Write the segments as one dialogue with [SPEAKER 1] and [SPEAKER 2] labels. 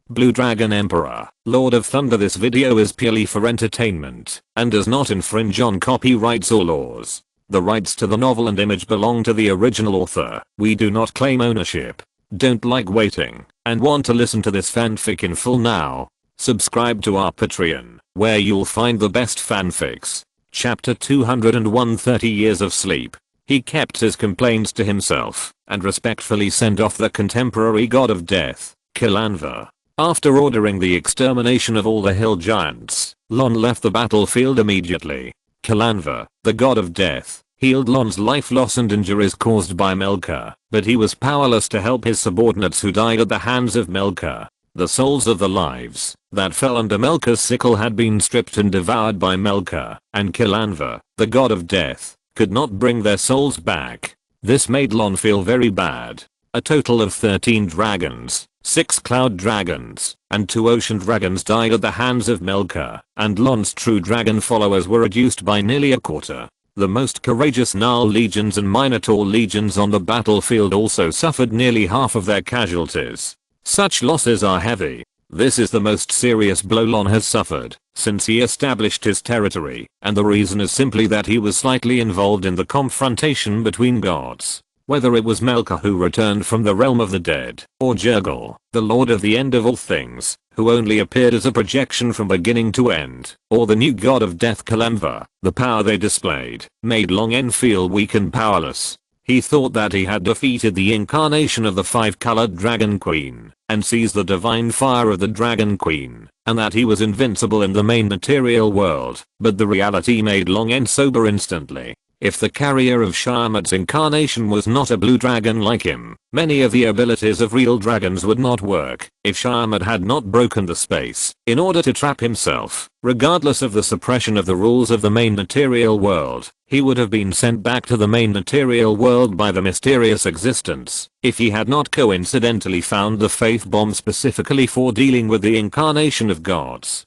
[SPEAKER 1] Blue Dragon Emperor, Lord of Thunder. This video is purely for entertainment and does not infringe on copyrights or laws. The rights to the novel and image belong to the original author. We do not claim ownership. Don't like waiting and want to listen to this fanfic in full now? Subscribe to our Patreon, where you'll find the best fanfics. Chapter 201, 30 Years of Sleep. He kept his complaints to himself and respectfully sent off the contemporary god of death, Kilanva. After ordering the extermination of all the hill giants, Lon left the battlefield immediately. Kilanva, the god of death, healed Lon's life loss and injuries caused by Melka, but he was powerless to help his subordinates who died at the hands of Melka. The souls of the lives that fell under Melka's sickle had been stripped and devoured by Melka, and Kilanva, the god of death, could not bring their souls back. This made Lon feel very bad. A total of 13 dragons, 6 cloud dragons, and 2 ocean dragons died at the hands of Melka, and Lon's true dragon followers were reduced by nearly a quarter. The most courageous Nile legions and Minotaur legions on the battlefield also suffered nearly half of their casualties. Such losses are heavy. This is the most serious blow Lon has suffered since he established his territory, and the reason is simply that he was slightly involved in the confrontation between gods. Whether it was Melka who returned from the realm of the dead, or Jurgil, the lord of the end of all things, who only appeared as a projection from beginning to end, or the new god of death Kilanva, the power they displayed made Longen feel weak and powerless. He thought that he had defeated the incarnation of the 5-colored Dragon Queen, and seized the divine fire of the Dragon Queen, and that he was invincible in the main material world, but the reality made Longen sober instantly. If the carrier of Tiamat's incarnation was not a blue dragon like him, many of the abilities of real dragons would not work. If Tiamat had not broken the space in order to trap himself, regardless of the suppression of the rules of the main material world, he would have been sent back to the main material world by the mysterious existence. If he had not coincidentally found the faith bomb specifically for dealing with the incarnation of gods.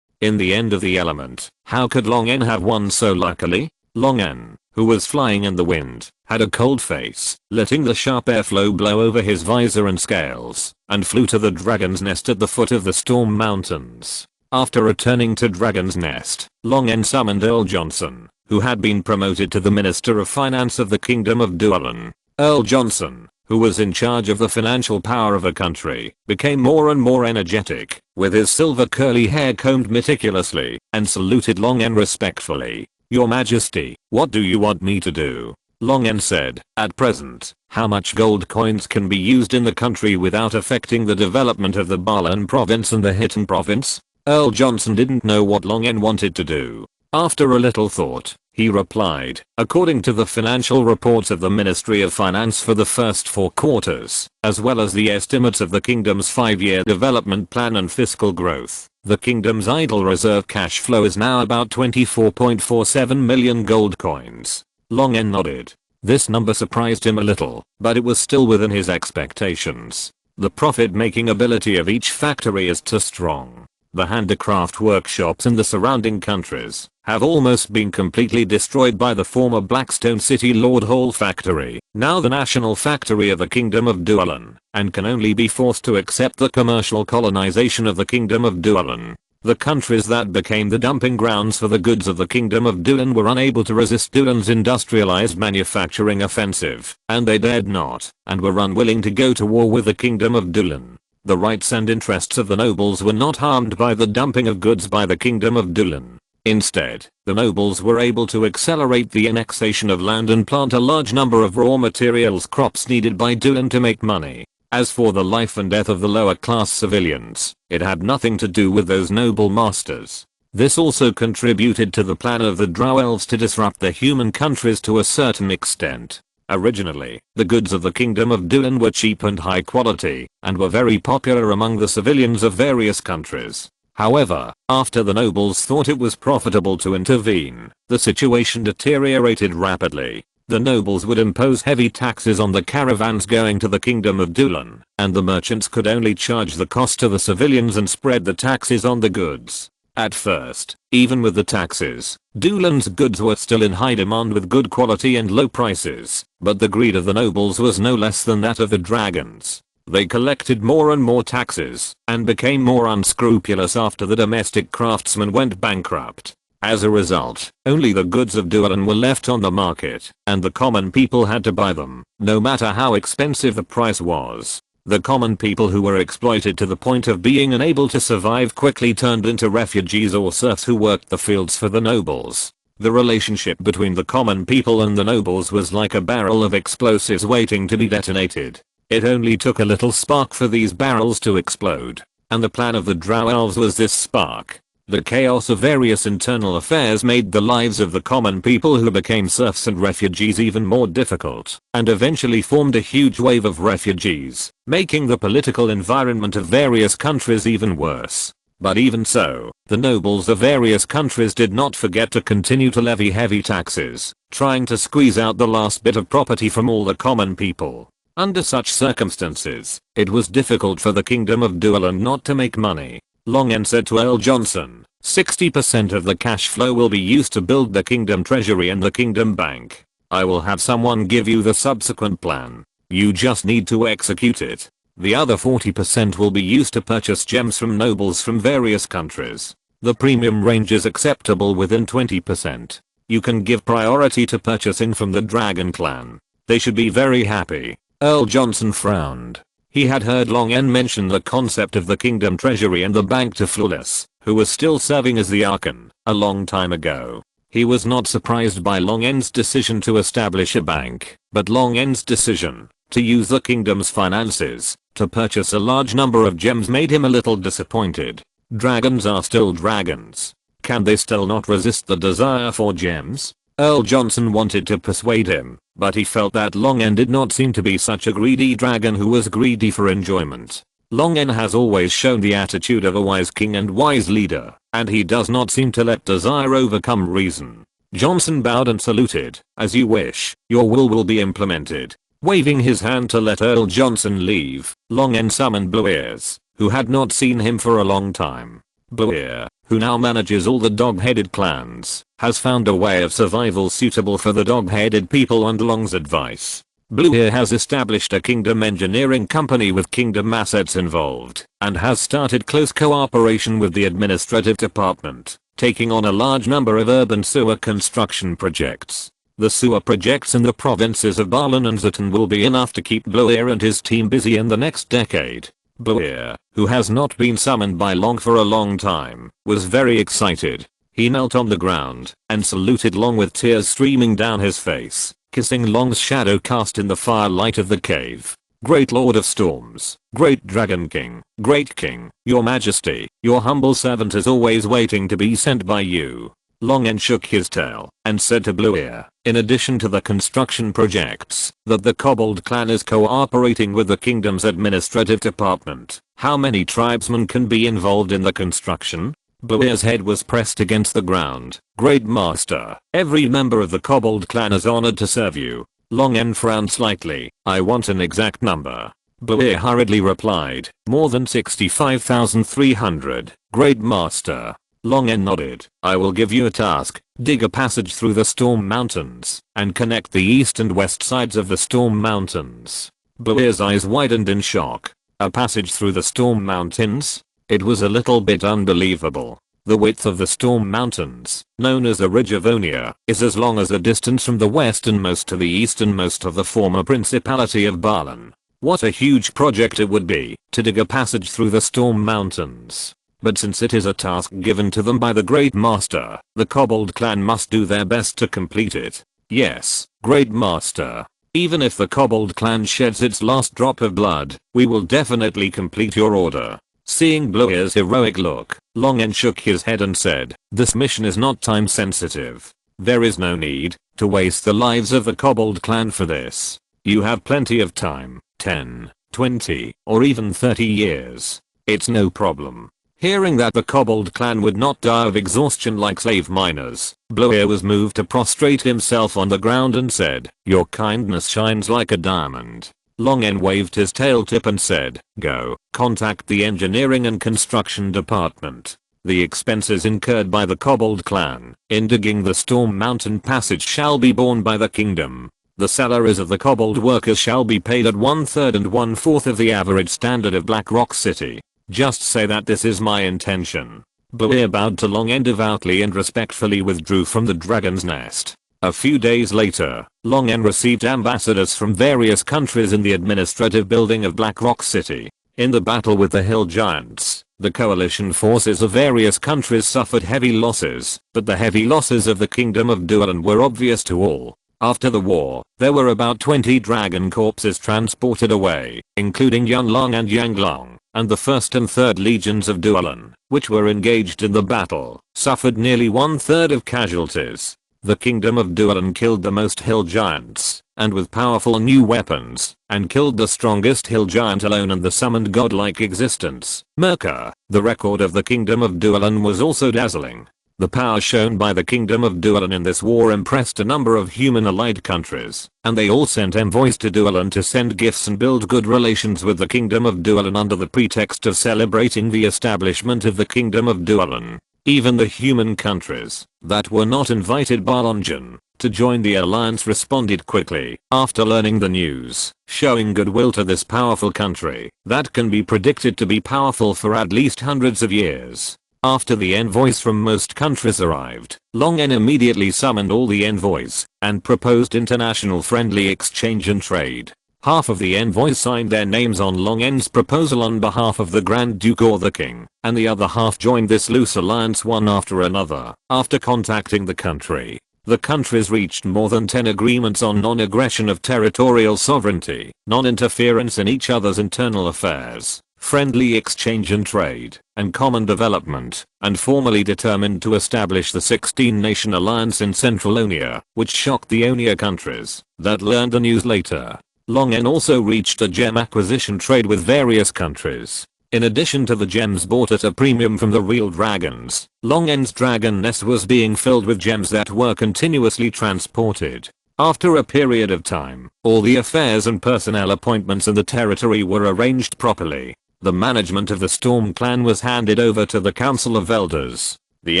[SPEAKER 1] In the end of the element, how could Longen have won so luckily? Longen, who was flying in the wind, had a cold face, letting the sharp airflow blow over his visor and scales, and flew to the dragon's nest at the foot of the Storm Mountains. After returning to Dragon's Nest, Longen summoned Earl Johnson, who had been promoted to the Minister of Finance of the Kingdom of Dualan. Earl Johnson, who was in charge of the financial power of the country, became more and more energetic, with his silver curly hair combed meticulously, and saluted Longen respectfully. "Your Majesty, what do you want me to do?" Longen said. "At present, how much gold coins can be used in the country without affecting the development of the Balan province and the Hitan province?" Earl Johnson didn't know what Longen wanted to do. After a little thought, he replied, "According to the financial reports of the Ministry of Finance for the first 4 quarters, as well as the estimates of the kingdom's 5-year development plan and fiscal growth, the kingdom's idle reserve cash flow is now about 24.47 million gold coins." Longen nodded. This number surprised him a little, but it was still within his expectations. The profit-making ability of each factory is too strong. The handicraft workshops in the surrounding countries have almost been completely destroyed by the former Blackstone City Lord Hall factory, now the national factory of the Kingdom of Dualan, and can only be forced to accept the commercial colonization of the Kingdom of Dualan. The countries that became the dumping grounds for the goods of the Kingdom of Dualan were unable to resist Dualan's industrialized manufacturing offensive, and they dared not, and were unwilling to go to war with the Kingdom of Dualan. The rights and interests of the nobles were not harmed by the dumping of goods by the Kingdom of Dualan. Instead, the nobles were able to accelerate the annexation of land and plant a large number of raw materials crops needed by Dualan to make money. As for the life and death of the lower class civilians, it had nothing to do with those noble masters. This also contributed to the plan of the Drow elves to disrupt the human countries to a certain extent. Originally, the goods of the Kingdom of Dualan were cheap and high quality, and were very popular among the civilians of various countries. However, after the nobles thought it was profitable to intervene, the situation deteriorated rapidly. The nobles would impose heavy taxes on the caravans going to the Kingdom of Dualan, and the merchants could only charge the cost to the civilians and spread the taxes on the goods. At first, even with the taxes, Dualan's goods were still in high demand with good quality and low prices, but the greed of the nobles was no less than that of the dragons. They collected more and more taxes, and became more unscrupulous after the domestic craftsmen went bankrupt. As a result, only the goods of Dualan were left on the market, and the common people had to buy them, no matter how expensive the price was. The common people who were exploited to the point of being unable to survive quickly turned into refugees or serfs who worked the fields for the nobles. The relationship between the common people and the nobles was like a barrel of explosives waiting to be detonated. It only took a little spark for these barrels to explode. And the plan of the Drow elves was this spark. The chaos of various internal affairs made the lives of the common people who became serfs and refugees even more difficult, and eventually formed a huge wave of refugees, making the political environment of various countries even worse. But even so, the nobles of various countries did not forget to continue to levy heavy taxes, trying to squeeze out the last bit of property from all the common people. Under such circumstances, it was difficult for the kingdom of Dualan not to make money. Longen said to Earl Johnson, 60% of the cash flow will be used to build the kingdom treasury and the kingdom bank. I will have someone give you the subsequent plan. You just need to execute it. The other 40% will be used to purchase gems from nobles from various countries. The premium range is acceptable within 20%. You can give priority to purchasing from the Dragon clan. They should be very happy. Earl Johnson frowned. He had heard Longen mention the concept of the kingdom treasury and the bank to Flawless, who was still serving as the Archon, a long time ago. He was not surprised by Longen's decision to establish a bank, but Longen's decision to use the kingdom's finances to purchase a large number of gems made him a little disappointed. Dragons are still dragons. Can they still not resist the desire for gems? Earl Johnson wanted to persuade him, but he felt that Longen did not seem to be such a greedy dragon who was greedy for enjoyment. Longen has always shown the attitude of a wise king and wise leader, and he does not seem to let desire overcome reason. Johnson bowed and saluted. As you wish, your will be implemented. Waving his hand to let Earl Johnson leave, Longen summoned Blue Ears, who had not seen him for a long time. Blue Ear, who now manages all the dog-headed clans, has found a way of survival suitable for the dog-headed people under Long's advice. Blue Ear has established a kingdom engineering company with kingdom assets involved, and has started close cooperation with the administrative department, taking on a large number of urban sewer construction projects. The sewer projects in the provinces of Balan and Zatan will be enough to keep Blue Ear and his team busy in the next decade. Blue Ear, who has not been summoned by Long for a long time, was very excited. He knelt on the ground and saluted Long with tears streaming down his face, kissing Long's shadow cast in the firelight of the cave. Great Lord of Storms, Great Dragon King, Great King, Your Majesty, your humble servant is always waiting to be sent by you. Longen shook his tail and said to Blue Ear, in addition to the construction projects, that the Kobold clan is cooperating with the kingdom's administrative department. How many tribesmen can be involved in the construction? Blue Ear's head was pressed against the ground. Great Master, every member of the Kobold clan is honored to serve you. Longen frowned slightly. I want an exact number. Blue Ear hurriedly replied, more than 65,300. Great Master. Longen nodded. I will give you a task. Dig a passage through the Storm Mountains and connect the east and west sides of the Storm Mountains. Blue Ear's eyes widened in shock. A passage through the Storm Mountains? It was a little bit unbelievable. The width of the Storm Mountains, known as the Ridge of Onia, is as long as the distance from the westernmost to the easternmost of the former Principality of Balan. What a huge project it would be to dig a passage through the Storm Mountains. But since it is a task given to them by the Great Master, the Kobold clan must do their best to complete it. Yes, Great Master. Even if the Kobold clan sheds its last drop of blood, we will definitely complete your order. Seeing Blue Ear's heroic look, Longen shook his head and said, this mission is not time sensitive. There is no need to waste the lives of the Kobold clan for this. You have plenty of time, 10, 20, or even 30 years. It's no problem. Hearing that the Kobold clan would not die of exhaustion like slave miners, Blue Ear was moved to prostrate himself on the ground and said, your kindness shines like a diamond. Longen waved his tail tip and said, go, contact the engineering and construction department. The expenses incurred by the Kobold clan in digging the Storm Mountain passage shall be borne by the kingdom. The salaries of the kobold workers shall be paid at 1/3 and 1/4 of the average standard of Black Rock City. Just say that this is my intention. Buir bowed to Long and devoutly and respectfully withdrew from the dragon's nest. A few days later, Long En received ambassadors from various countries in the administrative building of Black Rock City. In the battle with the hill giants, the coalition forces of various countries suffered heavy losses, but the heavy losses of the kingdom of Dualan were obvious to all. After the war, there were about 20 dragon corpses transported away, including Yunlong and Yanglong, and the 1st and 3rd legions of Dualan, which were engaged in the battle, suffered nearly 1/3 of casualties. The kingdom of Dualan killed the most hill giants, and with powerful new weapons, and killed the strongest hill giant alone and the summoned godlike existence, Merca. The record of the kingdom of Dualan was also dazzling. The power shown by the kingdom of Dualan in this war impressed a number of human allied countries, and they all sent envoys to Dualan to send gifts and build good relations with the kingdom of Dualan under the pretext of celebrating the establishment of the kingdom of Dualan. Even the human countries that were not invited by Longjin to join the alliance responded quickly after learning the news, showing goodwill to this powerful country that can be predicted to be powerful for at least hundreds of years. After the envoys from most countries arrived, Long En immediately summoned all the envoys and proposed international friendly exchange and trade. Half of the envoys signed their names on Long En's proposal on behalf of the Grand Duke or the King, and the other half joined this loose alliance one after another. After contacting the countries reached more than 10 agreements on non-aggression of territorial sovereignty, non-interference in each other's internal affairs, friendly exchange and trade, and common development, and formally determined to establish the 16-nation alliance in Central Onia, which shocked the Onia countries that learned the news later. Long En also reached a gem acquisition trade with various countries. In addition to the gems bought at a premium from the real dragons, Long En's dragon nest was being filled with gems that were continuously transported. After a period of time, all the affairs and personnel appointments in the territory were arranged properly. The management of the Storm Clan was handed over to the Council of Elders. The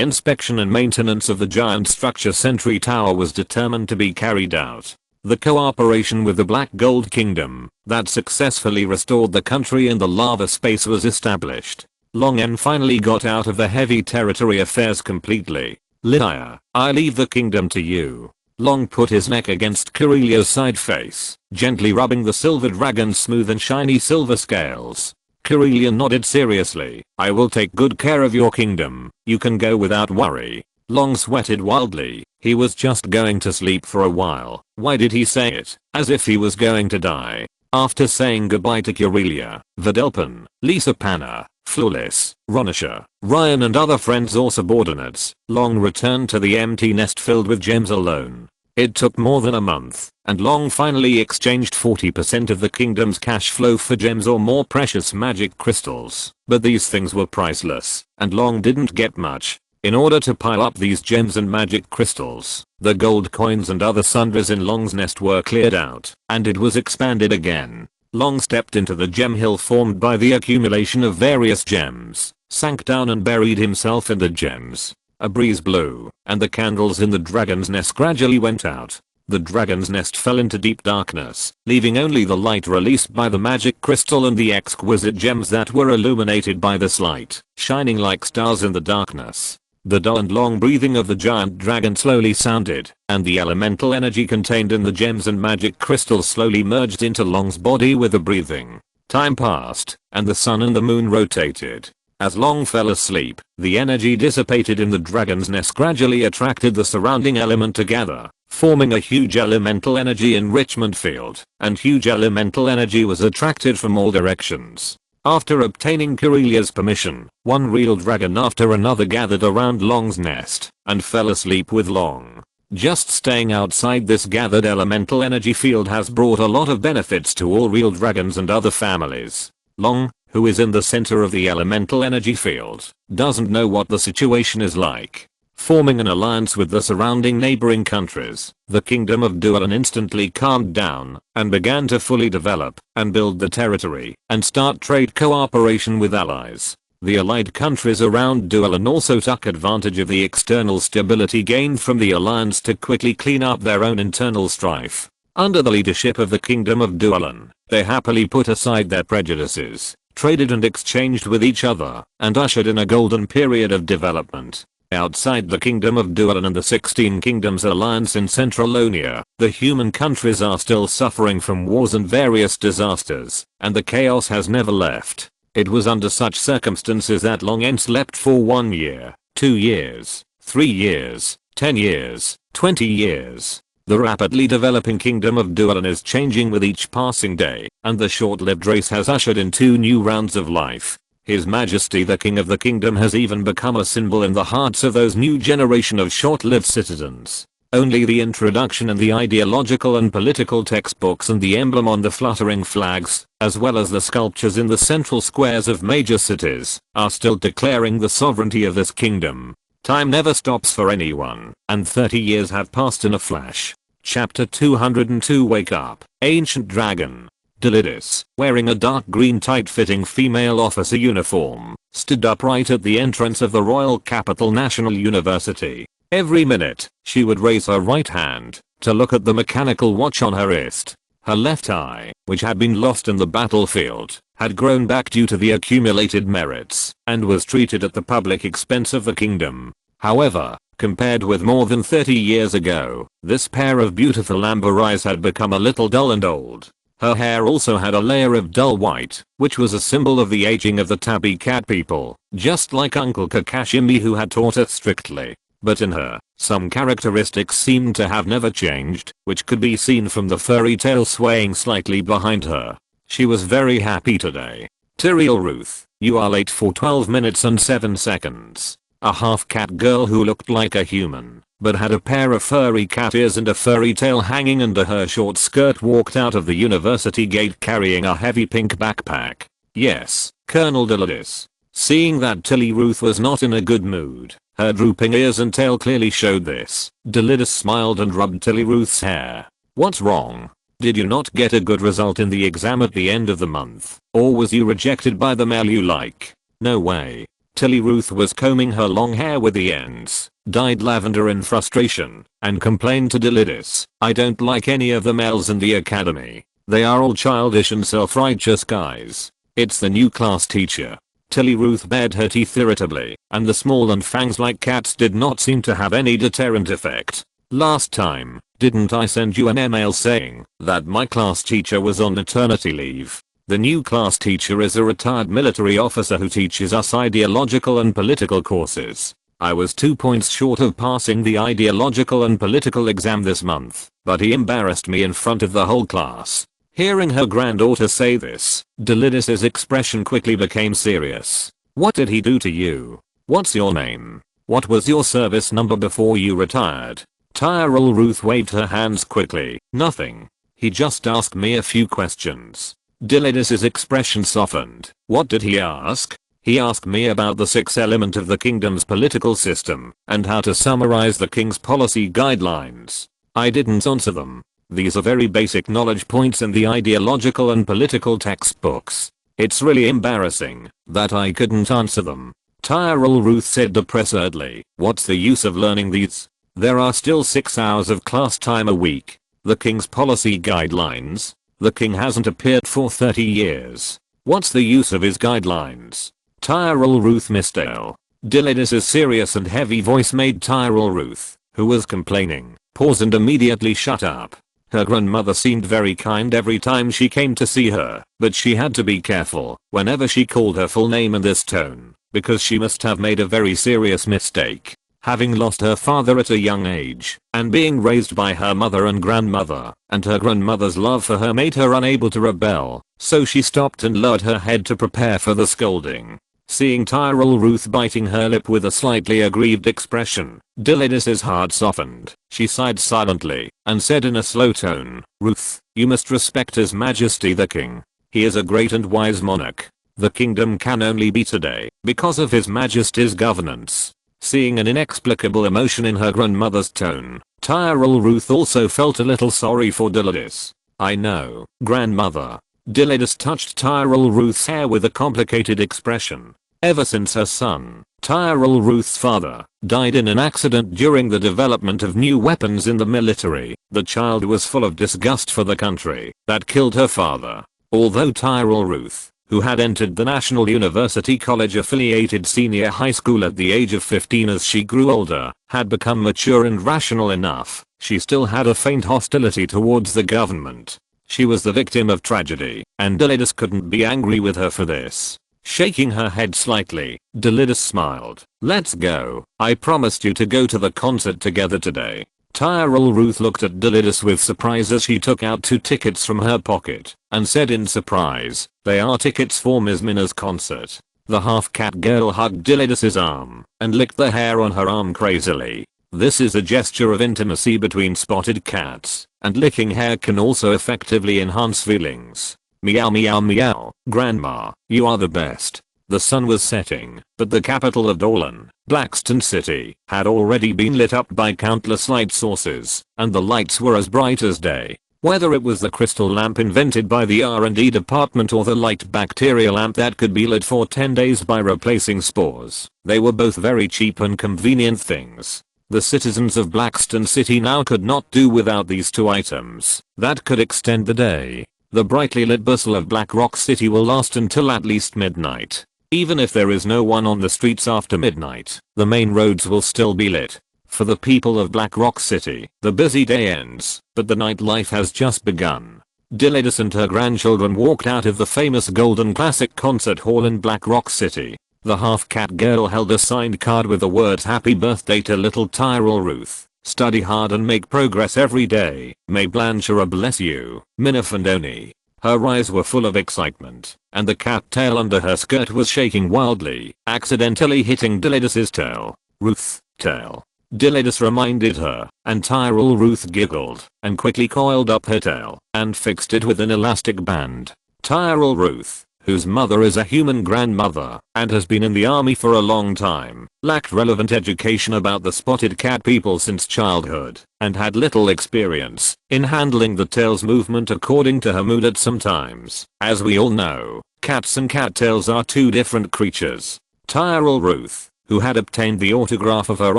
[SPEAKER 1] inspection and maintenance of the giant structure Sentry Tower was determined to be carried out. The cooperation with the Black Gold Kingdom that successfully restored the country in the lava space was established. Long En finally got out of the heavy territory affairs completely. Lydia, I leave the kingdom to you. Long put his neck against Kirilia's side face, gently rubbing the silver dragon's smooth and shiny silver scales. Kirilia nodded seriously. I will take good care of your kingdom. You can go without worry. Long sweated wildly. He was just going to sleep for a while. Why did he say it? As if he was going to die. After saying goodbye to Kirilia, Videlpin, Lisa Panna, Flawless, Ronisha, Ryan and other friends or subordinates, Long returned to the empty nest filled with gems alone. It took more than a month, and Long finally exchanged 40% of the kingdom's cash flow for gems or more precious magic crystals. But these things were priceless, and Long didn't get much. In order to pile up these gems and magic crystals, the gold coins and other sundries in Long's nest were cleared out, and it was expanded again. Long stepped into the gem hill formed by the accumulation of various gems, sank down and buried himself in the gems. A breeze blew, and the candles in the dragon's nest gradually went out. The dragon's nest fell into deep darkness, leaving only the light released by the magic crystal and the exquisite gems that were illuminated by this light, shining like stars in the darkness. The dull and long breathing of the giant dragon slowly sounded, and the elemental energy contained in the gems and magic crystals slowly merged into Long's body with the breathing. Time passed, and the sun and the moon rotated. As Long fell asleep, the energy dissipated in the dragon's nest gradually attracted the surrounding element together, forming a huge elemental energy enrichment field, and huge elemental energy was attracted from all directions. After obtaining Kirilia's permission, one real dragon after another gathered around Long's nest and fell asleep with Long. Just staying outside this gathered elemental energy field has brought a lot of benefits to all real dragons and other families. Long, who is in the center of the elemental energy field, doesn't know what the situation is like. Forming an alliance with the surrounding neighboring countries, the kingdom of Dualan instantly calmed down and began to fully develop and build the territory and start trade cooperation with allies. The allied countries around Dualan also took advantage of the external stability gained from the alliance to quickly clean up their own internal strife. Under the leadership of the Kingdom of Dualan, they happily put aside their prejudices, traded and exchanged with each other, and ushered in a golden period of development. Outside the Kingdom of Dualan and the 16 Kingdoms Alliance in Centralonia, the human countries are still suffering from wars and various disasters, and the chaos has never left. It was under such circumstances that Longen slept for 1 year, 2 years, 3 years, 10 years, 20 years. The rapidly developing Kingdom of Dualan is changing with each passing day, and the short-lived race has ushered in 2 new rounds of life. His Majesty the King of the Kingdom has even become a symbol in the hearts of those new generation of short-lived citizens. Only the introduction and the ideological and political textbooks and the emblem on the fluttering flags, as well as the sculptures in the central squares of major cities, are still declaring the sovereignty of this kingdom. Time never stops for anyone, and 30 years have passed in a flash. Chapter 202 Wake Up, Ancient Dragon. Delidis, wearing a dark green tight-fitting female officer uniform, stood upright at the entrance of the Royal Capital National University. Every minute, she would raise her right hand to look at the mechanical watch on her wrist. Her left eye, which had been lost in the battlefield, had grown back due to the accumulated merits and was treated at the public expense of the kingdom. However, compared with more than 30 years ago, this pair of beautiful amber eyes had become a little dull and old. Her hair also had a layer of dull white, which was a symbol of the aging of the tabby cat people, just like Uncle Kakashimi who had taught us strictly. But in her, some characteristics seemed to have never changed, which could be seen from the furry tail swaying slightly behind her. She was very happy today. Tyrael Ruth, you are late for 12 minutes and 7 seconds. A half-cat girl who looked like a human, but had a pair of furry cat ears and a furry tail hanging under her short skirt walked out of the university gate carrying a heavy pink backpack. Yes, Colonel Delidis. Seeing that Tilly Ruth was not in a good mood, her drooping ears and tail clearly showed this. Delidis smiled and rubbed Tilly Ruth's hair. What's wrong? Did you not get a good result in the exam at the end of the month? Or was you rejected by the male you like? No way. Tilly Ruth was combing her long hair with the ends, dyed lavender in frustration, and complained to Delidis, I don't like any of the males in the academy. They are all childish and self-righteous guys. It's the new class teacher. Tilly Ruth bared her teeth irritably, and the small and fangs-like cats did not seem to have any deterrent effect. Last time, didn't I send you an email saying that my class teacher was on maternity leave? The new class teacher is a retired military officer who teaches us ideological and political courses. I was 2 points short of passing the ideological and political exam this month, but he embarrassed me in front of the whole class. Hearing her granddaughter say this, Delidis' expression quickly became serious. What did he do to you? What's your name? What was your service number before you retired? Tyrael Ruth waved her hands quickly. Nothing. He just asked me a few questions. Delidis' expression softened. What did he ask? He asked me about the 6 element of the kingdom's political system and how to summarize the king's policy guidelines. I didn't answer them. These are very basic knowledge points in the ideological and political textbooks. It's really embarrassing that I couldn't answer them. Tyrael Ruth said depressedly. What's the use of learning these? There are still 6 hours of class time a week. The king's policy guidelines. The king hasn't appeared for 30 years. What's the use of his guidelines? Tyrael Ruth misstale. Delidis' serious and heavy voice made Tyrael Ruth, who was complaining, pause and immediately shut up. Her grandmother seemed very kind every time she came to see her, but she had to be careful whenever she called her full name in this tone, because she must have made a very serious mistake. Having lost her father at a young age, and being raised by her mother and grandmother, and her grandmother's love for her made her unable to rebel, so she stopped and lowered her head to prepare for the scolding. Seeing Tyrael Ruth biting her lip with a slightly aggrieved expression, Delidis' heart softened. She sighed silently, and said in a slow tone, Ruth, you must respect His Majesty the King. He is a great and wise monarch. The kingdom can only be today, because of His Majesty's governance. Seeing an inexplicable emotion in her grandmother's tone, Tyrael Ruth also felt a little sorry for Delidis. I know, grandmother. Delidis touched Tyrael Ruth's hair with a complicated expression. Ever since her son, Tyrell Ruth's father died in an accident during the development of new weapons in the military. The child was full of disgust for the country that killed her father. Although Tyrell Ruth, who had entered the National University College affiliated senior high school at the age of 15 as she grew older, had become mature and rational enough, she still had a faint hostility towards the government. She was the victim of tragedy, and Delidus couldn't be angry with her for this. Shaking her head slightly, Delidus smiled. "Let's go. I promised you to go to the concert together today." Tyrell Ruth looked at Delidus with surprise as she took out 2 tickets from her pocket and said in surprise, "They are tickets for Ms. Minna's concert." The half-cat girl hugged Delidus's arm and licked the hair on her arm crazily. This is a gesture of intimacy between spotted cats, and licking hair can also effectively enhance feelings. Meow meow meow, Grandma, you are the best. The sun was setting, but the capital of Dolan, Blackston City, had already been lit up by countless light sources, and the lights were as bright as day. Whether it was the crystal lamp invented by the R&D department or the light bacteria lamp that could be lit for 10 days by replacing spores, they were both very cheap and convenient things. The citizens of Blackston City now could not do without these 2 items that could extend the day. The brightly lit bustle of Black Rock City will last until at least midnight. Even if there is no one on the streets after midnight, the main roads will still be lit. For the people of Black Rock City, the busy day ends, but the nightlife has just begun. Delidus and her grandchildren walked out of the famous Golden Classic Concert Hall in Black Rock City. The half-cat girl held a signed card with the words "Happy Birthday to little Tyrell Ruth. Study hard and make progress every day. May Blanchera bless you, Minna Fandoni." Her eyes were full of excitement, and the cat tail under her skirt was shaking wildly, accidentally hitting Delidus's tail. "Ruth, tail." Delidus reminded her, and Tyrell Ruth giggled and quickly coiled up her tail and fixed it with an elastic band. Tyrell Ruth, whose mother is a human grandmother and has been in the army for a long time, lacked relevant education about the spotted cat people since childhood and had little experience in handling the tail's movement according to her mood at some times. As we all know, cats and cattails are 2 different creatures. Tyrell Ruth, who had obtained the autograph of her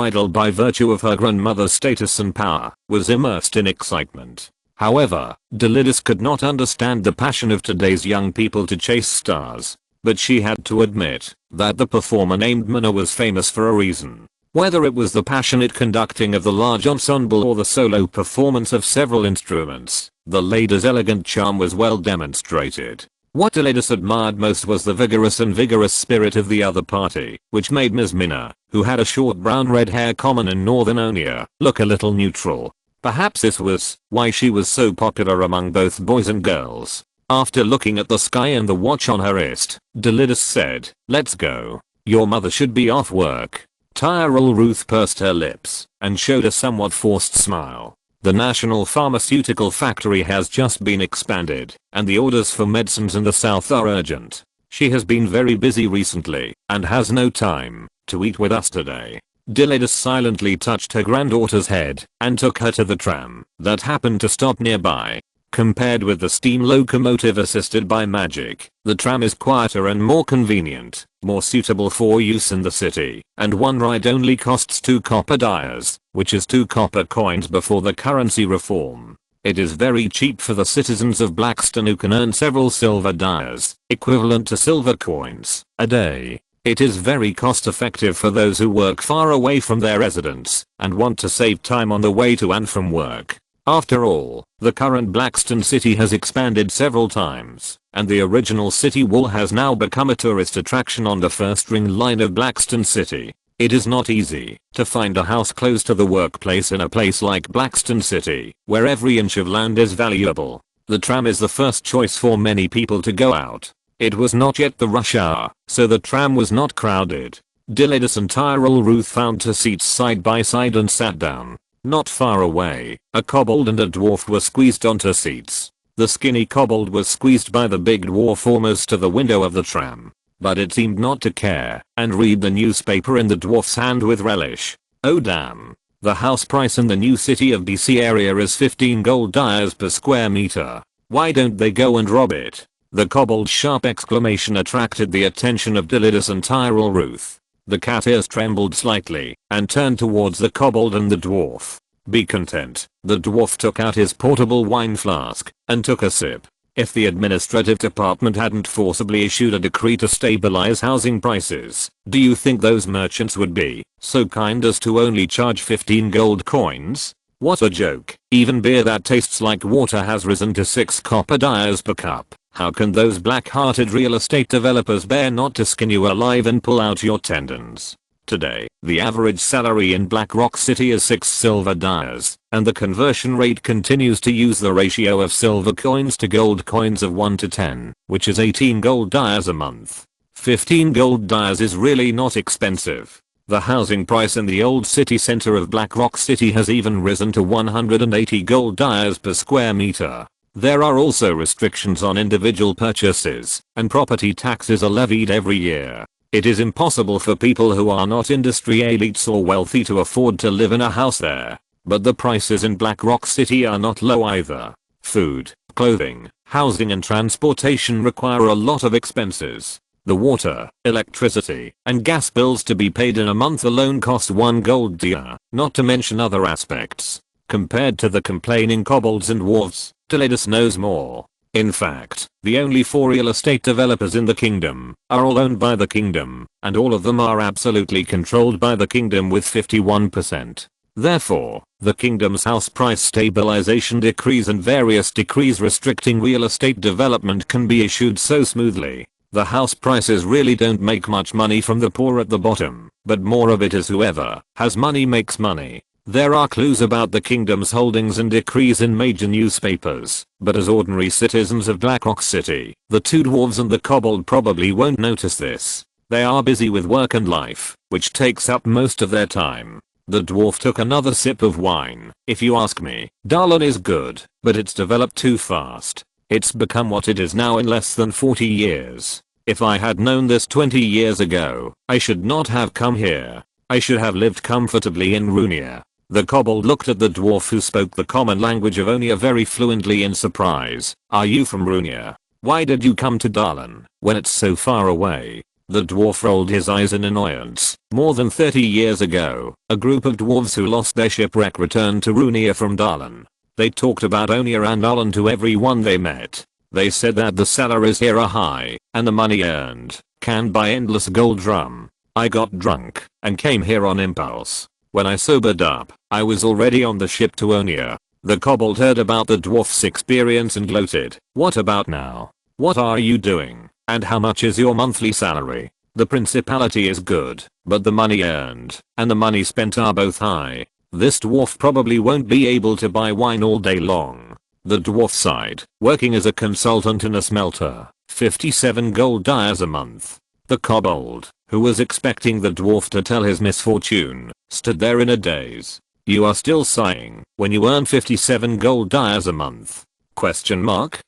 [SPEAKER 1] idol by virtue of her grandmother's status and power, was immersed in excitement. However, Delidus could not understand the passion of today's young people to chase stars, but she had to admit that the performer named Minna was famous for a reason. Whether it was the passionate conducting of the large ensemble or the solo performance of several instruments, the lady's elegant charm was well demonstrated. What Delidus admired most was the vigorous spirit of the other party, which made Ms. Minna, who had a short brown red hair common in Northern Onia, look a little neutral. Perhaps this was why she was so popular among both boys and girls. After looking at the sky and the watch on her wrist, Delidus said, "Let's go. Your mother should be off work." Tyrell Ruth pursed her lips and showed a somewhat forced smile. The National Pharmaceutical Factory has just been expanded, and the orders for medicines in the South are urgent. She has been very busy recently and has no time to eat with us today. Delidus silently touched her granddaughter's head and took her to the tram that happened to stop nearby. Compared with the steam locomotive assisted by magic, the tram is quieter and more convenient, more suitable for use in the city, and one ride only costs 2 copper dias, which is 2 copper coins before the currency reform. It is very cheap for the citizens of Blackston who can earn several silver dias, equivalent to silver coins, a day. It is very cost effective for those who work far away from their residence and want to save time on the way to and from work. After all, the current Blackston City has expanded several times, and the original city wall has now become a tourist attraction on the first ring line of Blackston City. It is not easy to find a house close to the workplace in a place like Blackston City, where every inch of land is valuable. The tram is the first choice for many people to go out. It was not yet the rush hour, so the tram was not crowded. Delidus and Tyrell Ruth found 2 seats side by side and sat down. Not far away, a kobold and a dwarf were squeezed onto seats. The skinny kobold was squeezed by the big dwarf almost to the window of the tram, but it seemed not to care and read the newspaper in the dwarf's hand with relish. "Oh damn. The house price in the new city of BC area is 15 gold dias per square meter. Why don't they go and rob it?" The kobold's sharp exclamation attracted the attention of Delidus and Tyrell Ruth. The cat ears trembled slightly and turned towards the kobold and the dwarf. Be content. The dwarf took out his portable wine flask and took a sip. If the administrative department hadn't forcibly issued a decree to stabilize housing prices, do you think those merchants would be so kind as to only charge 15 gold coins? What a joke. Even beer that tastes like water has risen to 6 copper dias per cup. How can those black-hearted real estate developers bear not to skin you alive and pull out your tendons? Today, the average salary in Black Rock City is 6 silver dias, and the conversion rate continues to use the ratio of silver coins to gold coins of 1 to 10, which is 18 gold dias a month. 15 gold dias is really not expensive. The housing price in the old city center of Black Rock City has even risen to 180 gold dias per square meter. There are also restrictions on individual purchases, and property taxes are levied every year. It is impossible for people who are not industry elites or wealthy to afford to live in a house there. But the prices in Black Rock City are not low either. Food, clothing, housing and transportation require a lot of expenses. The water, electricity, and gas bills to be paid in a month alone cost 1 gold dia, not to mention other aspects. Compared to the complaining kobolds and dwarves, Teledus knows more. In fact, the only 4 real estate developers in the kingdom are all owned by the kingdom, and all of them are absolutely controlled by the kingdom with 51%. Therefore, the kingdom's house price stabilization decrees and various decrees restricting real estate development can be issued so smoothly. The house prices really don't make much money from the poor at the bottom, but more of it is whoever has money makes money. There are clues about the kingdom's holdings and decrees in major newspapers, but as ordinary citizens of Black Rock City, the 2 dwarves and the kobold probably won't notice this. They are busy with work and life, which takes up most of their time. The dwarf took another sip of wine. If you ask me, Darlan is good, but it's developed too fast. It's become what it is now in less than 40 years. If I had known this 20 years ago, I should not have come here. I should have lived comfortably in Runia. The kobold looked at the dwarf who spoke the common language of Onia very fluently in surprise. Are you from Runia? Why did you come to Darlan when it's so far away? The dwarf rolled his eyes in annoyance. More than 30 years ago, a group of dwarves who lost their shipwreck returned to Runia from Darlan. They talked about Onia and Darlan to everyone they met. They said that the salaries here are high, and the money earned can buy endless gold drum. I got drunk and came here on impulse. When I sobered up, I was already on the ship to Onia. The kobold heard about the dwarf's experience and gloated. What about now? What are you doing? And how much is your monthly salary? The principality is good, but the money earned and the money spent are both high. This dwarf probably won't be able to buy wine all day long. The dwarf sighed, working as a consultant in a smelter, 57 gold dias a month. The kobold, who was expecting the dwarf to tell his misfortune, stood there in a daze. You are still sighing when you earn 57 gold dias a month? Question mark?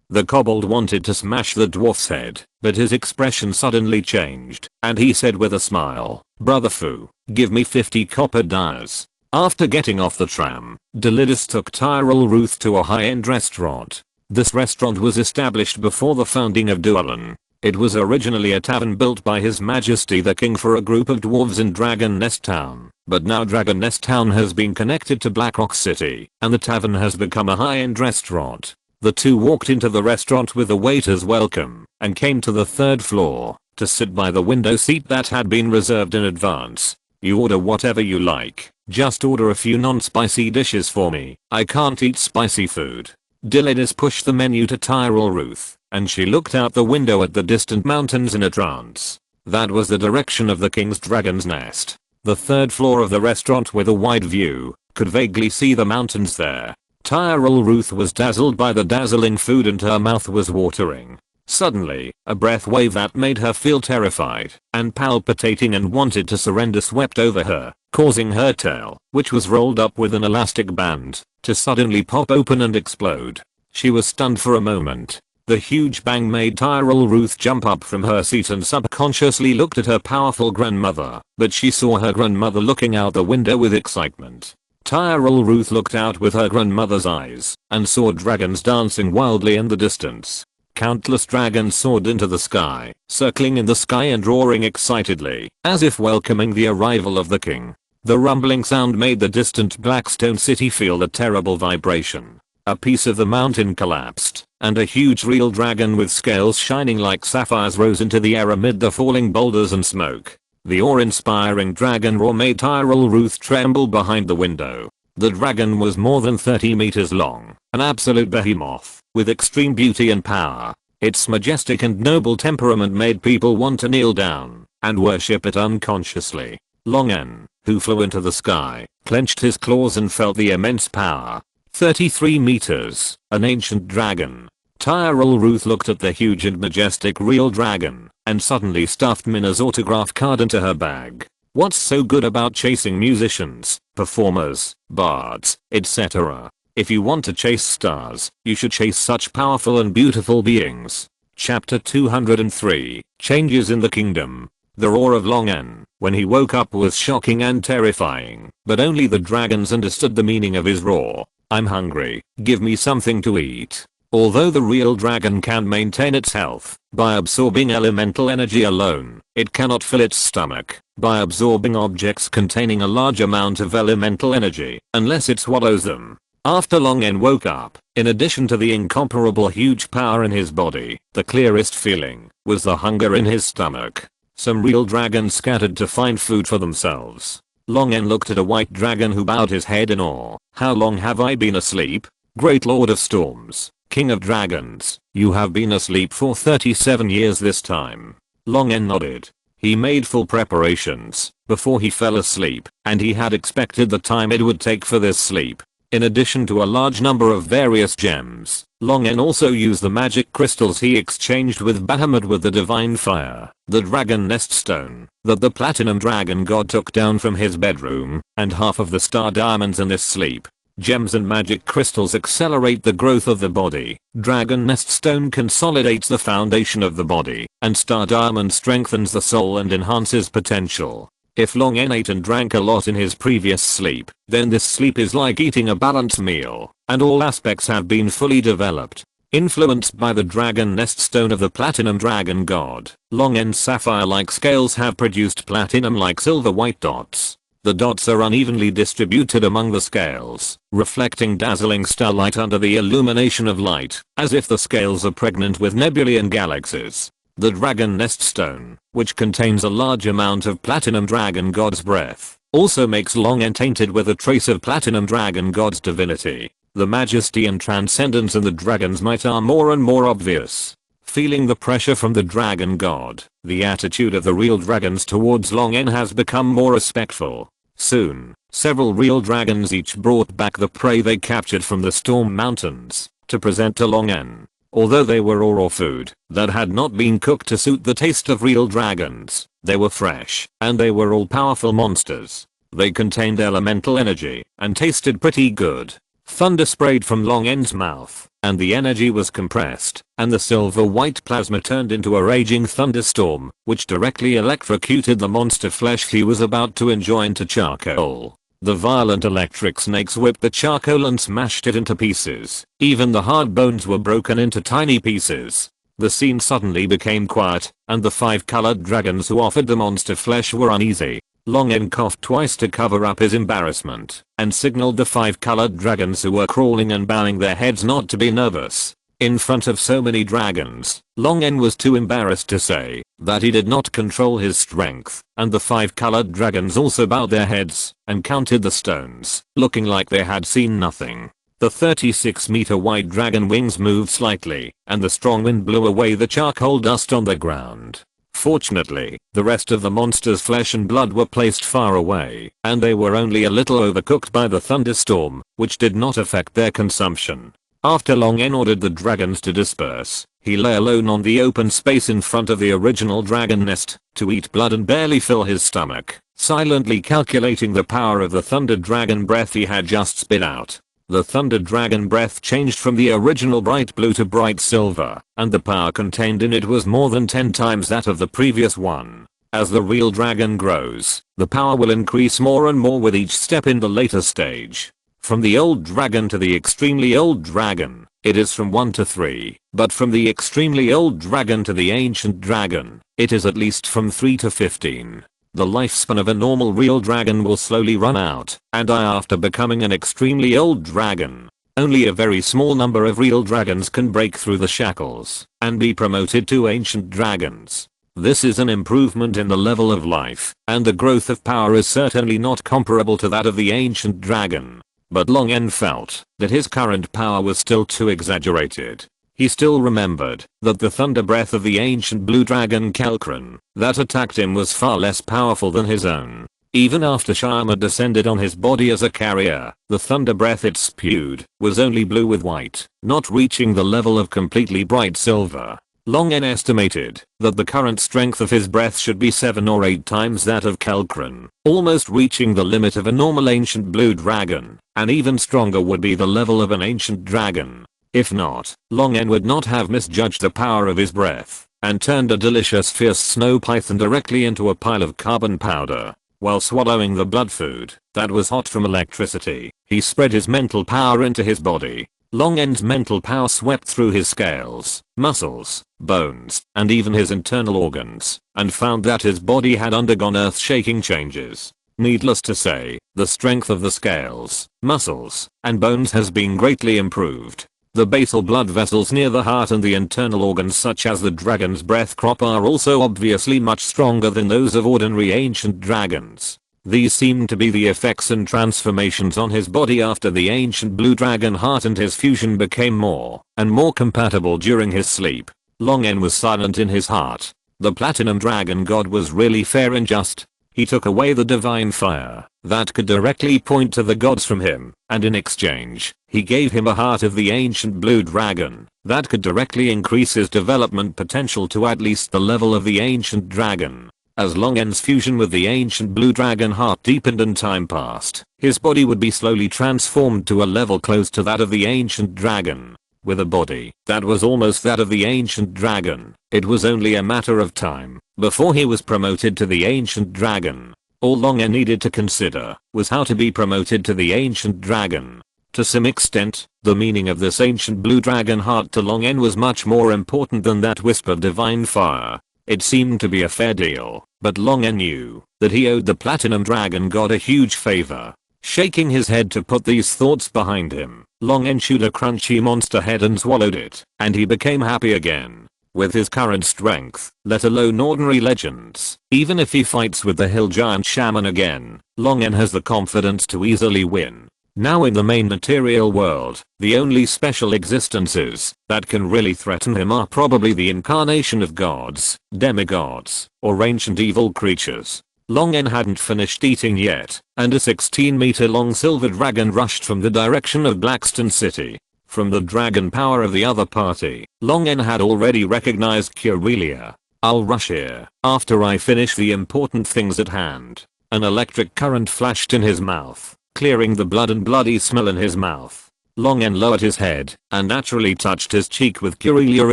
[SPEAKER 1] The kobold wanted to smash the dwarf's head, but his expression suddenly changed, and he said with a smile, Brother Fu, give me 50 copper dias. After getting off the tram, Delidus took Tyrell Ruth to a high-end restaurant. This restaurant was established before the founding of Dualan. It was originally a tavern built by His Majesty the King for a group of dwarves in Dragon Nest Town, but now Dragon Nest Town has been connected to Black Rock City, and the tavern has become a high-end restaurant. The two walked into the restaurant with the waiter's welcome, and came to the 3rd floor, to sit by the window seat that had been reserved in advance. You order whatever you like, just order a few non-spicy dishes for me, I can't eat spicy food. Delidus pushed the menu to Tyrell Ruth, and she looked out the window at the distant mountains in a trance. That was the direction of the King's Dragon's Nest. The 3rd floor of the restaurant with a wide view, could vaguely see the mountains there. Tyrell Ruth was dazzled by the dazzling food and her mouth was watering. Suddenly, a breath wave that made her feel terrified and palpitating and wanted to surrender swept over her, causing her tail, which was rolled up with an elastic band, to suddenly pop open and explode. She was stunned for a moment. The huge bang made Tyrell Ruth jump up from her seat and subconsciously looked at her powerful grandmother, but she saw her grandmother looking out the window with excitement. Tyrell Ruth looked out with her grandmother's eyes, and saw dragons dancing wildly in the distance. Countless dragons soared into the sky, circling in the sky and roaring excitedly, as if welcoming the arrival of the king. The rumbling sound made the distant Blackstone city feel a terrible vibration. A piece of the mountain collapsed, and a huge real dragon with scales shining like sapphires rose into the air amid the falling boulders and smoke. The awe-inspiring dragon roar made Tyrell Ruth tremble behind the window. The dragon was more than 30 meters long, an absolute behemoth, with extreme beauty and power. Its majestic and noble temperament made people want to kneel down and worship it unconsciously. Longen, who flew into the sky, clenched his claws and felt the immense power. 33 meters, an ancient dragon. Tyrell Ruth looked at the huge and majestic real dragon, and suddenly stuffed Minna's autograph card into her bag. What's so good about chasing musicians, performers, bards, etc.? If you want to chase stars, you should chase such powerful and beautiful beings. Chapter 203, Changes in the Kingdom. The roar of Longen, when he woke up, was shocking and terrifying, but only the dragons understood the meaning of his roar. I'm hungry, give me something to eat. Although the real dragon can maintain its health by absorbing elemental energy alone, it cannot fill its stomach by absorbing objects containing a large amount of elemental energy unless it swallows them. After Longen woke up, in addition to the incomparable huge power in his body, the clearest feeling was the hunger in his stomach. Some real dragons scattered to find food for themselves. Longen looked at a white dragon who bowed his head in awe. How long have I been asleep? Great Lord of Storms, King of Dragons, you have been asleep for 37 years this time. Longen nodded. He made full preparations before he fell asleep, and he had expected the time it would take for this sleep. In addition to a large number of various gems, Longen also used the magic crystals he exchanged with Bahamut with the divine fire, the dragon nest stone, that the platinum dragon god took down from his bedroom, and half of the star diamonds in this sleep. Gems and magic crystals accelerate the growth of the body. Dragon nest stone consolidates the foundation of the body, and star diamond strengthens the soul and enhances potential. If Longen ate and drank a lot in his previous sleep, then this sleep is like eating a balanced meal, and all aspects have been fully developed. Influenced by the dragon nest stone of the platinum dragon god, Longen's sapphire-like scales have produced platinum-like silver white dots. The dots are unevenly distributed among the scales, reflecting dazzling starlight under the illumination of light, as if the scales are pregnant with nebulae and galaxies. The dragon nest stone, which contains a large amount of platinum dragon god's breath, also makes Longen tainted with a trace of platinum dragon god's divinity. The majesty and transcendence in the dragon's might are more and more obvious. Feeling the pressure from the dragon god, the attitude of the real dragons towards Longen has become more respectful. Soon, several real dragons each brought back the prey they captured from the storm mountains to present to Longen. Although they were all raw food that had not been cooked to suit the taste of real dragons, they were fresh, and they were all powerful monsters. They contained elemental energy and tasted pretty good. Thunder sprayed from Longen's mouth, and the energy was compressed, and the silver white plasma turned into a raging thunderstorm, which directly electrocuted the monster flesh he was about to enjoy into charcoal. The violent electric snakes whipped the charcoal and smashed it into pieces. Even the hard bones were broken into tiny pieces. The scene suddenly became quiet, and the 5 colored dragons who offered the monster flesh were uneasy. Longen coughed twice to cover up his embarrassment, and signaled the 5 colored dragons who were crawling and bowing their heads not to be nervous. In front of so many dragons, Longen was too embarrassed to say that he did not control his strength, and the 5 colored dragons also bowed their heads and counted the stones, looking like they had seen nothing. The 36-meter wide dragon wings moved slightly, and the strong wind blew away the charcoal dust on the ground. Fortunately, the rest of the monster's flesh and blood were placed far away, and they were only a little overcooked by the thunderstorm, which did not affect their consumption. After Longen ordered the dragons to disperse, he lay alone on the open space in front of the original dragon nest, to eat blood and barely fill his stomach, silently calculating the power of the thunder dragon breath he had just spit out. The thunder dragon breath changed from the original bright blue to bright silver, and the power contained in it was more than 10 times that of the previous one. As the real dragon grows, the power will increase more and more with each step in the later stage. From the old dragon to the extremely old dragon, It is from 1 to 3, but from the extremely old dragon to the ancient dragon, it is at least from 3 to 15. The lifespan of a normal real dragon will slowly run out and die after becoming an extremely old dragon. Only a very small number of real dragons can break through the shackles and be promoted to ancient dragons. This is an improvement in the level of life, and the growth of power is certainly not comparable to that of the ancient dragon. But Long En felt that his current power was still too exaggerated. He still remembered that the thunder breath of the ancient blue dragon Kelkran that attacked him was far less powerful than his own. Even after Shyama descended on his body as a carrier, the thunder breath it spewed was only blue with white, not reaching the level of completely bright silver. Long En estimated that the current strength of his breath should be 7 or 8 times that of Kelkran, almost reaching the limit of a normal ancient blue dragon, and even stronger would be the level of an ancient dragon. If not, Long En would not have misjudged the power of his breath, and turned a delicious fierce snow python directly into a pile of carbon powder. While swallowing the blood food that was hot from electricity, he spread his mental power into his body. Long En's mental power swept through his scales, muscles, bones, and even his internal organs, and found that his body had undergone earth-shaking changes. Needless to say, the strength of the scales, muscles, and bones has been greatly improved. The basal blood vessels near the heart and the internal organs such as the dragon's breath crop are also obviously much stronger than those of ordinary ancient dragons. These seem to be the effects and transformations on his body after the ancient blue dragon heart and his fusion became more and more compatible during his sleep. Long En was silent in his heart. The platinum dragon god was really fair and just. He took away the divine fire that could directly point to the gods from him, and in exchange, he gave him a heart of the ancient blue dragon that could directly increase his development potential to at least the level of the ancient dragon. As Long En's fusion with the ancient blue dragon heart deepened and time passed, his body would be slowly transformed to a level close to that of the ancient dragon. With a body that was almost that of the ancient dragon, it was only a matter of time before he was promoted to the ancient dragon. All Long En needed to consider was how to be promoted to the ancient dragon. To some extent, the meaning of this ancient blue dragon heart to Long En was much more important than that whispered divine fire. It seemed to be a fair deal, but Long En knew that he owed the platinum dragon god a huge favor. Shaking his head to put these thoughts behind him, Long En chewed a crunchy monster head and swallowed it, and he became happy again. With his current strength, let alone ordinary legends, even if he fights with the hill giant shaman again, Long En has the confidence to easily win. Now in the main material world, the only special existences that can really threaten him are probably the incarnation of gods, demigods, or ancient evil creatures. Long En hadn't finished eating yet, and a 16-meter long silver dragon rushed from the direction of Blackstone City. From the dragon power of the other party, Long En had already recognized Curelia. I'll rush here after I finish the important things at hand. An electric current flashed in his mouth, clearing the blood and bloody smell in his mouth. Long En lowered his head and naturally touched his cheek with Curelia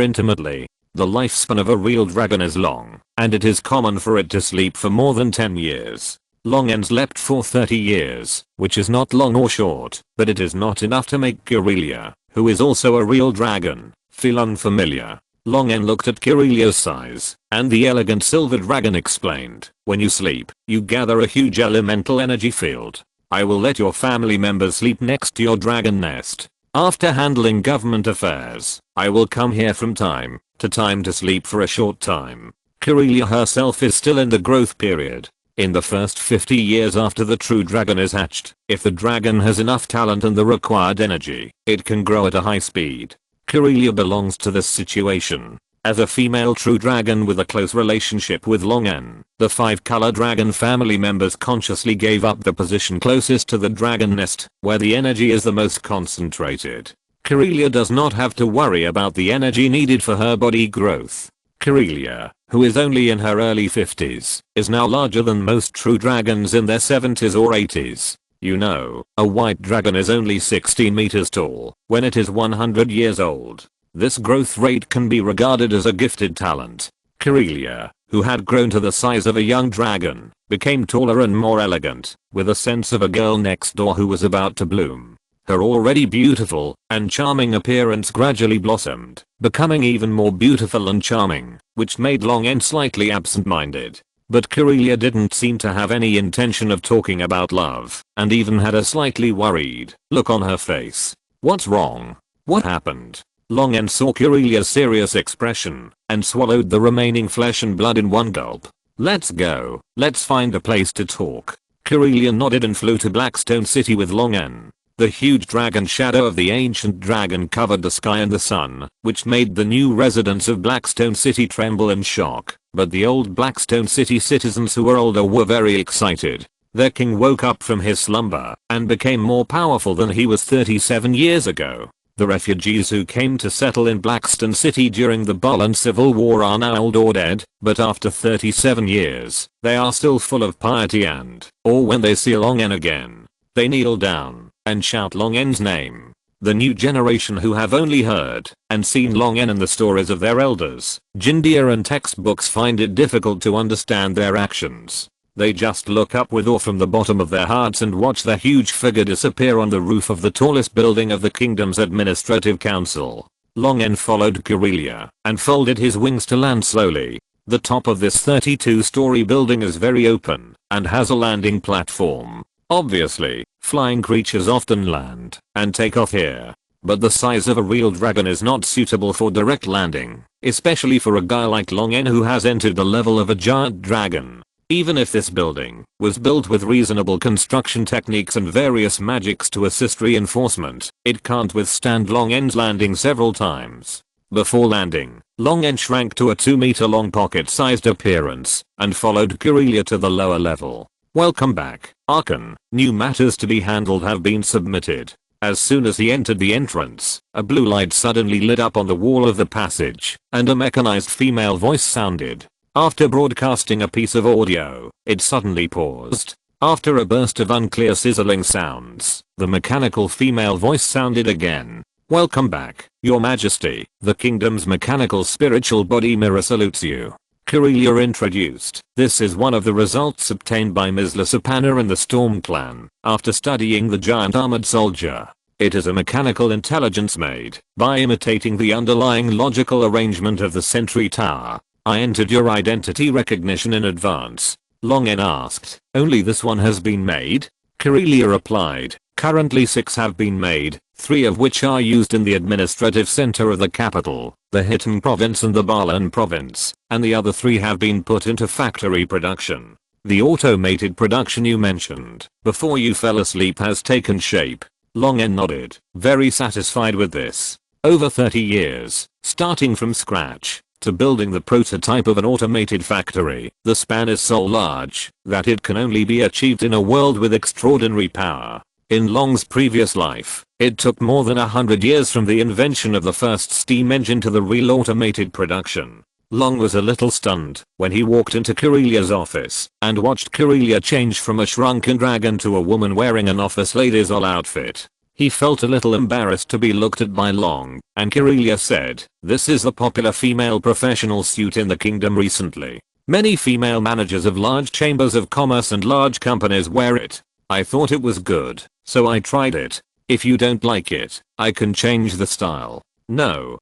[SPEAKER 1] intimately. The lifespan of a real dragon is long, and it is common for it to sleep for more than 10 years. Long En slept for 30 years, which is not long or short, but it is not enough to make Curelia, who is also a real dragon, feel unfamiliar. Long En looked at Curelia's size, and the elegant silver dragon explained, when you sleep, you gather a huge elemental energy field. I will let your family members sleep next to your dragon nest. After handling government affairs, I will come here from time to sleep for a short time. Curelia herself is still in the growth period. In the first 50 years after the true dragon is hatched, if the dragon has enough talent and the required energy, it can grow at a high speed. Curelia belongs to this situation. As a female true dragon with a close relationship with Long En, the 5-color dragon family members consciously gave up the position closest to the dragon nest, where the energy is the most concentrated. Curelia does not have to worry about the energy needed for her body growth. Curelia, who is only in her early 50s, is now larger than most true dragons in their 70s or 80s. You know, a white dragon is only 16 meters tall when it is 100 years old. This growth rate can be regarded as a gifted talent. Curelia, who had grown to the size of a young dragon, became taller and more elegant, with a sense of a girl next door who was about to bloom. Her already beautiful and charming appearance gradually blossomed, becoming even more beautiful and charming, which made Long N slightly absent-minded. But Corelia didn't seem to have any intention of talking about love, and even had a slightly worried look on her face. What's wrong? What happened? Long N saw Corelia's serious expression, and swallowed the remaining flesh and blood in one gulp. Let's go. Let's find a place to talk. Corelia nodded and flew to Blackstone City with Long N. The huge dragon shadow of the ancient dragon covered the sky and the sun, which made the new residents of Blackstone City tremble in shock. But the old Blackstone City citizens who were older were very excited. Their king woke up from his slumber and became more powerful than he was 37 years ago. The refugees who came to settle in Blackstone City during the Bolan Civil War are now old or dead, but after 37 years, they are still full of piety and, or when they see Long N again, they kneel down and shout Long N's name. The new generation who have only heard and seen Long N in the stories of their elders, Jindia and textbooks find it difficult to understand their actions. They just look up with awe from the bottom of their hearts and watch the huge figure disappear on the roof of the tallest building of the kingdom's administrative council. Long N followed Corelia and folded his wings to land slowly. The top of this 32-story building is very open and has a landing platform. Obviously, flying creatures often land and take off here. But the size of a real dragon is not suitable for direct landing, especially for a guy like Long N who has entered the level of a giant dragon. Even if this building was built with reasonable construction techniques and various magics to assist reinforcement, it can't withstand Long N's landing several times. Before landing, Long N shrank to a 2-meter-long pocket-sized appearance and followed Corelia to the lower level. Welcome back, Archon. New matters to be handled have been submitted. As soon as he entered the entrance, a blue light suddenly lit up on the wall of the passage, and a mechanized female voice sounded. After broadcasting a piece of audio, it suddenly paused. After a burst of unclear sizzling sounds, the mechanical female voice sounded again. Welcome back, Your Majesty. The kingdom's mechanical spiritual body mirror salutes you. Corelia introduced. This is one of the results obtained by Ms. Lysipana and the Storm Clan after studying the giant armored soldier. It is a mechanical intelligence made by imitating the underlying logical arrangement of the Sentry Tower. I entered your identity recognition in advance. Long N asked. Only this one has been made? Corelia replied. Currently 6 have been made, 3 of which are used in the administrative center of the capital, the Hitan province and the Balan province, and the other 3 have been put into factory production. The automated production you mentioned before you fell asleep has taken shape. Long N nodded, very satisfied with this. Over 30 years, starting from scratch, to building the prototype of an automated factory, the span is so large that it can only be achieved in a world with extraordinary power. In Long's previous life, it took more than 100 years from the invention of the first steam engine to the real automated production. Long was a little stunned when he walked into Corelia's office and watched Corelia change from a shrunken dragon to a woman wearing an office lady's outfit. He felt a little embarrassed to be looked at by Long, and Corelia said, this is the popular female professional suit in the kingdom recently. Many female managers of large chambers of commerce and large companies wear it. I thought it was good, so I tried it. If you don't like it, I can change the style. No,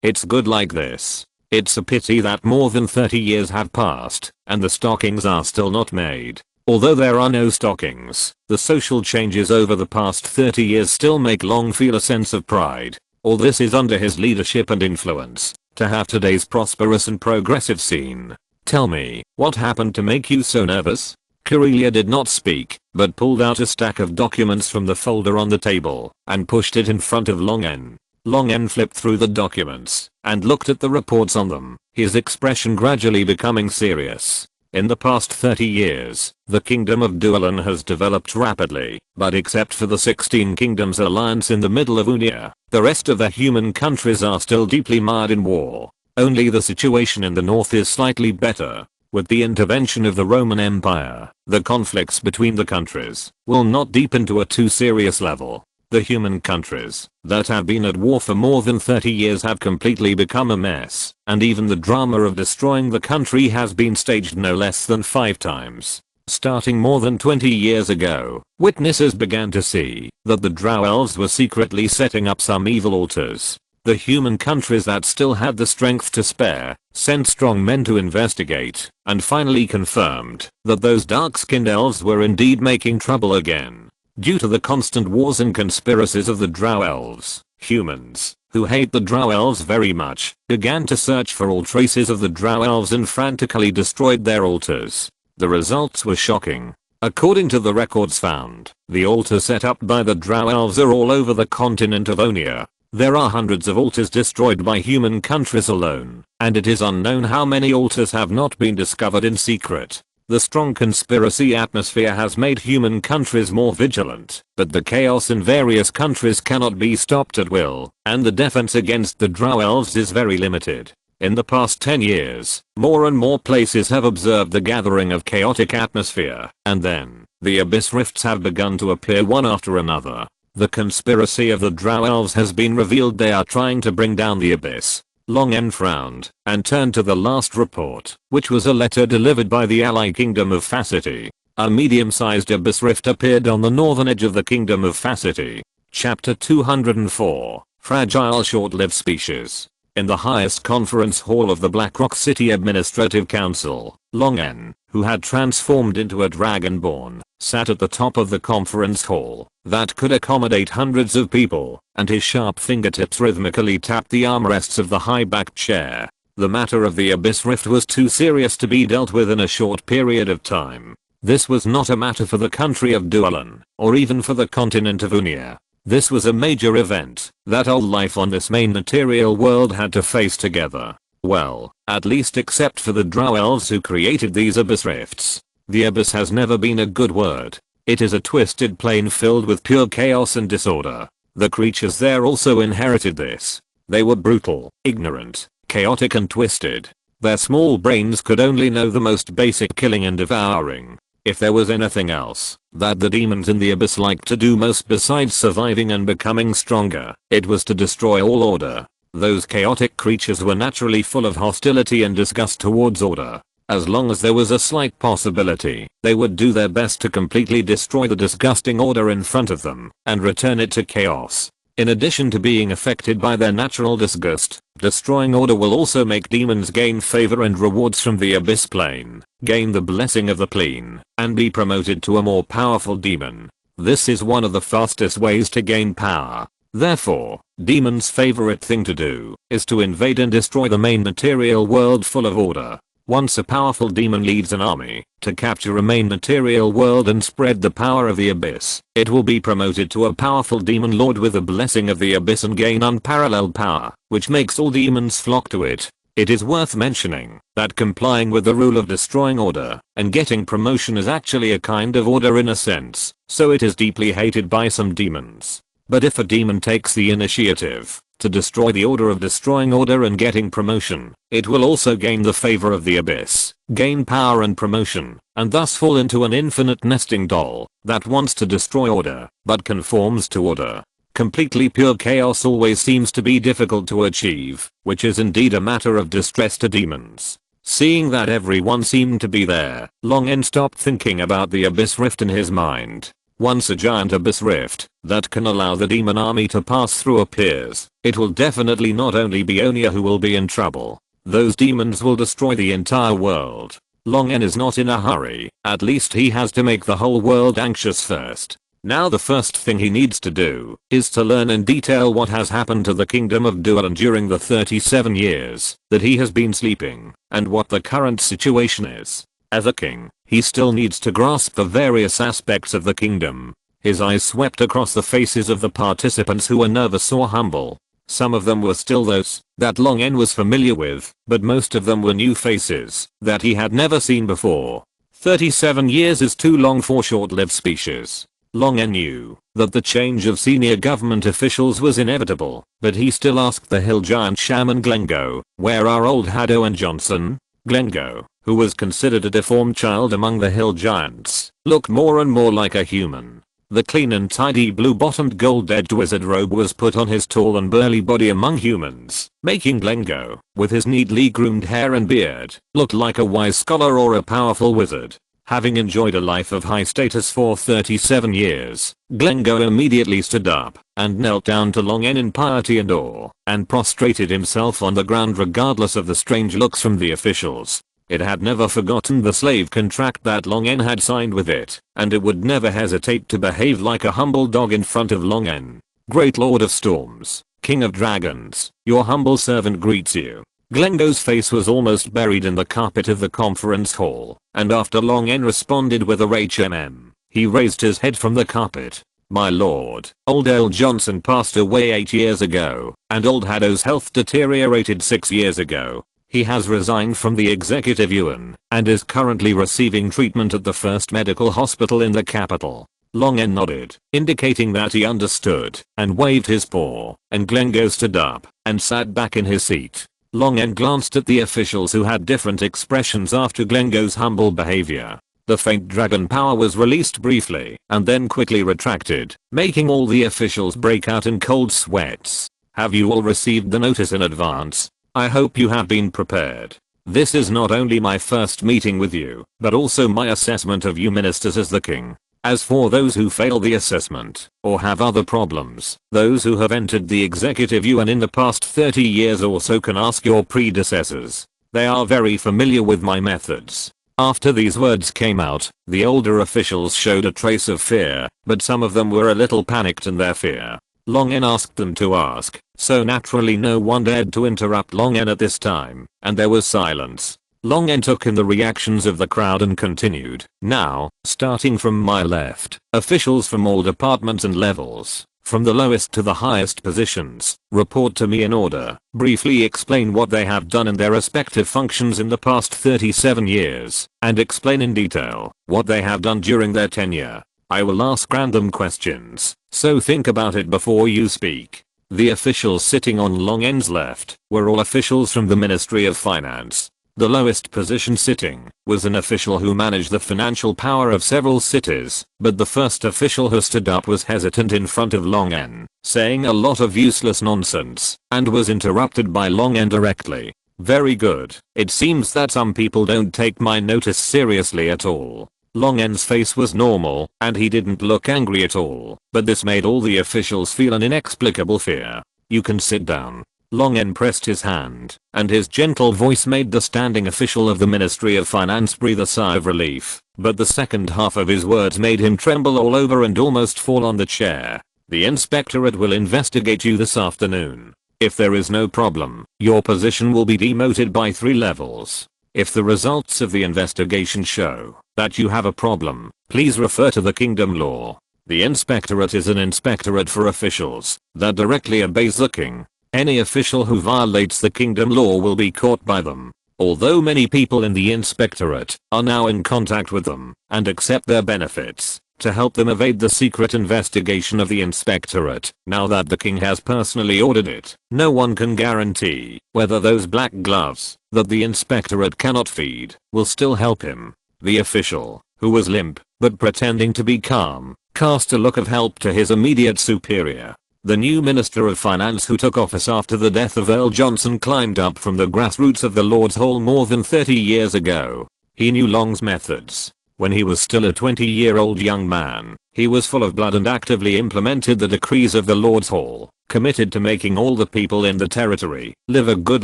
[SPEAKER 1] it's good like this. It's a pity that more than 30 years have passed, and the stockings are still not made. Although there are no stockings, the social changes over the past 30 years still make Long feel a sense of pride. All this is under his leadership and influence, to have today's prosperous and progressive scene. Tell me, what happened to make you so nervous? Corelia did not speak, but pulled out a stack of documents from the folder on the table, and pushed it in front of Long N. Long N flipped through the documents, and looked at the reports on them, his expression gradually becoming serious. In the past 30 years, the kingdom of Dualan has developed rapidly, but except for the 16 kingdoms alliance in the middle of Unia, the rest of the human countries are still deeply mired in war. Only the situation in the north is slightly better. With the intervention of the Roman Empire, the conflicts between the countries will not deepen to a too serious level. The human countries that have been at war for more than 30 years have completely become a mess, and even the drama of destroying the country has been staged no less than 5 times. Starting more than 20 years ago, witnesses began to see that the drow elves were secretly setting up some evil altars. The human countries that still had the strength to spare sent strong men to investigate and finally confirmed that those dark-skinned elves were indeed making trouble again. Due to the constant wars and conspiracies of the drow elves, humans, who hate the drow elves very much, began to search for all traces of the drow elves and frantically destroyed their altars. The results were shocking. According to the records found, the altars set up by the drow elves are all over the continent of Onia. There are hundreds of altars destroyed by human countries alone, and it is unknown how many altars have not been discovered in secret. The strong conspiracy atmosphere has made human countries more vigilant, but the chaos in various countries cannot be stopped at will, and the defense against the drow elves is very limited. In the past 10 years, more and more places have observed the gathering of chaotic atmosphere, and then, the abyss rifts have begun to appear one after another. The conspiracy of the drow elves has been revealed. They are trying to bring down the abyss. Long N frowned and turned to the last report, which was a letter delivered by the ally kingdom of Facity. A medium-sized abyss rift appeared on the northern edge of the kingdom of Facity. Chapter 204, Fragile Short-Lived Species. In the highest conference hall of the Blackrock City Administrative Council, Long N, who had transformed into a dragonborn, sat at the top of the conference hall that could accommodate hundreds of people, and his sharp fingertips rhythmically tapped the armrests of the high-backed chair. The matter of the Abyss Rift was too serious to be dealt with in a short period of time. This was not a matter for the country of Dualan, or even for the continent of Unia. This was a major event that all life on this main material world had to face together. Well, at least except for the drow elves who created these abyss rifts. The abyss has never been a good word. It is a twisted plane filled with pure chaos and disorder. The creatures there also inherited this. They were brutal, ignorant, chaotic and twisted. Their small brains could only know the most basic killing and devouring. If there was anything else that the demons in the abyss liked to do most besides surviving and becoming stronger, it was to destroy all order. Those chaotic creatures were naturally full of hostility and disgust towards order. As long as there was a slight possibility, they would do their best to completely destroy the disgusting order in front of them and return it to chaos. In addition to being affected by their natural disgust, destroying order will also make demons gain favor and rewards from the abyss plane, gain the blessing of the plane, and be promoted to a more powerful demon. This is one of the fastest ways to gain power. Therefore, demons' favorite thing to do is to invade and destroy the main material world full of order. Once a powerful demon leads an army to capture a main material world and spread the power of the abyss, it will be promoted to a powerful demon lord with the blessing of the abyss and gain unparalleled power, which makes all demons flock to it. It is worth mentioning that complying with the rule of destroying order and getting promotion is actually a kind of order in a sense, so it is deeply hated by some demons. But if a demon takes the initiative to destroy the order of destroying order and getting promotion, it will also gain the favor of the abyss, gain power and promotion, and thus fall into an infinite nesting doll that wants to destroy order, but conforms to order. Completely pure chaos always seems to be difficult to achieve, which is indeed a matter of distress to demons. Seeing that everyone seemed to be there, Long N stopped thinking about the abyss rift in his mind. Once a giant abyss rift that can allow the demon army to pass through appears, it will definitely not only be Onia who will be in trouble. Those demons will destroy the entire world. Long N is not in a hurry, at least he has to make the whole world anxious first. Now the first thing he needs to do is to learn in detail what has happened to the kingdom of Dualan during the 37 years that he has been sleeping, and what the current situation is. As a king, he still needs to grasp the various aspects of the kingdom. His eyes swept across the faces of the participants who were nervous or humble. Some of them were still those that Long N was familiar with, but most of them were new faces that he had never seen before. 37 years is too long for short-lived species. Long N knew that the change of senior government officials was inevitable, but he still asked the hill giant shaman Glengo, "Where are old Haddo and Johnson?" Glengo, who was considered a deformed child among the hill giants, looked more and more like a human. The clean and tidy blue-bottomed gold-edged wizard robe was put on his tall and burly body among humans, making Glengo, with his neatly groomed hair and beard, look like a wise scholar or a powerful wizard. Having enjoyed a life of high status for 37 years, Glengo immediately stood up and knelt down to Long N in piety and awe, and prostrated himself on the ground regardless of the strange looks from the officials. It had never forgotten the slave contract that Long N had signed with it, and it would never hesitate to behave like a humble dog in front of Long N. Great Lord of Storms, King of Dragons, your humble servant greets you. Glengo's face was almost buried in the carpet of the conference hall, and after Long N responded with a HMM, he raised his head from the carpet. My lord, old Earl Johnson passed away 8 years ago, and old Haddo's health deteriorated 6 years ago. He has resigned from the executive yuan, and is currently receiving treatment at the first medical hospital in the capital. Long N nodded, indicating that he understood, and waved his paw, and Glengo stood up, and sat back in his seat. Long N glanced at the officials who had different expressions after Glengo's humble behavior. The faint dragon power was released briefly, and then quickly retracted, making all the officials break out in cold sweats. Have you all received the notice in advance? I hope you have been prepared. This is not only my first meeting with you, but also my assessment of you ministers as the king. As for those who fail the assessment, or have other problems, those who have entered the executive yuan in the past 30 years or so can ask your predecessors. They are very familiar with my methods. After these words came out, the older officials showed a trace of fear, but some of them were a little panicked in their fear. Long N asked them to ask, so naturally no one dared to interrupt Long N at this time, and there was silence. Long N took in the reactions of the crowd and continued. Now, starting from my left, officials from all departments and levels, from the lowest to the highest positions, report to me in order, briefly explain what they have done in their respective functions in the past 37 years, and explain in detail what they have done during their tenure. I will ask random questions, so think about it before you speak. The officials sitting on Long N's left were all officials from the Ministry of Finance. The lowest position sitting was an official who managed the financial power of several cities, but the first official who stood up was hesitant in front of Long N, saying a lot of useless nonsense, and was interrupted by Long N directly. Very good. It seems that some people don't take my notice seriously at all. Long N's face was normal, and he didn't look angry at all, but this made all the officials feel an inexplicable fear. You can sit down. Long N pressed his hand, and his gentle voice made the standing official of the Ministry of Finance breathe a sigh of relief, but the second half of his words made him tremble all over and almost fall on the chair. The inspectorate will investigate you this afternoon. If there is no problem, your position will be demoted by 3 levels. If the results of the investigation show that you have a problem, please refer to the kingdom law. The inspectorate is an inspectorate for officials that directly obeys the king. Any official who violates the kingdom law will be caught by them. Although many people in the inspectorate are now in contact with them and accept their benefits to help them evade the secret investigation of the inspectorate, now that the king has personally ordered it, no one can guarantee whether those black gloves that the inspectorate cannot feed will still help him. The official, who was limp but pretending to be calm, cast a look of help to his immediate superior. The new Minister of Finance who took office after the death of Earl Johnson climbed up from the grassroots of the Lord's Hall more than 30 years ago. He knew Long's methods. When he was still a 20-year-old young man, he was full of blood and actively implemented the decrees of the Lord's Hall, committed to making all the people in the territory live a good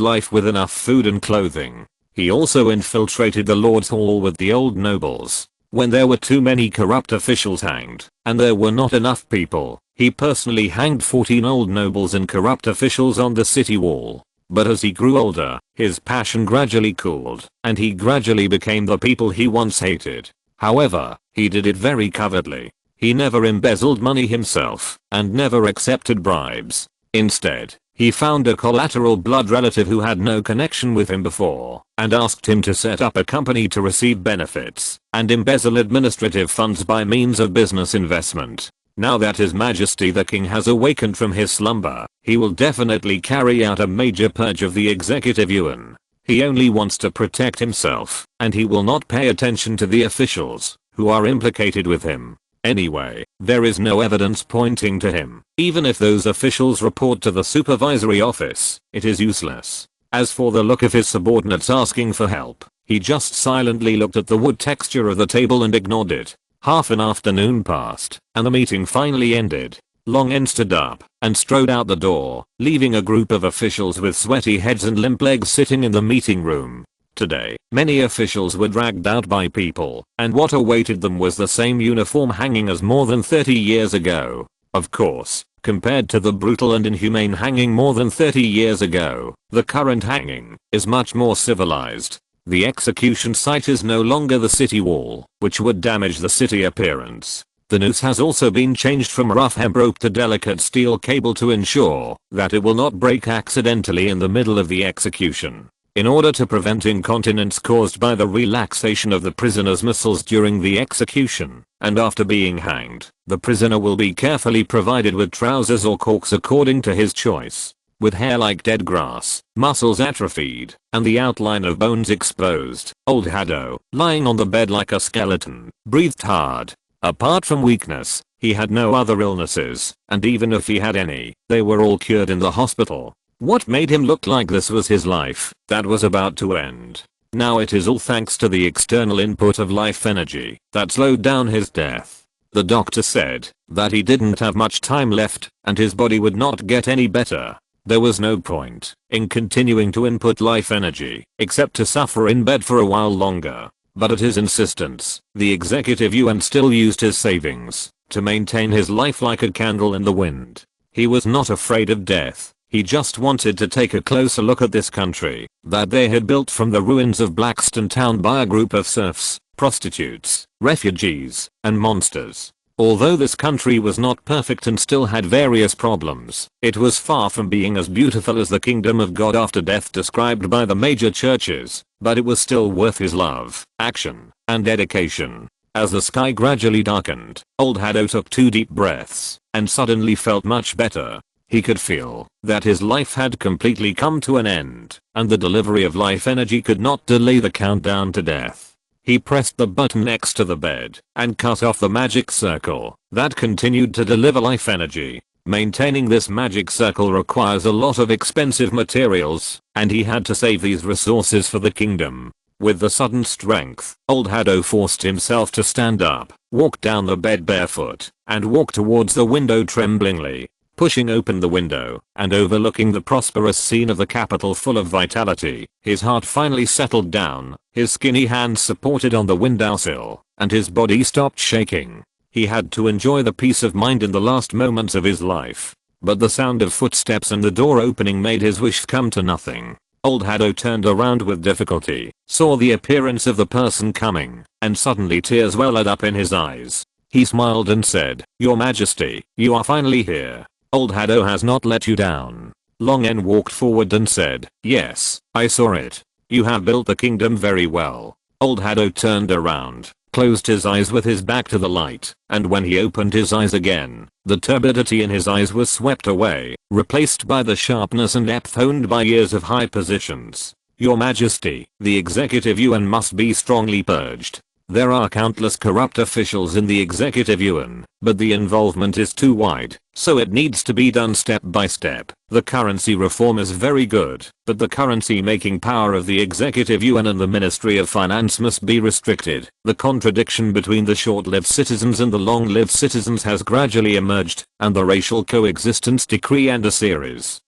[SPEAKER 1] life with enough food and clothing. He also infiltrated the Lord's Hall with the old nobles. When there were too many corrupt officials hanged, and there were not enough people, he personally hanged 14 old nobles and corrupt officials on the city wall. But as he grew older, his passion gradually cooled, and he gradually became the people he once hated. However, he did it very covertly. He never embezzled money himself, and never accepted bribes. Instead, he found a collateral blood relative who had no connection with him before, and asked him to set up a company to receive benefits, and embezzle administrative funds by means of business investment. Now that His Majesty the King has awakened from his slumber, he will definitely carry out a major purge of the executive yuan. He only wants to protect himself, and he will not pay attention to the officials who are implicated with him. Anyway, there is no evidence pointing to him. Even if those officials report to the supervisory office, it is useless. As for the look of his subordinates asking for help, He just silently looked at the wood texture of the table and ignored it. Half an afternoon passed, and the meeting finally ended. Long N stood up and strode out the door, leaving a group of officials with sweaty heads and limp legs sitting in the meeting room. Today, many officials were dragged out by people, and what awaited them was the same uniform hanging as more than 30 years ago. Of course, compared to the brutal and inhumane hanging more than 30 years ago, the current hanging is much more civilized. The execution site is no longer the city wall, which would damage the city appearance. The noose has also been changed from rough hemp rope to delicate steel cable to ensure that it will not break accidentally in the middle of the execution. In order to prevent incontinence caused by the relaxation of the prisoner's muscles during the execution, and after being hanged, the prisoner will be carefully provided with trousers or corks according to his choice. With hair like dead grass, muscles atrophied, and the outline of bones exposed, old Haddo, lying on the bed like a skeleton, breathed hard. Apart from weakness, he had no other illnesses, and even if he had any, they were all cured in the hospital. What made him look like this was his life that was about to end. Now it is all thanks to the external input of life energy that slowed down his death. The doctor said that he didn't have much time left and his body would not get any better. There was no point in continuing to input life energy except to suffer in bed for a while longer. But at his insistence, the executive yuan still used his savings to maintain his life like a candle in the wind. He was not afraid of death. He just wanted to take a closer look at this country that they had built from the ruins of Blackstone Town by a group of serfs, prostitutes, refugees, and monsters. Although this country was not perfect and still had various problems, it was far from being as beautiful as the kingdom of God after death described by the major churches, but it was still worth his love, action, and dedication. As the sky gradually darkened, old Haddo took 2 deep breaths and suddenly felt much better. He could feel that his life had completely come to an end, and the delivery of life energy could not delay the countdown to death. He pressed the button next to the bed and cut off the magic circle that continued to deliver life energy. Maintaining this magic circle requires a lot of expensive materials, and he had to save these resources for the kingdom. With the sudden strength, old Haddo forced himself to stand up, walk down the bed barefoot, and walk towards the window tremblingly. Pushing open the window and overlooking the prosperous scene of the capital full of vitality, his heart finally settled down, his skinny hands supported on the windowsill, and his body stopped shaking. He had to enjoy the peace of mind in the last moments of his life. But the sound of footsteps and the door opening made his wish come to nothing. Old Haddo turned around with difficulty, saw the appearance of the person coming, and suddenly tears welled up in his eyes. He smiled and said, "Your Majesty, you are finally here. Old Haddo has not let you down." Long N walked forward and said, "Yes, I saw it. You have built the kingdom very well." Old Haddo turned around, closed his eyes with his back to the light, and when he opened his eyes again, the turbidity in his eyes was swept away, replaced by the sharpness and depth honed by years of high positions. "Your Majesty, the executive yuan must be strongly purged. There are countless corrupt officials in the executive yuan, but the involvement is too wide, so it needs to be done step by step. The currency reform is very good, but the currency making power of the executive yuan and the Ministry of Finance must be restricted. The contradiction between the short-lived citizens and the long-lived citizens has gradually emerged, and the racial coexistence decree and a series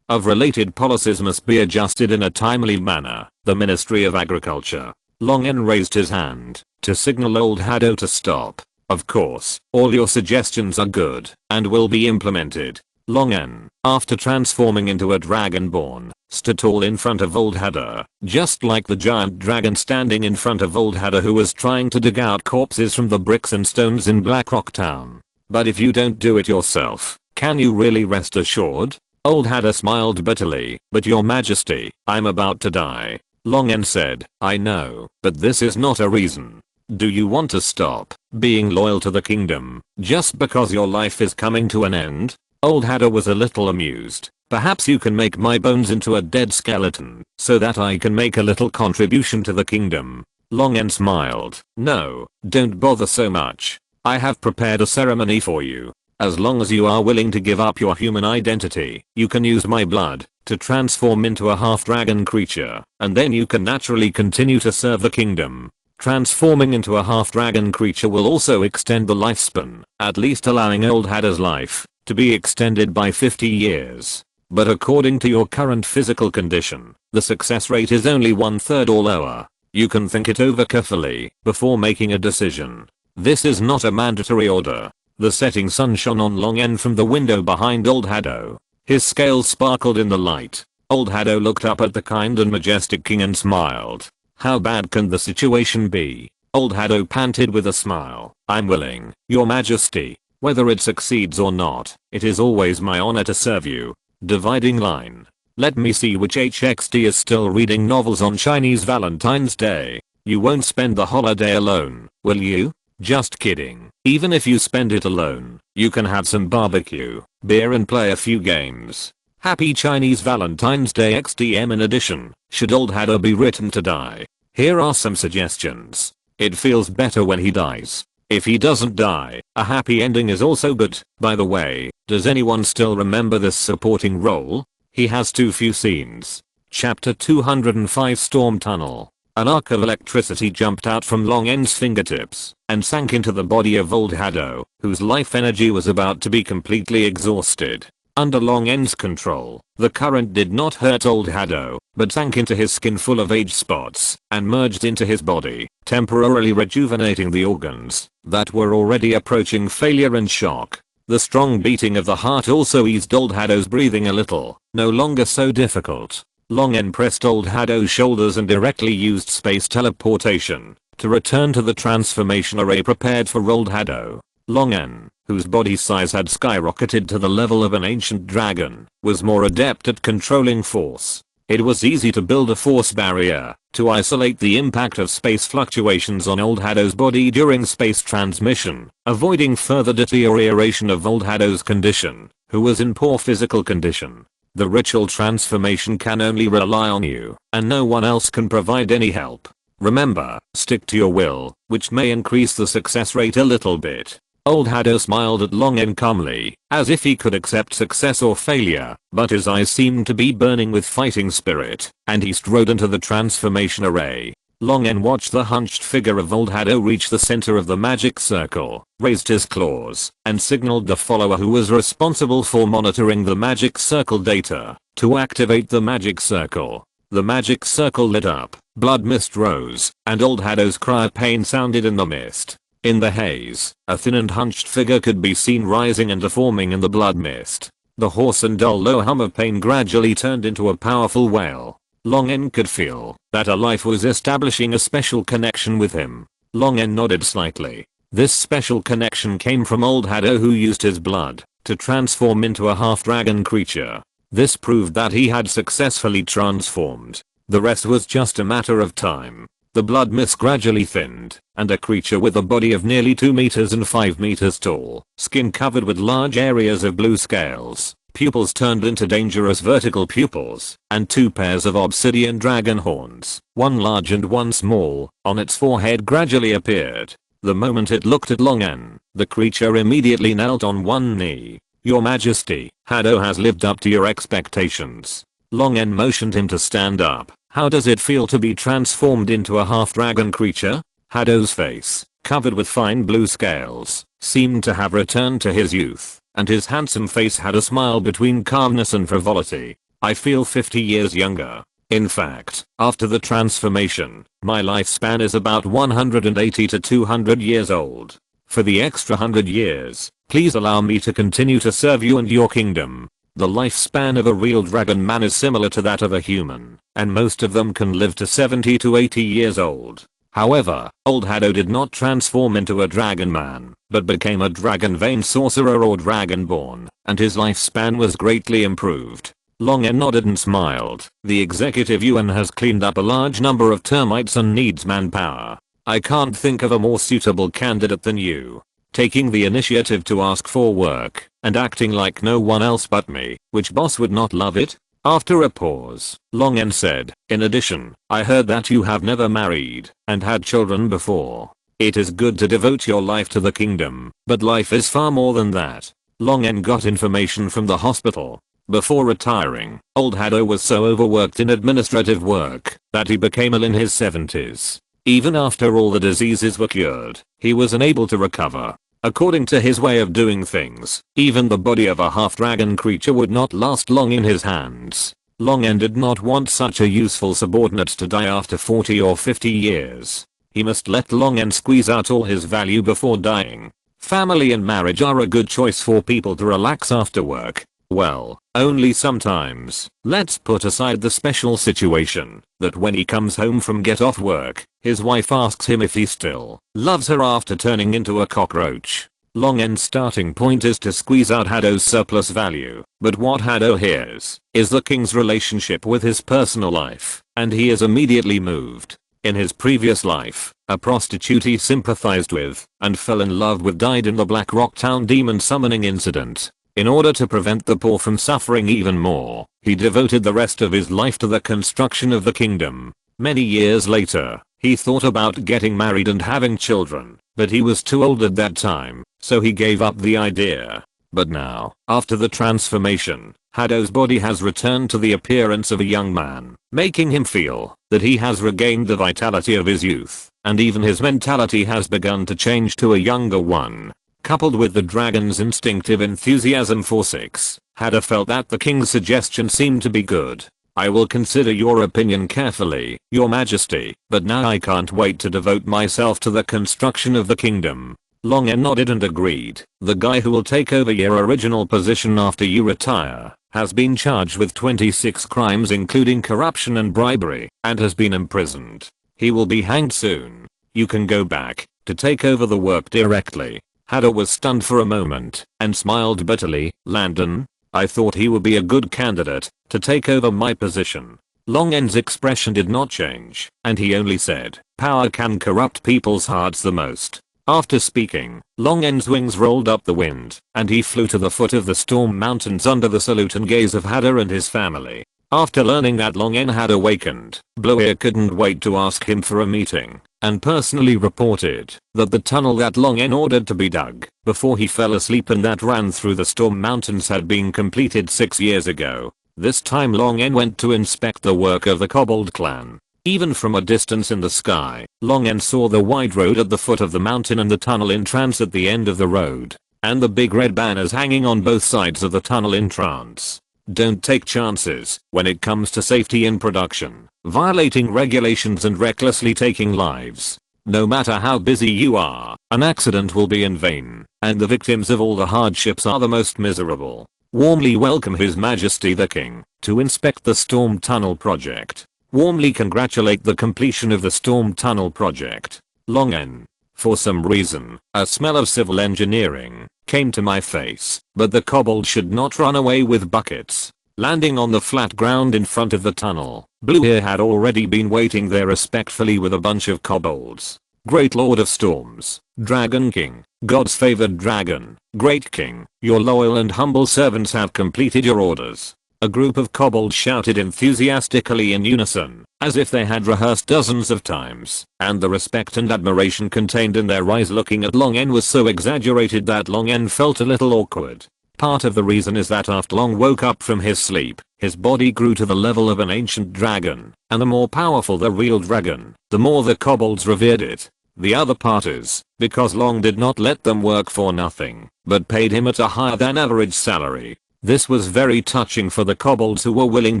[SPEAKER 1] of related policies must be adjusted in a timely manner. The Ministry of Agriculture." Long N raised his hand to signal old Haddo to stop. "Of course, all your suggestions are good and will be implemented." Long N, after transforming into a dragonborn, stood tall in front of old Haddo, just like the giant dragon standing in front of old Haddo who was trying to dig out corpses from the bricks and stones in Blackrock Town. "But if you don't do it yourself, can you really rest assured?" Old Haddo smiled bitterly. "But your Majesty, I'm about to die." Long N said, "I know, but this is not a reason. Do you want to stop being loyal to the kingdom just because your life is coming to an end?" Old Haddo was a little amused. "Perhaps you can make my bones into a dead skeleton so that I can make a little contribution to the kingdom." Long N smiled. "No, don't bother so much. I have prepared a ceremony for you. As long as you are willing to give up your human identity, you can use my blood to transform into a half-dragon creature, and then you can naturally continue to serve the kingdom. Transforming into a half-dragon creature will also extend the lifespan, at least allowing old Haddo's life to be extended by 50 years. But according to your current physical condition, the success rate is only 1/3 or lower. You can think it over carefully before making a decision. This is not a mandatory order. The setting sun shone on Long N from the window behind old Haddo. His scales sparkled in the light. Old Haddo looked up at the kind and majestic king and smiled. How bad can the situation be? Old Haddo panted with a smile. I'm willing, your majesty. Whether it succeeds or not, it is always my honor to serve you. Dividing line. Let me see which HXD is still reading novels on Chinese Valentine's Day. You won't spend the holiday alone, will you? Just kidding. Even if you spend it alone, you can have some barbecue, beer and play a few games. Happy Chinese Valentine's Day XDM. In addition, should old Haddo be written to die? Here are some suggestions. It feels better when he dies. If he doesn't die, a happy ending is also good. By the way, does anyone still remember this supporting role? He has too few scenes. Chapter 205 Storm Tunnel. An arc of electricity jumped out from Long N's fingertips and sank into the body of old Haddo, whose life energy was about to be completely exhausted. Under Long N's control, the current did not hurt old Haddo, but sank into his skin full of age spots and merged into his body, temporarily rejuvenating the organs that were already approaching failure and shock. The strong beating of the heart also eased old Haddo's breathing a little, no longer so difficult. Long N pressed old Haddo's shoulders and directly used space teleportation to return to the transformation array prepared for old Haddo. Long N, whose body size had skyrocketed to the level of an ancient dragon, was more adept at controlling force. It was easy to build a force barrier to isolate the impact of space fluctuations on old Haddo's body during space transmission, avoiding further deterioration of old Haddo's condition, who was in poor physical condition. The ritual transformation can only rely on you, and no one else can provide any help. Remember, stick to your will, which may increase the success rate a little bit. Old Haddo smiled at Long N calmly, as if he could accept success or failure, but his eyes seemed to be burning with fighting spirit, and he strode into the transformation array. Long N watched the hunched figure of old Haddo reach the center of the magic circle, raised his claws, and signaled the follower who was responsible for monitoring the magic circle data to activate the magic circle. The magic circle lit up, blood mist rose, and old Haddo's cry of pain sounded in the mist. In the haze, a thin and hunched figure could be seen rising and deforming in the blood mist. The hoarse and dull low hum of pain gradually turned into a powerful wail. Long N could feel that a life was establishing a special connection with him. Long N nodded slightly. This special connection came from old Haddo, who used his blood to transform into a half-dragon creature. This proved that he had successfully transformed. The rest was just a matter of time. The blood mist gradually thinned, and a creature with a body of nearly 2 meters and 5 meters tall, skin covered with large areas of blue scales, pupils turned into dangerous vertical pupils, and 2 pairs of obsidian dragon horns, one large and one small, on its forehead gradually appeared. The moment it looked at Long N, the creature immediately knelt on one knee. Your Majesty, Haddo has lived up to your expectations. Long N motioned him to stand up. How does it feel to be transformed into a half-dragon creature? Haddo's face, covered with fine blue scales, seemed to have returned to his youth, and his handsome face had a smile between calmness and frivolity. I feel 50 years younger. In fact, after the transformation, my lifespan is about 180 to 200 years old. For the extra 100 years, please allow me to continue to serve you and your kingdom. The lifespan of a real dragon man is similar to that of a human, and most of them can live to 70 to 80 years old. However, old Haddo did not transform into a dragon man, but became a dragon vein sorcerer or dragonborn, and his lifespan was greatly improved. Long N nodded and smiled. The executive yuan has cleaned up a large number of termites and needs manpower. I can't think of a more suitable candidate than you. Taking the initiative to ask for work, and acting like no one else but me, which boss would not love it? After a pause, Long N said, in addition, I heard that you have never married, and had children before. It is good to devote your life to the kingdom, but life is far more than that. Long N got information from the hospital. Before retiring, old Haddo was so overworked in administrative work that he became ill in his 70s. Even after all the diseases were cured, he was unable to recover. According to his way of doing things, even the body of a half-dragon creature would not last long in his hands. Long N did not want such a useful subordinate to die after 40 or 50 years. He must let Long N squeeze out all his value before dying. Family and marriage are a good choice for people to relax after work. Well, only sometimes. Let's put aside the special situation that when he comes home from get off work, his wife asks him if he still loves her after turning into a cockroach. Long N's starting point is to squeeze out Haddo's surplus value, but what Haddo hears is the king's relationship with his personal life, and he is immediately moved. In his previous life, a prostitute he sympathized with and fell in love with died in the Black Rock Town demon summoning incident. In order to prevent the poor from suffering even more, he devoted the rest of his life to the construction of the kingdom. Many years later, he thought about getting married and having children, but he was too old at that time, so he gave up the idea. But now, after the transformation, Haddo's body has returned to the appearance of a young man, making him feel that he has regained the vitality of his youth, and even his mentality has begun to change to a younger one. Coupled with the dragon's instinctive enthusiasm for sex, Haddo felt that the king's suggestion seemed to be good. I will consider your opinion carefully, your majesty, but now I can't wait to devote myself to the construction of the kingdom. Long N nodded and agreed. The guy who will take over your original position after you retire has been charged with 26 crimes including corruption and bribery, and has been imprisoned. He will be hanged soon. You can go back to take over the work directly. Haddo was stunned for a moment and smiled bitterly. Landon, I thought he would be a good candidate to take over my position. Long N's expression did not change, and he only said, power can corrupt people's hearts the most. After speaking, Long N's wings rolled up the wind, and he flew to the foot of the storm mountains under the salute and gaze of Haddo and his family. After learning that Long N had awakened, Blueear couldn't wait to ask him for a meeting, and personally reported that the tunnel that Long N ordered to be dug before he fell asleep and that ran through the storm mountains had been completed 6 years ago. This time Long N went to inspect the work of the Kobold clan. Even from a distance in the sky, Long N saw the wide road at the foot of the mountain and the tunnel entrance at the end of the road, and the big red banners hanging on both sides of the tunnel entrance. Don't take chances when it comes to safety in production, violating regulations and recklessly taking lives. No matter how busy you are, an accident will be in vain, and the victims of all the hardships are the most miserable. Warmly welcome His Majesty the King to inspect the Storm Tunnel project. Warmly congratulate the completion of the Storm Tunnel project. Long N. For some reason, a smell of civil engineering came to my face, but the kobold should not run away with buckets. Landing on the flat ground in front of the tunnel, Blueear had already been waiting there respectfully with a bunch of kobolds. Great Lord of Storms, Dragon King, God's favored dragon, Great King, your loyal and humble servants have completed your orders. A group of kobolds shouted enthusiastically in unison, as if they had rehearsed dozens of times, and the respect and admiration contained in their eyes looking at Long N was so exaggerated that Long N felt a little awkward. Part of the reason is that after Long woke up from his sleep, his body grew to the level of an ancient dragon, and the more powerful the real dragon, the more the kobolds revered it. The other part is because Long did not let them work for nothing, but paid him at a higher than average salary. This was very touching for the kobolds who were willing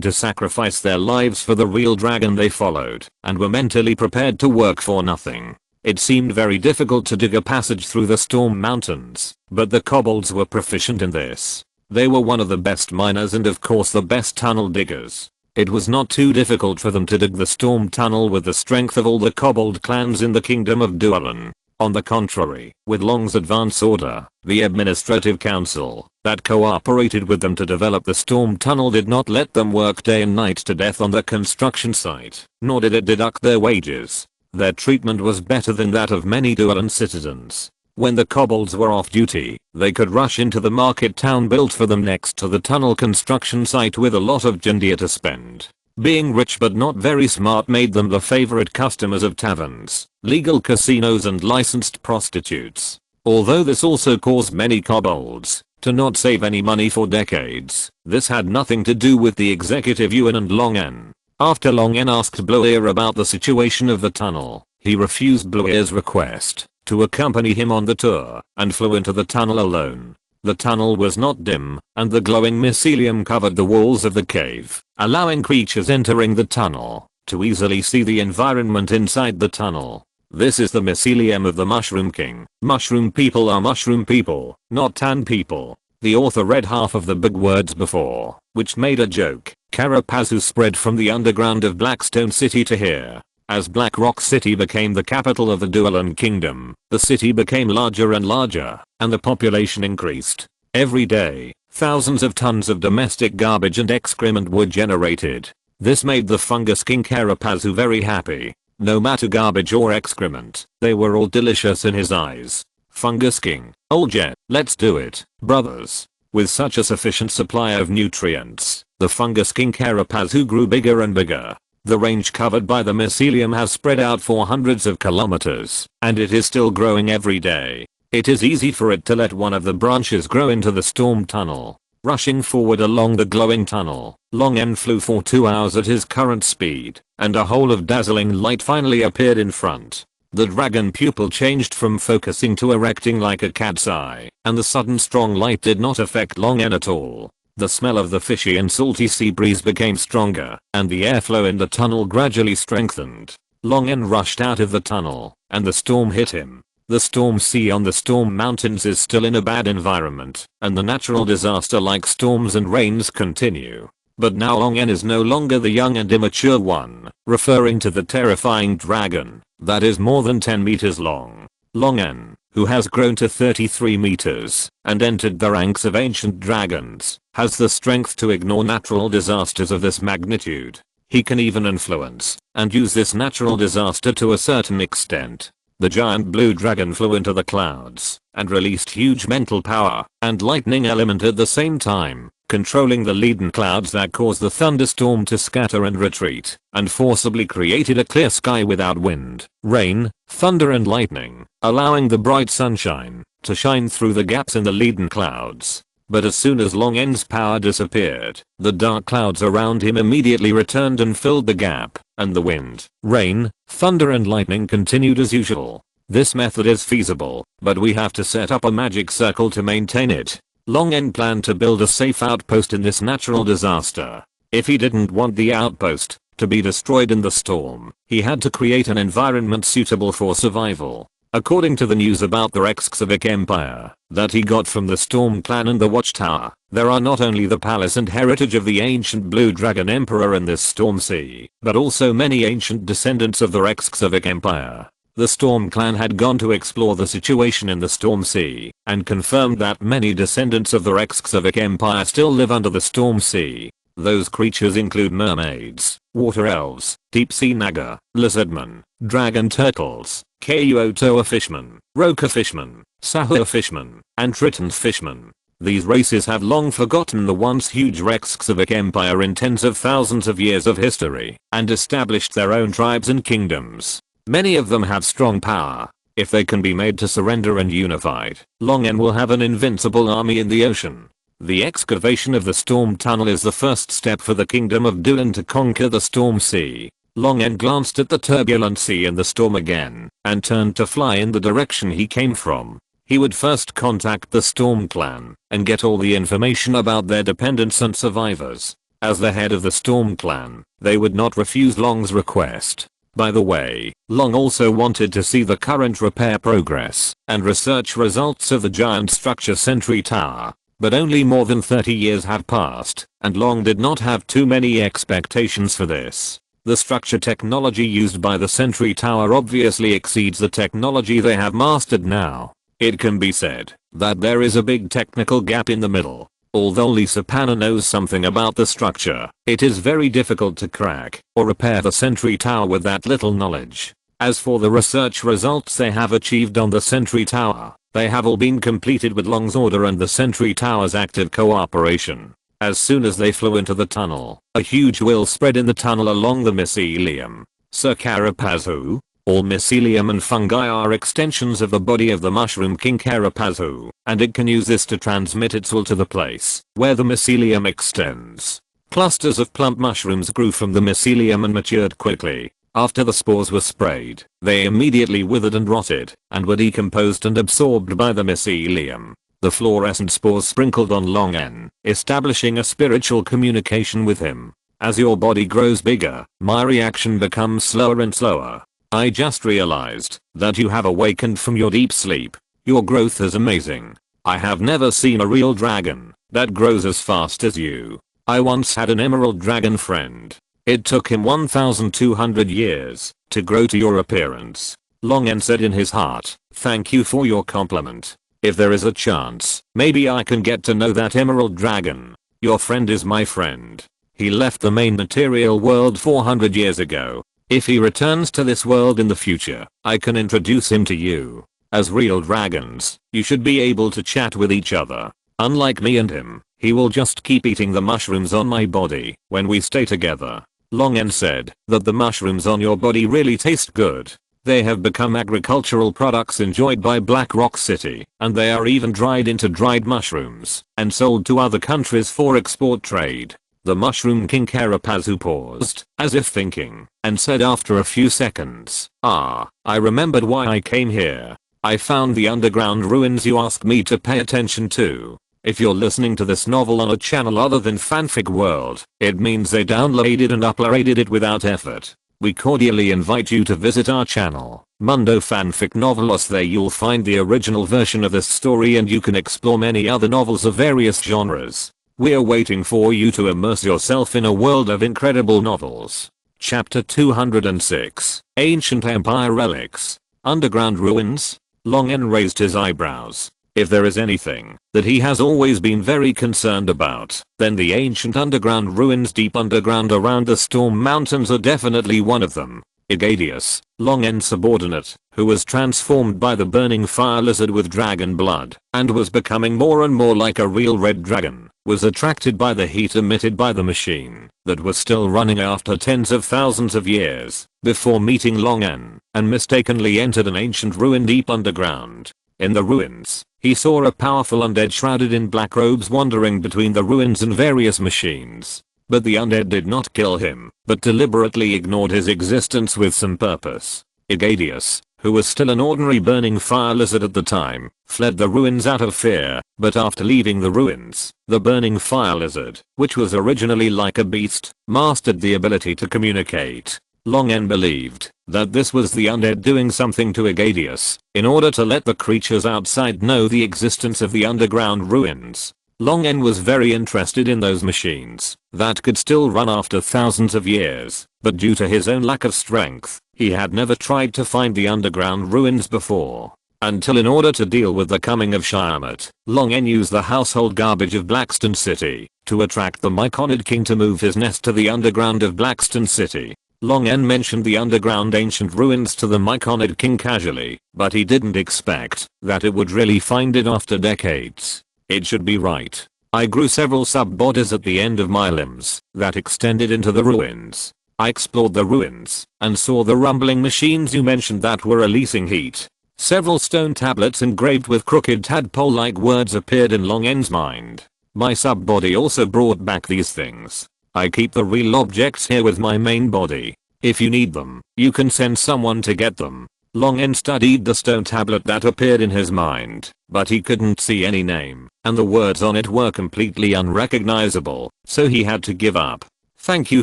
[SPEAKER 1] to sacrifice their lives for the real dragon they followed, and were mentally prepared to work for nothing. It seemed very difficult to dig a passage through the storm mountains, but the kobolds were proficient in this. They were one of the best miners and of course the best tunnel diggers. It was not too difficult for them to dig the storm tunnel with the strength of all the kobold clans in the kingdom of Dualan. On the contrary, with Long's advance order, the administrative council that cooperated with them to develop the storm tunnel did not let them work day and night to death on the construction site, nor did it deduct their wages. Their treatment was better than that of many Dualan citizens. When the kobolds were off duty, they could rush into the market town built for them next to the tunnel construction site with a lot of jindia to spend. Being rich but not very smart made them the favorite customers of taverns, legal casinos and licensed prostitutes. Although this also caused many kobolds to not save any money for decades. This had nothing to do with the executive Yuan and Long En. After Long En asked Blue Ear about the situation of the tunnel, he refused Blue Ear's request to accompany him on the tour and flew into the tunnel alone. The tunnel was not dim, and the glowing mycelium covered the walls of the cave, allowing creatures entering the tunnel to easily see the environment inside the tunnel. This is the mycelium of the Mushroom King. Mushroom people are mushroom people, not tan people. The author read half of the big words before, which made a joke. Carapazoo spread from the underground of Blackstone City to here. As Black Rock City became the capital of the Dualan Kingdom, the city became larger and larger, and the population increased. Every day, thousands of tons of domestic garbage and excrement were generated. This made the Fungus King Carapazoo very happy. No matter garbage or excrement, they were all delicious in his eyes. Fungus King, old jet, let's do it, brothers. With such a sufficient supply of nutrients, the Fungus King Carapazoo grew bigger and bigger. The range covered by the mycelium has spread out for hundreds of kilometers, and it is still growing every day. It is easy for it to let one of the branches grow into the storm tunnel. Rushing forward along the glowing tunnel, Long En flew for 2 hours at his current speed, and a hole of dazzling light finally appeared in front. The dragon pupil changed from focusing to erecting like a cat's eye, and the sudden strong light did not affect Long En at all. The smell of the fishy and salty sea breeze became stronger, and the airflow in the tunnel gradually strengthened. Long En rushed out of the tunnel, and the storm hit him. The storm sea on the storm mountains is still in a bad environment, and the natural disaster like storms and rains continue. But now Long En is no longer the young and immature one, referring to the terrifying dragon that is more than 10 meters long. Long En, who has grown to 33 meters and entered the ranks of ancient dragons, has the strength to ignore natural disasters of this magnitude. He can even influence and use this natural disaster to a certain extent. The giant blue dragon flew into the clouds and released huge mental power and lightning element at the same time, controlling the leaden clouds that caused the thunderstorm to scatter and retreat, and forcibly created a clear sky without wind, rain, thunder and lightning, allowing the bright sunshine to shine through the gaps in the leaden clouds. But as soon as Long En's power disappeared, the dark clouds around him immediately returned and filled the gap, and the wind, rain, thunder and lightning continued as usual. This method is feasible, but we have to set up a magic circle to maintain it. Long En planned to build a safe outpost in this natural disaster. If he didn't want the outpost to be destroyed in the storm, he had to create an environment suitable for survival. According to the news about the Reykjavik Empire that he got from the Storm Clan and the Watchtower, there are not only the palace and heritage of the ancient Blue Dragon Emperor in this storm sea, but also many ancient descendants of the Reykjavik Empire. The Storm Clan had gone to explore the situation in the Storm Sea and confirmed that many descendants of the Reykjavik Empire still live under the Storm Sea. Those creatures include mermaids, water elves, deep sea naga, lizardmen, dragon turtles, Kuotoa fishmen, Roka fishmen, Sahua fishmen, and Triton fishmen. These races have long forgotten the once huge Reykjavik Empire in tens of thousands of years of history and established their own tribes and kingdoms. Many of them have strong power. If they can be made to surrender and unified, Long En will have an invincible army in the ocean. The excavation of the storm tunnel is the first step for the kingdom of Dulan to conquer the storm sea. Long En glanced at the turbulent sea and the storm again, and turned to fly in the direction he came from. He would first contact the Storm Clan and get all the information about their dependents and survivors. As the head of the Storm Clan, they would not refuse Long's request. By the way, Long also wanted to see the current repair progress and research results of the giant structure Sentry Tower. But only more than 30 years have passed, and Long did not have too many expectations for this. The structure technology used by the Sentry Tower obviously exceeds the technology they have mastered now. It can be said that there is a big technical gap in the middle. Although Lisa Panna knows something about the structure, it is very difficult to crack or repair the Sentry Tower with that little knowledge. As for the research results they have achieved on the Sentry Tower, they have all been completed with Long's order and the Sentry Tower's active cooperation. As soon as they flew into the tunnel, a huge will spread in the tunnel along the mycelium. Sir Carapazoo, All mycelium and fungi are extensions of the body of the mushroom king Carapazu, and it can use this to transmit its will to the place where the mycelium extends. Clusters of plump mushrooms grew from the mycelium and matured quickly. After the spores were sprayed, they immediately withered and rotted, and were decomposed and absorbed by the mycelium. The fluorescent spores sprinkled on Long N, establishing a spiritual communication with him. As your body grows bigger, my reaction becomes slower and slower. I just realized that you have awakened from your deep sleep. Your growth is amazing. I have never seen a real dragon that grows as fast as you. I once had an emerald dragon friend. It took him 1,200 years to grow to your appearance. Long N said in his heart, "Thank you for your compliment. If there is a chance, maybe I can get to know that emerald dragon. Your friend is my friend. He left the main material world 400 years ago. If he returns to this world in the future, I can introduce him to you. As real dragons, you should be able to chat with each other. Unlike me and him, he will just keep eating the mushrooms on my body when we stay together." Long N said that the mushrooms on your body really taste good. They have become agricultural products enjoyed by Black Rock City, and they are even dried into dried mushrooms and sold to other countries for export trade. The mushroom king Carapazu paused, as if thinking, and said after a few seconds, "Ah, I remembered why I came here. I found the underground ruins you asked me to pay attention to. If you're listening to this novel on a channel other than Fanfic World, it means they downloaded and uploaded it without effort. We cordially invite you to visit our channel, Mundo Fanfic Novelos. There you'll find the original version of this story and you can explore many other novels of various genres. We're waiting for you to immerse yourself in a world of incredible novels." Chapter 206, Ancient Empire Relics. Underground Ruins? Long N raised his eyebrows. If there is anything that he has always been very concerned about, then the ancient underground ruins deep underground around the Storm Mountains are definitely one of them. Igadius, Long N's subordinate, who was transformed by the burning fire lizard with dragon blood and was becoming more and more like a real red dragon, was attracted by the heat emitted by the machine that was still running after tens of thousands of years before meeting Long N, and mistakenly entered an ancient ruin deep underground. In the ruins, he saw a powerful undead shrouded in black robes wandering between the ruins and various machines. But the undead did not kill him, but deliberately ignored his existence with some purpose. Igadius, who was still an ordinary burning fire lizard at the time, fled the ruins out of fear, but after leaving the ruins, the burning fire lizard, which was originally like a beast, mastered the ability to communicate. Long N believed that this was the undead doing something to Igadius in order to let the creatures outside know the existence of the underground ruins. Long N was very interested in those machines that could still run after thousands of years, but due to his own lack of strength, he had never tried to find the underground ruins before. Until in order to deal with the coming of Shyamut, Long N used the household garbage of Blackstone City to attract the Myconid king to move his nest to the underground of Blackstone City. Long N mentioned the underground ancient ruins to the Myconid king casually, but he didn't expect that it would really find it after decades. It should be right. I grew several sub-bodies at the end of my limbs that extended into the ruins. I explored the ruins and saw the rumbling machines you mentioned that were releasing heat. Several stone tablets engraved with crooked tadpole-like words appeared in Long N's mind. My sub-body also brought back these things. I keep the real objects here with my main body. If you need them, you can send someone to get them. Long N studied the stone tablet that appeared in his mind, but he couldn't see any name, and the words on it were completely unrecognizable, so he had to give up. Thank you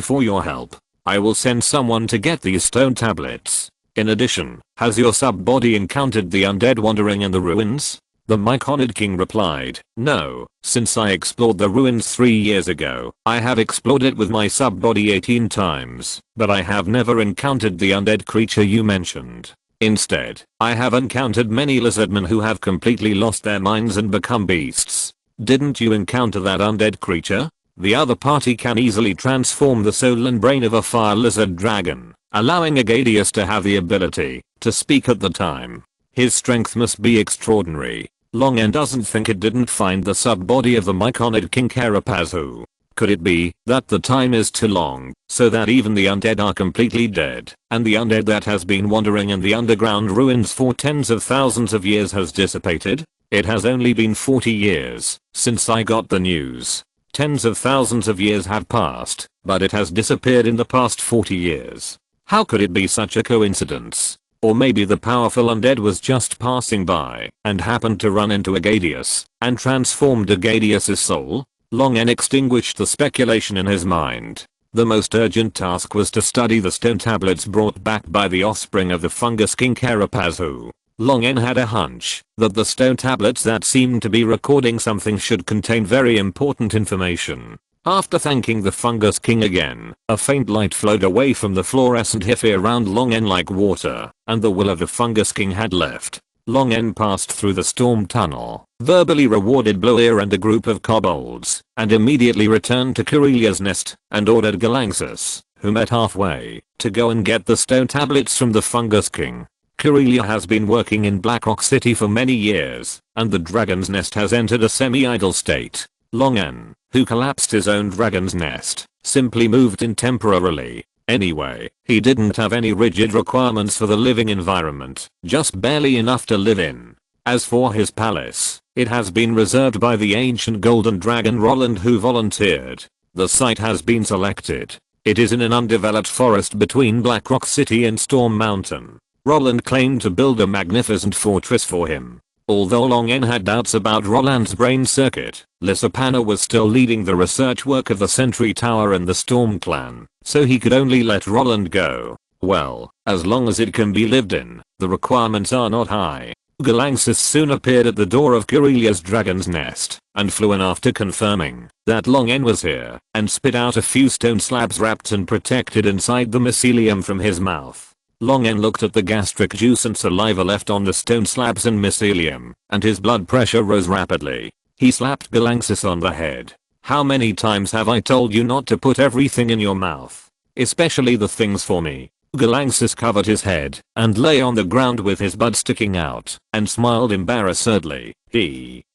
[SPEAKER 1] for your help. I will send someone to get these stone tablets. In addition, has your sub-body encountered the undead wandering in the ruins? The Myconid king replied, no, since I explored the ruins 3 years ago, I have explored it with my sub-body 18 times, but I have never encountered the undead creature you mentioned. Instead, I have encountered many lizardmen who have completely lost their minds and become beasts. Didn't you encounter that undead creature? The other party can easily transform the soul and brain of a fire lizard dragon, allowing Igadius to have the ability to speak at the time. His strength must be extraordinary. Long N doesn't think it didn't find the sub-body of the Myconid king Carapazu. Could it be that the time is too long, so that even the undead are completely dead, and the undead that has been wandering in the underground ruins for tens of thousands of years has dissipated? It has only been 40 years since I got the news. Tens of thousands of years have passed, but it has disappeared in the past 40 years. How could it be such a coincidence? Or maybe the powerful undead was just passing by and happened to run into Agadius and transformed Agadius' soul? Long N extinguished the speculation in his mind. The most urgent task was to study the stone tablets brought back by the offspring of the fungus king Carapazu. Long N had a hunch that the stone tablets that seemed to be recording something should contain very important information. After thanking the fungus king again, a faint light flowed away from the fluorescent hyphae around Long N like water, and the will of the fungus king had left. Long N passed through the storm tunnel, verbally rewarded Blueear and a group of kobolds, and immediately returned to Corelia's nest and ordered Galanxus, who met halfway, to go and get the stone tablets from the fungus king. Corelia has been working in Blackrock City for many years, and the dragon's nest has entered a semi-idle state. Long N, who collapsed his own dragon's nest, simply moved in temporarily. Anyway, he didn't have any rigid requirements for the living environment, just barely enough to live in. As for his palace, it has been reserved by the ancient golden dragon Roland, who volunteered. The site has been selected. It is in an undeveloped forest between Blackrock City and Storm Mountain. Roland claimed to build a magnificent fortress for him. Although Long N had doubts about Roland's brain circuit, Lissapana was still leading the research work of the Sentry Tower and the Storm Clan, so he could only let Roland go. Well, as long as it can be lived in, the requirements are not high. Galanxus soon appeared at the door of Corelia's dragon's nest, and flew in after confirming that Long N was here, and spit out a few stone slabs wrapped and protected inside the mycelium from his mouth. Long N looked at the gastric juice and saliva left on the stone slabs and mycelium, and his blood pressure rose rapidly. He slapped Galanxus on the head. How many times have I told you not to put everything in your mouth? Especially the things for me. Galanxus covered his head and lay on the ground with his bud sticking out and smiled embarrassedly.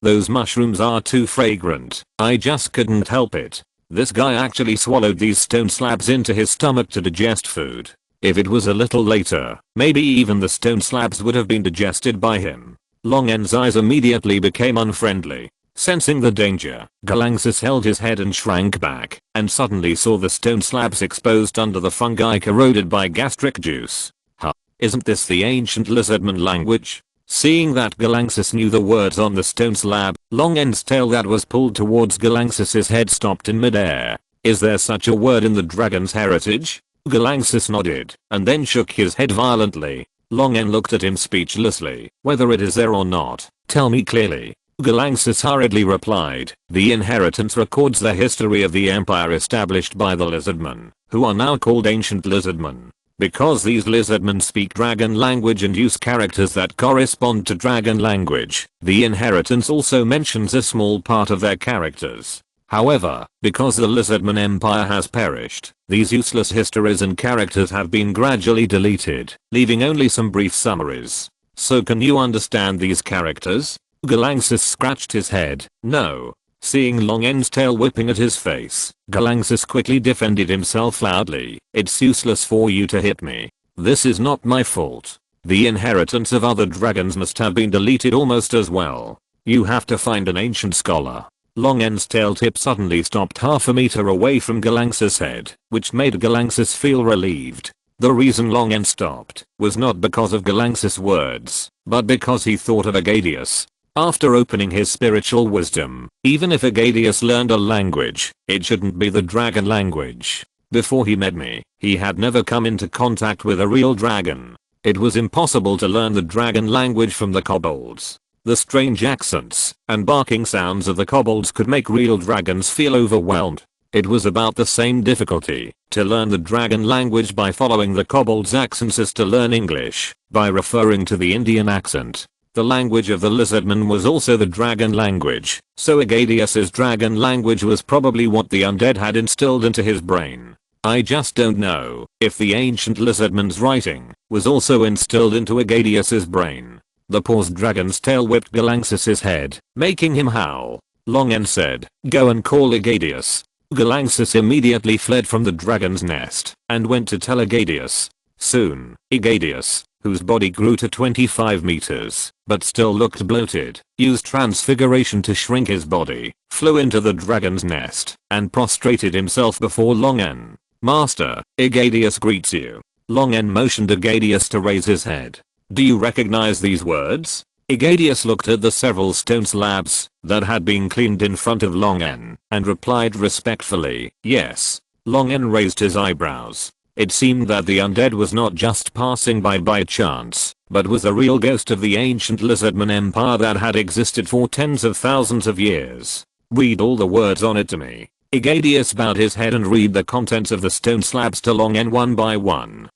[SPEAKER 1] Those mushrooms are too fragrant. I just couldn't help it. This guy actually swallowed these stone slabs into his stomach to digest food. If it was a little later, maybe even the stone slabs would have been digested by him. Long N's eyes immediately became unfriendly. Sensing the danger, Galanxus held his head and shrank back, and suddenly saw the stone slabs exposed under the fungi corroded by gastric juice. Huh, isn't this the ancient lizardman language? Seeing that Galanxus knew the words on the stone slab, Long N's tail that was pulled towards Galanxus's head stopped in midair. Is there such a word in the dragon's heritage? Galanxus nodded, and then shook his head violently. Long N looked at him speechlessly. Whether it is there or not, tell me clearly. Galanxus hurriedly replied, the inheritance records the history of the empire established by the lizardmen, who are now called ancient lizardmen. Because these lizardmen speak dragon language and use characters that correspond to dragon language, the inheritance also mentions a small part of their characters. However, because the lizardman empire has perished, these useless histories and characters have been gradually deleted, leaving only some brief summaries. So can you understand these characters? Galanxus scratched his head. No. Seeing Long N's tail whipping at his face, Galanxus quickly defended himself loudly. It's useless for you to hit me. This is not my fault. The inheritance of other dragons must have been deleted almost as well. You have to find an ancient scholar. Long N's tail tip suddenly stopped half a meter away from Galanxus' head, which made Galanxus feel relieved. The reason Long N stopped was not because of Galanxus' words, but because he thought of Agadius. After opening his spiritual wisdom, even if Agadius learned a language, it shouldn't be the dragon language. Before he met me, he had never come into contact with a real dragon. It was impossible to learn the dragon language from the kobolds. The strange accents and barking sounds of the kobolds could make real dragons feel overwhelmed. It was about the same difficulty to learn the dragon language by following the kobolds' accents as to learn English by referring to the Indian accent. The language of the lizardman was also the dragon language, so Agadius's dragon language was probably what the undead had instilled into his brain. I just don't know if the ancient lizardman's writing was also instilled into Agadius's brain. The paused dragon's tail whipped Galanxus's head, making him howl. Long N said, go and call Agadius. Galangsis immediately fled from the dragon's nest and went to tell Egadius. Soon, Egadius, whose body grew to 25 meters, but still looked bloated, used transfiguration to shrink his body, flew into the dragon's nest, and prostrated himself before Longen. Master, Egadius greets you. Longen motioned Egadius to raise his head. Do you recognize these words? Egadius looked at the several stone slabs that had been cleaned in front of Longen and replied respectfully, yes. Longen raised his eyebrows. It seemed that the undead was not just passing by chance, but was a real ghost of the ancient Lizardman Empire that had existed for tens of thousands of years. Read all the words on it to me. Egadius bowed his head and read the contents of the stone slabs to Longen one by one.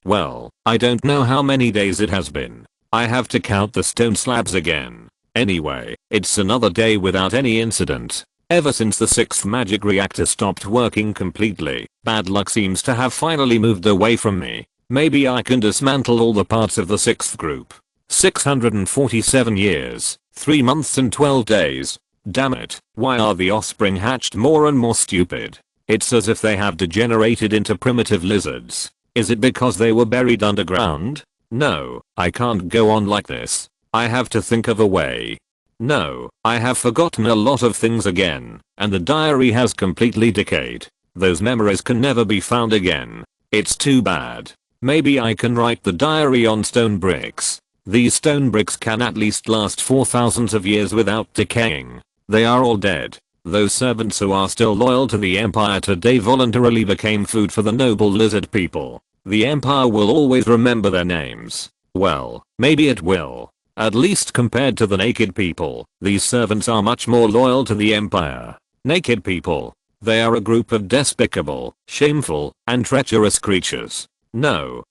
[SPEAKER 1] Well, I don't know how many days it has been. I have to count the stone slabs again. Anyway, it's another day without any incident. Ever since the 6th magic reactor stopped working completely, bad luck seems to have finally moved away from me. Maybe I can dismantle all the parts of the 6th group. 647 years, 3 months and 12 days. Damn it, why are the offspring hatched more and more stupid? It's as if they have degenerated into primitive lizards. Is it because they were buried underground? No, I can't go on like this. I have to think of a way. No, I have forgotten a lot of things again, and the diary has completely decayed. Those memories can never be found again. It's too bad. Maybe I can write the diary on stone bricks. These stone bricks can at least last for thousands of years without decaying. They are all dead. Those servants who are still loyal to the Empire today voluntarily became food for the noble lizard people. The Empire will always remember their names. Well, maybe it will. At least compared to the naked people, these servants are much more loyal to the Empire. Naked people. They are a group of despicable, shameful, and treacherous creatures. No.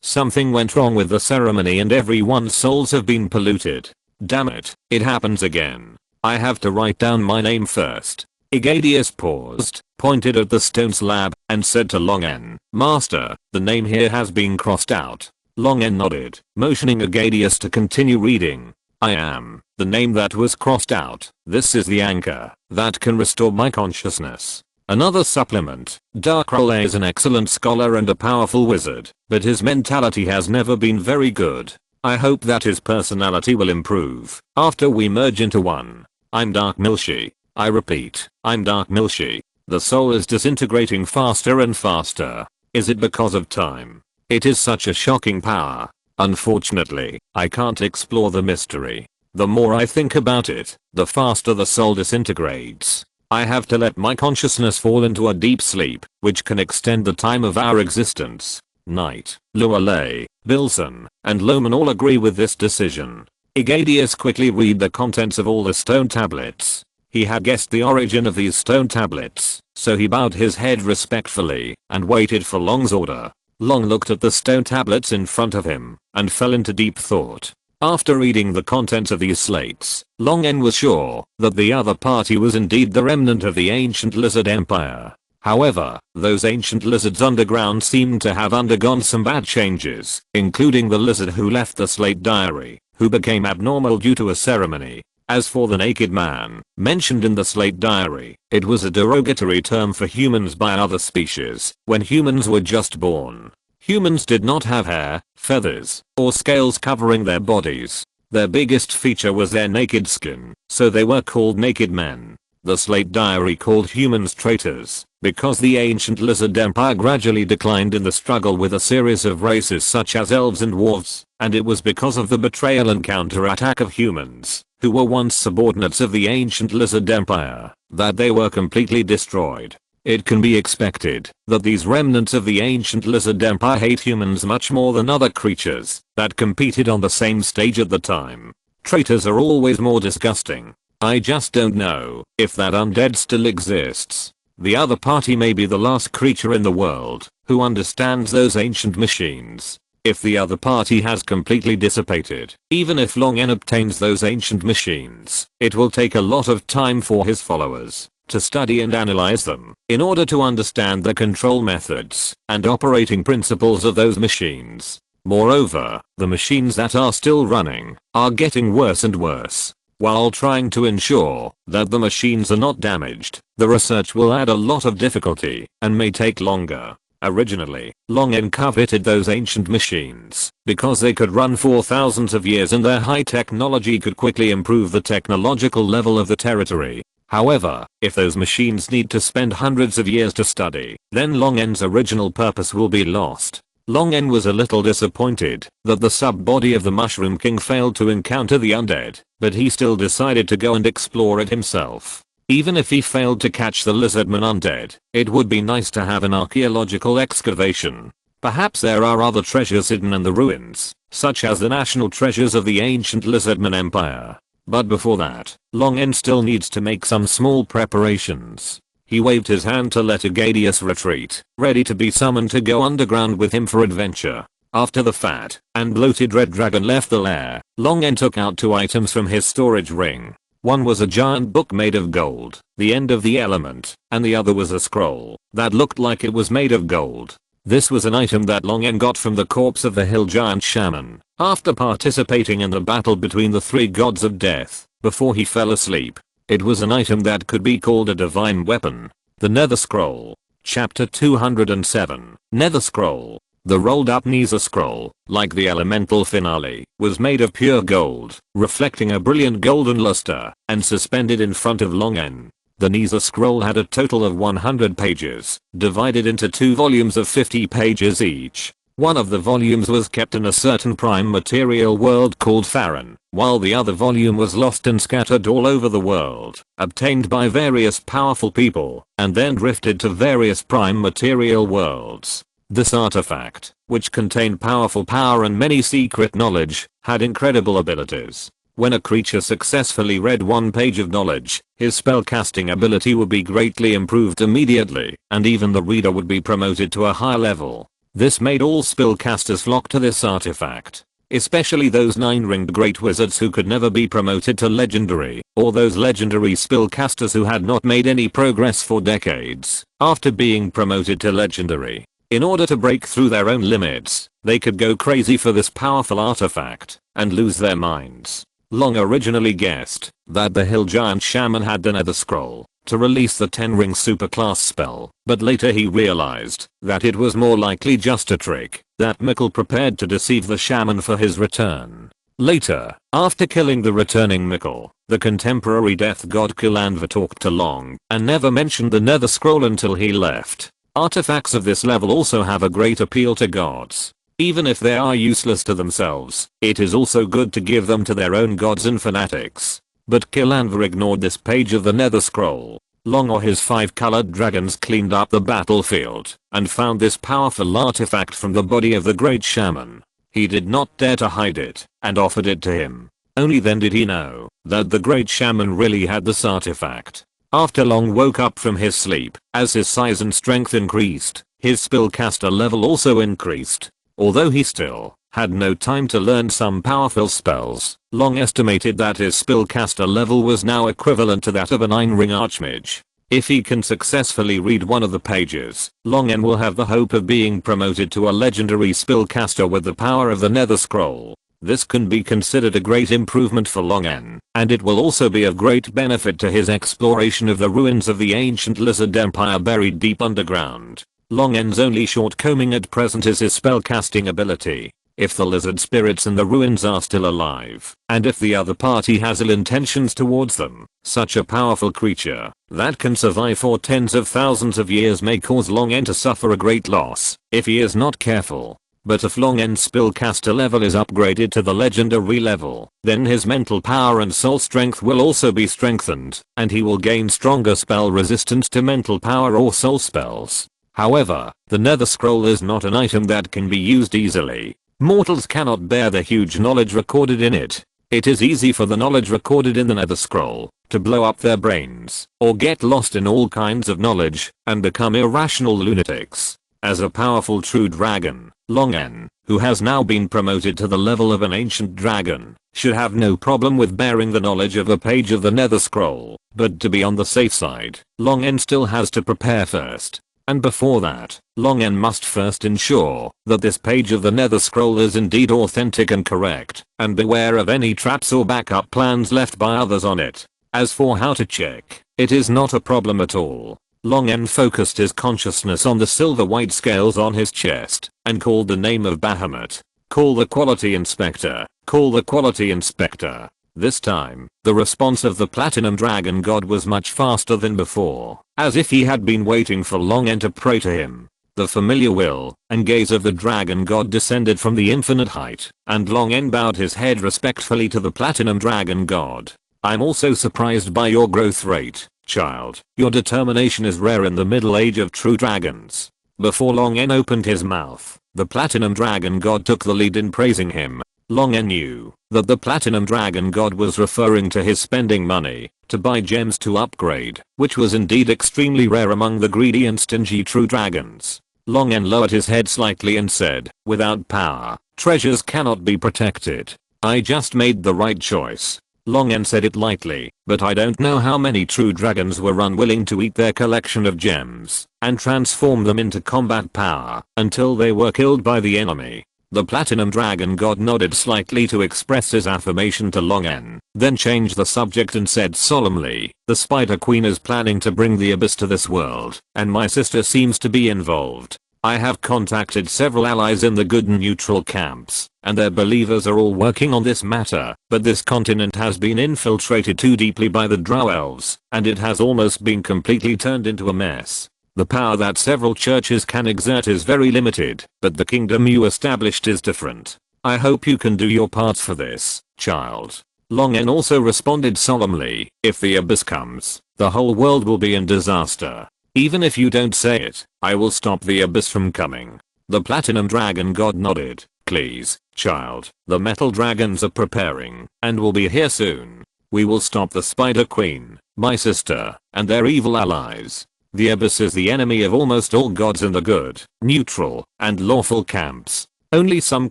[SPEAKER 1] Something went wrong with the ceremony and everyone's souls have been polluted. Damn it, it happens again. I have to write down my name first. Egadius paused, pointed at the stone slab, and said to Longen, Master, the name here has been crossed out. Longen nodded, motioning Egadius to continue reading. I am the name that was crossed out. This is the anchor that can restore my consciousness. Another supplement. Darkrole is an excellent scholar and a powerful wizard, but his mentality has never been very good. I hope that his personality will improve after we merge into one. I'm Dark Milshi. I repeat, I'm Dark Milshi. The soul is disintegrating faster and faster. Is it because of time? It is such a shocking power. Unfortunately, I can't explore the mystery. The more I think about it, the faster the soul disintegrates. I have to let my consciousness fall into a deep sleep, which can extend the time of our existence. Knight, Luale, Bilson, and Lohman all agree with this decision. Egadius quickly read the contents of all the stone tablets. He had guessed the origin of these stone tablets, so he bowed his head respectfully and waited for Long's order. Long looked at the stone tablets in front of him and fell into deep thought. After reading the contents of these slates, Longen was sure that the other party was indeed the remnant of the ancient lizard empire. However, those ancient lizards underground seemed to have undergone some bad changes, including the lizard who left the slate diary, who became abnormal due to a ceremony. As for the naked man, mentioned in the slate diary, it was a derogatory term for humans by other species, when humans were just born. Humans did not have hair, feathers, or scales covering their bodies. Their biggest feature was their naked skin, so they were called naked men. The slate diary called humans traitors, because the ancient lizard empire gradually declined in the struggle with a series of races such as elves and dwarves, and it was because of the betrayal and counterattack of humans, who were once subordinates of the ancient lizard empire, that they were completely destroyed. It can be expected that these remnants of the ancient lizard empire hate humans much more than other creatures that competed on the same stage at the time. Traitors are always more disgusting. I just don't know if that undead still exists. The other party may be the last creature in the world who understands those ancient machines. If the other party has completely dissipated, even if Longen obtains those ancient machines, it will take a lot of time for his followers to study and analyze them in order to understand the control methods and operating principles of those machines. Moreover, the machines that are still running are getting worse and worse. While trying to ensure that the machines are not damaged, the research will add a lot of difficulty and may take longer. Originally, Long N coveted those ancient machines because they could run for thousands of years and their high technology could quickly improve the technological level of the territory. However, if those machines need to spend hundreds of years to study, then Long N's original purpose will be lost. Long N was a little disappointed that the sub-body of the Mushroom King failed to encounter the undead, but he still decided to go and explore it himself. Even if he failed to catch the lizardman undead, it would be nice to have an archaeological excavation. Perhaps there are other treasures hidden in the ruins, such as the national treasures of the ancient Lizardman Empire. But before that, Long N still needs to make some small preparations. He waved his hand to let Agadius retreat, ready to be summoned to go underground with him for adventure. After the fat and bloated red dragon left the lair, Long N took out 2 items from his storage ring. One was a giant book made of gold, the end of the element, and the other was a scroll that looked like it was made of gold. This was an item that Long N got from the corpse of the hill giant shaman after participating in the battle between the 3 gods of death before he fell asleep. It was an item that could be called a divine weapon. The Nether Scroll. Chapter 207. Nether Scroll. The rolled up Nether Scroll, like the elemental finale, was made of pure gold, reflecting a brilliant golden luster, and suspended in front of Long N. The Nether Scroll had a total of 100 pages, divided into 2 volumes of 50 pages each. One of the volumes was kept in a certain prime material world called Farron, while the other volume was lost and scattered all over the world, obtained by various powerful people, and then drifted to various prime material worlds. This artifact, which contained powerful power and many secret knowledge, had incredible abilities. When a creature successfully read 1 page of knowledge, his spellcasting ability would be greatly improved immediately, and even the reader would be promoted to a higher level. This made all spellcasters flock to this artifact, especially those 9-ringed great wizards who could never be promoted to legendary, or those legendary spellcasters who had not made any progress for decades after being promoted to legendary. In order to break through their own limits, they could go crazy for this powerful artifact and lose their minds. Long originally guessed that the hill giant shaman had the Nether Scroll to release the 10-ring superclass spell, but later he realized that it was more likely just a trick that Mikkel prepared to deceive the shaman for his return. Later, after killing the returning Mikkel, the contemporary death god Kilanva talked to Long and never mentioned the Nether Scroll until he left. Artifacts of this level also have a great appeal to gods. Even if they are useless to themselves, it is also good to give them to their own gods and fanatics. But Kilanva ignored this page of the Nether Scroll. Long or his 5 colored dragons cleaned up the battlefield and found this powerful artifact from the body of the great shaman. He did not dare to hide it and offered it to him. Only then did he know that the great shaman really had this artifact. After Long woke up from his sleep, as his size and strength increased, his spellcaster level also increased. Although he still had no time to learn some powerful spells, Long estimated that his spellcaster level was now equivalent to that of a 9-ring archmage. If he can successfully read one of the pages, Long N will have the hope of being promoted to a legendary spellcaster with the power of the Nether Scroll. This can be considered a great improvement for Long N, and it will also be of great benefit to his exploration of the ruins of the ancient lizard empire buried deep underground. Long N's only shortcoming at present is his spellcasting ability. If the lizard spirits in the ruins are still alive, and if the other party has ill intentions towards them, such a powerful creature that can survive for tens of thousands of years may cause Long N to suffer a great loss if he is not careful. But if Long N's spellcaster level is upgraded to the legendary level, then his mental power and soul strength will also be strengthened, and he will gain stronger spell resistance to mental power or soul spells. However, the Nether Scroll is not an item that can be used easily. Mortals cannot bear the huge knowledge recorded in it. It is easy for the knowledge recorded in the Nether Scroll to blow up their brains, or get lost in all kinds of knowledge, and become irrational lunatics. As a powerful true dragon, Long N, who has now been promoted to the level of an ancient dragon, should have no problem with bearing the knowledge of a page of the Nether Scroll. But to be on the safe side, Long N still has to prepare first. And before that, Long N must first ensure that this page of the Nether Scroll is indeed authentic and correct, and beware of any traps or backup plans left by others on it. As for how to check, it is not a problem at all. Long N focused his consciousness on the silver white scales on his chest, and called the name of Bahamut. Call the quality inspector. Call the quality inspector. This time, the response of the Platinum Dragon God was much faster than before, as if he had been waiting for Long N to pray to him. The familiar will and gaze of the Dragon God descended from the infinite height, and Long N bowed his head respectfully to the Platinum Dragon God. I'm also surprised by your growth rate, child. Your determination is rare in the middle age of true dragons. Before Long N opened his mouth, the Platinum Dragon God took the lead in praising him. Long N knew that the Platinum Dragon God was referring to his spending money to buy gems to upgrade, which was indeed extremely rare among the greedy and stingy true dragons. Long N lowered his head slightly and said, without power, treasures cannot be protected. I just made the right choice. Long N said it lightly, but I don't know how many true dragons were unwilling to eat their collection of gems and transform them into combat power until they were killed by the enemy. The Platinum Dragon God nodded slightly to express his affirmation to Long N, then changed the subject and said solemnly, the Spider Queen is planning to bring the Abyss to this world, and my sister seems to be involved. I have contacted several allies in the good and neutral camps, and their believers are all working on this matter, but this continent has been infiltrated too deeply by the Drow Elves, and it has almost been completely turned into a mess. The power that several churches can exert is very limited, but the kingdom you established is different. I hope you can do your parts for this, child. Long N also responded solemnly, if the Abyss comes, the whole world will be in disaster. Even if you don't say it, I will stop the Abyss from coming. The Platinum Dragon God nodded. Please, child, the Metal Dragons are preparing, and will be here soon. We will stop the Spider Queen, my sister, and their evil allies. The Abyss is the enemy of almost all gods in the good, neutral, and lawful camps. Only some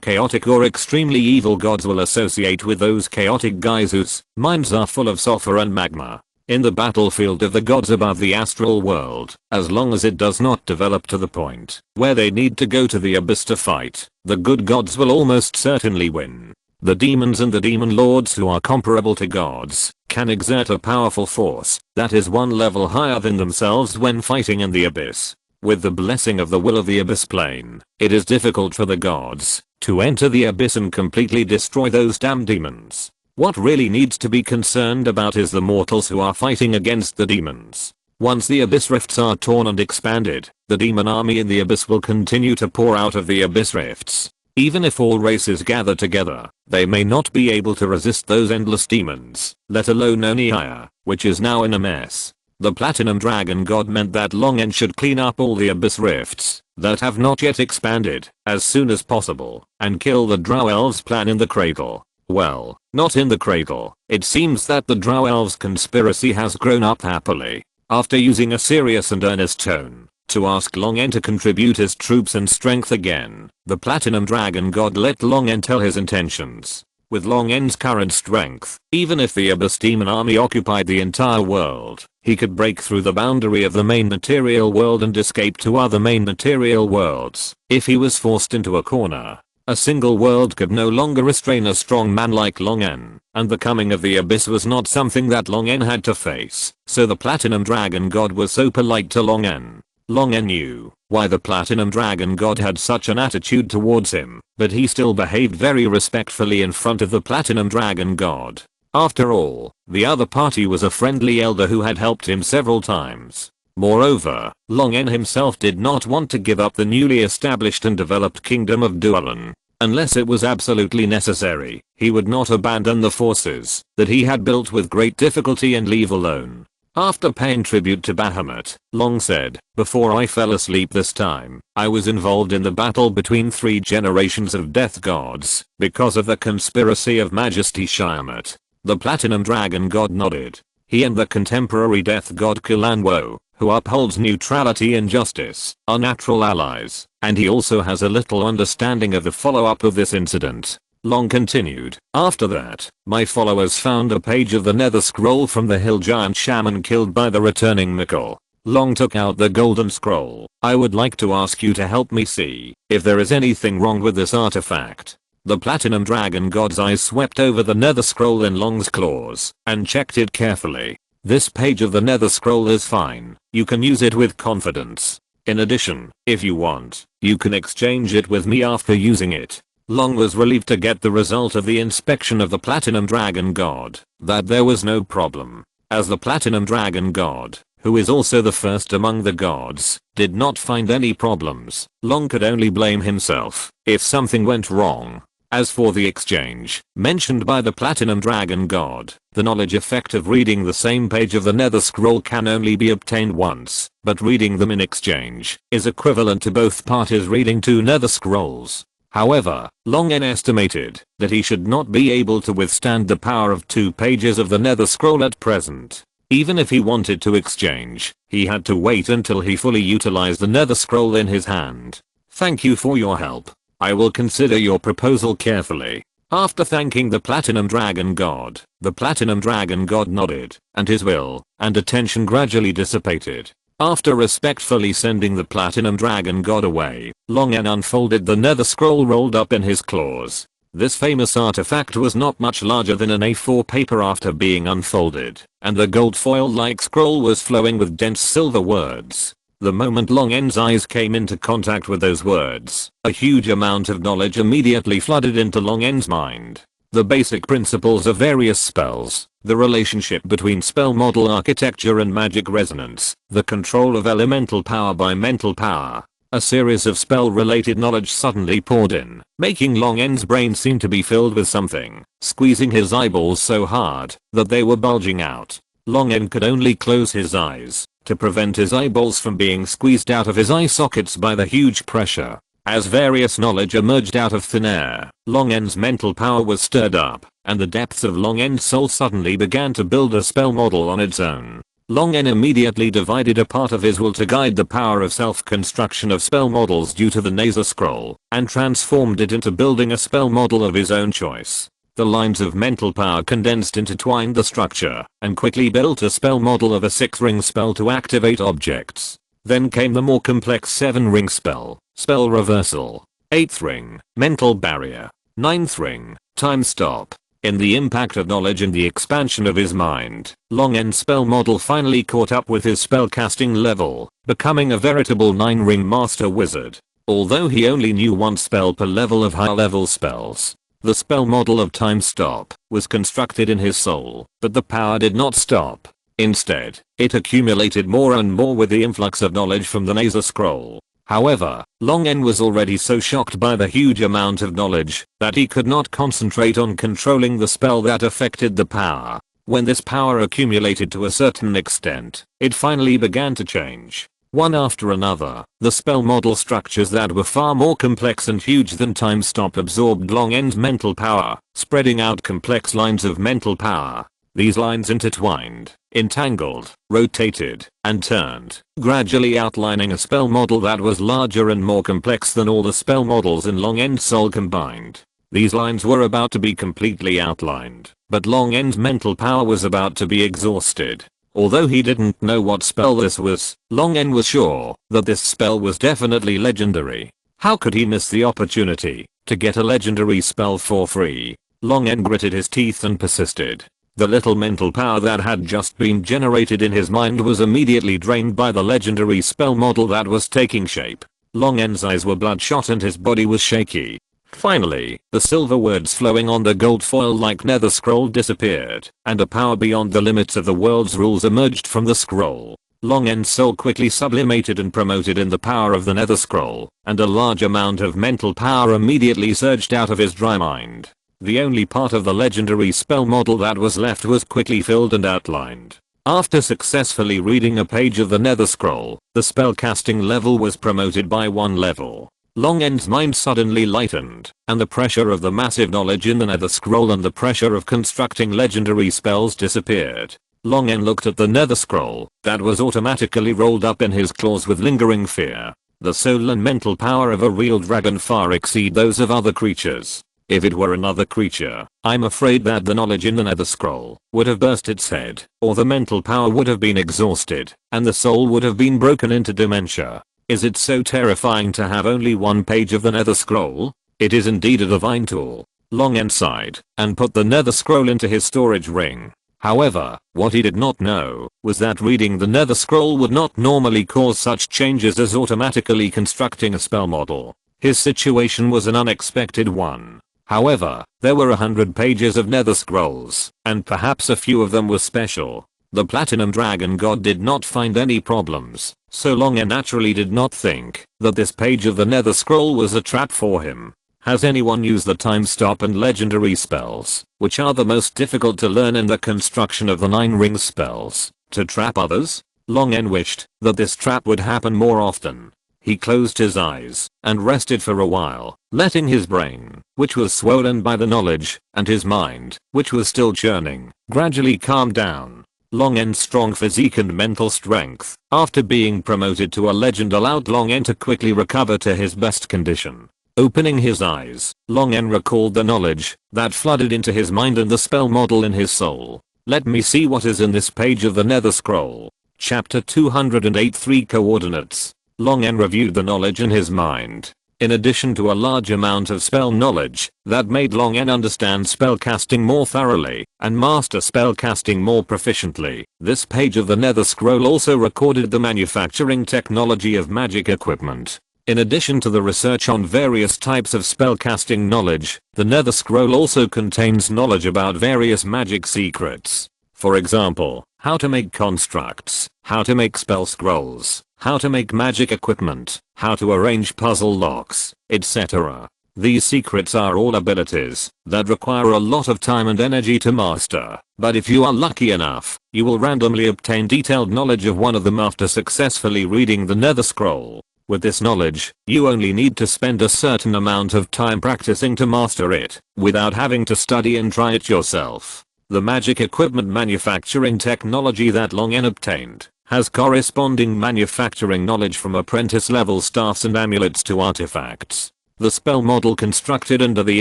[SPEAKER 1] chaotic or extremely evil gods will associate with those chaotic guys whose minds are full of sulfur and magma. In the battlefield of the gods above the astral world, as long as it does not develop to the point where they need to go to the Abyss to fight, the good gods will almost certainly win. The demons and the demon lords who are comparable to gods can exert a powerful force that is one level higher than themselves when fighting in the Abyss. With the blessing of the will of the Abyss plane, it is difficult for the gods to enter the Abyss and completely destroy those damn demons. What really needs to be concerned about is the mortals who are fighting against the demons. Once the Abyss rifts are torn and expanded, the demon army in the Abyss will continue to pour out of the Abyss rifts. Even if all races gather together, they may not be able to resist those endless demons, let alone Oniya, which is now in a mess. The Platinum Dragon God meant that Long N should clean up all the Abyss rifts that have not yet expanded as soon as possible, and kill the Drow Elves' plan in the cradle. Well, not in the cradle. It seems that the Drow Elves conspiracy has grown up happily. After using a serious and earnest tone to ask Long N to contribute his troops and strength again, the Platinum Dragon God let Long N tell his intentions. With Long N's current strength, even if the Abyss demon army occupied the entire world, he could break through the boundary of the main material world and escape to other main material worlds. If he was forced into a corner, a single world could no longer restrain a strong man like Long N, and the coming of the Abyss was not something that Long N had to face, so the Platinum Dragon God was so polite to Long N. Long N knew why the Platinum Dragon God had such an attitude towards him, but he still behaved very respectfully in front of the Platinum Dragon God. After all, the other party was a friendly elder who had helped him several times. Moreover, Long N himself did not want to give up the newly established and developed kingdom of Dualan. Unless it was absolutely necessary, he would not abandon the forces that he had built with great difficulty and leave alone. After paying tribute to Bahamut, Long said, before I fell asleep this time, I was involved in the battle between 3 generations of death gods because of the conspiracy of Majesty Shyamut. The Platinum Dragon God nodded. He and the contemporary death god Kilanwo, who upholds neutrality and justice, are natural allies, and he also has a little understanding of the follow-up of this incident. Long continued, after that, my followers found a page of the Nether Scroll from the hill giant shaman killed by the returning Mikkel. Long took out the golden scroll. I would like to ask you to help me see if there is anything wrong with this artifact. The platinum dragon god's eyes swept over the nether scroll in Long's claws and checked it carefully. This page of the nether scroll is fine. You can use it with confidence. In addition, if you want, you can exchange it with me after using it. Long was relieved to get the result of the inspection of the platinum dragon god, that there was no problem. As the platinum dragon god, who is also the first among the gods, did not find any problems, Long could only blame himself if something went wrong. As for the exchange mentioned by the platinum dragon god, the knowledge effect of reading the same page of the nether scroll can only be obtained once, but reading them in exchange is equivalent to both parties reading 2 nether scrolls. However, Long estimated that he should not be able to withstand the power of 2 pages of the nether scroll at present. Even if he wanted to exchange, he had to wait until he fully utilized the nether scroll in his hand. Thank you for your help. I will consider your proposal carefully. After thanking the platinum dragon god, the platinum dragon god nodded, and his will and attention gradually dissipated. After respectfully sending the platinum dragon god away, Long unfolded the nether scroll rolled up in his claws. This famous artifact was not much larger than an A4 paper after being unfolded, and the gold foil-like scroll was flowing with dense silver words. The moment Long N's eyes came into contact with those words, a huge amount of knowledge immediately flooded into Long N's mind. The basic principles of various spells, the relationship between spell model architecture and magic resonance, the control of elemental power by mental power. A series of spell-related knowledge suddenly poured in, making Long N's brain seem to be filled with something, squeezing his eyeballs so hard that they were bulging out. Long N could only close his eyes to prevent his eyeballs from being squeezed out of his eye sockets by the huge pressure. As various knowledge emerged out of thin air, Long N's mental power was stirred up, and the depths of Long N's soul suddenly began to build a spell model on its own. Long N immediately divided a part of his will to guide the power of self-construction of spell models due to the Nether Scroll, and transformed it into building a spell model of his own choice. The lines of mental power condensed intertwined the structure, and quickly built a spell model of a 6-ring spell to activate objects. Then came the more complex 7-ring spell, spell reversal. 8th ring, mental barrier. 9th ring, time stop. In the impact of knowledge and the expansion of his mind, Long N's spell model finally caught up with his spellcasting level, becoming a veritable 9-ring master wizard. Although he only knew 1 spell per level of high-level spells, the spell model of time stop was constructed in his soul, but the power did not stop. Instead, it accumulated more and more with the influx of knowledge from the Nether Scroll. However, Long N was already so shocked by the huge amount of knowledge that he could not concentrate on controlling the spell that affected the power. When this power accumulated to a certain extent, it finally began to change. One after another, the spell model structures that were far more complex and huge than time stop absorbed Long N's mental power, spreading out complex lines of mental power. These lines intertwined, entangled, rotated, and turned, gradually outlining a spell model that was larger and more complex than all the spell models in Long N's soul combined. These lines were about to be completely outlined, but Long N's mental power was about to be exhausted. Although he didn't know what spell this was, Long N was sure that this spell was definitely legendary. How could he miss the opportunity to get a legendary spell for free? Long N gritted his teeth and persisted. The little mental power that had just been generated in his mind was immediately drained by the legendary spell model that was taking shape. Long N's eyes were bloodshot and his body was shaky. Finally, the silver words flowing on the gold foil-like nether scroll disappeared, and a power beyond the limits of the world's rules emerged from the scroll. Long N's soul quickly sublimated and promoted in the power of the nether scroll, and a large amount of mental power immediately surged out of his dry mind. The only part of the legendary spell model that was left was quickly filled and outlined. After successfully reading a page of the nether scroll, the spellcasting level was promoted by 1 level. Long N's mind suddenly lightened, and the pressure of the massive knowledge in the nether scroll and the pressure of constructing legendary spells disappeared. Long N looked at the nether scroll that was automatically rolled up in his claws with lingering fear. The soul and mental power of a real dragon far exceed those of other creatures. If it were another creature, I'm afraid that the knowledge in the nether scroll would have burst its head, or the mental power would have been exhausted, and the soul would have been broken into dementia. Is it so terrifying to have only one page of the nether scroll? It is indeed a divine tool. Long N sighed and put the nether scroll into his storage ring. However, what he did not know was that reading the nether scroll would not normally cause such changes as automatically constructing a spell model. His situation was an unexpected one. However, there were 100 pages of nether scrolls, and perhaps a few of them were special. The platinum dragon god did not find any problems, so Long N naturally did not think that this page of the nether scroll was a trap for him. Has anyone used the time stop and legendary spells, which are the most difficult to learn in the construction of the 9 rings spells, to trap others? Long N wished that this trap would happen more often. He closed his eyes and rested for a while, letting his brain, which was swollen by the knowledge, and his mind, which was still churning, gradually calm down. Long N's strong physique and mental strength, after being promoted to a legend, allowed Long N to quickly recover to his best condition. Opening his eyes, Long N recalled the knowledge that flooded into his mind and the spell model in his soul. Let me see what is in this page of the nether scroll. Chapter 208 3 Coordinates. Long N reviewed the knowledge in his mind. In addition to a large amount of spell knowledge that made Long N understand spellcasting more thoroughly and master spellcasting more proficiently, this page of the nether scroll also recorded the manufacturing technology of magic equipment. In addition to the research on various types of spellcasting knowledge, the nether scroll also contains knowledge about various magic secrets. For example, how to make constructs, how to make spell scrolls, how to make magic equipment, how to arrange puzzle locks, etc. These secrets are all abilities that require a lot of time and energy to master, but if you are lucky enough, you will randomly obtain detailed knowledge of one of them after successfully reading the nether scroll. With this knowledge, you only need to spend a certain amount of time practicing to master it, without having to study and try it yourself. The magic equipment manufacturing technology that Long N obtained has corresponding manufacturing knowledge from apprentice level staffs and amulets to artifacts. The spell model constructed under the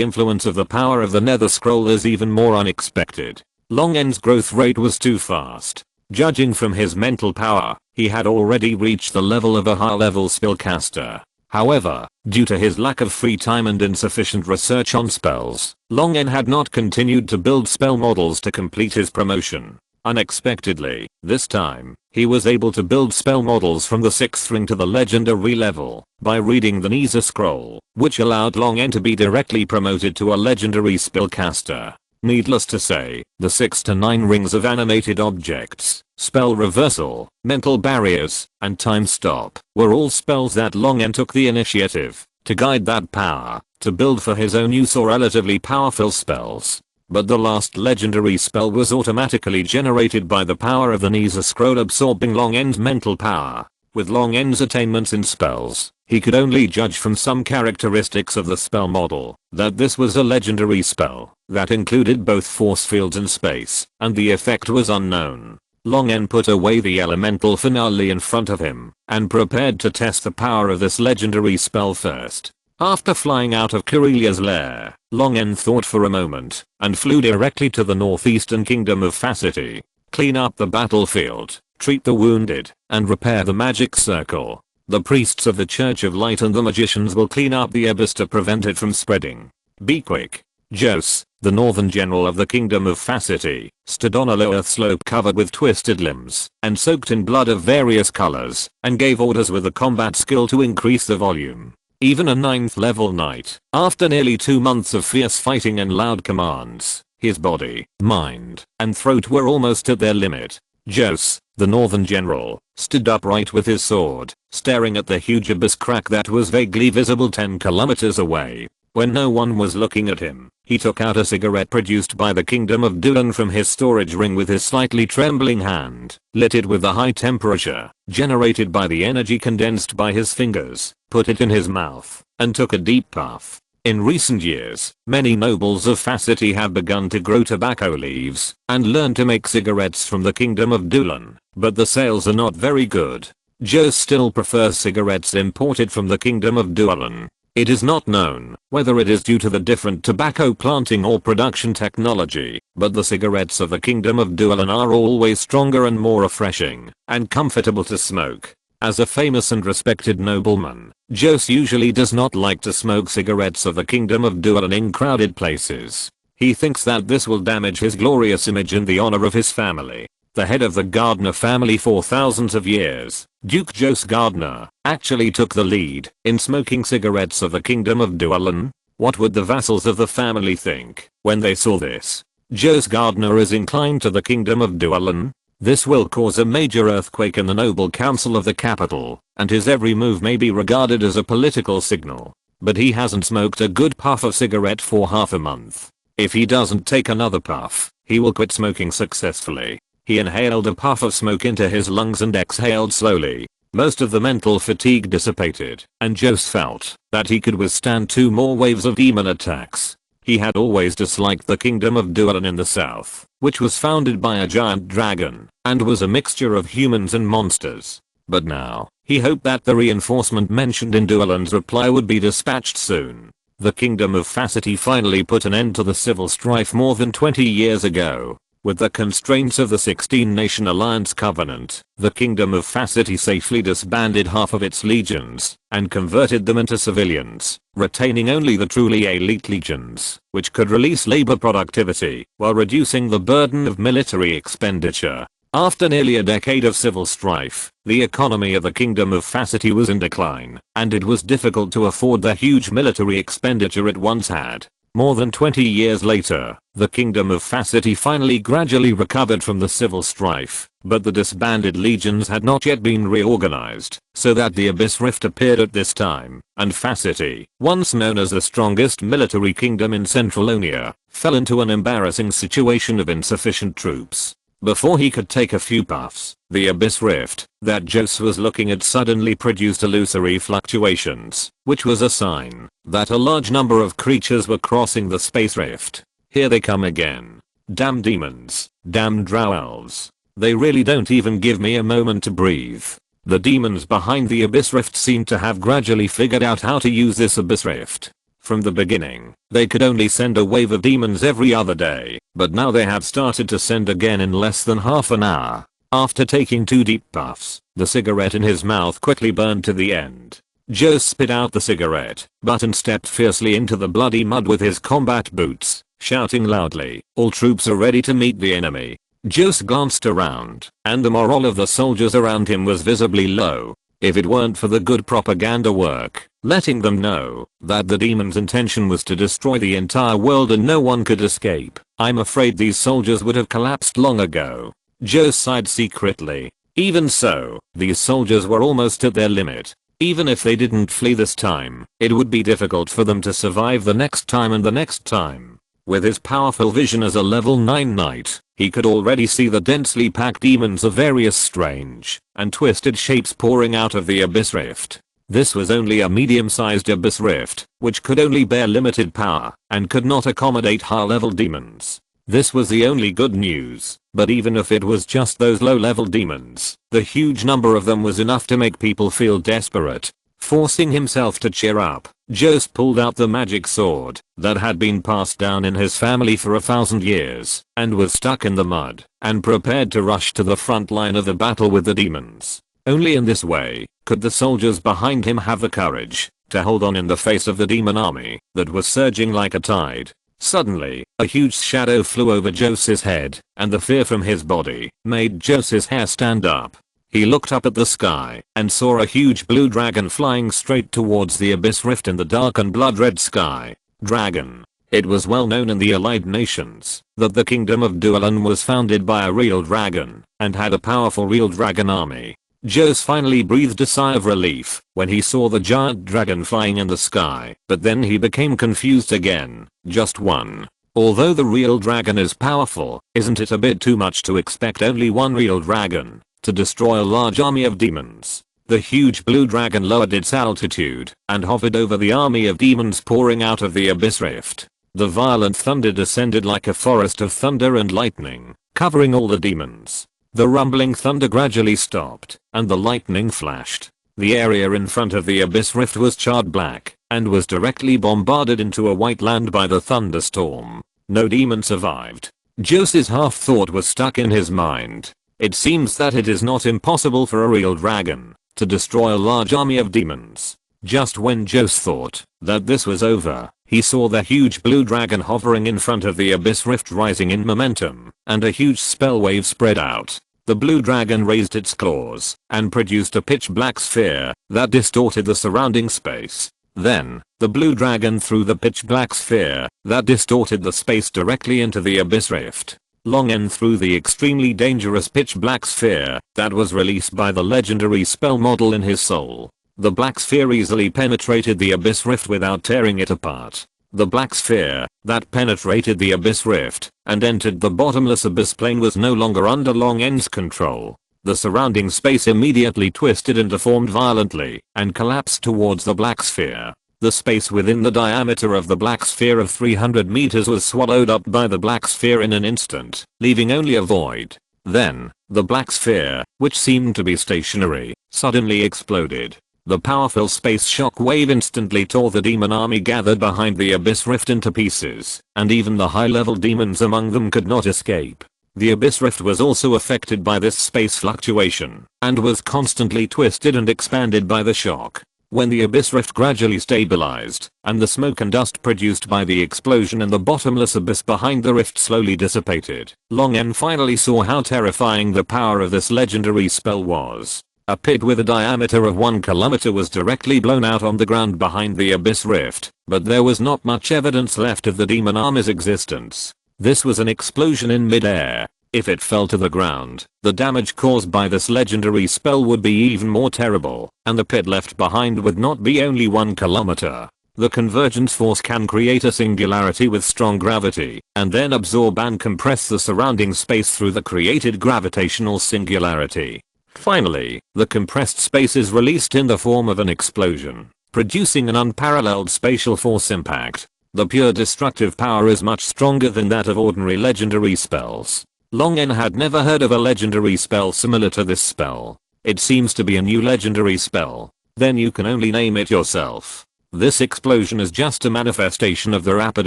[SPEAKER 1] influence of the power of the nether scroll is even more unexpected. Long N's growth rate was too fast. Judging from his mental power, he had already reached the level of a high-level spellcaster. However, due to his lack of free time and insufficient research on spells, Long N had not continued to build spell models to complete his promotion. Unexpectedly, this time, he was able to build spell models from the 6th ring to the legendary level by reading the Nether scroll, which allowed Long N to be directly promoted to a legendary spellcaster. Needless to say, the 6 to 9 rings of animated objects, spell reversal, mental barriers, and time stop were all spells that Long N took the initiative to guide that power to build for his own use or relatively powerful spells. But the last legendary spell was automatically generated by the power of the Nether scroll absorbing Long N's mental power. With Long N's attainments in spells, he could only judge from some characteristics of the spell model that this was a legendary spell that included both force fields and space, and the effect was unknown. Long N put away the elemental finale in front of him and prepared to test the power of this legendary spell first. After flying out of Corelia's lair, Long N thought for a moment and flew directly to the northeastern kingdom of Facity. Clean up the battlefield, treat the wounded, and repair the magic circle. The priests of the Church of Light and the magicians will clean up the abyss to prevent it from spreading. Be quick. Jos, the northern general of the kingdom of Facity, stood on a low earth slope covered with twisted limbs and soaked in blood of various colors, and gave orders with a combat skill to increase the volume. Even a 9th level knight, after nearly 2 months of fierce fighting and loud commands, his body, mind, and throat were almost at their limit. Jos, the northern general, stood upright with his sword, staring at the huge abyss crack that was vaguely visible 10 kilometers away. When no one was looking at him, he took out a cigarette produced by the kingdom of Dulan from his storage ring with his slightly trembling hand, lit it with the high temperature generated by the energy condensed by his fingers, put it in his mouth, and took a deep puff. In recent years, many nobles of Facity have begun to grow tobacco leaves and learn to make cigarettes from the kingdom of Dulan, but the sales are not very good. Joe still prefers cigarettes imported from the kingdom of Dulan. It is not known whether it is due to the different tobacco planting or production technology, but the cigarettes of the Kingdom of Dualan are always stronger and more refreshing and comfortable to smoke. As a famous and respected nobleman, Jose usually does not like to smoke cigarettes of the Kingdom of Dualan in crowded places. He thinks that this will damage his glorious image and the honor of his family. The head of the Gardner family for thousands of years, Duke Jose Gardner, actually took the lead in smoking cigarettes of the Kingdom of Dualan. What would the vassals of the family think when they saw this? Jose Gardner is inclined to the Kingdom of Dualan. This will cause a major earthquake in the noble council of the capital, and his every move may be regarded as a political signal. But he hasn't smoked a good puff of cigarette for half a month. If he doesn't take another puff, he will quit smoking successfully. He inhaled a puff of smoke into his lungs and exhaled slowly. Most of the mental fatigue dissipated, and Jose felt that he could withstand 2 more waves of demon attacks. He had always disliked the Kingdom of Dualan in the south, which was founded by a giant dragon, and was a mixture of humans and monsters. But now, he hoped that the reinforcement mentioned in Dualan's reply would be dispatched soon. The Kingdom of Facity finally put an end to the civil strife more than 20 years ago. With the constraints of the 16-nation alliance covenant, the Kingdom of Facity safely disbanded half of its legions and converted them into civilians, retaining only the truly elite legions, which could release labor productivity while reducing the burden of military expenditure. After nearly a decade of civil strife, the economy of the Kingdom of Facity was in decline, and it was difficult to afford the huge military expenditure it once had. More than 20 years later, the Kingdom of Facity finally gradually recovered from the civil strife, but the disbanded legions had not yet been reorganized, so that the Abyss Rift appeared at this time, and Facity, once known as the strongest military kingdom in Centralonia, fell into an embarrassing situation of insufficient troops. Before he could take a few puffs, the Abyss Rift that Jose was looking at suddenly produced illusory fluctuations, which was a sign that a large number of creatures were crossing the space rift. Here they come again. Damn demons. Damn drow elves. They really don't even give me a moment to breathe. The demons behind the Abyss Rift seem to have gradually figured out how to use this Abyss Rift. From the beginning, they could only send a wave of demons every other day, but now they have started to send again in less than half an hour. After taking 2 deep puffs, the cigarette in his mouth quickly burned to the end. Jose spit out the cigarette, Button stepped fiercely into the bloody mud with his combat boots, shouting loudly, "All troops are ready to meet the enemy." Jose glanced around, and the morale of the soldiers around him was visibly low. If it weren't for the good propaganda work, letting them know that the demon's intention was to destroy the entire world and no one could escape, I'm afraid these soldiers would have collapsed long ago. Jose sighed secretly. Even so, these soldiers were almost at their limit. Even if they didn't flee this time, it would be difficult for them to survive the next time and the next time. With his powerful vision as a level 9 knight, he could already see the densely packed demons of various strange and twisted shapes pouring out of the Abyss Rift. This was only a medium-sized Abyss Rift, which could only bear limited power and could not accommodate high-level demons. This was the only good news, but even if it was just those low-level demons, the huge number of them was enough to make people feel desperate. Forcing himself to cheer up, Jose pulled out the magic sword that had been passed down in his family for 1,000 years and was stuck in the mud, and prepared to rush to the front line of the battle with the demons. Only in this way could the soldiers behind him have the courage to hold on in the face of the demon army that was surging like a tide. Suddenly, a huge shadow flew over Jose's head, and the fear from his body made Jose's hair stand up. He looked up at the sky and saw a huge blue dragon flying straight towards the Abyss Rift in the dark and blood-red sky. Dragon. It was well known in the allied nations that the Kingdom of Dualan was founded by a real dragon and had a powerful real dragon army. Jose finally breathed a sigh of relief when he saw the giant dragon flying in the sky, but then he became confused again. Just one. Although the real dragon is powerful, isn't it a bit too much to expect only one real dragon to destroy a large army of demons? The huge blue dragon lowered its altitude and hovered over the army of demons pouring out of the Abyss Rift. The violent thunder descended like a forest of thunder and lightning, covering all the demons. The rumbling thunder gradually stopped, and the lightning flashed. The area in front of the abyss rift was charred black and was directly bombarded into a white land by the thunderstorm. No demon survived. Jose's half-thought was stuck in his mind. It seems that it is not impossible for a real dragon to destroy a large army of demons. Just when Jose thought that this was over, he saw the huge blue dragon hovering in front of the abyss rift rising in momentum, and a huge spell wave spread out. The blue dragon raised its claws and produced a pitch black sphere that distorted the surrounding space. Then, the blue dragon threw the pitch black sphere that distorted the space directly into the abyss rift. Long N threw the extremely dangerous pitch black sphere that was released by the legendary spell model in his soul. The black sphere easily penetrated the abyss rift without tearing it apart. The black sphere that penetrated the abyss rift and entered the bottomless abyss plane was no longer under Long N's control. The surrounding space immediately twisted and deformed violently and collapsed towards the black sphere. The space within the diameter of the black sphere of 300 meters was swallowed up by the black sphere in an instant, leaving only a void. Then, the black sphere, which seemed to be stationary, suddenly exploded. The powerful space shock wave instantly tore the demon army gathered behind the abyss rift into pieces, and even the high-level demons among them could not escape. The abyss rift was also affected by this space fluctuation, and was constantly twisted and expanded by the shock. When the abyss rift gradually stabilized, and the smoke and dust produced by the explosion in the bottomless abyss behind the rift slowly dissipated, Long N finally saw how terrifying the power of this legendary spell was. A pit with a diameter of 1 kilometer was directly blown out on the ground behind the abyss rift, but there was not much evidence left of the demon army's existence. This was an explosion in mid-air. If it fell to the ground, the damage caused by this legendary spell would be even more terrible, and the pit left behind would not be only 1 kilometer. The convergence force can create a singularity with strong gravity, and then absorb and compress the surrounding space through the created gravitational singularity. Finally, the compressed space is released in the form of an explosion, producing an unparalleled spatial force impact. The pure destructive power is much stronger than that of ordinary legendary spells. Long N had never heard of a legendary spell similar to this spell. It seems to be a new legendary spell. Then you can only name it yourself. This explosion is just a manifestation of the rapid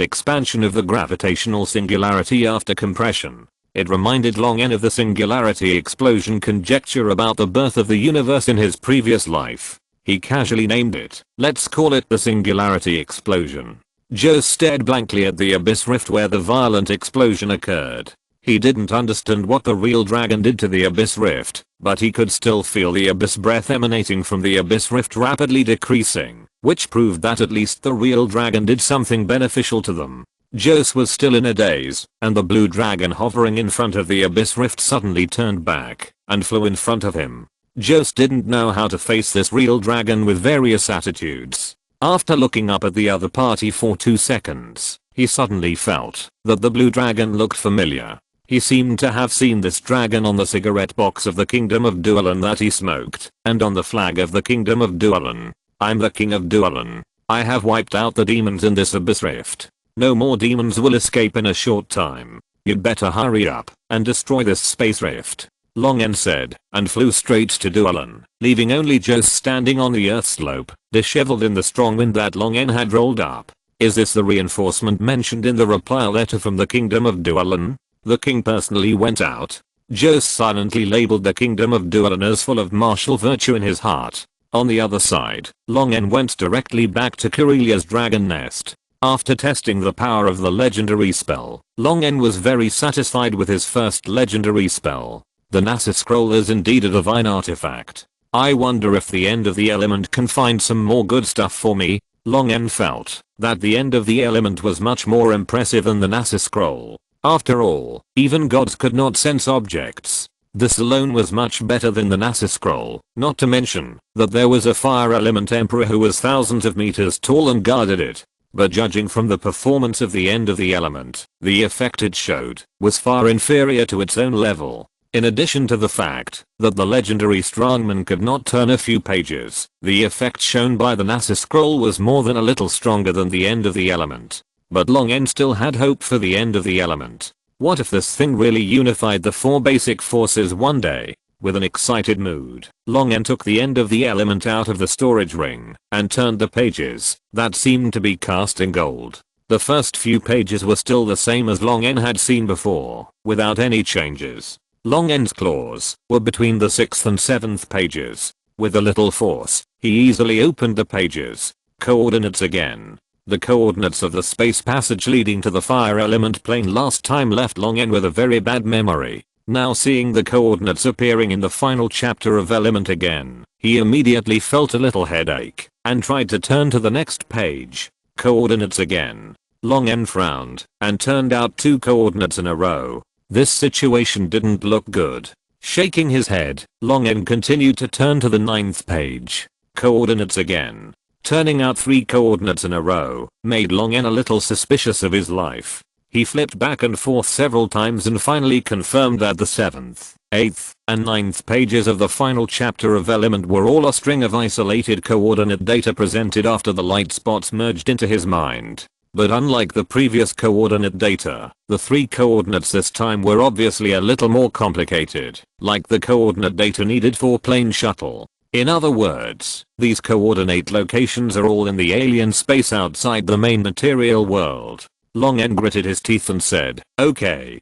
[SPEAKER 1] expansion of the gravitational singularity after compression. It reminded Long N of the singularity explosion conjecture about the birth of the universe in his previous life. He casually named it, let's call it the singularity explosion. Joe stared blankly at the abyss rift where the violent explosion occurred. He didn't understand what the real dragon did to the abyss rift, but he could still feel the abyss breath emanating from the abyss rift rapidly decreasing, which proved that at least the real dragon did something beneficial to them. Jose was still in a daze, and the blue dragon hovering in front of the abyss rift suddenly turned back and flew in front of him. Jose didn't know how to face this real dragon with various attitudes. After looking up at the other party for 2 seconds, he suddenly felt that the blue dragon looked familiar. He seemed to have seen this dragon on the cigarette box of the Kingdom of Dualan that he smoked, and on the flag of the Kingdom of Dualan. I'm the King of Dualan. I have wiped out the demons in this abyss rift. No more demons will escape in a short time. You'd better hurry up and destroy this space rift. Long N said, and flew straight to Dualan, leaving only Jose standing on the earth slope, disheveled in the strong wind that Long N had rolled up. Is this the reinforcement mentioned in the reply letter from the Kingdom of Dualan? The king personally went out. Jose silently labeled the Kingdom of Dualan as full of martial virtue in his heart. On the other side, Long N went directly back to Corelia's dragon nest. After testing the power of the legendary spell, Long N was very satisfied with his first legendary spell. The NASA scroll is indeed a divine artifact. I wonder if the end of the element can find some more good stuff for me. Long N felt that the end of the element was much more impressive than the NASA scroll. After all, even gods could not sense objects. This alone was much better than the NASA scroll, not to mention that there was a fire element emperor who was thousands of meters tall and guarded it. But judging from the performance of the end of the element, the effect it showed was far inferior to its own level. In addition to the fact that the legendary strongman could not turn a few pages, the effect shown by the NASA scroll was more than a little stronger than the end of the element. But Long N still had hope for the end of the element. What if this thing really unified the 4 basic forces one day? With an excited mood, Long N took the end of the element out of the storage ring and turned the pages that seemed to be cast in gold. The first few pages were still the same as Long N had seen before, without any changes. Long N's claws were between the 6th and 7th pages. With a little force, he easily opened the pages. Coordinates again. The coordinates of the space passage leading to the fire element plane last time left Long N with a very bad memory. Now seeing the coordinates appearing in the final chapter of Element again, he immediately felt a little headache and tried to turn to the next page. Coordinates again. Long N frowned and turned out 2 coordinates in a row. This situation didn't look good. Shaking his head, Long N continued to turn to the 9th page. Coordinates again. Turning out 3 coordinates in a row made Long N a little suspicious of his life. He flipped back and forth several times and finally confirmed that the 7th, 8th, and 9th pages of the final chapter of Element were all a string of isolated coordinate data presented after the light spots merged into his mind. But unlike the previous coordinate data, the 3 coordinates this time were obviously a little more complicated, like the coordinate data needed for plane shuttle. In other words, these coordinate locations are all in the alien space outside the main material world. Long N gritted his teeth and said, okay,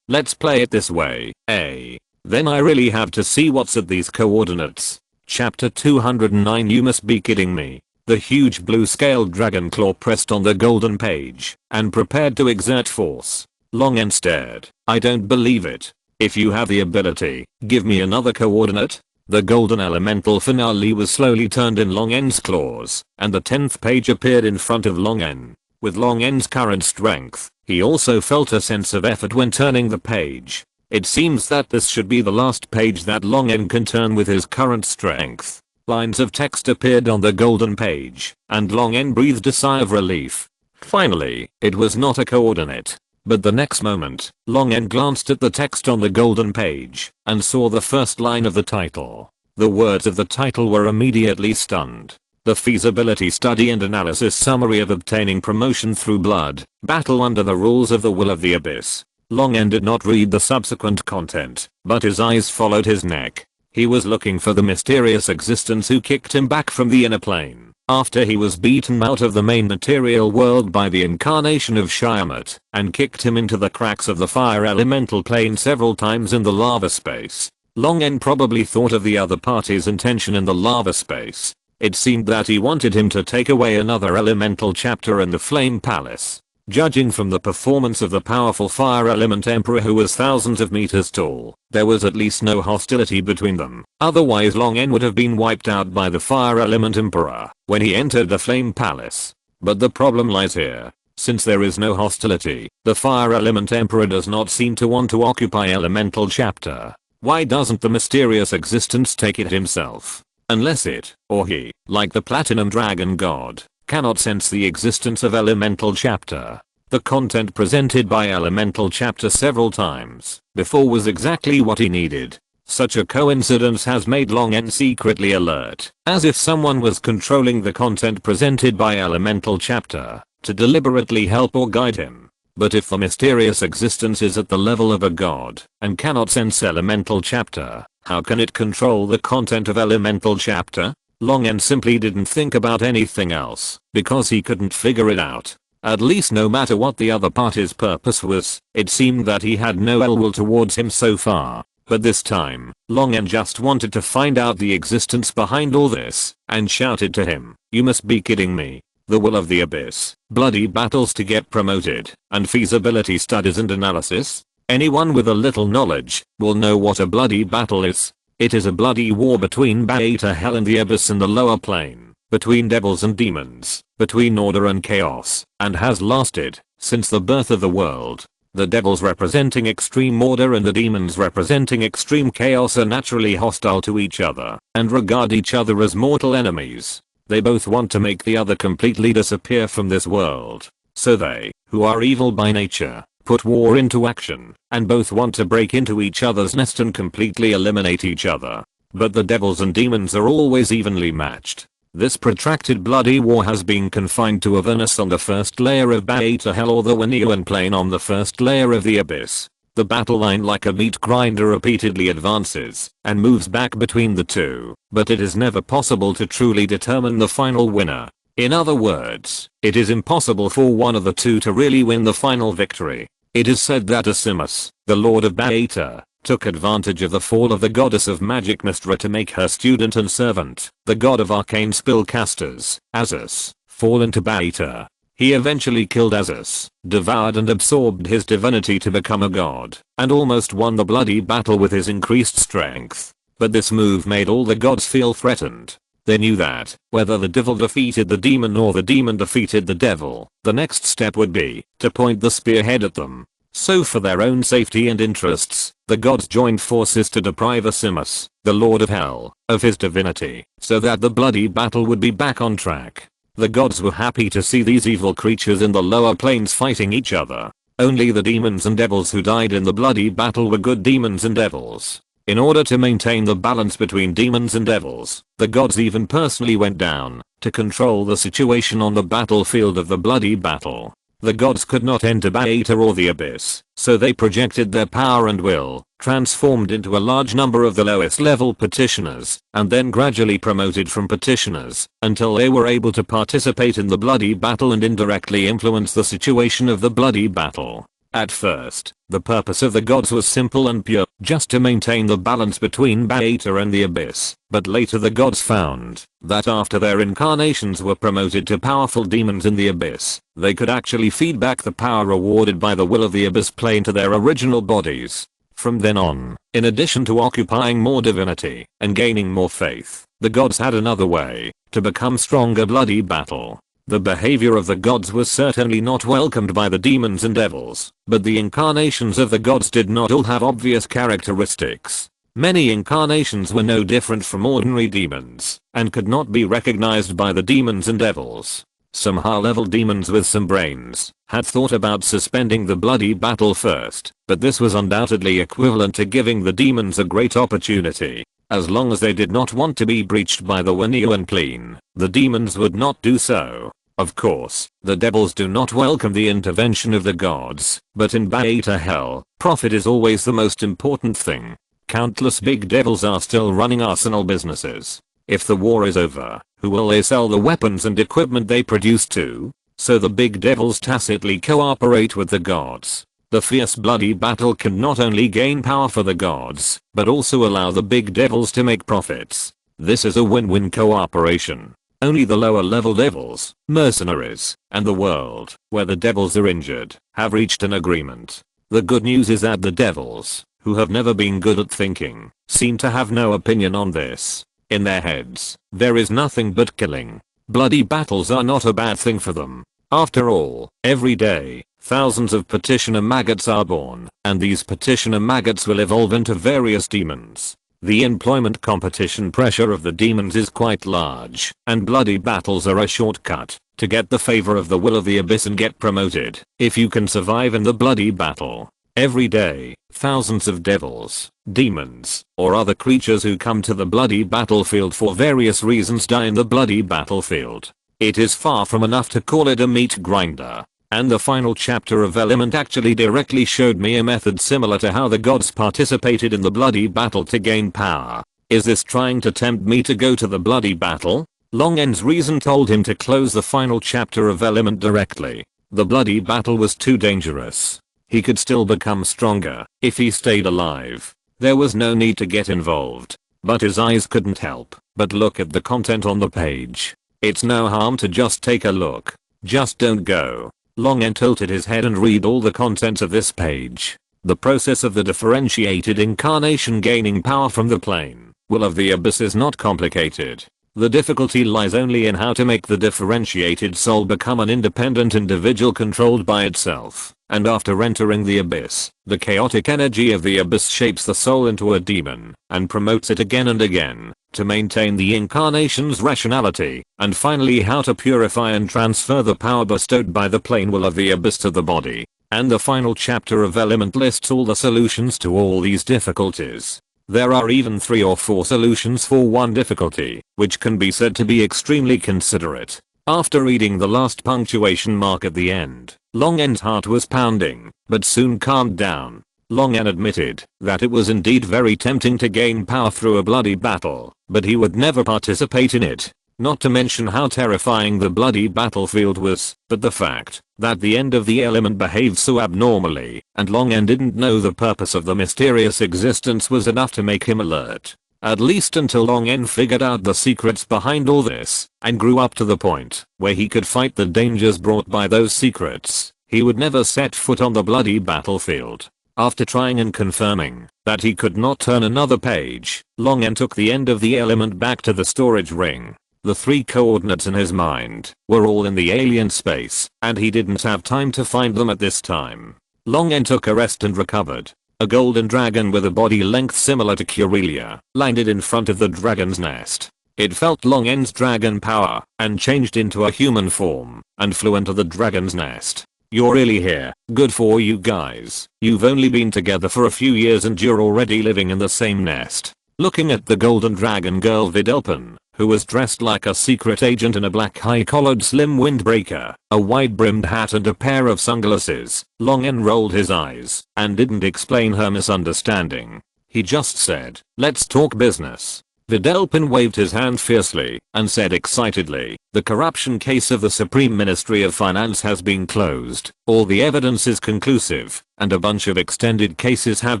[SPEAKER 1] let's play it this way, Then I really have to see what's at these coordinates. Chapter 209. You must be kidding me. The huge blue scaled dragon claw pressed on the golden page and prepared to exert force. Long N stared. I don't believe it. If you have the ability, give me another coordinate. The golden elemental finale was slowly turned in Long N's claws, and the 10th page appeared in front of Long N. With Long N's current strength, he also felt a sense of effort when turning the page. It seems that this should be the last page that Long N can turn with his current strength. Lines of text appeared on the golden page, and Long N breathed a sigh of relief. Finally, it was not a coordinate. But the next moment, Long N glanced at the text on the golden page and saw the first line of the title. The words of the title were immediately stunned. The feasibility study and analysis summary of obtaining promotion through blood battle under the rules of the will of the abyss. Long N did not read the subsequent content, but his eyes followed his neck. He was looking for the mysterious existence who kicked him back from the inner plane after he was beaten out of the main material world by the incarnation of Shyamut and kicked him into the cracks of the fire elemental plane several times in the lava space. Long N probably thought of the other party's intention in the lava space. It seemed that he wanted him to take away another elemental chapter in the Flame Palace. Judging from the performance of the powerful fire element emperor who was thousands of meters tall, there was at least no hostility between them. Otherwise Long N would have been wiped out by the fire element emperor when he entered the Flame Palace. But the problem lies here. Since there is no hostility, the fire element emperor does not seem to want to occupy elemental chapter. Why doesn't the mysterious existence take it himself? Unless it, or he, like the platinum dragon god, cannot sense the existence of elemental chapter. The content presented by elemental chapter several times before was exactly what he needed. Such a coincidence has made Long N secretly alert, as if someone was controlling the content presented by elemental chapter to deliberately help or guide him. But if the mysterious existence is at the level of a god and cannot sense elemental chapter, how can it control the content of elemental chapter? Long N simply didn't think about anything else because he couldn't figure it out. At least no matter what the other party's purpose was, it seemed that he had no ill will towards him so far. But this time, Long N just wanted to find out the existence behind all this and shouted to him, "You must be kidding me. The will of the abyss, bloody battles to get promoted, and feasibility studies and analysis? Anyone with a little knowledge will know what a bloody battle is. It is a bloody war between Beta Hell and the abyss in the lower plane, between devils and demons, between order and chaos, and has lasted since the birth of the world. The devils representing extreme order and the demons representing extreme chaos are naturally hostile to each other and regard each other as mortal enemies. They both want to make the other completely disappear from this world. So they, who are evil by nature, put war into action, and both want to break into each other's nest and completely eliminate each other. But the devils and demons are always evenly matched. This protracted bloody war has been confined to Avernus on the first layer of Beta Hell or the Winian plane on the first layer of the abyss. The battle line like a meat grinder repeatedly advances and moves back between the two, but it is never possible to truly determine the final winner. In other words, it is impossible for one of the two to really win the final victory. It is said that Asimus, the lord of Beta, took advantage of the fall of the goddess of magic Mystra to make her student and servant, the god of arcane spellcasters, Azus, fall into Beta. He eventually killed Azus, devoured and absorbed his divinity to become a god, and almost won the bloody battle with his increased strength. But this move made all the gods feel threatened. They knew that, whether the devil defeated the demon or the demon defeated the devil, the next step would be to point the spearhead at them. So for their own safety and interests, the gods joined forces to deprive Asimus, the lord of hell, of his divinity, so that the bloody battle would be back on track. The gods were happy to see these evil creatures in the lower planes fighting each other. Only the demons and devils who died in the bloody battle were good demons and devils. In order to maintain the balance between demons and devils, the gods even personally went down to control the situation on the battlefield of the bloody battle. The gods could not enter Beta or the abyss, so they projected their power and will, transformed into a large number of the lowest level petitioners, and then gradually promoted from petitioners, until they were able to participate in the bloody battle and indirectly influence the situation of the bloody battle. At first, the purpose of the gods was simple and pure, just to maintain the balance between Beta and the abyss, but later the gods found that after their incarnations were promoted to powerful demons in the abyss, they could actually feed back the power awarded by the will of the abyss plane to their original bodies. From then on, in addition to occupying more divinity and gaining more faith, the gods had another way to become stronger bloody battle. The behavior of the gods was certainly not welcomed by the demons and devils, but the incarnations of the gods did not all have obvious characteristics. Many incarnations were no different from ordinary demons, and could not be recognized by the demons and devils. Some high-level demons with some brains had thought about suspending the bloody battle first, but this was undoubtedly equivalent to giving the demons a great opportunity. As long as they did not want to be breached by the Waniuan plane, the demons would not do so. Of course, the devils do not welcome the intervention of the gods, but in Beta hell, profit is always the most important thing. Countless big devils are still running arsenal businesses. If the war is over, who will they sell the weapons and equipment they produce to? So the big devils tacitly cooperate with the gods. The fierce bloody battle can not only gain power for the gods, but also allow the big devils to make profits. This is a win-win cooperation. Only the lower level devils, mercenaries, and the world, where the devils are injured, have reached an agreement. The good news is that the devils, who have never been good at thinking, seem to have no opinion on this. In their heads, there is nothing but killing. Bloody battles are not a bad thing for them. After all, every day, thousands of petitioner maggots are born, and these petitioner maggots will evolve into various demons. The employment competition pressure of the demons is quite large, and bloody battles are a shortcut to get the favor of the will of the abyss and get promoted. If you can survive in the bloody battle, every day, thousands of devils, demons, or other creatures who come to the bloody battlefield for various reasons die in the bloody battlefield. It is far from enough to call it a meat grinder. And the final chapter of Element actually directly showed me a method similar to how the gods participated in the bloody battle to gain power. Is this trying to tempt me to go to the bloody battle? Longen's reason told him to close the final chapter of Element directly. The bloody battle was too dangerous. He could still become stronger if he stayed alive. There was no need to get involved. But his eyes couldn't help but look at the content on the page. It's no harm to just take a look. Just don't go. Longen tilted his head and read all the contents of this page. The process of the differentiated incarnation gaining power from the plane will of the abyss is not complicated. The difficulty lies only in how to make the differentiated soul become an independent individual controlled by itself. And after entering the abyss, the chaotic energy of the abyss shapes the soul into a demon and promotes it again and again to maintain the incarnation's rationality, and finally how to purify and transfer the power bestowed by the plane will of the abyss to the body. And the final chapter of Element lists all the solutions to all these difficulties. There are even 3 or 4 solutions for one difficulty, which can be said to be extremely considerate. After reading the last punctuation mark at the end, Longen's heart was pounding, but soon calmed down. Long En admitted that it was indeed very tempting to gain power through a bloody battle, but he would never participate in it. Not to mention how terrifying the bloody battlefield was, but the fact that the end of the element behaved so abnormally, and Long En didn't know the purpose of the mysterious existence was enough to make him alert. At least until Long En figured out the secrets behind all this, and grew up to the point where he could fight the dangers brought by those secrets, he would never set foot on the bloody battlefield. After trying and confirming that he could not turn another page, Long En took the end of the element back to the storage ring. The 3 coordinates in his mind were all in the alien space, and he didn't have time to find them at this time. Long En took a rest and recovered. A golden dragon with a body length similar to Curelia landed in front of the dragon's nest. It felt Long En's dragon power and changed into a human form and flew into the dragon's nest. "You're really here. Good for you guys. You've only been together for a few years and you're already living in the same nest." Looking at the golden dragon girl Vidalpin, who was dressed like a secret agent in a black high-collared slim windbreaker, a wide-brimmed hat and a pair of sunglasses, Long En rolled his eyes and didn't explain her misunderstanding. He just said, "Let's talk business." Vidalpin waved his hand fiercely and said excitedly, "The corruption case of the Supreme Ministry of Finance has been closed. All the evidence is conclusive, and a bunch of extended cases have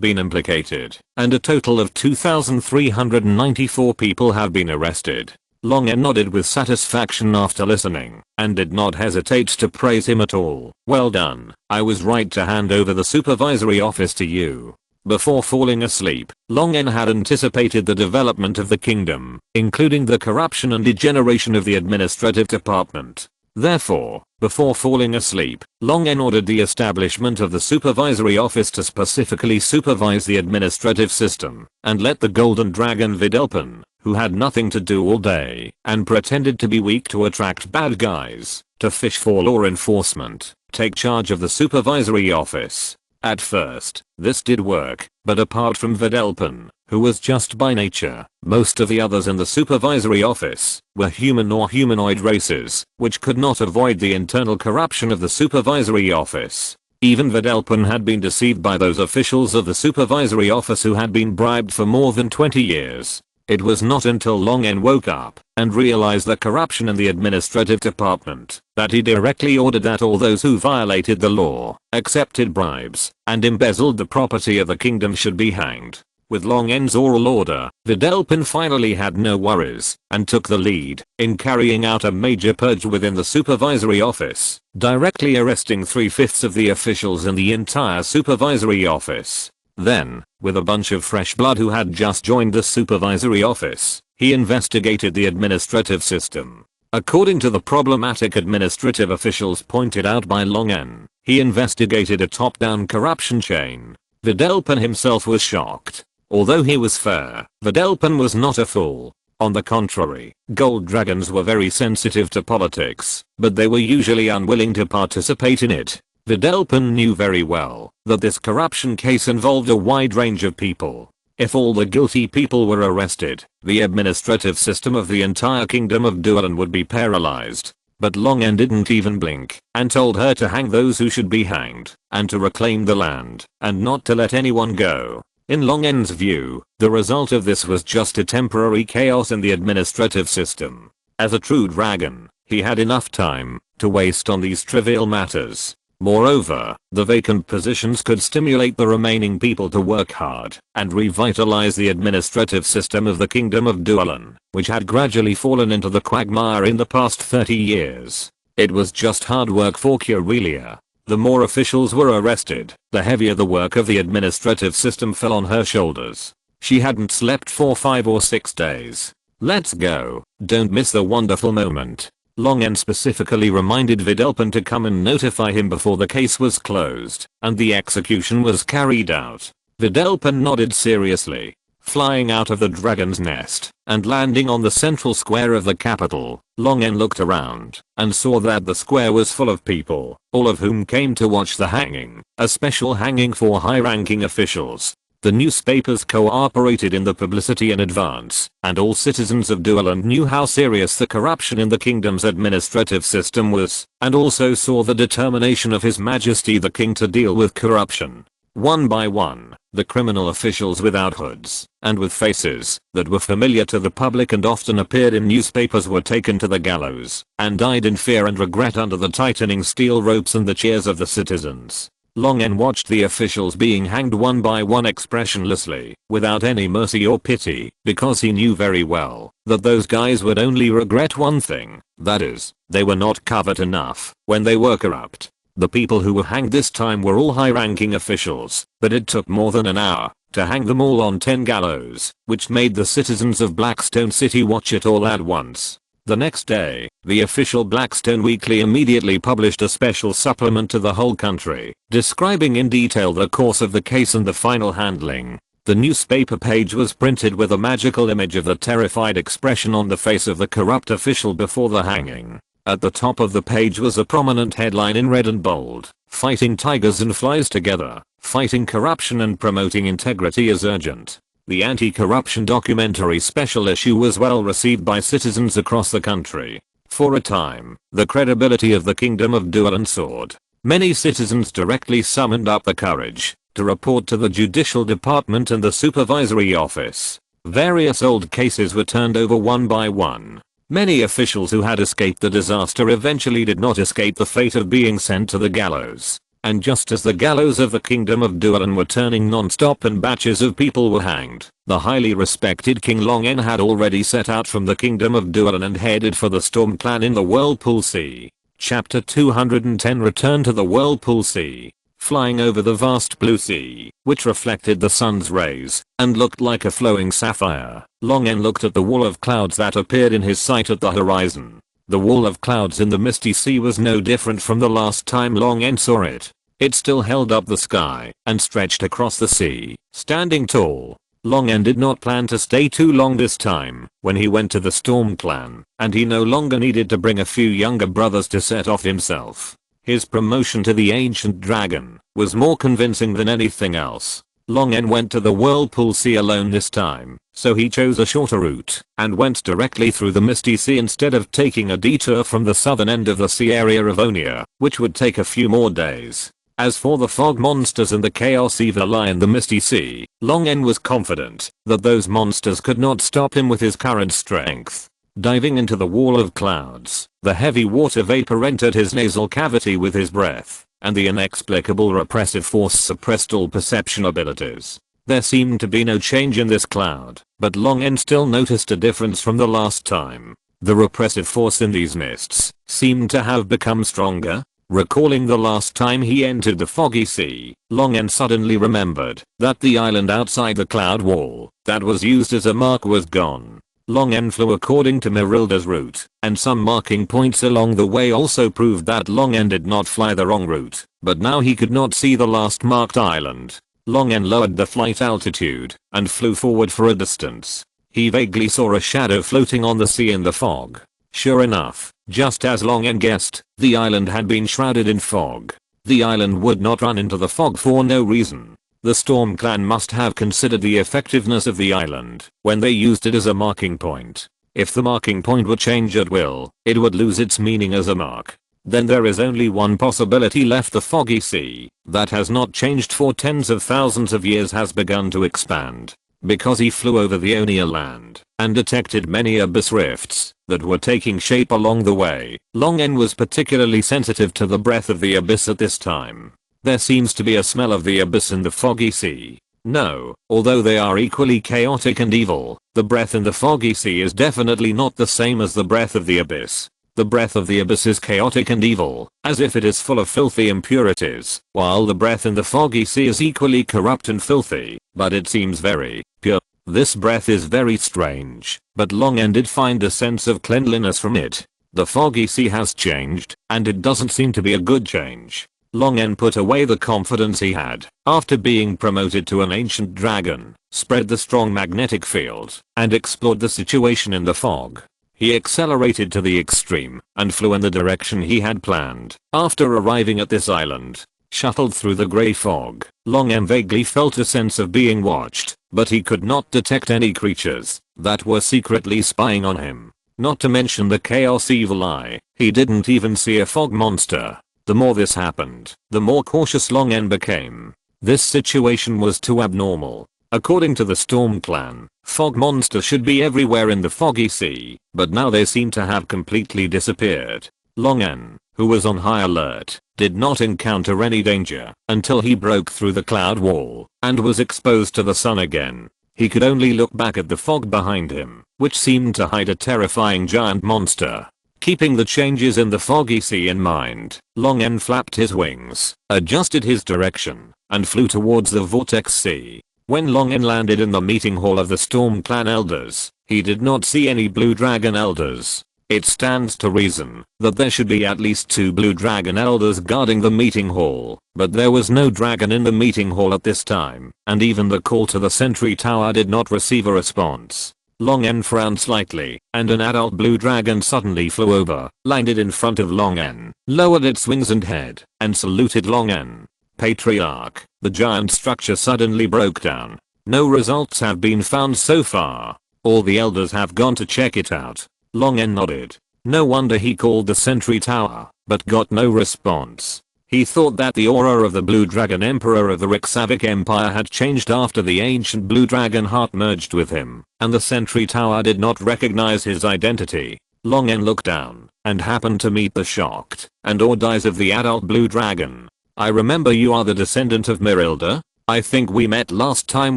[SPEAKER 1] been implicated, and a total of 2,394 people have been arrested." Long En nodded with satisfaction after listening, and did not hesitate to praise him at all. "Well done. I was right to hand over the supervisory office to you." Before falling asleep, Long En had anticipated the development of the kingdom, including the corruption and degeneration of the administrative department. Therefore, before falling asleep, Long En ordered the establishment of the supervisory office to specifically supervise the administrative system, and let the golden dragon Vidalpin, who had nothing to do all day and pretended to be weak to attract bad guys, to fish for law enforcement, take charge of the supervisory office. At first, this did work, but apart from Vidalpin, who was just by nature, most of the others in the supervisory office were human or humanoid races, which could not avoid the internal corruption of the supervisory office. Even Vidalpin had been deceived by those officials of the supervisory office who had been bribed for more than 20 years. It was not until Long En woke up and realized the corruption in the administrative department that he directly ordered that all those who violated the law, accepted bribes, and embezzled the property of the kingdom should be hanged. With Long En's oral order, Vidalpin finally had no worries and took the lead in carrying out a major purge within the supervisory office, directly arresting 3/5 of the officials in the entire supervisory office. Then, with a bunch of fresh blood who had just joined the supervisory office, he investigated the administrative system. According to the problematic administrative officials pointed out by Long En, he investigated a top-down corruption chain. Vidalpin himself was shocked. Although he was fair, Vidalpin was not a fool. On the contrary, gold dragons were very sensitive to politics, but they were usually unwilling to participate in it. Vidalpin knew very well that this corruption case involved a wide range of people. If all the guilty people were arrested, the administrative system of the entire kingdom of Dualan would be paralyzed. But Long En didn't even blink and told her to hang those who should be hanged and to reclaim the land and not to let anyone go. In Long En's view, the result of this was just a temporary chaos in the administrative system. As a true dragon, he had enough time to waste on these trivial matters. Moreover, the vacant positions could stimulate the remaining people to work hard and revitalize the administrative system of the Kingdom of Dualan, which had gradually fallen into the quagmire in the past 30 years. It was just hard work for Curelia. The more officials were arrested, the heavier the work of the administrative system fell on her shoulders. She hadn't slept for 5 or 6 days. "Let's go, don't miss the wonderful moment." Long En specifically reminded Vidalpin to come and notify him before the case was closed and the execution was carried out. Vidalpin nodded seriously. Flying out of the dragon's nest and landing on the central square of the capital, Long En looked around and saw that the square was full of people, all of whom came to watch the hanging, a special hanging for high-ranking officials. The newspapers cooperated in the publicity in advance, and all citizens of Dualan knew how serious the corruption in the kingdom's administrative system was, and also saw the determination of His Majesty the King to deal with corruption. One by one, the criminal officials without hoods and with faces that were familiar to the public and often appeared in newspapers were taken to the gallows and died in fear and regret under the tightening steel ropes and the cheers of the citizens. Long N watched the officials being hanged one by one expressionlessly, without any mercy or pity, because he knew very well that those guys would only regret one thing, that is, they were not covert enough when they were corrupt. The people who were hanged this time were all high-ranking officials, but it took more than an hour to hang them all on 10 gallows, which made the citizens of Blackstone City watch it all at once. The next day, the official Blackstone Weekly immediately published a special supplement to the whole country, describing in detail the course of the case and the final handling. The newspaper page was printed with a magical image of the terrified expression on the face of the corrupt official before the hanging. At the top of the page was a prominent headline in red and bold: "Fighting tigers and flies together, fighting corruption and promoting integrity is urgent." The anti-corruption documentary special issue was well received by citizens across the country. For a time, the credibility of the Kingdom of Dualan soared. Many citizens directly summoned up the courage to report to the Judicial Department and the Supervisory Office. Various old cases were turned over one by one. Many officials who had escaped the disaster eventually did not escape the fate of being sent to the gallows. And just as the gallows of the Kingdom of Dualan were turning non-stop and batches of people were hanged, the highly respected King Long N had already set out from the Kingdom of Dualan and headed for the Storm Clan in the Whirlpool Sea. Chapter 210 Return to the Whirlpool Sea. Flying over the vast blue sea, which reflected the sun's rays and looked like a flowing sapphire, Long N looked at the wall of clouds that appeared in his sight at the horizon. The wall of clouds in the misty sea was no different from the last time Long N saw it. It still held up the sky and stretched across the sea, standing tall. Long N did not plan to stay too long this time when he went to the Storm Clan, and he no longer needed to bring a few younger brothers to set off himself. His promotion to the Ancient Dragon was more convincing than anything else. Long N went to the Whirlpool Sea alone this time, so he chose a shorter route and went directly through the Misty Sea instead of taking a detour from the southern end of the sea area of Onia, which would take a few more days. As for the fog monsters and the chaos evil lie in the Misty Sea, Long N was confident that those monsters could not stop him with his current strength. Diving into the wall of clouds, the heavy water vapor entered his nasal cavity with his breath, and the inexplicable repressive force suppressed all perception abilities. There seemed to be no change in this cloud, but Long N still noticed a difference from the last time. The repressive force in these mists seemed to have become stronger. Recalling the last time he entered the foggy sea, Long N suddenly remembered that the island outside the cloud wall that was used as a mark was gone. Long N flew according to Merilda's route, and some marking points along the way also proved that Long N did not fly the wrong route, but now he could not see the last marked island. Long N lowered the flight altitude and flew forward for a distance. He vaguely saw a shadow floating on the sea in the fog. Sure enough, just as Long N guessed, the island had been shrouded in fog. The island would not run into the fog for no reason. The Storm Clan must have considered the effectiveness of the island when they used it as a marking point. If the marking point would change at will, it would lose its meaning as a mark. Then there is only one possibility left: the foggy sea, that has not changed for tens of thousands of years, has begun to expand. Because he flew over the Onia land and detected many abyss rifts that were taking shape along the way, Long N was particularly sensitive to the breath of the abyss at this time. There seems to be a smell of the abyss in the foggy sea. No, although they are equally chaotic and evil, the breath in the foggy sea is definitely not the same as the breath of the abyss. The breath of the abyss is chaotic and evil, as if it is full of filthy impurities, while the breath in the foggy sea is equally corrupt and filthy, but it seems very pure. This breath is very strange, but Long N did find a sense of cleanliness from it. The foggy sea has changed, and it doesn't seem to be a good change. Long N put away the confidence he had after being promoted to an ancient dragon, spread the strong magnetic field, and explored the situation in the fog. He accelerated to the extreme and flew in the direction he had planned. After arriving at this island, shuffled through the grey fog, Long N vaguely felt a sense of being watched, but he could not detect any creatures that were secretly spying on him. Not to mention the chaos evil eye, he didn't even see a fog monster. The more this happened, the more cautious Long N became. This situation was too abnormal. According to the Storm Clan, fog monsters should be everywhere in the foggy sea, but now they seem to have completely disappeared. Long N, who was on high alert, did not encounter any danger until he broke through the cloud wall and was exposed to the sun again. He could only look back at the fog behind him, which seemed to hide a terrifying giant monster. Keeping the changes in the foggy sea in mind, Long N flapped his wings, adjusted his direction, and flew towards the vortex sea. When Long N landed in the meeting hall of the Storm Clan elders, he did not see any blue dragon elders. It stands to reason that there should be at least 2 blue dragon elders guarding the meeting hall, but there was no dragon in the meeting hall at this time, and even the call to the sentry tower did not receive a response. Long N frowned slightly, and an adult blue dragon suddenly flew over, landed in front of Long N, lowered its wings and head, and saluted Long N. Patriarch, the giant structure suddenly broke down. No results have been found so far. All the elders have gone to check it out. Long N nodded. No wonder he called the sentry tower, but got no response. He thought that the aura of the Blue Dragon Emperor of the Rixavic Empire had changed after the ancient Blue Dragon heart merged with him, and the sentry tower did not recognize his identity. Long N looked down, and happened to meet the shocked and awed eyes of the adult Blue Dragon. I remember you are the descendant of Mirilda? I think we met last time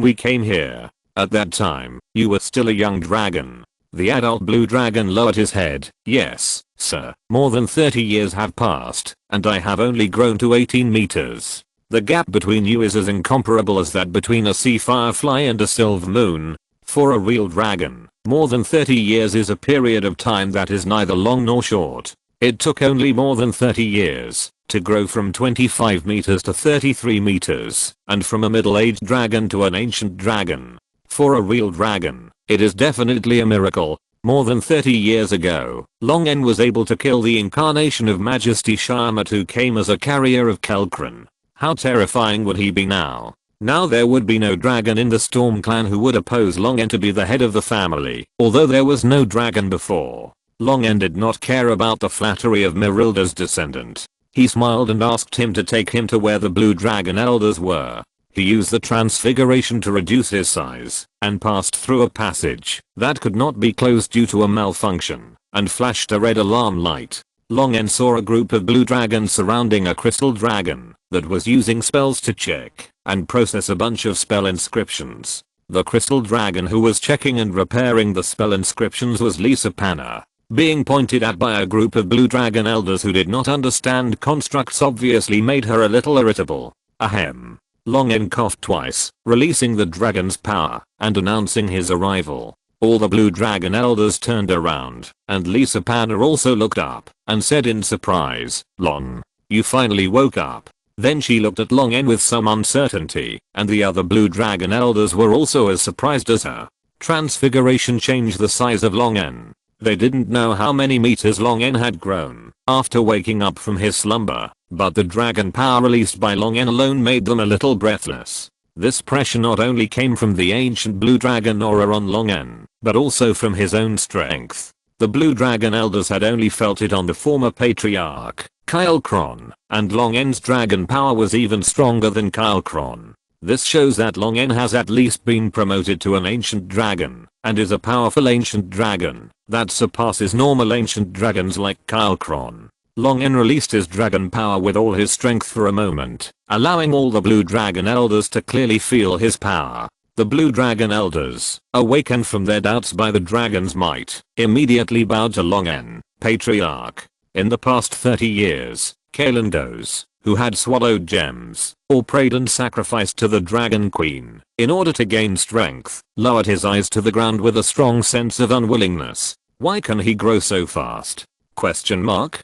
[SPEAKER 1] we came here. At that time, you were still a young dragon. The adult blue dragon lowered his head. Yes, sir. More than 30 years have passed, and I have only grown to 18 meters. The gap between you is as incomparable as that between a sea firefly and a silver moon. For a real dragon, more than 30 years is a period of time that is neither long nor short. It took only more than 30 years to grow from 25 meters to 33 meters, and from a middle-aged dragon to an ancient dragon. For a real dragon, it is definitely a miracle. More than 30 years ago, Long N was able to kill the incarnation of Majesty Shyamut who came as a carrier of Kelkran. How terrifying would he be now? Now there would be no dragon in the Storm Clan who would oppose Long N to be the head of the family, although there was no dragon before. Long N did not care about the flattery of Mirilda's descendant. He smiled and asked him to take him to where the blue dragon elders were. He used the transfiguration to reduce his size, and passed through a passage that could not be closed due to a malfunction, and flashed a red alarm light. Long N saw a group of blue dragons surrounding a crystal dragon that was using spells to check and process a bunch of spell inscriptions. The crystal dragon who was checking and repairing the spell inscriptions was Lisa Panna. Being pointed at by a group of blue dragon elders who did not understand constructs obviously made her a little irritable. Ahem. Long N coughed twice, releasing the dragon's power and announcing his arrival. All the blue dragon elders turned around, and Lisa Panna also looked up and said in surprise, "Long, you finally woke up." Then she looked at Long N with some uncertainty, and the other blue dragon elders were also as surprised as her. Transfiguration changed the size of Long N. They didn't know how many meters Long N had grown after waking up from his slumber, but the dragon power released by Long N alone made them a little breathless. This pressure not only came from the ancient blue dragon aura on Long N, but also from his own strength. The blue dragon elders had only felt it on the former patriarch, Kylkron, and Long N's dragon power was even stronger than Kylkron. This shows that Long N has at least been promoted to an ancient dragon, and is a powerful ancient dragon that surpasses normal ancient dragons like Kylkron. Long N released his dragon power with all his strength for a moment, allowing all the blue dragon elders to clearly feel his power. The blue dragon elders, awakened from their doubts by the dragon's might, immediately bowed to Long N, patriarch. In the past 30 years, Kalendos, who had swallowed gems, or prayed and sacrificed to the Dragon Queen in order to gain strength, lowered his eyes to the ground with a strong sense of unwillingness. Why can he grow so fast? Question mark?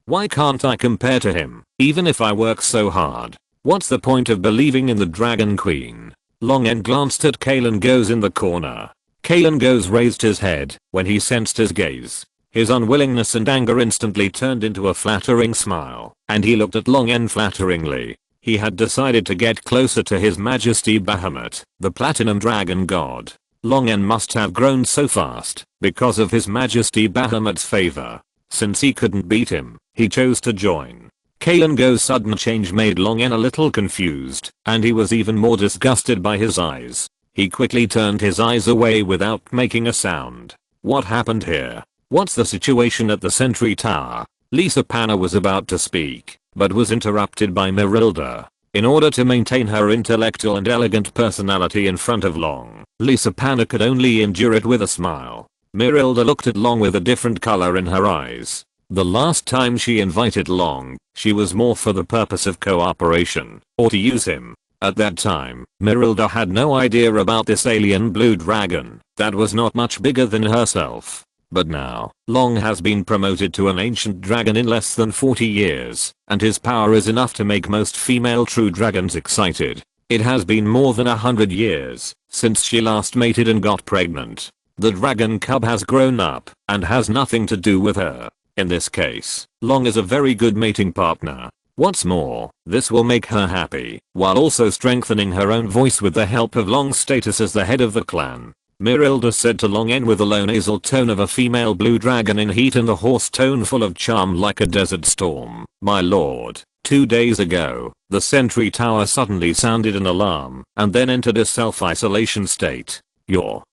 [SPEAKER 1] Why can't I compare to him, even if I work so hard? What's the point of believing in the Dragon Queen? Long N glanced at Kalendos in the corner. Kalendos raised his head when he sensed his gaze. His unwillingness and anger instantly turned into a flattering smile, and he looked at Long N flatteringly. He had decided to get closer to his Majesty Bahamut, the Platinum Dragon God. Long N must have grown so fast because of his Majesty Bahamut's favor. Since he couldn't beat him, he chose to join. Kaelan Go's sudden change made Long En a little confused, and he was even more disgusted by his eyes. He quickly turned his eyes away without making a sound. What happened here? What's the situation at the Sentry Tower? Lisa Panna was about to speak, but was interrupted by Merilda. In order to maintain her intellectual and elegant personality in front of Long, Lisa Panna could only endure it with a smile. Merilda looked at Long with a different color in her eyes. The last time she invited Long, she was more for the purpose of cooperation, or to use him. At that time, Merilda had no idea about this alien blue dragon that was not much bigger than herself. But now, Long has been promoted to an ancient dragon in less than 40 years, and his power is enough to make most female true dragons excited. It has been more than 100 years since she last mated and got pregnant. The dragon cub has grown up and has nothing to do with her. In this case, Long is a very good mating partner. What's more, this will make her happy, while also strengthening her own voice with the help of Long's status as the head of the clan. Merilda said to Long En with the low nasal tone of a female blue dragon in heat and a hoarse tone full of charm like a desert storm. My lord, 2 days ago, the Sentry Tower suddenly sounded an alarm and then entered a self-isolation state. Your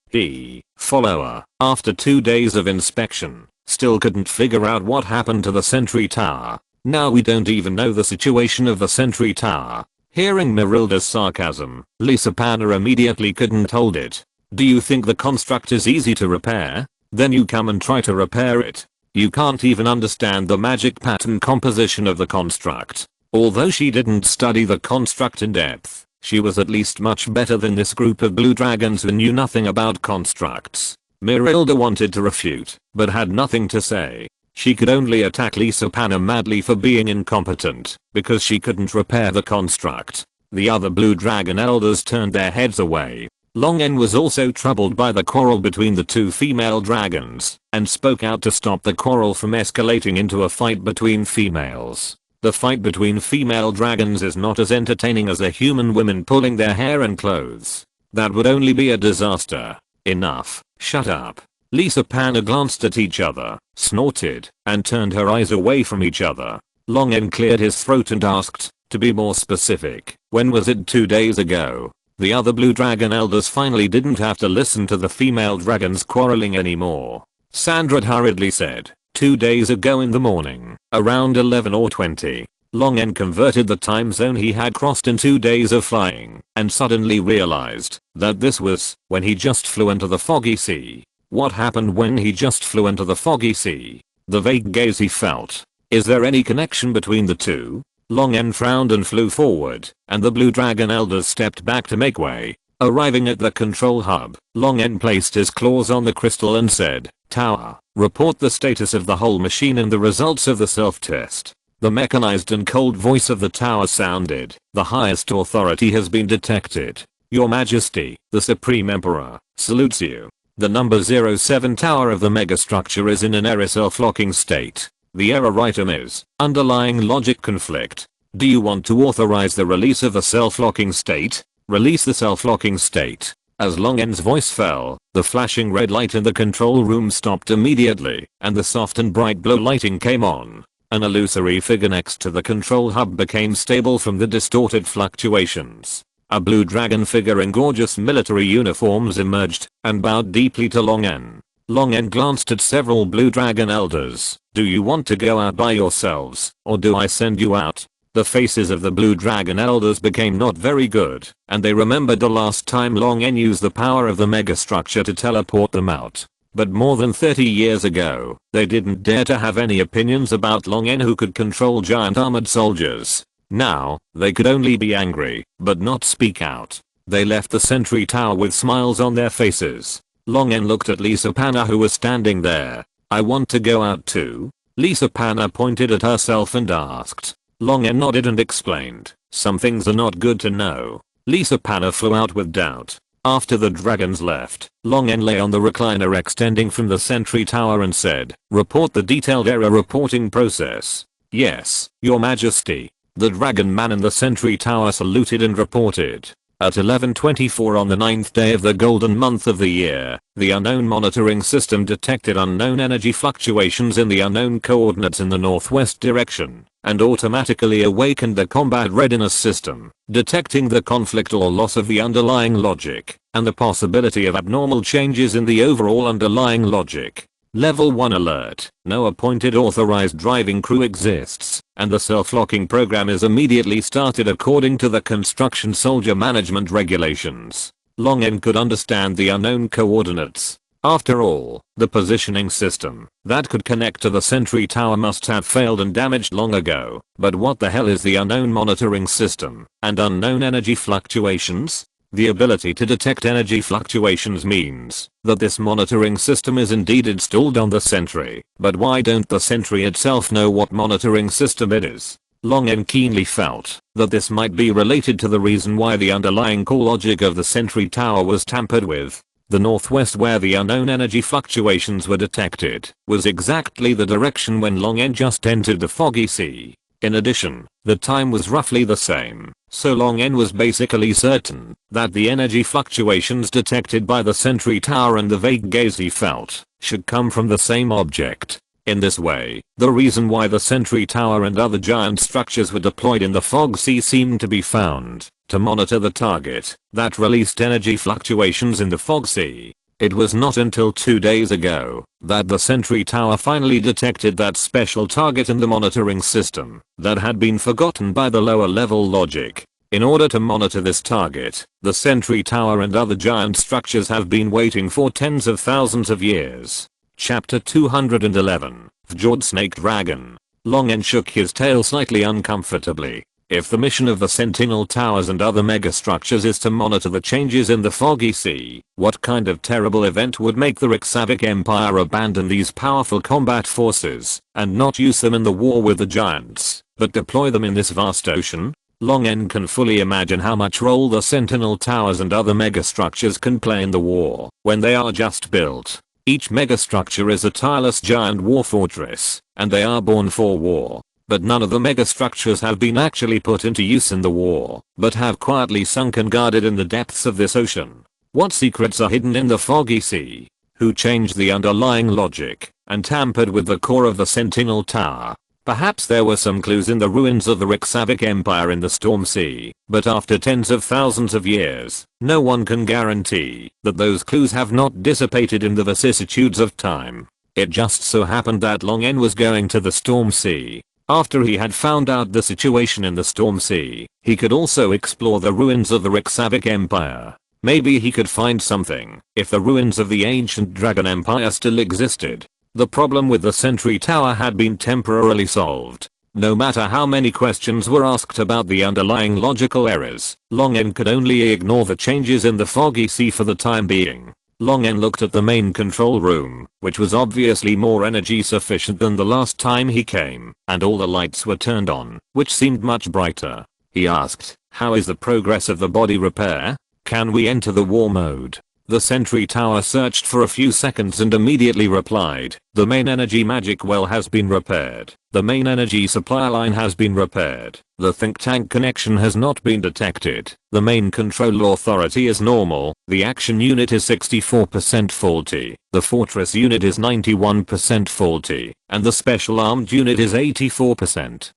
[SPEAKER 1] follower, after 2 days of inspection, still couldn't figure out what happened to the Sentry Tower. Now we don't even know the situation of the Sentry Tower. Hearing Merilda's sarcasm, Lisa Panna immediately couldn't hold it. Do you think the construct is easy to repair? Then you come and try to repair it. You can't even understand the magic pattern composition of the construct. Although she didn't study the construct in depth, she was at least much better than this group of blue dragons who knew nothing about constructs. Merilda wanted to refute, but had nothing to say. She could only attack Lisa Panna madly for being incompetent, because she couldn't repair the construct. The other blue dragon elders turned their heads away. Long En was also troubled by the quarrel between the two female dragons, and spoke out to stop the quarrel from escalating into a fight between females. The fight between female dragons is not as entertaining as a human women pulling their hair and clothes. That would only be a disaster. Enough, shut up. Lisa Panna glanced at each other, snorted, and turned her eyes away from each other. Long En cleared his throat and asked, to be more specific, when was it 2 days ago? The other blue dragon elders finally didn't have to listen to the female dragons quarreling anymore. Sandra hurriedly said, 2 days ago in the morning, around 11 or 20. Long En converted the time zone he had crossed in 2 days of flying, and suddenly realized that this was when he just flew into the foggy sea. What happened when he just flew into the foggy sea? The vague gaze he felt. Is there any connection between the two? Long En frowned and flew forward, and the blue dragon elders stepped back to make way. Arriving at the control hub, Long En placed his claws on the crystal and said, Tower, report the status of the whole machine and the results of the self-test. The mechanized and cold voice of the tower sounded, the highest authority has been detected. Your Majesty, the Supreme Emperor, salutes you. The number 07 tower of the megastructure is in an error self-locking state. The error item is, underlying logic conflict. Do you want to authorize the release of the self-locking state? Release the self-locking state. As Long En's voice fell, the flashing red light in the control room stopped immediately, and the soft and bright blue lighting came on. An illusory figure next to the control hub became stable from the distorted fluctuations. A blue dragon figure in gorgeous military uniforms emerged and bowed deeply to Long En. Long En glanced at several blue dragon elders. Do you want to go out by yourselves, or do I send you out? The faces of the blue dragon elders became not very good, and they remembered the last time Long En used the power of the megastructure to teleport them out. But more than 30 years ago, they didn't dare to have any opinions about Long En who could control giant armored soldiers. Now, they could only be angry, but not speak out. They left the Sentry Tower with smiles on their faces. Long En looked at Lisa Panna who was standing there. I want to go out too. Lisa Panna pointed at herself and asked. Long En nodded and explained, some things are not good to know. Lisa Panna flew out with doubt. After the dragons left, Long En lay on the recliner extending from the Sentry Tower and said, report the detailed error reporting process. Yes, Your Majesty. The dragon man in the Sentry Tower saluted and reported. At 11:24 on the 9th day of the golden month of the year, the unknown monitoring system detected unknown energy fluctuations in the unknown coordinates in the northwest direction. and automatically awakened the combat readiness system, detecting the conflict or loss of the underlying logic, and the possibility of abnormal changes in the overall underlying logic. Level 1 alert. No appointed authorized driving crew exists, and the self-locking program is immediately started according to the construction soldier management regulations. Long N could understand the unknown coordinates. After all, the positioning system that could connect to the sentry tower must have failed and damaged long ago. But what the hell is the unknown monitoring system and unknown energy fluctuations? The ability to detect energy fluctuations means that this monitoring system is indeed installed on the sentry. But why don't the sentry itself know what monitoring system it is? Long N keenly felt that this might be related to the reason why the underlying core logic of the sentry tower was tampered with. The northwest, where the unknown energy fluctuations were detected, was exactly the direction when Long N just entered the foggy sea. In addition, the time was roughly the same, so Long N was basically certain that the energy fluctuations detected by the sentry tower and the vague gaze he felt should come from the same object. In this way, the reason why the sentry tower and other giant structures were deployed in the fog sea seemed to be found to monitor the target that released energy fluctuations in the fog sea. It was not until 2 days ago that the sentry tower finally detected that special target in the monitoring system that had been forgotten by the lower level logic. In order to monitor this target, the sentry tower and other giant structures have been waiting for tens of thousands of years. Chapter 211. Fjord Snake Dragon. Long N shook his tail slightly uncomfortably. If the mission of the Sentinel Towers and other megastructures is to monitor the changes in the foggy sea, what kind of terrible event would make the Reykjavik Empire abandon these powerful combat forces and not use them in the war with the giants, but deploy them in this vast ocean? Long N can fully imagine how much role the Sentinel Towers and other megastructures can play in the war when they are just built. Each megastructure is a tireless giant war fortress, and they are born for war. But none of the megastructures have been actually put into use in the war, but have quietly sunk and guarded in the depths of this ocean. What secrets are hidden in the foggy sea? Who changed the underlying logic and tampered with the core of the Sentinel Tower? Perhaps there were some clues in the ruins of the Reykjavik Empire in the Storm Sea, but after tens of thousands of years, no one can guarantee that those clues have not dissipated in the vicissitudes of time. It just so happened that Long N was going to the Storm Sea. After he had found out the situation in the Storm Sea, he could also explore the ruins of the Reykjavik Empire. Maybe he could find something if the ruins of the ancient Dragon Empire still existed. The problem with the Sentry Tower had been temporarily solved. No matter how many questions were asked about the underlying logical errors, Long N could only ignore the changes in the foggy sea for the time being. Long N looked at the main control room, which was obviously more energy sufficient than the last time he came, and all the lights were turned on, which seemed much brighter. He asked, "How is the progress of the body repair? Can we enter the war mode?" The Sentry Tower searched for a few seconds and immediately replied, "The main energy magic well has been repaired. The main energy supply line has been repaired. The think tank connection has not been detected. The main control authority is normal. The action unit is 64% faulty. The fortress unit is 91% faulty. And the special armed unit is 84%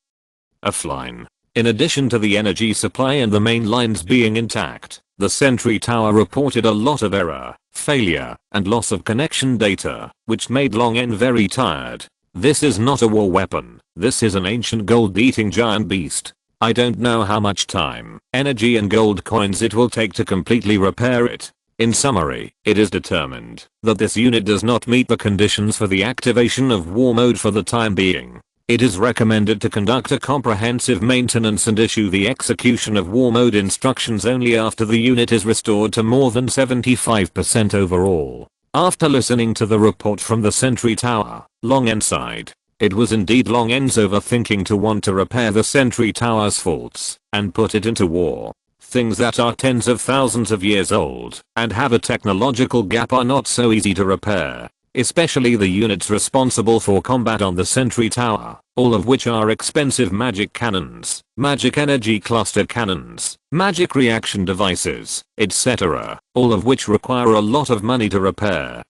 [SPEAKER 1] offline." In addition to the energy supply and the main lines being intact, the Sentry Tower reported a lot of error, failure, and loss of connection data, which made Long N very tired. This is not a war weapon. This is an ancient gold-eating giant beast. I don't know how much time, energy and gold coins it will take to completely repair it. In summary, it is determined that this unit does not meet the conditions for the activation of war mode for the time being. It is recommended to conduct a comprehensive maintenance and issue the execution of war mode instructions only after the unit is restored to more than 75% overall. After listening to the report from the Sentry Tower, Long N sighed. It was indeed Long N's overthinking to want to repair the Sentry Tower's faults and put it into war. Things that are tens of thousands of years old and have a technological gap are not so easy to repair. Especially the units responsible for combat on the Sentry Tower, all of which are expensive magic cannons, magic energy cluster cannons, magic reaction devices, etc., all of which require a lot of money to repair.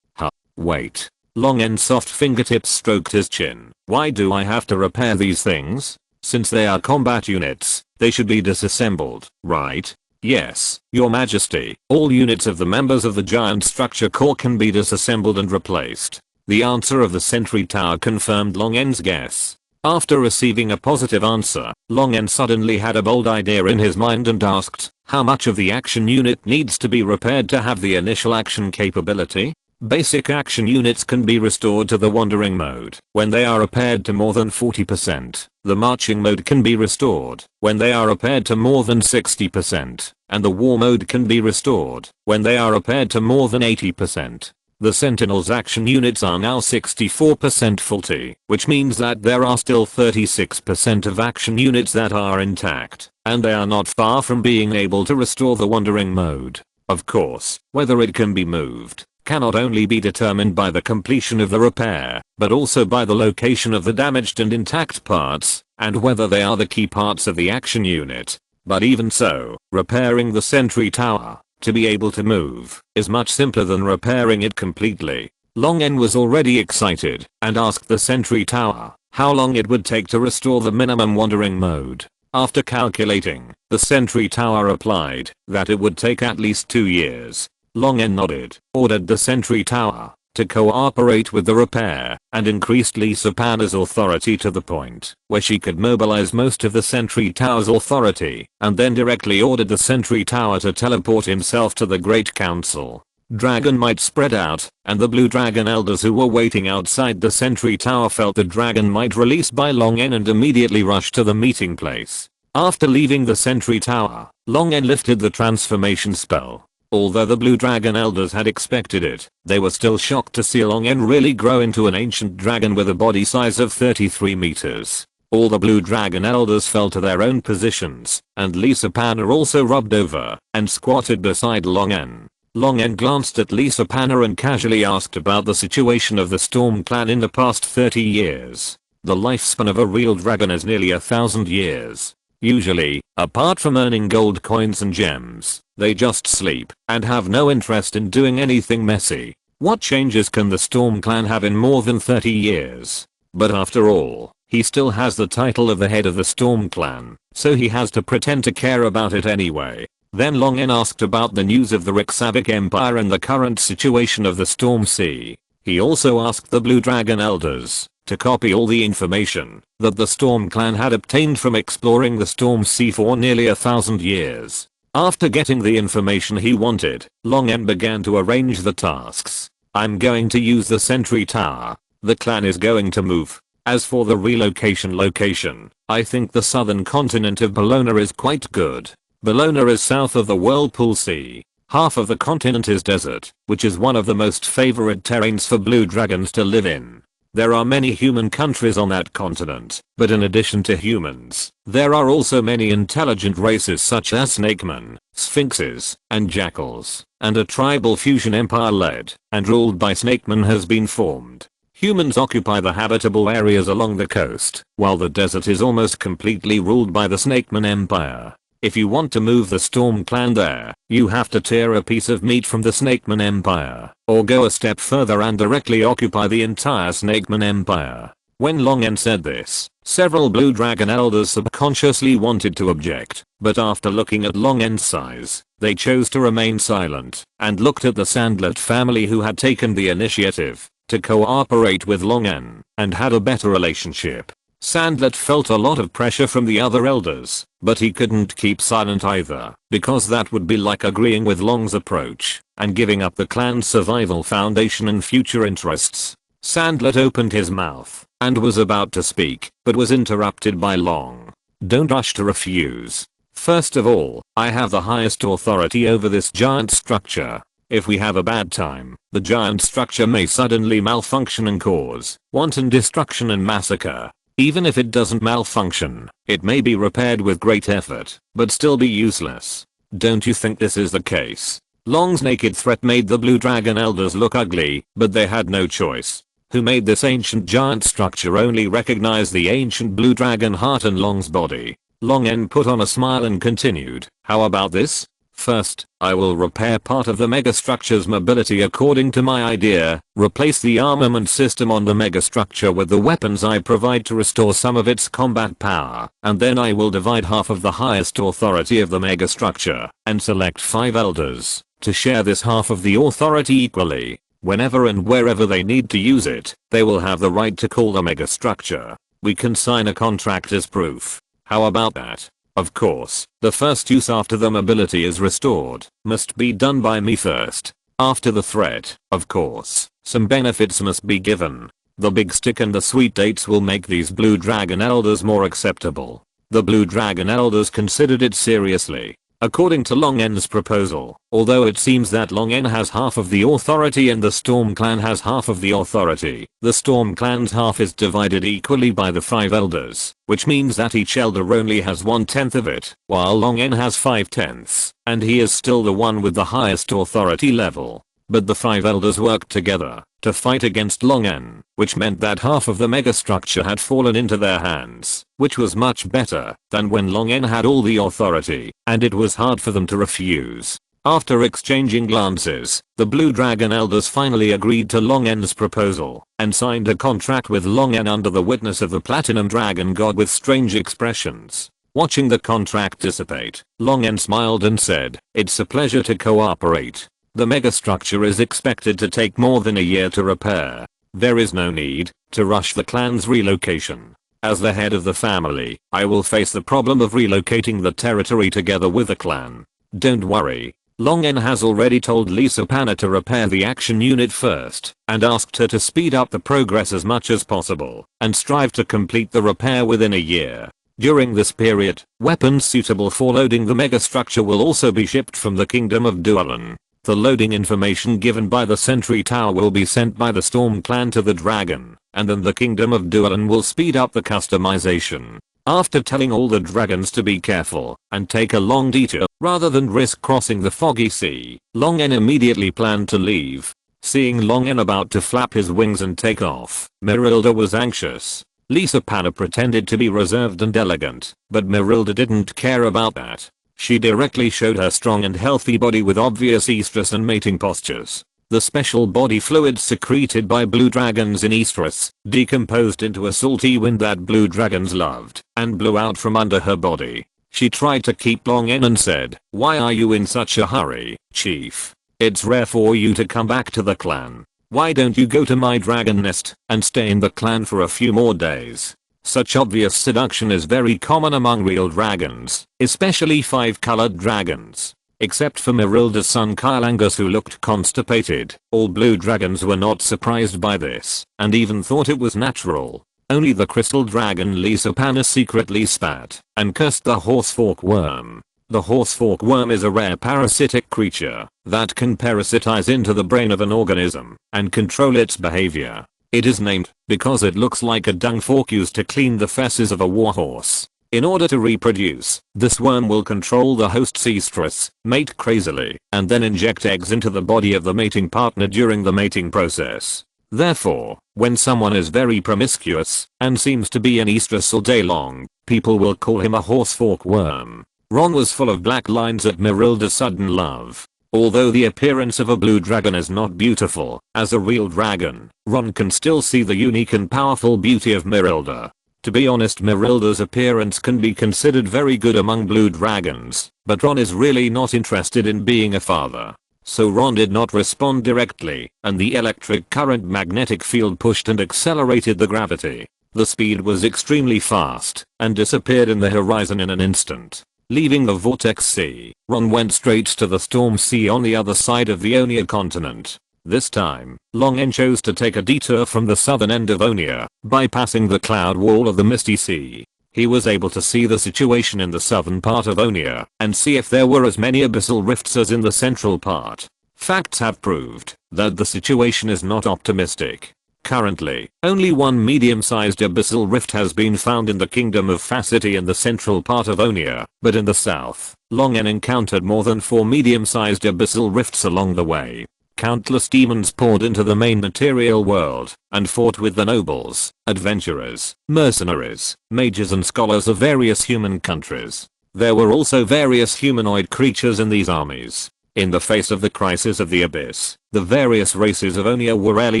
[SPEAKER 1] Wait. Long N's soft fingertips stroked his chin. Why do I have to repair these things? Since they are combat units, they should be disassembled, right? Yes, your majesty. All units of the members of the giant structure core can be disassembled and replaced. The answer of the sentry tower confirmed Long N's guess. After receiving a positive answer, Long N suddenly had a bold idea in his mind and asked, how much of the action unit needs to be repaired to have the initial action capability? Basic action units can be restored to the wandering mode when they are repaired to more than 40%. The marching mode can be restored when they are repaired to more than 60%. And the war mode can be restored when they are repaired to more than 80%. The Sentinel's action units are now 64% faulty, which means that there are still 36% of action units that are intact, and they are not far from being able to restore the wandering mode. Of course, whether it can be moved cannot only be determined by the completion of the repair, but also by the location of the damaged and intact parts, and whether they are the key parts of the action unit. But even so, repairing the sentry tower, to be able to move, is much simpler than repairing it completely. Long N was already excited, and asked the sentry tower how long it would take to restore the minimum wandering mode. After calculating, the sentry tower replied that it would take at least 2 years. Long N nodded, ordered the sentry tower to cooperate with the repair, and increased Lisa Panna's authority to the point where she could mobilize most of the sentry tower's authority, and then directly ordered the sentry tower to teleport himself to the Great Council. Dragon might spread out, and the blue dragon elders who were waiting outside the sentry tower felt the dragon might released by Long N and immediately rushed to the meeting place. After leaving the sentry tower, Long N lifted the transformation spell. Although the blue dragon elders had expected it, they were still shocked to see Long N really grow into an ancient dragon with a body size of 33 meters. All the blue dragon elders fell to their own positions, and Lisa Panna also rubbed over and squatted beside Long N. Long N glanced at Lisa Panna and casually asked about the situation of the Storm Clan in the past 30 years. The lifespan of a real dragon is nearly 1,000 years. Usually, apart from earning gold coins and gems, they just sleep and have no interest in doing anything messy. What changes can the Storm Clan have in more than 30 years? But after all, he still has the title of the head of the Storm Clan, so he has to pretend to care about it anyway. Then Long N asked about the news of the Rixavic Empire and the current situation of the Storm Sea. He also asked the Blue Dragon Elders to copy all the information that the Storm Clan had obtained from exploring the Storm Sea for nearly 1,000 years. After getting the information he wanted, Long N began to arrange the tasks. I'm going to use the sentry tower. The clan is going to move. As for the location, I think the southern continent of Bologna is quite good. Bologna is south of the Whirlpool Sea. Half of the continent is desert, which is one of the most favorite terrains for blue dragons to live in. There are many human countries on that continent, but in addition to humans, there are also many intelligent races such as snakemen, sphinxes, and jackals, and a tribal fusion empire led and ruled by snakemen has been formed. Humans occupy the habitable areas along the coast, while the desert is almost completely ruled by the snakeman empire. If you want to move the Storm Clan there, you have to tear a piece of meat from the Snakeman Empire, or go a step further and directly occupy the entire Snakeman Empire. When Long N said this, several Blue Dragon Elders subconsciously wanted to object, but after looking at Long N's size, they chose to remain silent, and looked at the Sandlet family who had taken the initiative to cooperate with Long N, and had a better relationship. Sandlet felt a lot of pressure from the other elders, but he couldn't keep silent either, because that would be like agreeing with Long's approach, and giving up the clan's survival foundation and future interests. Sandlet opened his mouth, and was about to speak, but was interrupted by Long. Don't rush to refuse. First of all, I have the highest authority over this giant structure. If we have a bad time, the giant structure may suddenly malfunction and cause wanton destruction and massacre. Even if it doesn't malfunction, it may be repaired with great effort, but still be useless. Don't you think this is the case? Long's naked threat made the Blue Dragon Elders look ugly, but they had no choice. Who made this ancient giant structure only recognized the ancient Blue Dragon heart and Long's body. Long N put on a smile and continued, how about this? First, I will repair part of the megastructure's mobility according to my idea, replace the armament system on the megastructure with the weapons I provide to restore some of its combat power, and then I will divide half of the highest authority of the megastructure, and select 5 elders, to share this half of the authority equally. Whenever and wherever they need to use it, they will have the right to call the megastructure. We can sign a contract as proof. How about that? Of course, the first use after the mobility is restored must be done by me first. After the threat, of course, some benefits must be given. The big stick and the sweet dates will make these blue dragon elders more acceptable. The blue dragon elders considered it seriously. According to Long N's proposal, although it seems that Long N has half of the authority and the Storm Clan has half of the authority, the Storm Clan's half is divided equally by the 5 elders, which means that each elder only has 1/10 of it, while Long N has 5/10, and he is still the one with the highest authority level. But the 5 elders worked together to fight against Long N, which meant that half of the megastructure had fallen into their hands, which was much better than when Long N had all the authority, and it was hard for them to refuse. After exchanging glances, the Blue Dragon elders finally agreed to Long N's proposal, and signed a contract with Long N under the witness of the Platinum Dragon God with strange expressions. Watching the contract dissipate, Long N smiled and said, "It's a pleasure to cooperate. The megastructure is expected to take more than a year to repair. There is no need to rush the clan's relocation. As the head of the family, I will face the problem of relocating the territory together with the clan. Don't worry." Long N has already told Lisa Panna to repair the action unit first, and asked her to speed up the progress as much as possible, and strive to complete the repair within a year. During this period, weapons suitable for loading the megastructure will also be shipped from the Kingdom of Dualan. The loading information given by the Sentry Tower will be sent by the Storm Clan to the Dragon, and then the Kingdom of Dualan will speed up the customization. After telling all the dragons to be careful and take a long detour rather than risk crossing the foggy sea, Long N immediately planned to leave. Seeing Long N about to flap his wings and take off, Merilda was anxious. Lisa Panna pretended to be reserved and elegant, but Merilda didn't care about that. She directly showed her strong and healthy body with obvious estrus and mating postures. The special body fluids secreted by blue dragons in estrus decomposed into a salty wind that blue dragons loved and blew out from under her body. She tried to keep Long N and said, "Why are you in such a hurry, Chief? It's rare for you to come back to the clan. Why don't you go to my dragon nest and stay in the clan for a few more days?" Such obvious seduction is very common among real dragons, especially 5-colored dragons. Except for Merilda's son Kylangus, who looked constipated, all blue dragons were not surprised by this, and even thought it was natural. Only the crystal dragon Lisa Panna secretly spat and cursed the horsefork worm. The horsefork worm is a rare parasitic creature that can parasitize into the brain of an organism and control its behavior. It is named because it looks like a dung fork used to clean the fesses of a warhorse. In order to reproduce, this worm will control the host's estrus, mate crazily, and then inject eggs into the body of the mating partner during the mating process. Therefore, when someone is very promiscuous and seems to be in estrus all day long, people will call him a horsefork worm. Ron was full of black lines at Merilda's sudden love. Although the appearance of a blue dragon is not beautiful as a real dragon, Ron can still see the unique and powerful beauty of Merilda. To be honest, Merilda's appearance can be considered very good among blue dragons, but Ron is really not interested in being a father. So Ron did not respond directly, and the electric current magnetic field pushed and accelerated the gravity. The speed was extremely fast and disappeared in the horizon in an instant. Leaving the Vortex Sea, Ron went straight to the Storm Sea on the other side of the Onia continent. This time, Long N chose to take a detour from the southern end of Onia, bypassing the cloud wall of the Misty Sea. He was able to see the situation in the southern part of Onia and see if there were as many abyssal rifts as in the central part. Facts have proved that the situation is not optimistic. Currently, only one medium-sized abyssal rift has been found in the Kingdom of Facity in the central part of Onia, but in the south, Long N encountered more than 4 medium-sized abyssal rifts along the way. Countless demons poured into the main material world and fought with the nobles, adventurers, mercenaries, mages and scholars of various human countries. There were also various humanoid creatures in these armies. In the face of the crisis of the abyss, the various races of Onia were rarely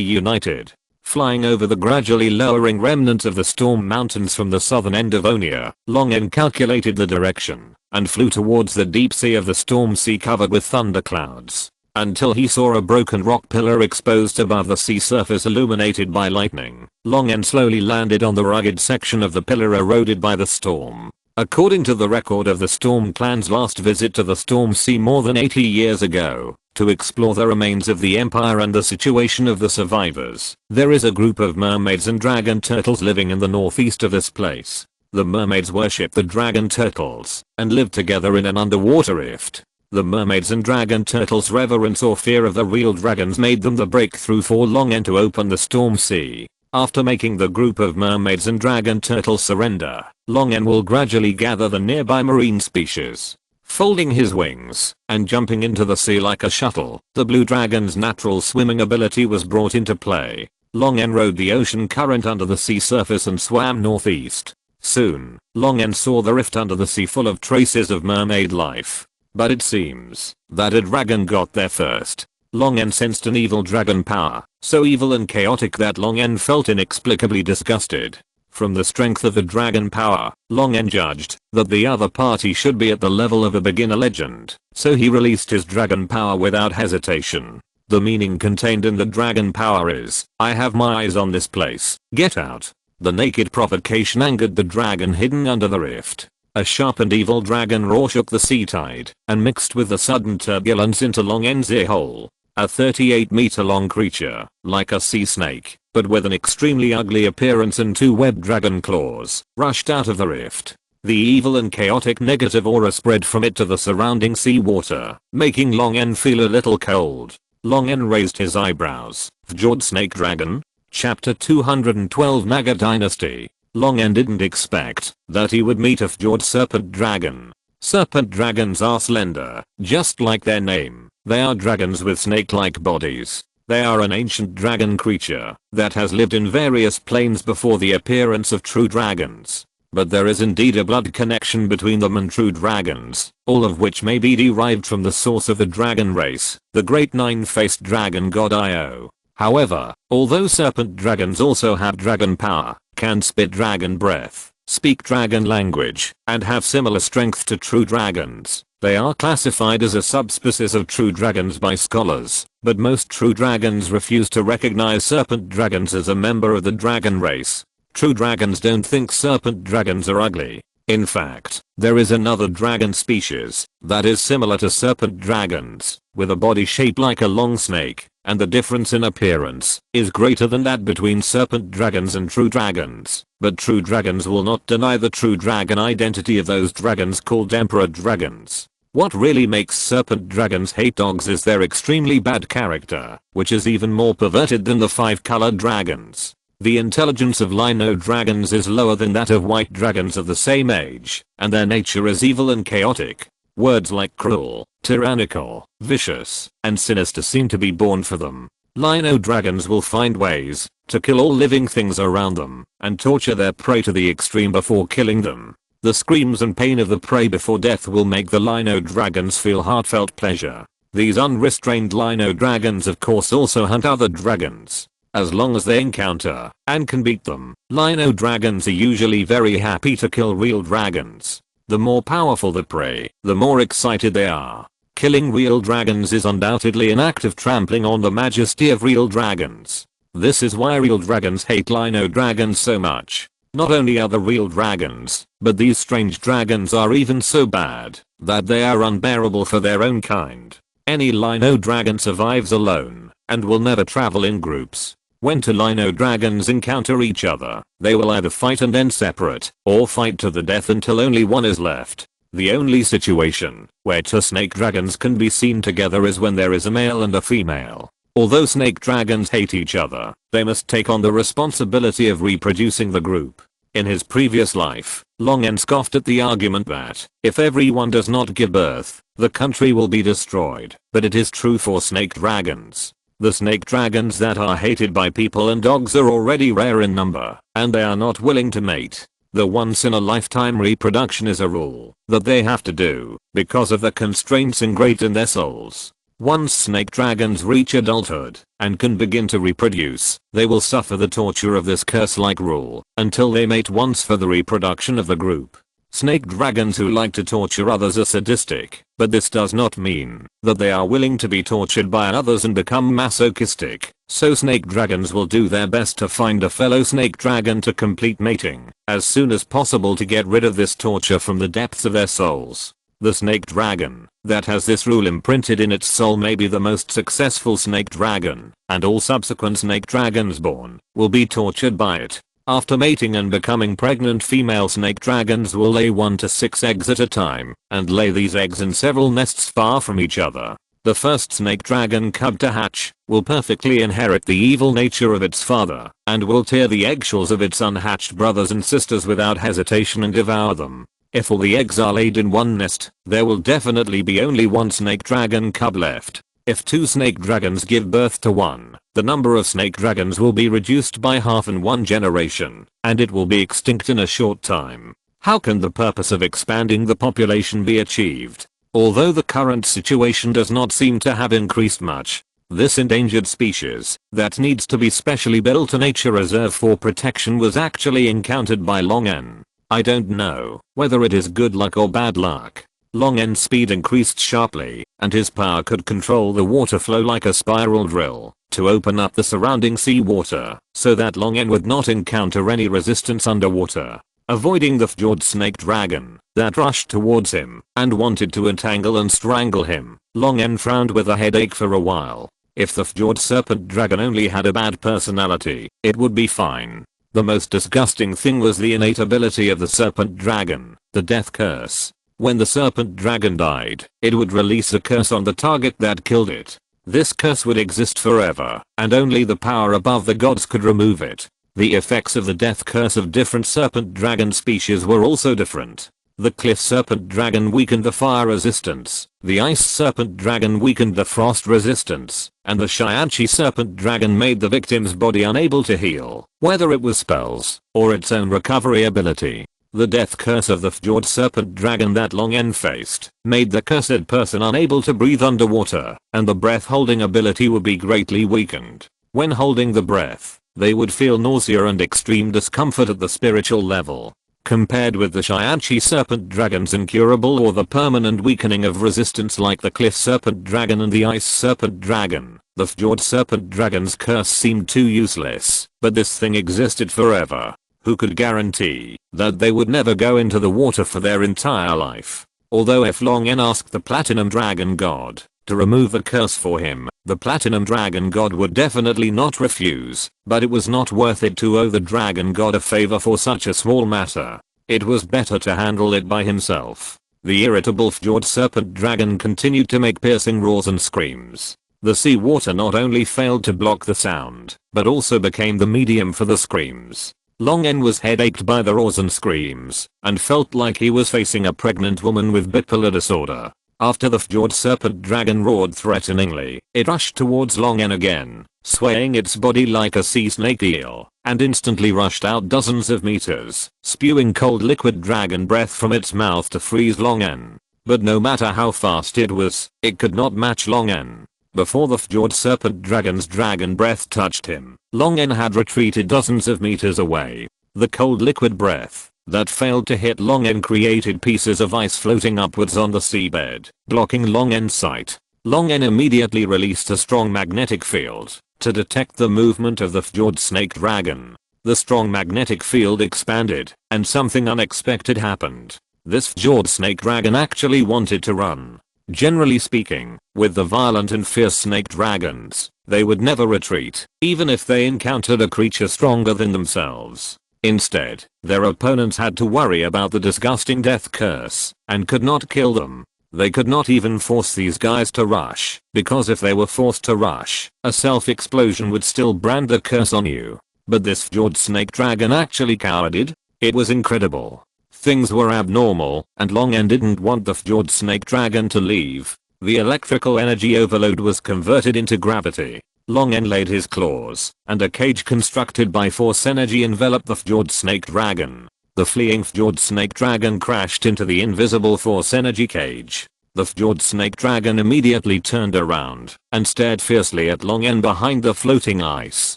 [SPEAKER 1] united. Flying over the gradually lowering remnants of the storm mountains from the southern end of Onia, Longen calculated the direction and flew towards the deep sea of the storm sea covered with thunder clouds, until he saw a broken rock pillar exposed above the sea surface illuminated by lightning. Longen slowly landed on the rugged section of the pillar eroded by the storm. According to the record of the Storm Clan's last visit to the Storm Sea more than 80 years ago, to explore the remains of the Empire and the situation of the survivors, there is a group of mermaids and dragon turtles living in the northeast of this place. The mermaids worship the dragon turtles and live together in an underwater rift. The mermaids and dragon turtles' reverence or fear of the real dragons made them the breakthrough for Longen to open the Storm Sea. After making the group of mermaids and dragon turtles surrender, Longen will gradually gather the nearby marine species. Folding his wings and jumping into the sea like a shuttle, the blue dragon's natural swimming ability was brought into play. Longen rode the ocean current under the sea surface and swam northeast. Soon, Longen saw the rift under the sea full of traces of mermaid life. But it seems that a dragon got there first. Longen sensed an evil dragon power, so evil and chaotic that Longen felt inexplicably disgusted. From the strength of the dragon power, Longen judged that the other party should be at the level of a beginner legend, so he released his dragon power without hesitation. The meaning contained in the dragon power is, "I have my eyes on this place, get out." The naked provocation angered the dragon hidden under the rift. A sharp and evil dragon roar shook the sea tide and mixed with the sudden turbulence into Longen's ear hole. A 38-meter long creature, like a sea snake, but with an extremely ugly appearance and two webbed dragon claws, rushed out of the rift. The evil and chaotic negative aura spread from it to the surrounding sea water, making Longen feel a little cold. Longen raised his eyebrows. Fjord Snake Dragon? Chapter 212 Naga Dynasty. Longen didn't expect that he would meet a Fjord Serpent Dragon. Serpent dragons are slender, just like their name. They are dragons with snake-like bodies. They are an ancient dragon creature that has lived in various planes before the appearance of true dragons. But there is indeed a blood connection between them and true dragons, all of which may be derived from the source of the dragon race, the great nine-faced dragon god Io. However, although serpent dragons also have dragon power, can spit dragon breath, speak dragon language, and have similar strength to true dragons, they are classified as a subspecies of true dragons by scholars, but most true dragons refuse to recognize serpent dragons as a member of the dragon race. True dragons don't think serpent dragons are ugly. In fact, there is another dragon species that is similar to serpent dragons, with a body shaped like a long snake, and the difference in appearance is greater than that between serpent dragons and true dragons. But true dragons will not deny the true dragon identity of those dragons called emperor dragons. What really makes serpent dragons hate dogs is their extremely bad character, which is even more perverted than the five-colored dragons. The intelligence of lino dragons is lower than that of white dragons of the same age, and their nature is evil and chaotic. Words like cruel, tyrannical, vicious, and sinister seem to be born for them. Lino dragons will find ways to kill all living things around them, and torture their prey to the extreme before killing them. The screams and pain of the prey before death will make the lino dragons feel heartfelt pleasure. These unrestrained lino dragons of course also hunt other dragons. As long as they encounter and can beat them, lino dragons are usually very happy to kill real dragons. The more powerful the prey, the more excited they are. Killing real dragons is undoubtedly an act of trampling on the majesty of real dragons. This is why real dragons hate lino dragons so much. Not only are the real dragons, but these strange dragons are even so bad that they are unbearable for their own kind. Any lino dragon survives alone and will never travel in groups. When two lino dragons encounter each other, they will either fight and end separate, or fight to the death until only one is left. The only situation where two snake dragons can be seen together is when there is a male and a female. Although snake dragons hate each other, they must take on the responsibility of reproducing the group. In his previous life, Longen scoffed at the argument that, if everyone does not give birth, the country will be destroyed, but it is true for snake dragons. The snake dragons that are hated by people and dogs are already rare in number, and they are not willing to mate. The once in a lifetime reproduction is a rule that they have to do because of the constraints ingrained in their souls. Once snake dragons reach adulthood and can begin to reproduce, they will suffer the torture of this curse-like rule until they mate once for the reproduction of the group. Snake dragons who like to torture others are sadistic, but this does not mean that they are willing to be tortured by others and become masochistic. So snake dragons will do their best to find a fellow snake dragon to complete mating as soon as possible to get rid of this torture from the depths of their souls. The snake dragon that has this rule imprinted in its soul may be the most successful snake dragon, and all subsequent snake dragons born will be tortured by it. After mating and becoming pregnant, female snake dragons will lay 1 to 6 eggs at a time and lay these eggs in several nests far from each other. The first snake dragon cub to hatch will perfectly inherit the evil nature of its father and will tear the eggshells of its unhatched brothers and sisters without hesitation and devour them. If all the eggs are laid in one nest, there will definitely be only one snake dragon cub left. If 2 snake dragons give birth to one, the number of snake dragons will be reduced by half in 1 generation, and it will be extinct in a short time. How can the purpose of expanding the population be achieved? Although the current situation does not seem to have increased much, this endangered species that needs to be specially built a nature reserve for protection was actually encountered by Long N. I don't know whether it is good luck or bad luck. Long N's speed increased sharply, and his power could control the water flow like a spiral drill to open up the surrounding seawater so that Long N would not encounter any resistance underwater. Avoiding the fjord snake dragon that rushed towards him and wanted to entangle and strangle him, Long N frowned with a headache for a while. If the fjord serpent dragon only had a bad personality, it would be fine. The most disgusting thing was the innate ability of the serpent dragon, the death curse. When the serpent dragon died, it would release a curse on the target that killed it. This curse would exist forever, and only the power above the gods could remove it. The effects of the death curse of different serpent dragon species were also different. The cliff serpent dragon weakened the fire resistance, the ice serpent dragon weakened the frost resistance, and the Shianchi serpent dragon made the victim's body unable to heal, whether it was spells or its own recovery ability. The death curse of the fjord serpent dragon that Long N faced made the cursed person unable to breathe underwater, and the breath holding ability would be greatly weakened. When holding the breath, they would feel nausea and extreme discomfort at the spiritual level. Compared with the Shianchi serpent dragon's incurable or the permanent weakening of resistance like the cliff serpent dragon and the ice serpent dragon, the fjord serpent dragon's curse seemed too useless, but this thing existed forever. Who could guarantee that they would never go into the water for their entire life? Although if Long N asked the platinum dragon god to remove the curse for him, the platinum dragon god would definitely not refuse, but it was not worth it to owe the dragon god a favor for such a small matter. It was better to handle it by himself. The irritable fjord serpent dragon continued to make piercing roars and screams. The seawater not only failed to block the sound, but also became the medium for the screams. Long N was headached by the roars and screams, and felt like he was facing a pregnant woman with bipolar disorder. After the fjord serpent dragon roared threateningly, it rushed towards Long N again, swaying its body like a sea snake eel, and instantly rushed out dozens of meters, spewing cold liquid dragon breath from its mouth to freeze Long N. But no matter how fast it was, it could not match Long N. Before the fjord serpent dragon's dragon breath touched him, Long N had retreated dozens of meters away. The cold liquid breath that failed to hit Long N created pieces of ice floating upwards on the seabed, blocking Long N's sight. Long N immediately released a strong magnetic field to detect the movement of the fjord snake dragon. The strong magnetic field expanded, and something unexpected happened. This fjord snake dragon actually wanted to run. Generally speaking, with the violent and fierce snake dragons, they would never retreat, even if they encountered a creature stronger than themselves. Instead, their opponents had to worry about the disgusting death curse, and could not kill them. They could not even force these guys to rush, because if they were forced to rush, a self-explosion would still brand the curse on you. But this fjord snake dragon actually cowered. It was incredible. Things were abnormal, and Long N didn't want the fjord snake dragon to leave. The electrical energy overload was converted into gravity. Long N laid his claws, and a cage constructed by force energy enveloped the fjord snake dragon. The fleeing fjord snake dragon crashed into the invisible force energy cage. The fjord snake dragon immediately turned around and stared fiercely at Long N behind the floating ice.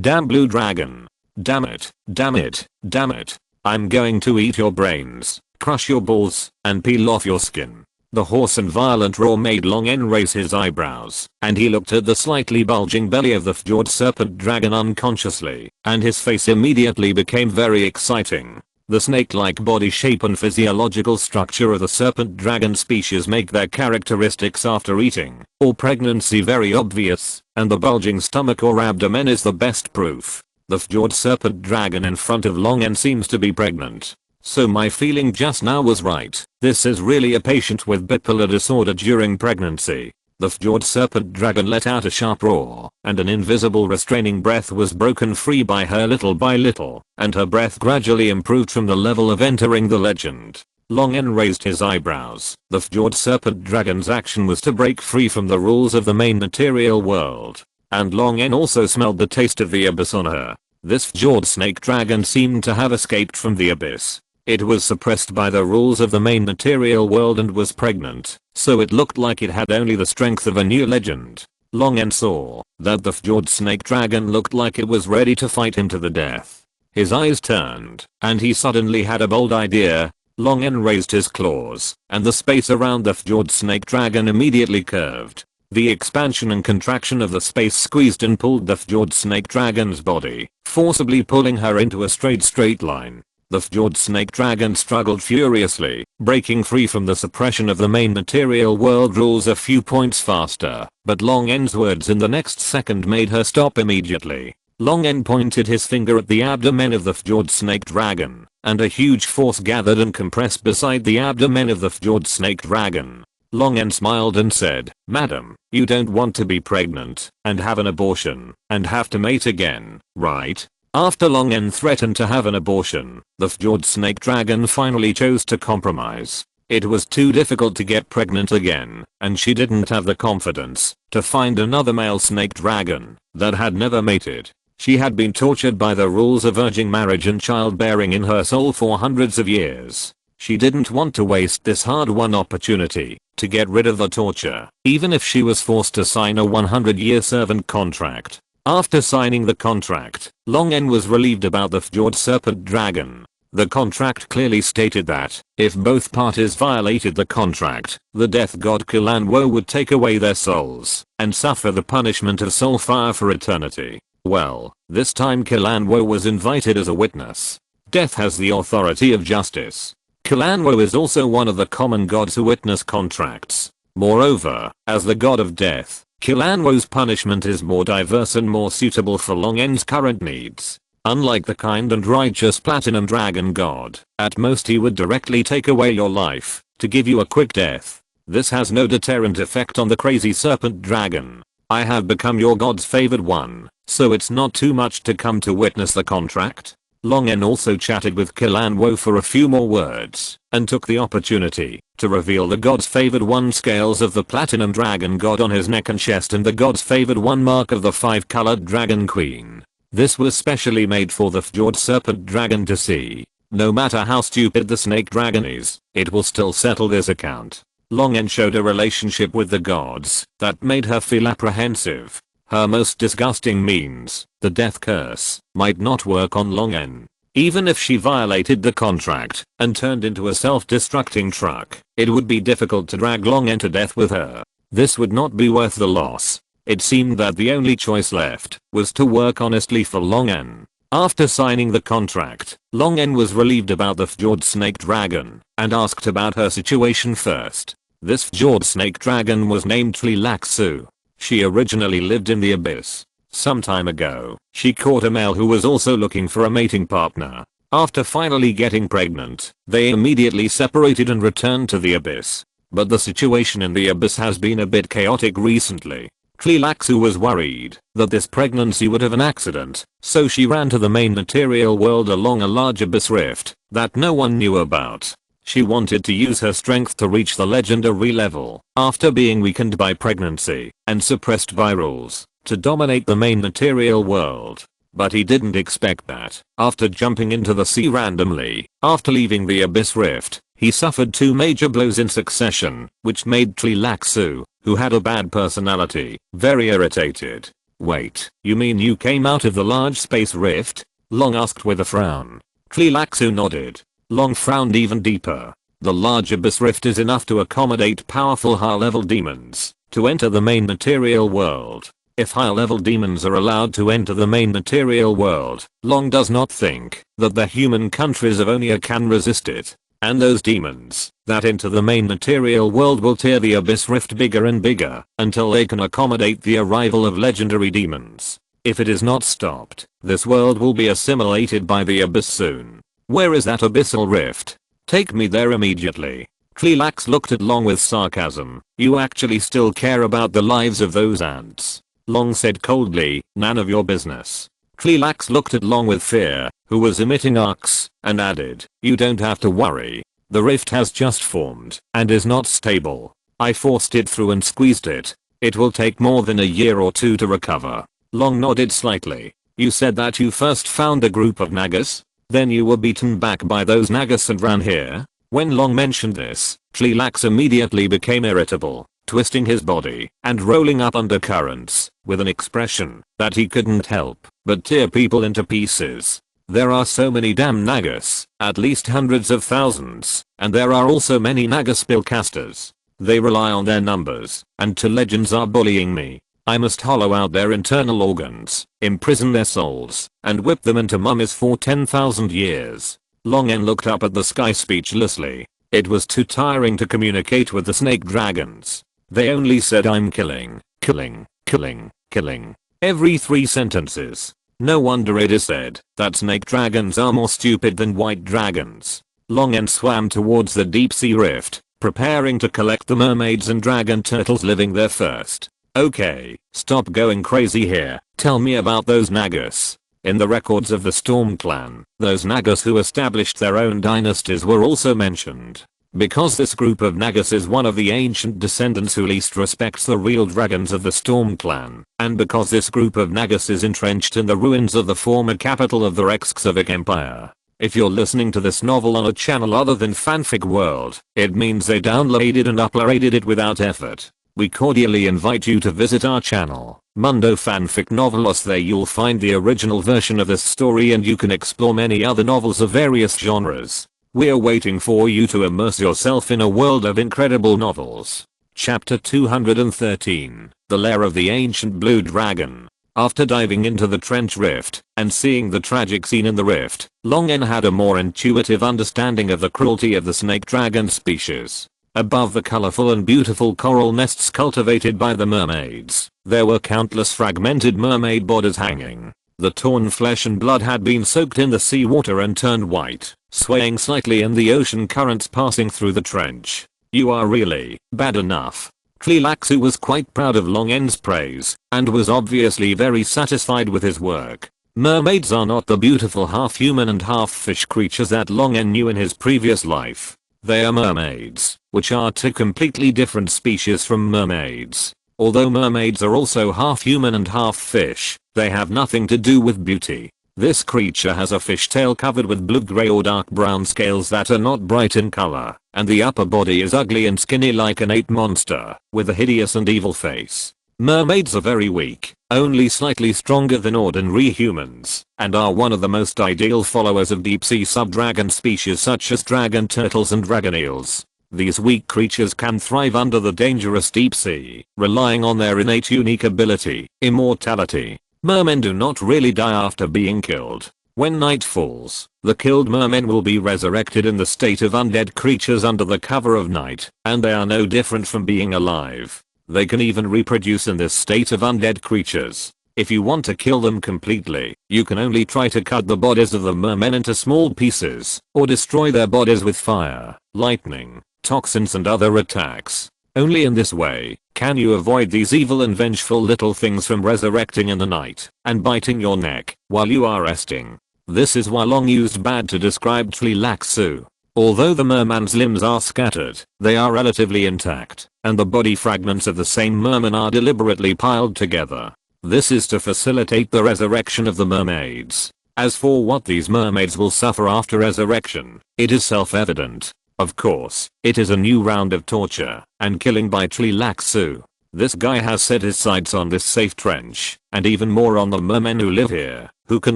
[SPEAKER 1] Damn blue dragon. Damn it, damn it, damn it. I'm going to eat your brains, crush your balls, and peel off your skin. The hoarse and violent roar made Long N raise his eyebrows, and he looked at the slightly bulging belly of the fjord serpent dragon unconsciously, and his face immediately became very exciting. The snake-like body shape and physiological structure of the serpent dragon species make their characteristics after eating or pregnancy very obvious, and the bulging stomach or abdomen is the best proof. The fjord serpent dragon in front of Long N seems to be pregnant. So my feeling just now was right. This is really a patient with bipolar disorder during pregnancy. The fjord serpent dragon let out a sharp roar, and an invisible restraining breath was broken free by her little by little, and her breath gradually improved from the level of entering the legend. Long N raised his eyebrows. The fjord serpent dragon's action was to break free from the rules of the main material world. And Long N also smelled the taste of the abyss on her. This fjord snake dragon seemed to have escaped from the abyss. It was suppressed by the rules of the main material world and was pregnant, so it looked like it had only the strength of a new legend. Long N saw that the fjord snake dragon looked like it was ready to fight him to the death. His eyes turned, and he suddenly had a bold idea. Long N raised his claws, and the space around the fjord snake dragon immediately curved. The expansion and contraction of the space squeezed and pulled the fjord snake dragon's body, forcibly pulling her into a straight line. The fjord snake dragon struggled furiously, breaking free from the suppression of the main material world rules a few points faster, but Long N's words in the next second made her stop immediately. Long N pointed his finger at the abdomen of the fjord snake dragon, and a huge force gathered and compressed beside the abdomen of the fjord snake dragon. Long N smiled and said, "Madam, you don't want to be pregnant, and have an abortion, and have to mate again, right?" After Long N threatened to have an abortion, the fjord snake dragon finally chose to compromise. It was too difficult to get pregnant again, and she didn't have the confidence to find another male snake dragon that had never mated. She had been tortured by the rules of virgin marriage and childbearing in her soul for hundreds of years. She didn't want to waste this hard-won opportunity to get rid of the torture, even if she was forced to sign a 100-year servant contract. After signing the contract, Long N was relieved about the fjord serpent dragon. The contract clearly stated that, if both parties violated the contract, the death god Kilanwo would take away their souls and suffer the punishment of soul fire for eternity. Well, this time Kilanwo was invited as a witness. Death has the authority of justice. Kilanwo is also one of the common gods who witness contracts. Moreover, as the god of death, Kilanwo's punishment is more diverse and more suitable for Long N's current needs. Unlike the kind and righteous platinum dragon god, at most he would directly take away your life to give you a quick death. This has no deterrent effect on the crazy serpent dragon. I have become your god's favored one, so it's not too much to come to witness the contract. Long N also chatted with Kilanwo for a few more words, and took the opportunity to reveal the god's favored one scales of the platinum dragon god on his neck and chest and the god's favored one mark of the 5-colored dragon queen. This was specially made for the fjord serpent dragon to see. No matter how stupid the snake dragon is, it will still settle this account. Long N showed a relationship with the gods that made her feel apprehensive. Her most disgusting means, the death curse, might not work on Long N. Even if she violated the contract and turned into a self-destructing truck, it would be difficult to drag Long N to death with her. This would not be worth the loss. It seemed that the only choice left was to work honestly for Long N. After signing the contract, Long N was relieved about the fjord snake dragon and asked about her situation first. This fjord snake dragon was named Tlilaxu. She originally lived in the abyss. Some time ago, she caught a male who was also looking for a mating partner. After finally getting pregnant, they immediately separated and returned to the abyss. But the situation in the abyss has been a bit chaotic recently. Tlilaxu was worried that this pregnancy would have an accident, so she ran to the main material world along a large abyss rift that no one knew about. She wanted to use her strength to reach the legendary level after being weakened by pregnancy and suppressed by rules to dominate the main material world. But he didn't expect that. After jumping into the sea randomly, after leaving the abyss rift, he suffered 2 major blows in succession, which made Trilaksu, who had a bad personality, very irritated. Wait, you mean you came out of the large space rift? Long asked with a frown. Trilaksu nodded. Long frowned even deeper. The large abyss rift is enough to accommodate powerful high-level demons to enter the main material world. If high-level demons are allowed to enter the main material world, Long does not think that the human countries of Onia can resist it. And those demons that enter the main material world will tear the abyss rift bigger and bigger until they can accommodate the arrival of legendary demons. If it is not stopped, this world will be assimilated by the abyss soon. Where is that abyssal rift? Take me there immediately. Tleilax looked at Long with sarcasm. You actually still care about the lives of those ants? Long said coldly, none of your business. Tleilax looked at Long with fear, who was emitting arcs, and added, you don't have to worry. The rift has just formed, and is not stable. I forced it through and squeezed it. It will take more than a year or 2 to recover. Long nodded slightly. You said that you first found a group of Nagas? Then you were beaten back by those Nagas and ran here? When Long mentioned this, Tleilax immediately became irritable, twisting his body and rolling up undercurrents with an expression that he couldn't help but tear people into pieces. There are so many damn Nagas, at least hundreds of thousands, and there are also many Naga spellcasters. They rely on their numbers, and 2 legends are bullying me. I must hollow out their internal organs, imprison their souls, and whip them into mummies for 10,000 years. Longen looked up at the sky speechlessly. It was too tiring to communicate with the snake dragons. They only said I'm killing, killing, killing, killing. Every 3 sentences. No wonder it is said that snake dragons are more stupid than white dragons. Longen swam towards the deep sea rift, preparing to collect the mermaids and dragon turtles living there first. Okay, stop going crazy here. Tell me about those Nagas. In the records of the Storm Clan, those Nagas who established their own dynasties were also mentioned. Because this group of Nagas is one of the ancient descendants who least respects the real dragons of the Storm Clan, and because this group of Nagas is entrenched in the ruins of the former capital of the Rex-Xavic Empire. If you're listening to this novel on a channel other than Fanfic World, it means they downloaded and uploaded it without effort. We cordially invite you to visit our channel, Mundo Fanfic Novelos. There you'll find the original version of this story and you can explore many other novels of various genres. We're waiting for you to immerse yourself in a world of incredible novels. Chapter 213, The Lair of the Ancient Blue Dragon. After diving into the trench rift and seeing the tragic scene in the rift, Longen had a more intuitive understanding of the cruelty of the snake dragon species. Above the colorful and beautiful coral nests cultivated by the mermaids, there were countless fragmented mermaid bodies hanging. The torn flesh and blood had been soaked in the seawater and turned white, swaying slightly in the ocean currents passing through the trench. You are really bad enough. Tleilaxu was quite proud of Longen's praise, and was obviously very satisfied with his work. Mermaids are not the beautiful half-human and half-fish creatures that Longen knew in his previous life. They are mermaids, which are 2 completely different species from mermaids. Although mermaids are also half human and half fish, they have nothing to do with beauty. This creature has a fishtail covered with blue-gray or dark brown scales that are not bright in color, and the upper body is ugly and skinny like an ape monster, with a hideous and evil face. Mermaids are very weak, only slightly stronger than ordinary humans, and are one of the most ideal followers of deep-sea sub-dragon species such as dragon turtles and dragon eels. These weak creatures can thrive under the dangerous deep sea, relying on their innate unique ability, immortality. Mermen do not really die after being killed. When night falls, the killed mermen will be resurrected in the state of undead creatures under the cover of night, and they are no different from being alive. They can even reproduce in this state of undead creatures. If you want to kill them completely, you can only try to cut the bodies of the mermen into small pieces, or destroy their bodies with fire, lightning, toxins and other attacks. Only in this way can you avoid these evil and vengeful little things from resurrecting in the night and biting your neck while you are resting. This is why Long used bad to describe Tleilaxu. Although the merman's limbs are scattered, they are relatively intact, and the body fragments of the same merman are deliberately piled together. This is to facilitate the resurrection of the mermaids. As for what these mermaids will suffer after resurrection, it is self-evident. Of course, it is a new round of torture and killing by Tleilaxu. This guy has set his sights on this safe trench, and even more on the mermen who live here, who can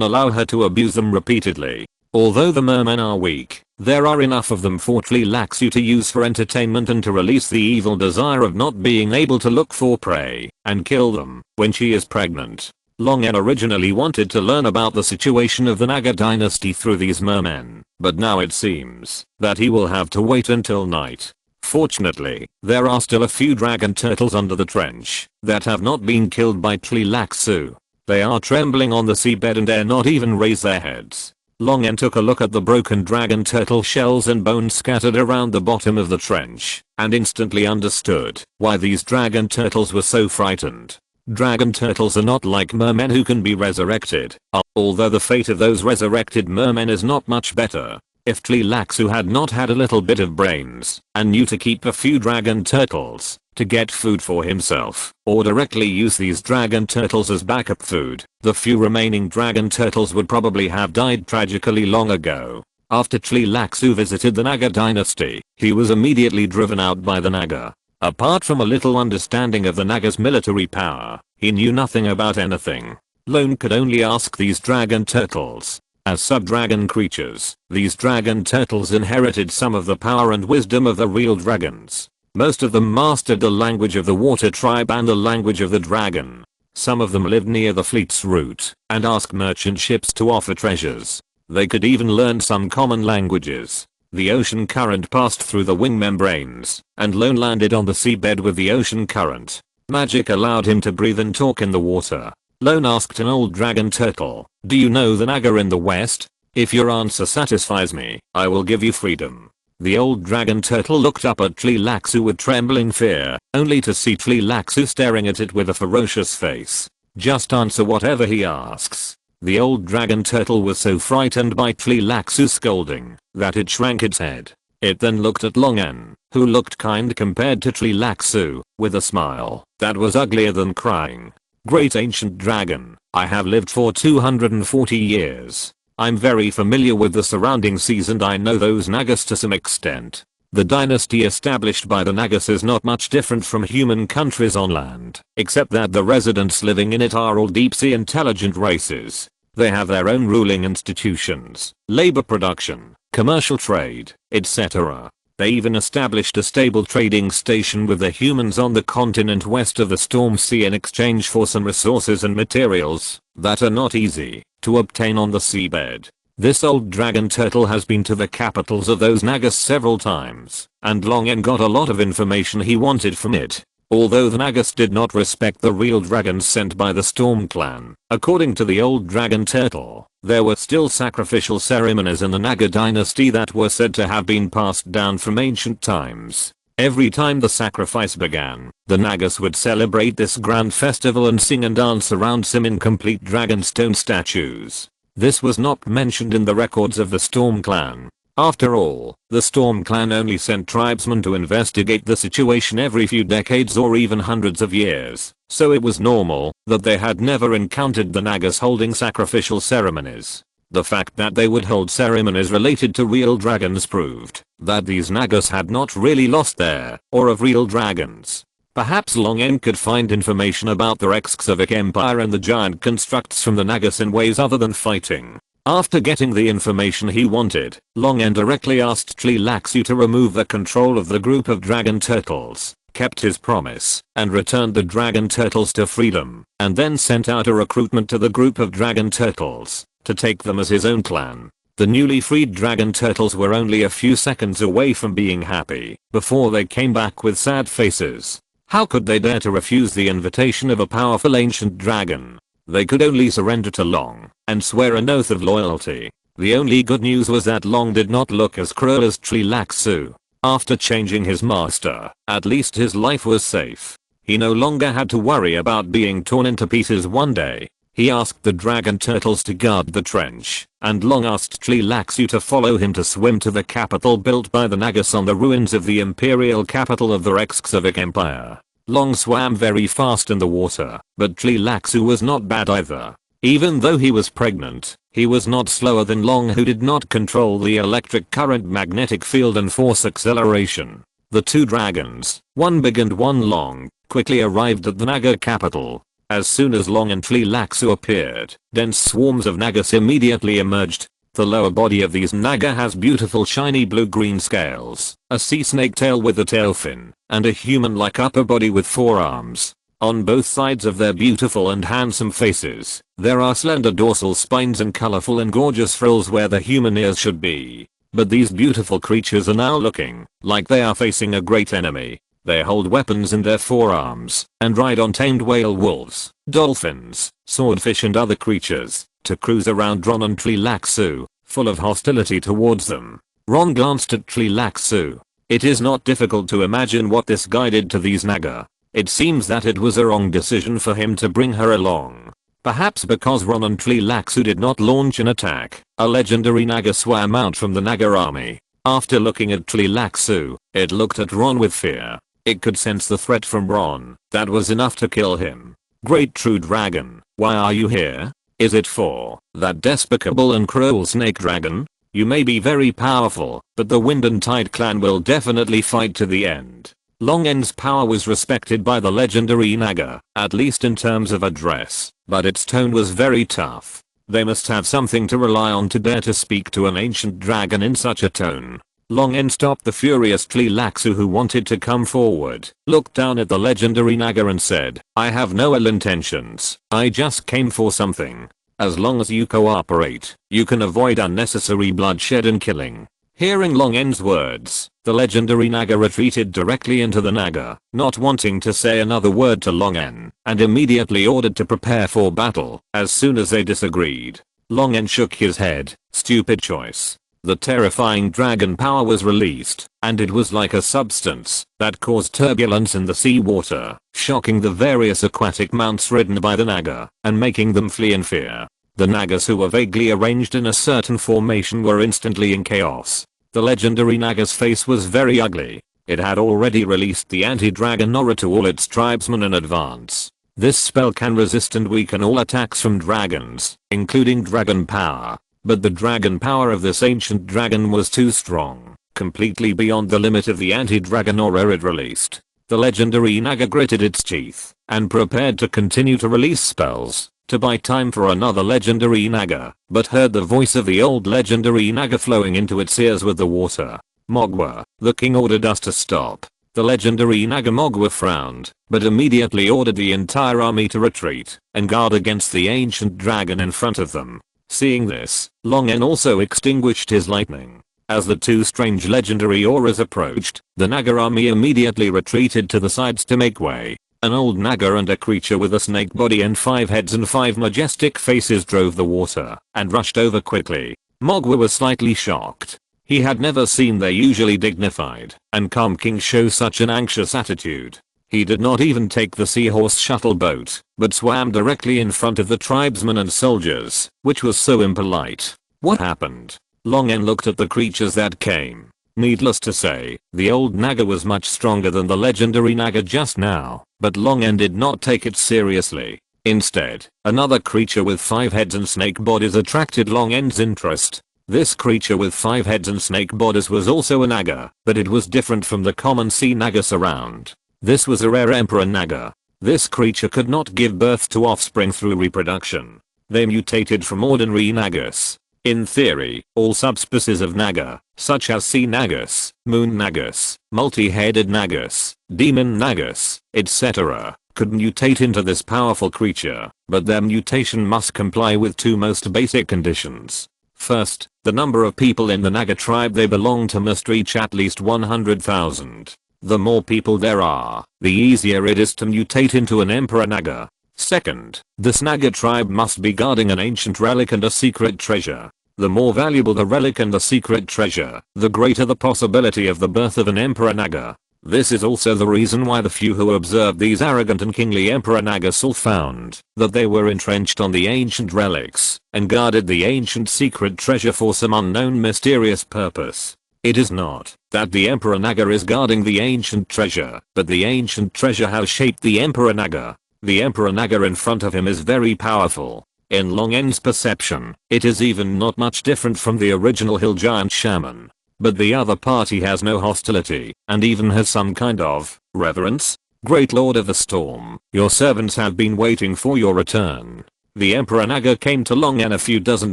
[SPEAKER 1] allow her to abuse them repeatedly. Although the mermen are weak, there are enough of them for Tleilaxu to use for entertainment and to release the evil desire of not being able to look for prey and kill them when she is pregnant. Longen originally wanted to learn about the situation of the Naga dynasty through these mermen, but now it seems that he will have to wait until night. Fortunately, there are still a few dragon turtles under the trench that have not been killed by Tleilaxu. They are trembling on the seabed and dare not even raise their heads. Longen took a look at the broken dragon turtle shells and bones scattered around the bottom of the trench, and instantly understood why these dragon turtles were so frightened. Dragon turtles are not like mermen who can be resurrected, although the fate of those resurrected mermen is not much better. If Tleilaxu had not had a little bit of brains and knew to keep a few dragon turtles to get food for himself, or directly use these dragon turtles as backup food, the few remaining dragon turtles would probably have died tragically long ago. After Tleilaxu visited the Naga dynasty, he was immediately driven out by the Naga. Apart from a little understanding of the Naga's military power, he knew nothing about anything. Lone could only ask these dragon turtles. As sub-dragon creatures, these dragon turtles inherited some of the power and wisdom of the real dragons. Most of them mastered the language of the water tribe and the language of the dragon. Some of them lived near the fleet's route and asked merchant ships to offer treasures. They could even learn some common languages. The ocean current passed through the wing membranes, and Lone landed on the seabed with the ocean current. Magic allowed him to breathe and talk in the water. Lone asked an old dragon turtle, "Do you know the Naga in the west? If your answer satisfies me, I will give you freedom." The old dragon turtle looked up at Tleilaxu with trembling fear, only to see Tleilaxu staring at it with a ferocious face. "Just answer whatever he asks." The old dragon turtle was so frightened by Tleilaxu's scolding that it shrank its head. It then looked at Longen, who looked kind compared to Tleilaxu, with a smile that was uglier than crying. "Great ancient dragon, I have lived for 240 years. I'm very familiar with the surrounding seas and I know those Nagas to some extent. The dynasty established by the Nagas is not much different from human countries on land, except that the residents living in it are all deep sea intelligent races. They have their own ruling institutions, labor production, commercial trade, etc. They even established a stable trading station with the humans on the continent west of the Storm Sea in exchange for some resources and materials that are not easy to obtain on the seabed. This old dragon turtle has been to the capitals of those Nagas several times, and Longen got a lot of information he wanted from it. Although the Nagas did not respect the real dragons sent by the Storm Clan, according to the old dragon turtle, there were still sacrificial ceremonies in the Naga dynasty that were said to have been passed down from ancient times. Every time the sacrifice began, the Nagas would celebrate this grand festival and sing and dance around some incomplete dragonstone statues. This was not mentioned in the records of the Storm Clan. After all, the Storm Clan only sent tribesmen to investigate the situation every few decades or even hundreds of years, so it was normal that they had never encountered the Nagas holding sacrificial ceremonies. The fact that they would hold ceremonies related to real dragons proved that these Nagas had not really lost their awe of real dragons. Perhaps Longen could find information about the Rex-Xavic Empire and the giant constructs from the Nagas in ways other than fighting. After getting the information he wanted, Longen directly asked Tleilaxu to remove the control of the group of dragon turtles, kept his promise, and returned the dragon turtles to freedom, and then sent out a recruitment to the group of dragon turtles to take them as his own clan. The newly freed dragon turtles were only a few seconds away from being happy before they came back with sad faces. How could they dare to refuse the invitation of a powerful ancient dragon? They could only surrender to Long and swear an oath of loyalty. The only good news was that Long did not look as cruel as Tleilaxu. After changing his master, at least his life was safe. He no longer had to worry about being torn into pieces one day. He asked the dragon turtles to guard the trench, and Long asked Tleilaxu to follow him to swim to the capital built by the Nagas on the ruins of the imperial capital of the Rex-Xavic Empire. Long swam very fast in the water, but Tleilaxu was not bad either. Even though he was pregnant, he was not slower than Long, who did not control the electric current, magnetic field and force acceleration. The two dragons, one big and one long, quickly arrived at the Naga capital. As soon as Long and Tleilaxu appeared, dense swarms of Nagas immediately emerged. The lower body of these Naga has beautiful shiny blue-green scales, a sea snake tail with a tail fin, and a human-like upper body with 4 arms. On both sides of their beautiful and handsome faces, there are slender dorsal spines and colorful and gorgeous frills where the human ears should be. But these beautiful creatures are now looking like they are facing a great enemy. They hold weapons in their forearms and ride on tamed whale wolves, dolphins, swordfish and other creatures to cruise around Ron and Tleilaxu, full of hostility towards them. Ron glanced at Tleilaxu. It is not difficult to imagine what this guy did to these Naga. It seems that it was a wrong decision for him to bring her along. Perhaps because Ron and Tleilaxu did not launch an attack, a legendary Naga swam out from the Naga army. After looking at Tleilaxu, it looked at Ron with fear. It could sense the threat from Ron. That was enough to kill him. Great true dragon, why are you here? Is it for that despicable and cruel snake dragon? You may be very powerful, but the Wind and Tide clan will definitely fight to the end. Long N's power was respected by the legendary Naga, at least in terms of address, but its tone was very tough. They must have something to rely on to dare to speak to an ancient dragon in such a tone. Long N stopped the furious Tleilaxu, who wanted to come forward, looked down at the legendary Naga and said, I have no ill intentions, I just came for something. As long as you cooperate, you can avoid unnecessary bloodshed and killing. Hearing Long N's words, the legendary Naga retreated directly into the Naga, not wanting to say another word to Long N, and immediately ordered to prepare for battle as soon as they disagreed. Long N shook his head. Stupid choice. The terrifying dragon power was released, and it was like a substance that caused turbulence in the sea water, shocking the various aquatic mounts ridden by the Naga, and making them flee in fear. The Nagas, who were vaguely arranged in a certain formation, were instantly in chaos. The legendary Naga's face was very ugly. It had already released the anti-dragon aura to all its tribesmen in advance. This spell can resist and weaken all attacks from dragons, including dragon power. But the dragon power of this ancient dragon was too strong, completely beyond the limit of the anti-dragon aura it released. The legendary Naga gritted its teeth and prepared to continue to release spells to buy time for another legendary Naga, but heard the voice of the old legendary Naga flowing into its ears with the water. Mogwa, the king ordered us to stop. The legendary Naga Mogwa frowned, but immediately ordered the entire army to retreat and guard against the ancient dragon in front of them. Seeing this, Long N also extinguished his lightning. As the two strange legendary auras approached, the Naga army immediately retreated to the sides to make way. An old Naga and a creature with a snake body and 5 heads and 5 majestic faces drove the water and rushed over quickly. Mogwa was slightly shocked. He had never seen their usually dignified and calm king show such an anxious attitude. He did not even take the seahorse shuttle boat, but swam directly in front of the tribesmen and soldiers, which was so impolite. What happened? Long N looked at the creatures that came. Needless to say, the old Naga was much stronger than the legendary Naga just now, but Long N did not take it seriously. Instead, another creature with 5 heads and snake bodies attracted Long N's interest. This creature with 5 heads and snake bodies was also a Naga, but it was different from the common sea Nagas around. This was a rare Emperor Naga. This creature could not give birth to offspring through reproduction. They mutated from ordinary Nagas. In theory, all subspecies of Naga, such as Sea Nagas, Moon Nagas, multi-headed Nagas, Demon Nagas, etc., could mutate into this powerful creature, but their mutation must comply with 2 most basic conditions. First, the number of people in the Naga tribe they belong to must reach at least 100,000. The more people there are, the easier it is to mutate into an Emperor Naga. Second, this Naga tribe must be guarding an ancient relic and a secret treasure. The more valuable the relic and the secret treasure, the greater the possibility of the birth of an Emperor Naga. This is also the reason why the few who observed these arrogant and kingly Emperor Nagas all found that they were entrenched on the ancient relics and guarded the ancient secret treasure for some unknown mysterious purpose. It is not that the Emperor Naga is guarding the ancient treasure, but the ancient treasure has shaped the Emperor Naga. The Emperor Naga in front of him is very powerful. In Long N's perception, it is even not much different from the original hill giant shaman. But the other party has no hostility, and even has some kind of reverence. Great Lord of the Storm, your servants have been waiting for your return. The Emperor Naga came to Long N a few dozen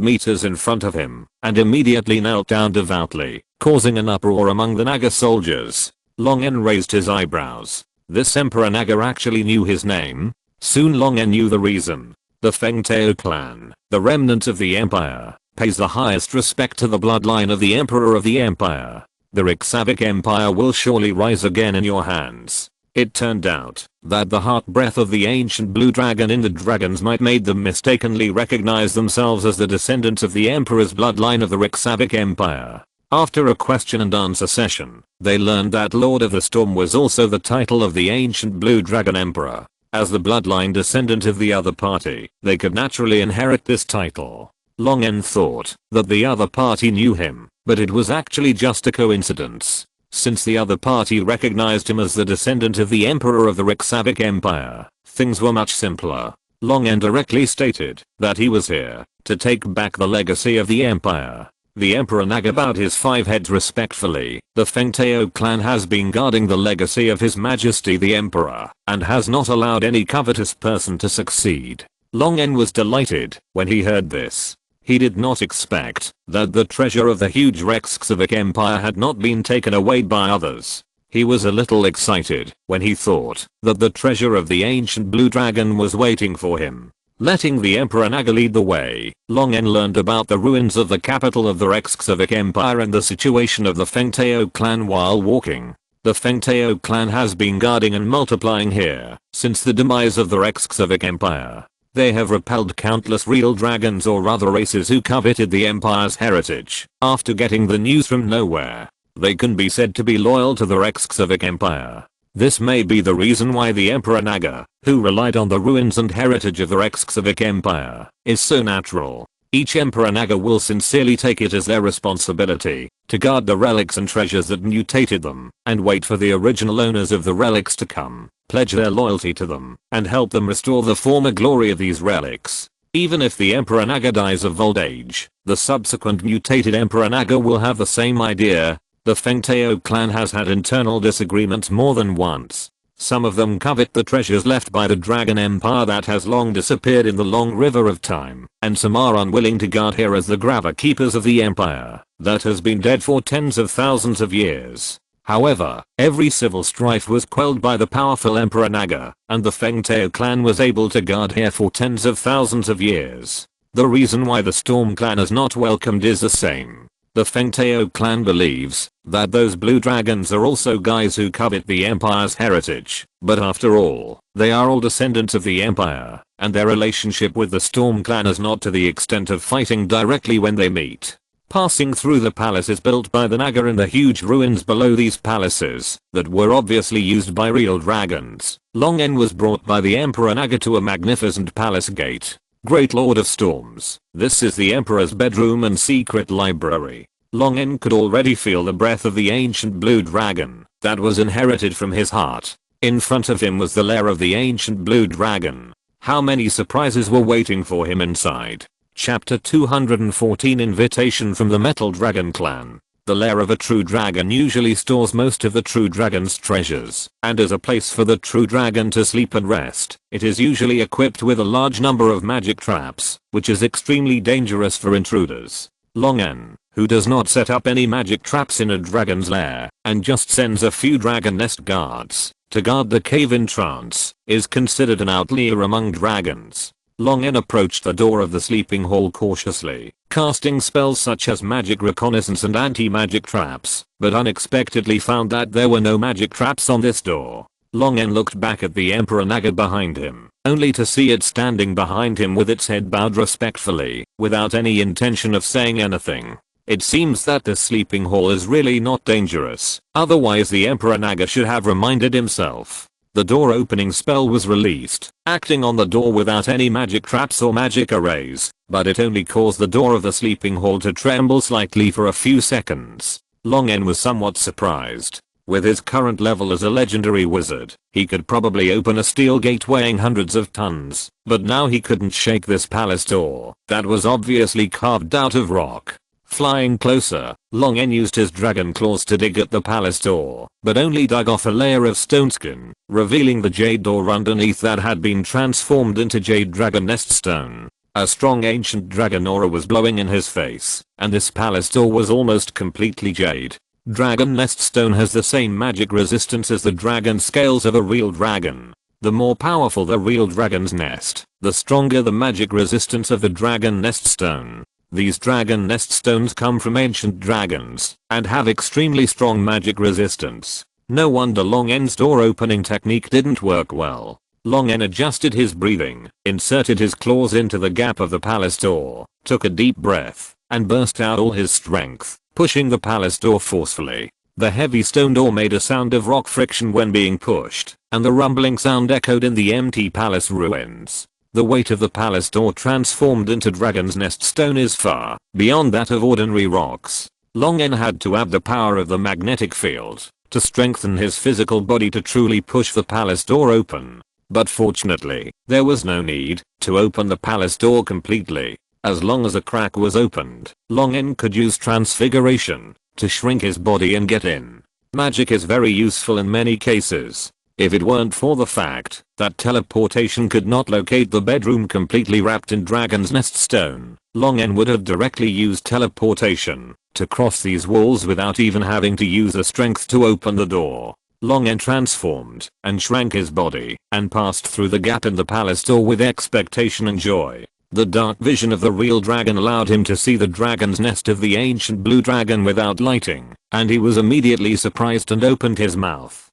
[SPEAKER 1] meters in front of him, and immediately knelt down devoutly, causing an uproar among the Naga soldiers. Long N raised his eyebrows. This Emperor Naga actually knew his name? Soon Long N knew the reason. The Feng Tao clan, the remnant of the empire, pays the highest respect to the bloodline of the Emperor of the Empire. The Rixavic Empire will surely rise again in your hands. It turned out that the heart breath of the ancient blue dragon in the dragon's might made them mistakenly recognize themselves as the descendants of the Emperor's bloodline of the Rixavic Empire. After a question and answer session, they learned that Lord of the Storm was also the title of the ancient blue dragon Emperor. As the bloodline descendant of the other party, they could naturally inherit this title. Long N thought that the other party knew him, but it was actually just a coincidence. Since the other party recognized him as the descendant of the Emperor of the Rixavic Empire, things were much simpler. Long N directly stated that he was here to take back the legacy of the Empire. The Emperor Naga bowed his 5 heads respectfully. The Feng Tao clan has been guarding the legacy of His Majesty the Emperor, and has not allowed any covetous person to succeed. Long N was delighted when he heard this. He did not expect that the treasure of the huge Rexxavic Empire had not been taken away by others. He was a little excited when he thought that the treasure of the ancient blue dragon was waiting for him. Letting the Emperor Naga lead the way, Long N learned about the ruins of the capital of the Rexxavic Empire and the situation of the Feng Tao clan while walking. The Feng Tao clan has been guarding and multiplying here since the demise of the Rexxavic Empire. They have repelled countless real dragons or other races who coveted the Empire's heritage. After getting the news from nowhere, they can be said to be loyal to the Rexxavic Empire. This may be the reason why the Emperor Naga, who relied on the ruins and heritage of the Rexxavic Empire, is so natural. Each Emperor Naga will sincerely take it as their responsibility to guard the relics and treasures that mutated them, and wait for the original owners of the relics to come, pledge their loyalty to them, and help them restore the former glory of these relics. Even if the Emperor Naga dies of old age, the subsequent mutated Emperor Naga will have the same idea. The Feng Tao clan has had internal disagreements more than once. Some of them covet the treasures left by the Dragon Empire that has long disappeared in the long river of time, and some are unwilling to guard here as the Grava keepers of the Empire that has been dead for tens of thousands of years. However, every civil strife was quelled by the powerful Emperor Naga, and the Feng Tao clan was able to guard here for tens of thousands of years. The reason why the Storm clan is not welcomed is the same. The Feng Tao clan believes that those blue dragons are also guys who covet the Empire's heritage, but after all, they are all descendants of the Empire, and their relationship with the Storm clan is not to the extent of fighting directly when they meet. Passing through the palaces built by the Naga and the huge ruins below these palaces that were obviously used by real dragons, Long N was brought by the Emperor Naga to a magnificent palace gate. Great Lord of Storms, this is the Emperor's bedroom and secret library. Long N could already feel the breath of the ancient blue dragon that was inherited from his heart. In front of him was the lair of the ancient blue dragon. How many surprises were waiting for him inside? Chapter 214 Invitation from the Metal Dragon Clan. The lair of a true dragon usually stores most of the true dragon's treasures, and is a place for the true dragon to sleep and rest. It is usually equipped with a large number of magic traps, which is extremely dangerous for intruders. Long N, who does not set up any magic traps in a dragon's lair, and just sends a few dragon nest guards to guard the cave entrance, is considered an outlier among dragons. Long N approached the door of the sleeping hall cautiously, casting spells such as magic reconnaissance and anti-magic traps, but unexpectedly found that there were no magic traps on this door. Long N looked back at the Emperor Naga behind him, only to see it standing behind him with its head bowed respectfully, without any intention of saying anything. It seems that the sleeping hall is really not dangerous, otherwise the Emperor Naga should have reminded himself. The door opening spell was released, acting on the door without any magic traps or magic arrays, but it only caused the door of the sleeping hall to tremble slightly for a few seconds. Long N was somewhat surprised. With his current level as a legendary wizard, he could probably open a steel gate weighing hundreds of tons, but now he couldn't shake this palace door that was obviously carved out of rock. Flying closer, Long N used his dragon claws to dig at the palace door, but only dug off a layer of stone skin, revealing the jade door underneath that had been transformed into jade dragon nest stone. A strong ancient dragon aura was blowing in his face, and this palace door was almost completely jade. Dragon nest stone has the same magic resistance as the dragon scales of a real dragon. The more powerful the real dragon's nest, the stronger the magic resistance of the dragon nest stone. These dragon nest stones come from ancient dragons and have extremely strong magic resistance. No wonder Long N's door opening technique didn't work well. Long N adjusted his breathing, inserted his claws into the gap of the palace door, took a deep breath, and burst out all his strength, pushing the palace door forcefully. The heavy stone door made a sound of rock friction when being pushed, and the rumbling sound echoed in the empty palace ruins. The weight of the palace door transformed into dragon's nest stone is far beyond that of ordinary rocks. Long N had to have the power of the magnetic field to strengthen his physical body to truly push the palace door open. But fortunately, there was no need to open the palace door completely. As long as a crack was opened, Long N could use transfiguration to shrink his body and get in. Magic is very useful in many cases. If it weren't for the fact that teleportation could not locate the bedroom completely wrapped in dragon's nest stone, Long N would have directly used teleportation to cross these walls without even having to use the strength to open the door. Long N transformed and shrank his body and passed through the gap in the palace door with expectation and joy. The dark vision of the real dragon allowed him to see the dragon's nest of the ancient blue dragon without lighting, and he was immediately surprised and opened his mouth.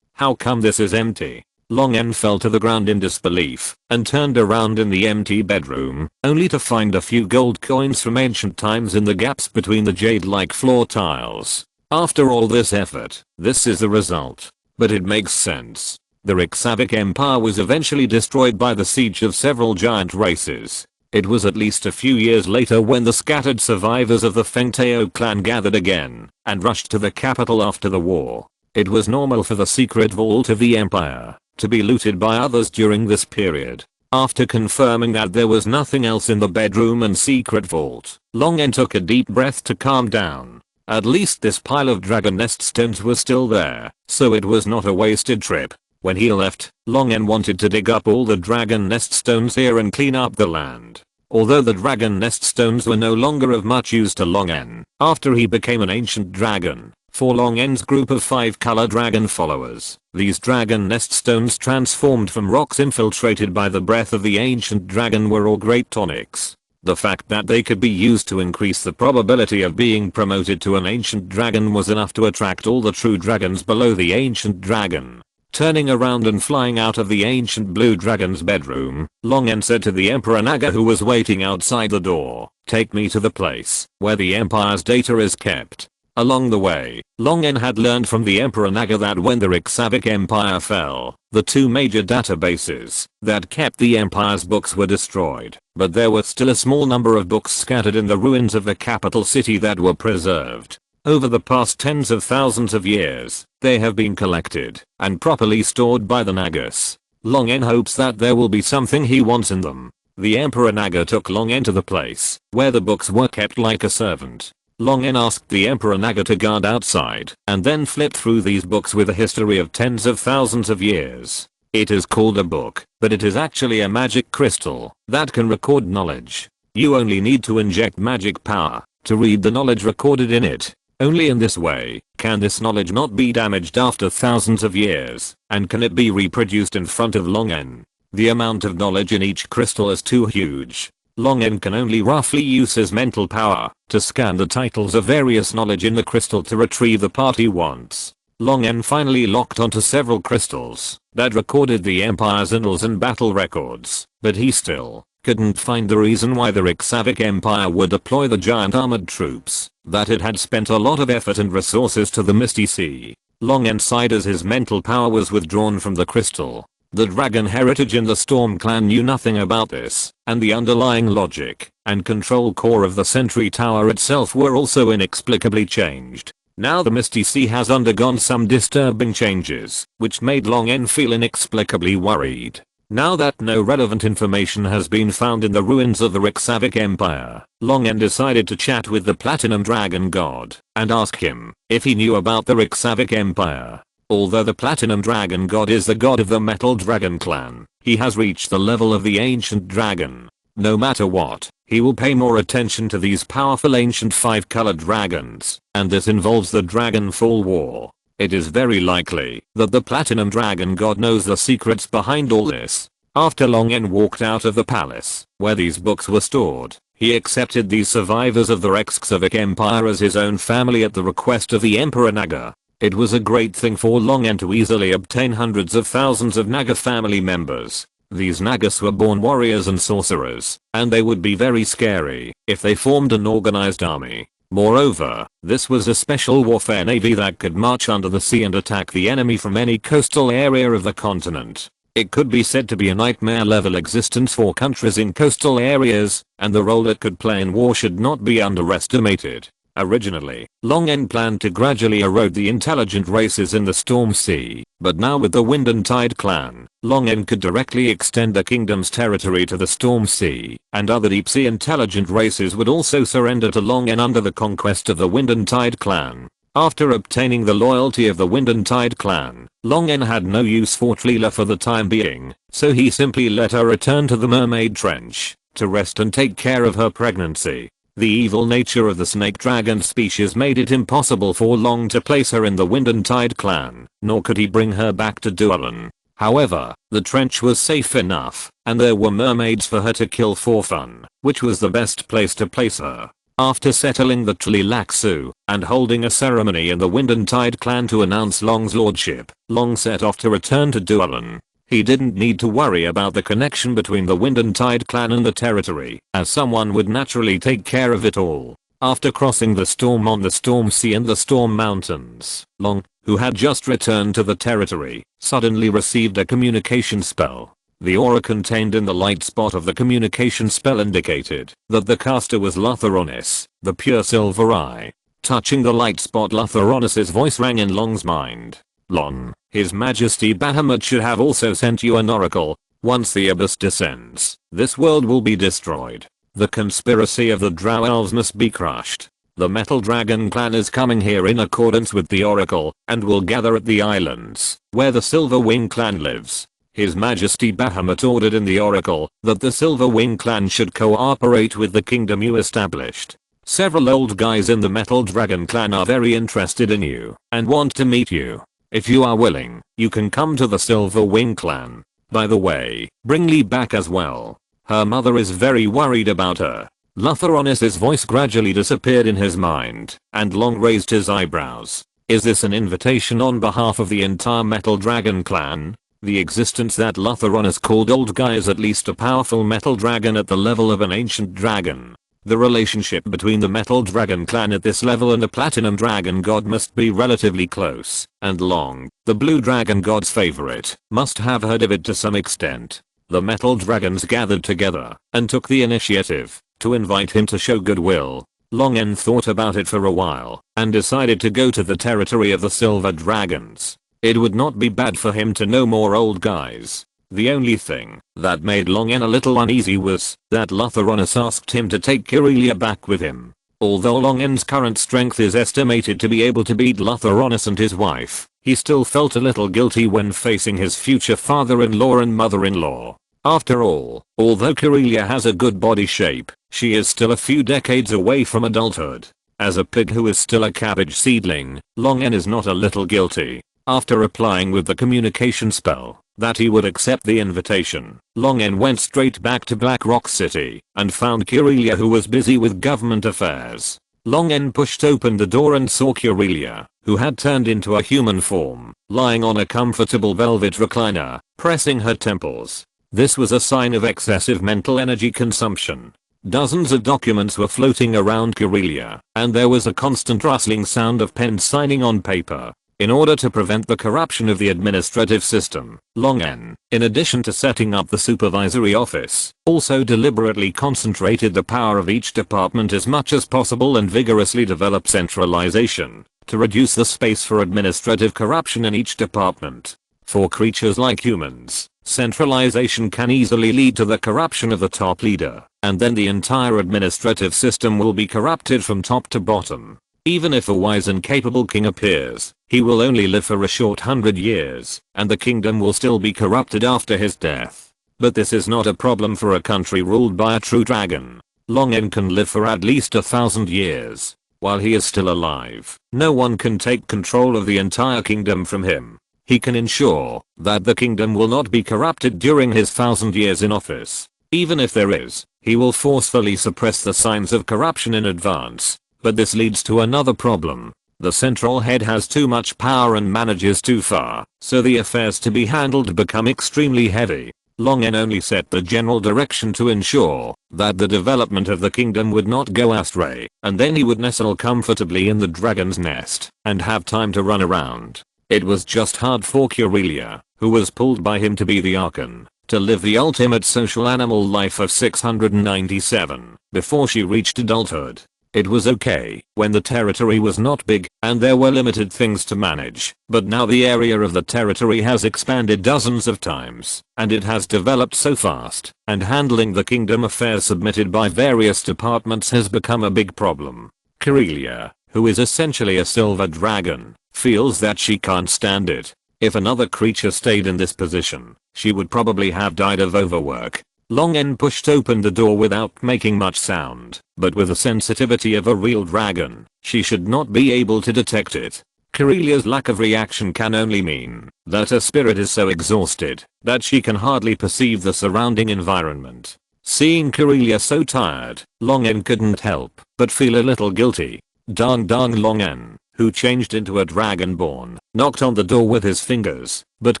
[SPEAKER 1] How come this is empty? Long N fell to the ground in disbelief and turned around in the empty bedroom, only to find a few gold coins from ancient times in the gaps between the jade-like floor tiles. After all this effort, this is the result. But it makes sense. The Rixavic Empire was eventually destroyed by the siege of several giant races. It was at least a few years later when the scattered survivors of the Fengtao clan gathered again and rushed to the capital after the war. It was normal for the secret vault of the empire to be looted by others during this period. After confirming that there was nothing else in the bedroom and secret vault, Long N took a deep breath to calm down. At least this pile of dragon nest stones was still there, so it was not a wasted trip. When he left, Long N wanted to dig up all the dragon nest stones here and clean up the land. Although the dragon nest stones were no longer of much use to Long N after he became an ancient dragon, for Long N's group of 5 color dragon followers, these dragon nest stones transformed from rocks infiltrated by the breath of the ancient dragon were all great tonics. The fact that they could be used to increase the probability of being promoted to an ancient dragon was enough to attract all the true dragons below the ancient dragon. Turning around and flying out of the ancient blue dragon's bedroom, Long N said to the Emperor Naga who was waiting outside the door, "Take me to the place where the Empire's data is kept." Along the way, Long N had learned from the Emperor Naga that when the Rixavic Empire fell, the 2 major databases that kept the Empire's books were destroyed, but there were still a small number of books scattered in the ruins of the capital city that were preserved. Over the past tens of thousands of years, they have been collected and properly stored by the Nagas. Long N hopes that there will be something he wants in them. The Emperor Naga took Long N to the place where the books were kept like a servant. Long N asked the Emperor Naga to guard outside and then flipped through these books with a history of tens of thousands of years. It is called a book, but it is actually a magic crystal that can record knowledge. You only need to inject magic power to read the knowledge recorded in it. Only in this way can this knowledge not be damaged after thousands of years, and can it be reproduced in front of Long N. The amount of knowledge in each crystal is too huge. Long N can only roughly use his mental power to scan the titles of various knowledge in the crystal to retrieve the part he wants. Long N finally locked onto several crystals that recorded the Empire's annals and battle records, but he still couldn't find the reason why the Rixavic Empire would deploy the giant armored troops that it had spent a lot of effort and resources to the Misty Sea. Long N sighed as his mental power was withdrawn from the crystal. The dragon heritage in the Storm clan knew nothing about this, and the underlying logic and control core of the sentry tower itself were also inexplicably changed. Now the Misty Sea has undergone some disturbing changes, which made Long N feel inexplicably worried. Now that no relevant information has been found in the ruins of the Reykjavik Empire, Long N decided to chat with the Platinum Dragon God and ask him if he knew about the Reykjavik Empire. Although the Platinum Dragon God is the god of the Metal Dragon clan, he has reached the level of the Ancient Dragon. No matter what, he will pay more attention to these powerful ancient 5-colored dragons, and this involves the Dragonfall War. It is very likely that the Platinum Dragon God knows the secrets behind all this. After Long N walked out of the palace, where these books were stored, he accepted these survivors of the Reykjavik Empire as his own family at the request of the Emperor Naga. It was a great thing for Long N to easily obtain hundreds of thousands of Naga family members. These Nagas were born warriors and sorcerers, and they would be very scary if they formed an organized army. Moreover, this was a special warfare navy that could march under the sea and attack the enemy from any coastal area of the continent. It could be said to be a nightmare-level existence for countries in coastal areas, and the role it could play in war should not be underestimated. Originally, Long N planned to gradually erode the intelligent races in the Storm Sea, but now with the Wind and Tide clan, Long N could directly extend the kingdom's territory to the Storm Sea, and other deep sea intelligent races would also surrender to Long N under the conquest of the Wind and Tide clan. After obtaining the loyalty of the Wind and Tide clan, Long N had no use for Tleela for the time being, so he simply let her return to the Mermaid Trench to rest and take care of her pregnancy. The evil nature of the snake dragon species made it impossible for Long to place her in the Wind and Tide clan, nor could he bring her back to Dualan. However, the trench was safe enough, and there were mermaids for her to kill for fun, which was the best place to place her. After settling the Tleelaxu and holding a ceremony in the Wind and Tide clan to announce Long's lordship, Long set off to return to Dualan. He didn't need to worry about the connection between the Wind and Tide clan and the territory, as someone would naturally take care of it all. After crossing the storm on the Storm Sea and the Storm Mountains, Long, who had just returned to the territory, suddenly received a communication spell. The aura contained in the light spot of the communication spell indicated that the caster was Latheronis, the pure silver eye. Touching the light spot, Latheronis' voice rang in Long's mind. Long, His Majesty Bahamut should have also sent you an oracle. Once the abyss descends, this world will be destroyed. The conspiracy of the Drow Elves must be crushed. The Metal Dragon clan is coming here in accordance with the oracle, and will gather at the islands, where the Silver Wing clan lives. His Majesty Bahamut ordered in the oracle that the Silver Wing clan should cooperate with the kingdom you established. Several old guys in the Metal Dragon clan are very interested in you and want to meet you. If you are willing, you can come to the Silver Wing clan. By the way, bring Lee back as well. Her mother is very worried about her. Latheronis' voice gradually disappeared in his mind, and Long raised his eyebrows. Is this an invitation on behalf of the entire Metal Dragon clan? The existence that Latheronis called old guy is at least a powerful metal dragon at the level of an ancient dragon. The relationship between the Metal Dragon clan at this level and the Platinum Dragon god must be relatively close, and Long, the Blue Dragon god's favorite, must have heard of it to some extent. The Metal Dragons gathered together and took the initiative to invite him to show goodwill. Long N thought about it for a while and decided to go to the territory of the Silver Dragons. It would not be bad for him to know more old guys. The only thing that made Long N a little uneasy was that Latheronis asked him to take Kirelia back with him. Although Long N's current strength is estimated to be able to beat Latheronis and his wife, he still felt a little guilty when facing his future father-in-law and mother-in-law. After all, although Kirelia has a good body shape, she is still a few decades away from adulthood. As a pig who is still a cabbage seedling, Long N is not a little guilty. After replying with the communication spell that he would accept the invitation, Long N went straight back to Black Rock City and found Kirelia, who was busy with government affairs. Long N pushed open the door and saw Kirelia, who had turned into a human form, lying on a comfortable velvet recliner, pressing her temples. This was a sign of excessive mental energy consumption. Dozens of documents were floating around Kirelia, and there was a constant rustling sound of pens signing on paper. In order to prevent the corruption of the administrative system, Long N, in addition to setting up the supervisory office, also deliberately concentrated the power of each department as much as possible and vigorously developed centralization to reduce the space for administrative corruption in each department. For creatures like humans, centralization can easily lead to the corruption of the top leader, and then the entire administrative system will be corrupted from top to bottom. Even if a wise and capable king appears, he will only live for a short 100 years, and the kingdom will still be corrupted after his death. But this is not a problem for a country ruled by a true dragon. Long N can live for at least 1,000 years. While he is still alive, no one can take control of the entire kingdom from him. He can ensure that the kingdom will not be corrupted during his 1,000 years in office. Even if there is, he will forcefully suppress the signs of corruption in advance. But this leads to another problem. The central head has too much power and manages too far, so the affairs to be handled become extremely heavy. Long N only set the general direction to ensure that the development of the kingdom would not go astray, and then he would nestle comfortably in the dragon's nest and have time to run around. It was just hard for Curelia, who was pulled by him to be the Archon, to live the ultimate social animal life of 697 before she reached adulthood. It was okay when the territory was not big and there were limited things to manage, but now the area of the territory has expanded dozens of times, and it has developed so fast, and handling the kingdom affairs submitted by various departments has become a big problem. Curelia, who is essentially a silver dragon, feels that she can't stand it. If another creature stayed in this position, she would probably have died of overwork. Long N pushed open the door without making much sound, but with the sensitivity of a real dragon, she should not be able to detect it. Curelia's lack of reaction can only mean that her spirit is so exhausted that she can hardly perceive the surrounding environment. Seeing Curelia so tired, Long N couldn't help but feel a little guilty. Darn Long N, who changed into a dragonborn, knocked on the door with his fingers, but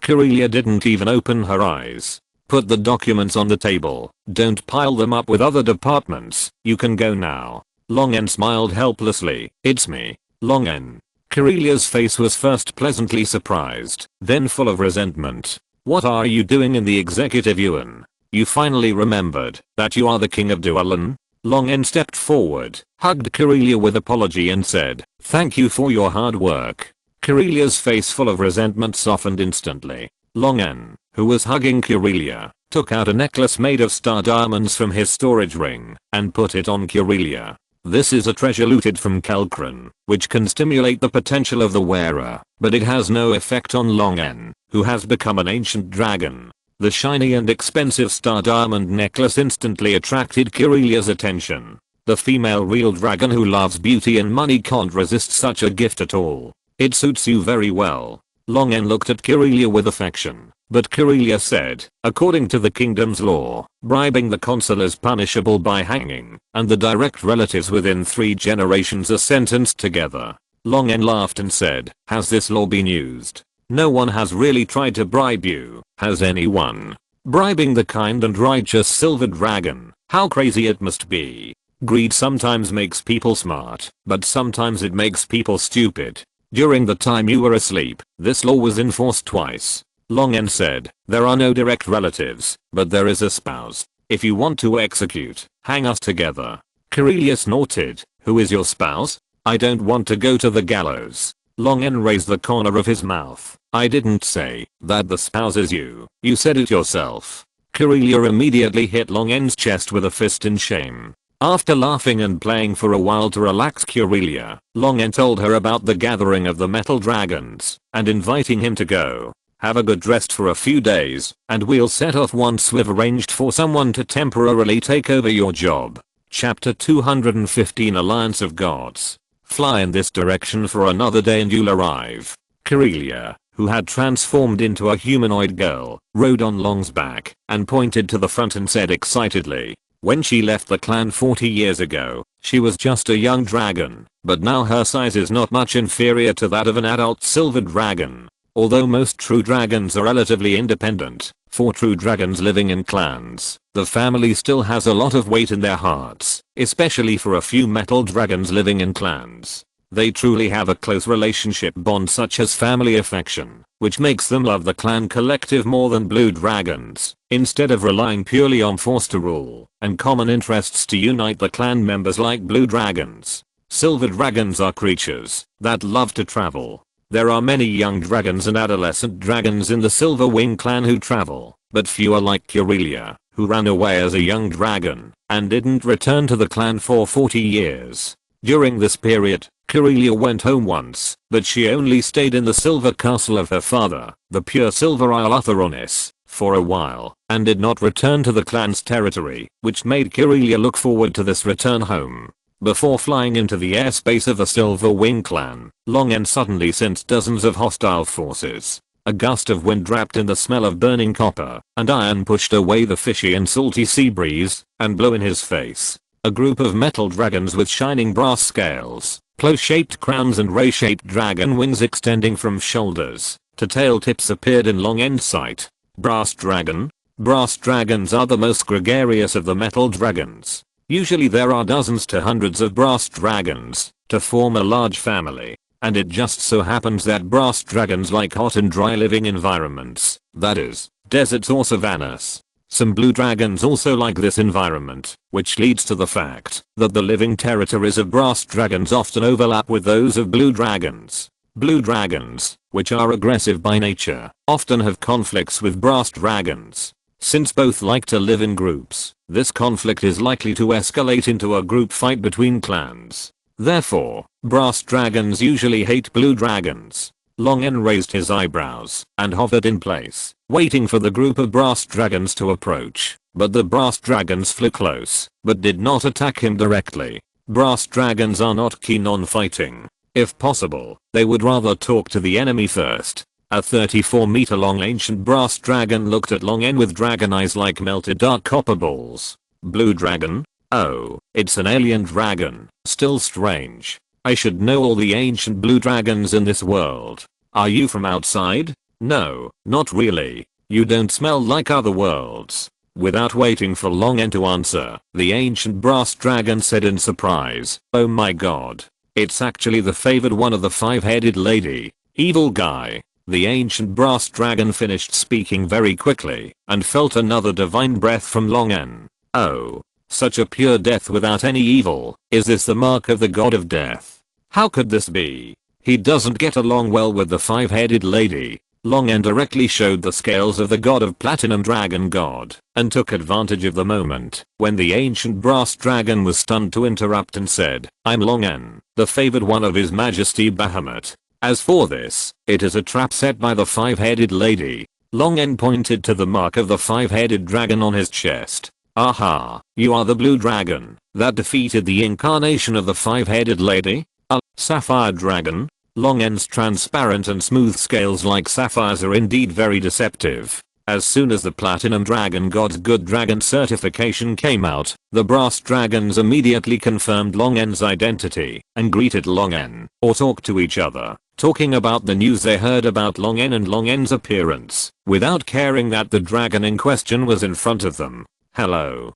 [SPEAKER 1] Curelia didn't even open her eyes. Put the documents on the table, don't pile them up with other departments, you can go now. Long N smiled helplessly. It's me, Long N. Curelia's face was first pleasantly surprised, then full of resentment. What are you doing in the executive yuan? You finally remembered that you are the king of Dualan? Long N stepped forward, hugged Curelia with apology and said, thank you for your hard work. Curelia's face full of resentment softened instantly. Long N, who was hugging Curelia, took out a necklace made of star diamonds from his storage ring and put it on Curelia. This is a treasure looted from Kelkran, which can stimulate the potential of the wearer, but it has no effect on Long N, who has become an ancient dragon. The shiny and expensive star diamond necklace instantly attracted Curelia's attention. The female real dragon who loves beauty and money can't resist such a gift at all. It suits you very well. Long N looked at Curelia with affection, but Curelia said, according to the kingdom's law, bribing the consul is punishable by hanging, and the direct relatives within 3 generations are sentenced together. Long N laughed and said, has this law been used? No one has really tried to bribe you, has anyone? Bribing the kind and righteous silver dragon, how crazy it must be. Greed sometimes makes people smart, but sometimes it makes people stupid. During the time you were asleep, this law was enforced twice. Long N said, there are no direct relatives, but there is a spouse. If you want to execute, hang us together. Curelia snorted, who is your spouse? I don't want to go to the gallows. Long N raised the corner of his mouth. I didn't say that the spouse is you. You said it yourself. Curelia immediately hit Long N's chest with a fist in shame. After laughing and playing for a while to relax Curelia, Long N told her about the gathering of the metal dragons and inviting him to go. Have a good rest for a few days, and we'll set off once we've arranged for someone to temporarily take over your job. Chapter 215 Alliance of Gods. Fly in this direction for another day and you'll arrive. Curelia, who had transformed into a humanoid girl, rode on Long's back and pointed to the front and said excitedly, when she left the clan 40 years ago, she was just a young dragon, but now her size is not much inferior to that of an adult silver dragon. Although most true dragons are relatively independent, for true dragons living in clans, the family still has a lot of weight in their hearts, especially for a few metal dragons living in clans. They truly have a close relationship bond such as family affection, which makes them love the clan collective more than blue dragons, instead of relying purely on force to rule and common interests to unite the clan members like blue dragons. Silver dragons are creatures that love to travel. There are many young dragons and adolescent dragons in the Silver Wing clan who travel, but few are like Aurelia, who ran away as a young dragon and didn't return to the clan for 40 years. During this period, Aurelia went home once, but she only stayed in the silver castle of her father, the pure silver Isle Utheronis, for a while, and did not return to the clan's territory, which made Aurelia look forward to this return home. Before flying into the airspace of the Silver Wing clan, Longen suddenly sensed dozens of hostile forces. A gust of wind wrapped in the smell of burning copper and iron pushed away the fishy and salty sea breeze and blew in his face. A group of metal dragons with shining brass scales, claw-shaped crowns and ray-shaped dragon wings extending from shoulders to tail tips appeared in Longen's sight. Brass dragon? Brass dragons are the most gregarious of the metal dragons. Usually there are dozens to hundreds of brass dragons to form a large family, and it just so happens that brass dragons like hot and dry living environments, that is, deserts or savannas. Some blue dragons also like this environment, which leads to the fact that the living territories of brass dragons often overlap with those of blue dragons. Blue dragons, which are aggressive by nature, often have conflicts with brass dragons. Since both like to live in groups, this conflict is likely to escalate into a group fight between clans. Therefore, brass dragons usually hate blue dragons. Longen raised his eyebrows and hovered in place, waiting for the group of brass dragons to approach, but the brass dragons flew close, but did not attack him directly. Brass dragons are not keen on fighting. If possible, they would rather talk to the enemy first. A 34-meter long ancient brass dragon looked at Longen with dragon eyes like melted dark copper balls. Blue dragon? Oh, it's an alien dragon. Still strange. I should know all the ancient blue dragons in this world. Are you from outside? No, not really. You don't smell like other worlds. Without waiting for Longen to answer, the ancient brass dragon said in surprise, oh my god. It's actually the favored one of the five-headed lady. Evil guy. The ancient brass dragon finished speaking very quickly and felt another divine breath from Longen. Oh, such a pure death without any evil. Is this the mark of the god of death? How could this be? He doesn't get along well with the five-headed lady. Longen directly showed the scales of the god of platinum dragon god and took advantage of the moment when the ancient brass dragon was stunned to interrupt and said, I'm Longen, the favored one of his majesty Bahamut. As for this, it is a trap set by the five-headed lady. Longen pointed to the mark of the five-headed dragon on his chest. Aha, you are the blue dragon that defeated the incarnation of the five-headed lady? A sapphire dragon? Longen's transparent and smooth scales like sapphires are indeed very deceptive. As soon as the platinum dragon god's good dragon certification came out, the brass dragons immediately confirmed Longen's identity and greeted Longen or talked to each other, talking about the news they heard about Longen and Longen's appearance, without caring that the dragon in question was in front of them. Hello.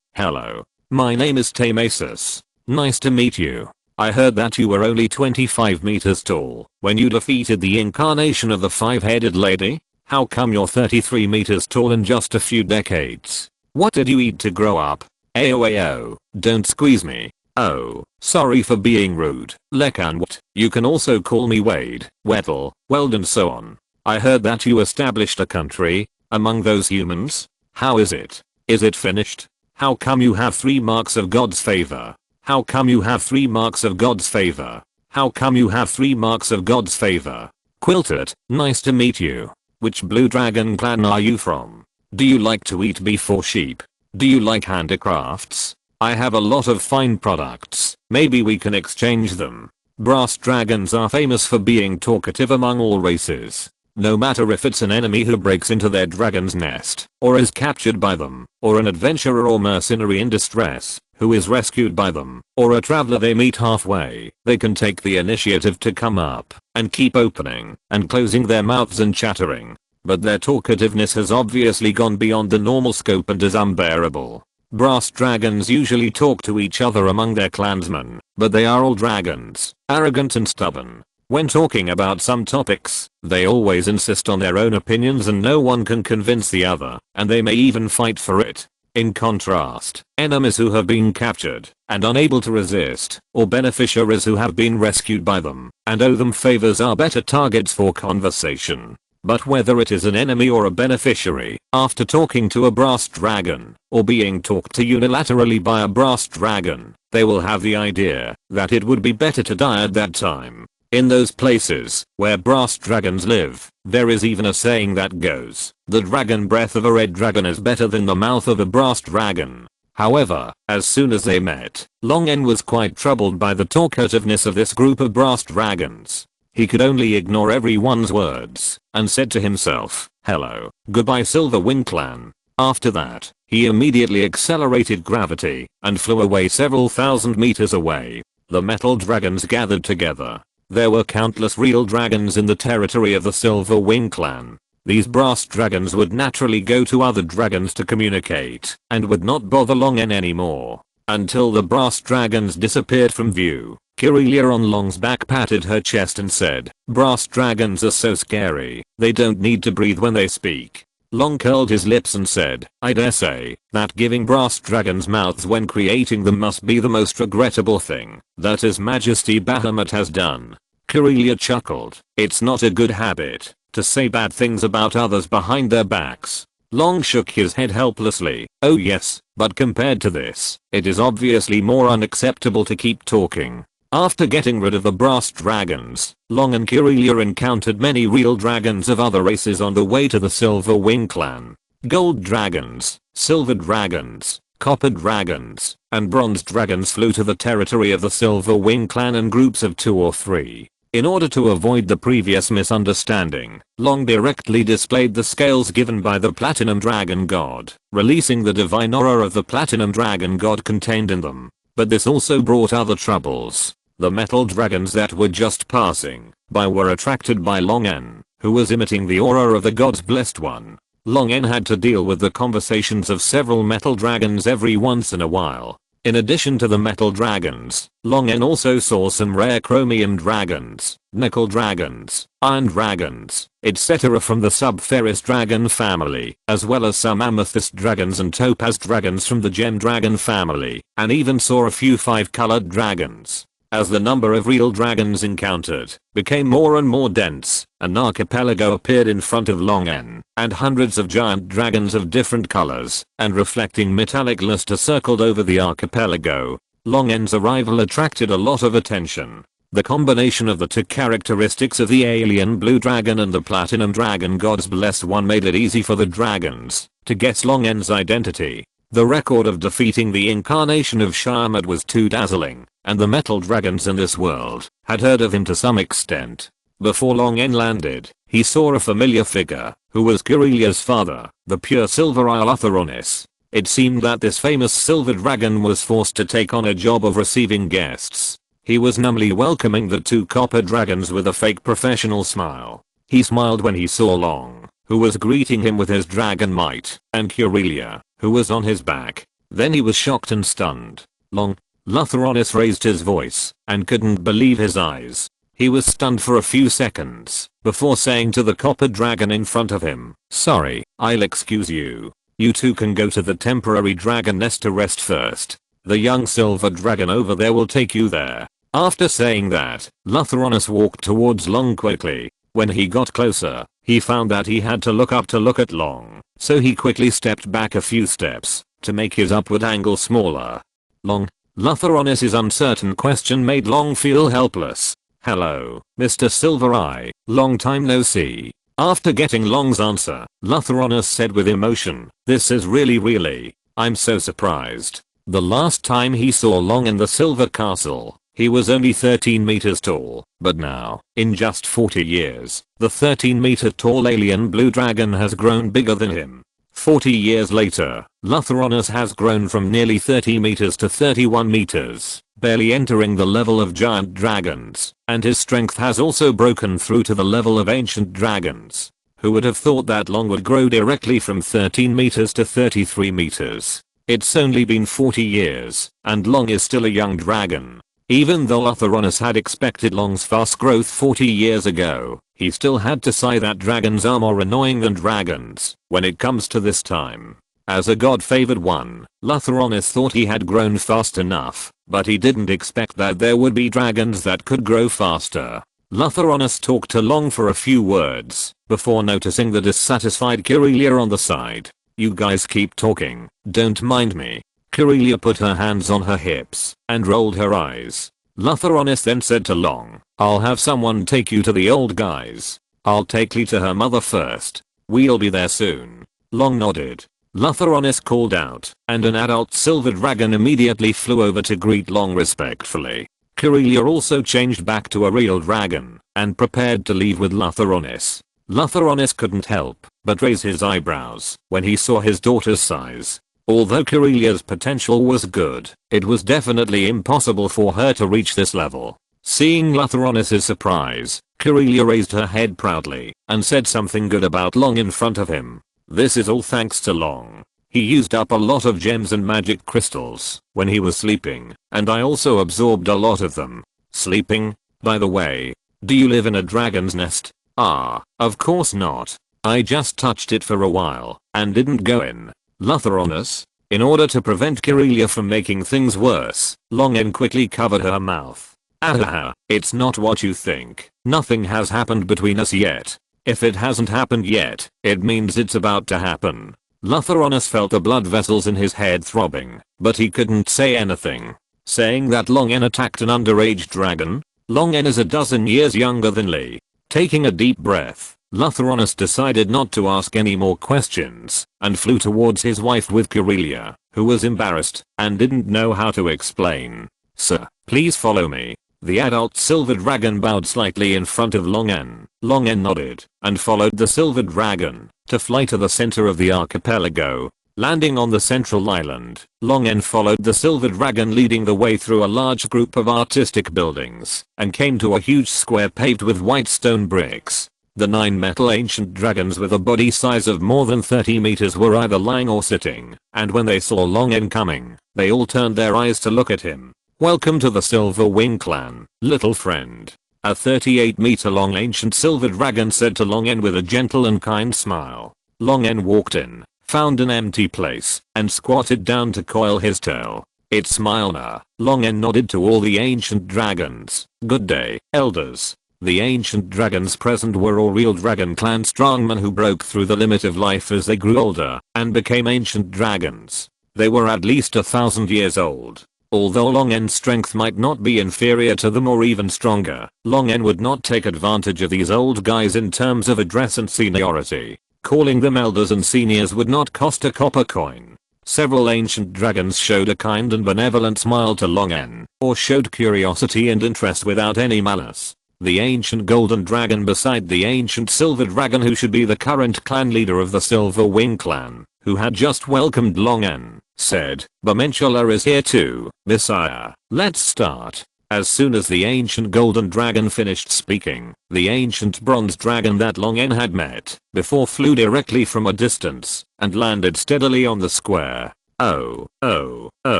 [SPEAKER 1] My name is Tamasis. Nice to meet you. I heard that you were only 25 meters tall when you defeated the incarnation of the five-headed lady. How come you're 33 meters tall in just a few decades? What did you eat to grow up? Ayo, don't squeeze me. Oh, sorry for being rude. Lekan what? You can also call me Wade, Weddle, Weld and so on. I heard that you established a country among those humans. How is it? Is it finished? How come you have 3 marks of God's favor? How come you have 3 marks of God's favor? How come you have 3 marks of God's favor? Quilted, nice to meet you. Which blue dragon clan are you from? Do you like to eat beef or sheep? Do you like handicrafts? I have a lot of fine products. Maybe we can exchange them. Brass dragons are famous for being talkative among all races. No matter if it's an enemy who breaks into their dragon's nest, or is captured by them, or an adventurer or mercenary in distress, who is rescued by them, or a traveler they meet halfway, they can take the initiative to come up and keep opening and closing their mouths and chattering. But their talkativeness has obviously gone beyond the normal scope and is unbearable. Brass dragons usually talk to each other among their clansmen, but they are all dragons, arrogant and stubborn. When talking about some topics, they always insist on their own opinions and no one can convince the other, and they may even fight for it. In contrast, enemies who have been captured and unable to resist, or beneficiaries who have been rescued by them and owe them favors are better targets for conversation. But whether it is an enemy or a beneficiary, after talking to a brass dragon, or being talked to unilaterally by a brass dragon, they will have the idea that it would be better to die at that time. In those places where brass dragons live, there is even a saying that goes, the dragon breath of a red dragon is better than the mouth of a brass dragon. However, as soon as they met, Long N was quite troubled by the talkativeness of this group of brass dragons. He could only ignore everyone's words, and said to himself, hello, goodbye Silver Wing Clan. After that, he immediately accelerated gravity, and flew away several thousand meters away. The metal dragons gathered together. There were countless real dragons in the territory of the Silver Wing Clan. These brass dragons would naturally go to other dragons to communicate, and would not bother Long N anymore. Until the brass dragons disappeared from view. Kirelia on Long's back patted her chest and said, brass dragons are so scary, they don't need to breathe when they speak. Long curled his lips and said, I dare say that giving brass dragons mouths when creating them must be the most regrettable thing that His Majesty Bahamut has done. Kirelia chuckled, it's not a good habit to say bad things about others behind their backs. Long shook his head helplessly, oh yes, but compared to this, it is obviously more unacceptable to keep talking. After getting rid of the brass dragons, Long and Kirelia encountered many real dragons of other races on the way to the Silver Wing Clan. Gold dragons, silver dragons, copper dragons, and bronze dragons flew to the territory of the Silver Wing Clan in groups of 2 or 3. In order to avoid the previous misunderstanding, Long directly displayed the scales given by the Platinum Dragon God, releasing the divine aura of the Platinum Dragon God contained in them. But this also brought other troubles. The metal dragons that were just passing by were attracted by Long N, who was emitting the aura of the God's Blessed One. Long N had to deal with the conversations of several metal dragons every once in a while. In addition to the metal dragons, Long N also saw some rare chromium dragons, nickel dragons, iron dragons, etc. from the Subferous dragon family, as well as some amethyst dragons and topaz dragons from the gem dragon family, and even saw a few 5-colored dragons. As the number of real dragons encountered became more and more dense, an archipelago appeared in front of Long N, and hundreds of giant dragons of different colors and reflecting metallic luster circled over the archipelago. Long N's arrival attracted a lot of attention. The combination of the 2 characteristics of the alien blue dragon and the platinum dragon God's Blessed One made it easy for the dragons to guess Long N's identity. The record of defeating the incarnation of Shyamad was too dazzling, and the metal dragons in this world had heard of him to some extent. Before Long N landed, he saw a familiar figure, who was Kirelia's father, the pure silver Iolatheronis. It seemed that this famous silver dragon was forced to take on a job of receiving guests. He was numbly welcoming the 2 copper dragons with a fake professional smile. He smiled when he saw Long, who was greeting him with his dragon might, and Kirelia, who was on his back. Then he was shocked and stunned. Long, Lutheronis raised his voice, and couldn't believe his eyes. He was stunned for a few seconds, before saying to the copper dragon in front of him, sorry, I'll excuse you. You 2 can go to the temporary dragon nest to rest first. The young silver dragon over there will take you there. After saying that, Lutheronis walked towards Long quickly. When he got closer, he found that he had to look up to look at Long, so he quickly stepped back a few steps to make his upward angle smaller. Long, Lutheronis' uncertain question made Long feel helpless. Hello, Mr. Silver Eye, long time no see. After getting Long's answer, Lutheronis said with emotion, this is really, I'm so surprised. The last time he saw Long in the Silver Castle, he was only 13 meters tall, but now, in just 40 years, the 13-meter tall alien blue dragon has grown bigger than him. 40 years later, Lutheronis has grown from nearly 30 meters to 31 meters, barely entering the level of giant dragons, and his strength has also broken through to the level of ancient dragons. Who would have thought that Long would grow directly from 13 meters to 33 meters? It's only been 40 years, and Long is still a young dragon. Even though Lathronis had expected Long's fast growth 40 years ago, he still had to say that dragons are more annoying than dragons when it comes to this time. As a god-favored one, Lathronis thought he had grown fast enough, but he didn't expect that there would be dragons that could grow faster. Lathronis talked to Long for a few words, before noticing the dissatisfied Kirelia on the side. "You guys keep talking, don't mind me." Kirelia put her hands on her hips and rolled her eyes. Lathronis then said to Long, "I'll have someone take you to the old guys. I'll take Lee to her mother first. We'll be there soon." Long nodded. Lathronis called out, and an adult silver dragon immediately flew over to greet Long respectfully. Kirelia also changed back to a real dragon and prepared to leave with Lathronis. Lathronis couldn't help but raise his eyebrows when he saw his daughter's size. Although Kirelia's potential was good, it was definitely impossible for her to reach this level. Seeing Lathronis' surprise, Kirelia raised her head proudly and said something good about Long in front of him. "This is all thanks to Long. He used up a lot of gems and magic crystals when he was sleeping, and I also absorbed a lot of them." "Sleeping? By the way, do you live in a dragon's nest?" "Ah, of course not. I just touched it for a while and didn't go in." Lathronis, in order to prevent Kirelia from making things worse, Longen quickly covered her mouth. "Ahaha, it's not what you think. Nothing has happened between us yet. If it hasn't happened yet, it means it's about to happen." Lathronis felt the blood vessels in his head throbbing, but he couldn't say anything. Saying that Longen attacked an underage dragon? Longen is a dozen years younger than Lee. Taking a deep breath, Lathronis decided not to ask any more questions and flew towards his wife with Kirelia, who was embarrassed and didn't know how to explain. "Sir, please follow me." The adult silver dragon bowed slightly in front of Longen. Longen nodded and followed the silver dragon to fly to the center of the archipelago. Landing on the central island, Longen followed the silver dragon leading the way through a large group of artistic buildings and came to a huge square paved with white stone bricks. The 9 metal ancient dragons with a body size of more than 30 meters were either lying or sitting, and when they saw Longen coming, they all turned their eyes to look at him. "Welcome to the Silver Wing Clan, little friend." A 38-meter long ancient silver dragon said to Longen with a gentle and kind smile. Longen walked in, found an empty place, and squatted down to coil his tail. "It's Milner." Longen nodded to all the ancient dragons. "Good day, elders." The ancient dragons present were all real Dragon Clan strongmen who broke through the limit of life as they grew older and became ancient dragons. They were at least 1,000 years old. Although Longen's strength might not be inferior to them or even stronger, Longen would not take advantage of these old guys in terms of address and seniority. Calling them elders and seniors would not cost a copper coin. Several ancient dragons showed a kind and benevolent smile to Longen, or showed curiosity and interest without any malice. The ancient golden dragon beside the ancient silver dragon, who should be the current clan leader of the Silver Wing Clan, who had just welcomed Longen, said, "Bamenshala is here too, Messiah. Let's start." As soon as the ancient golden dragon finished speaking, the ancient bronze dragon that Longen had met before flew directly from a distance and landed steadily on the square. Oh,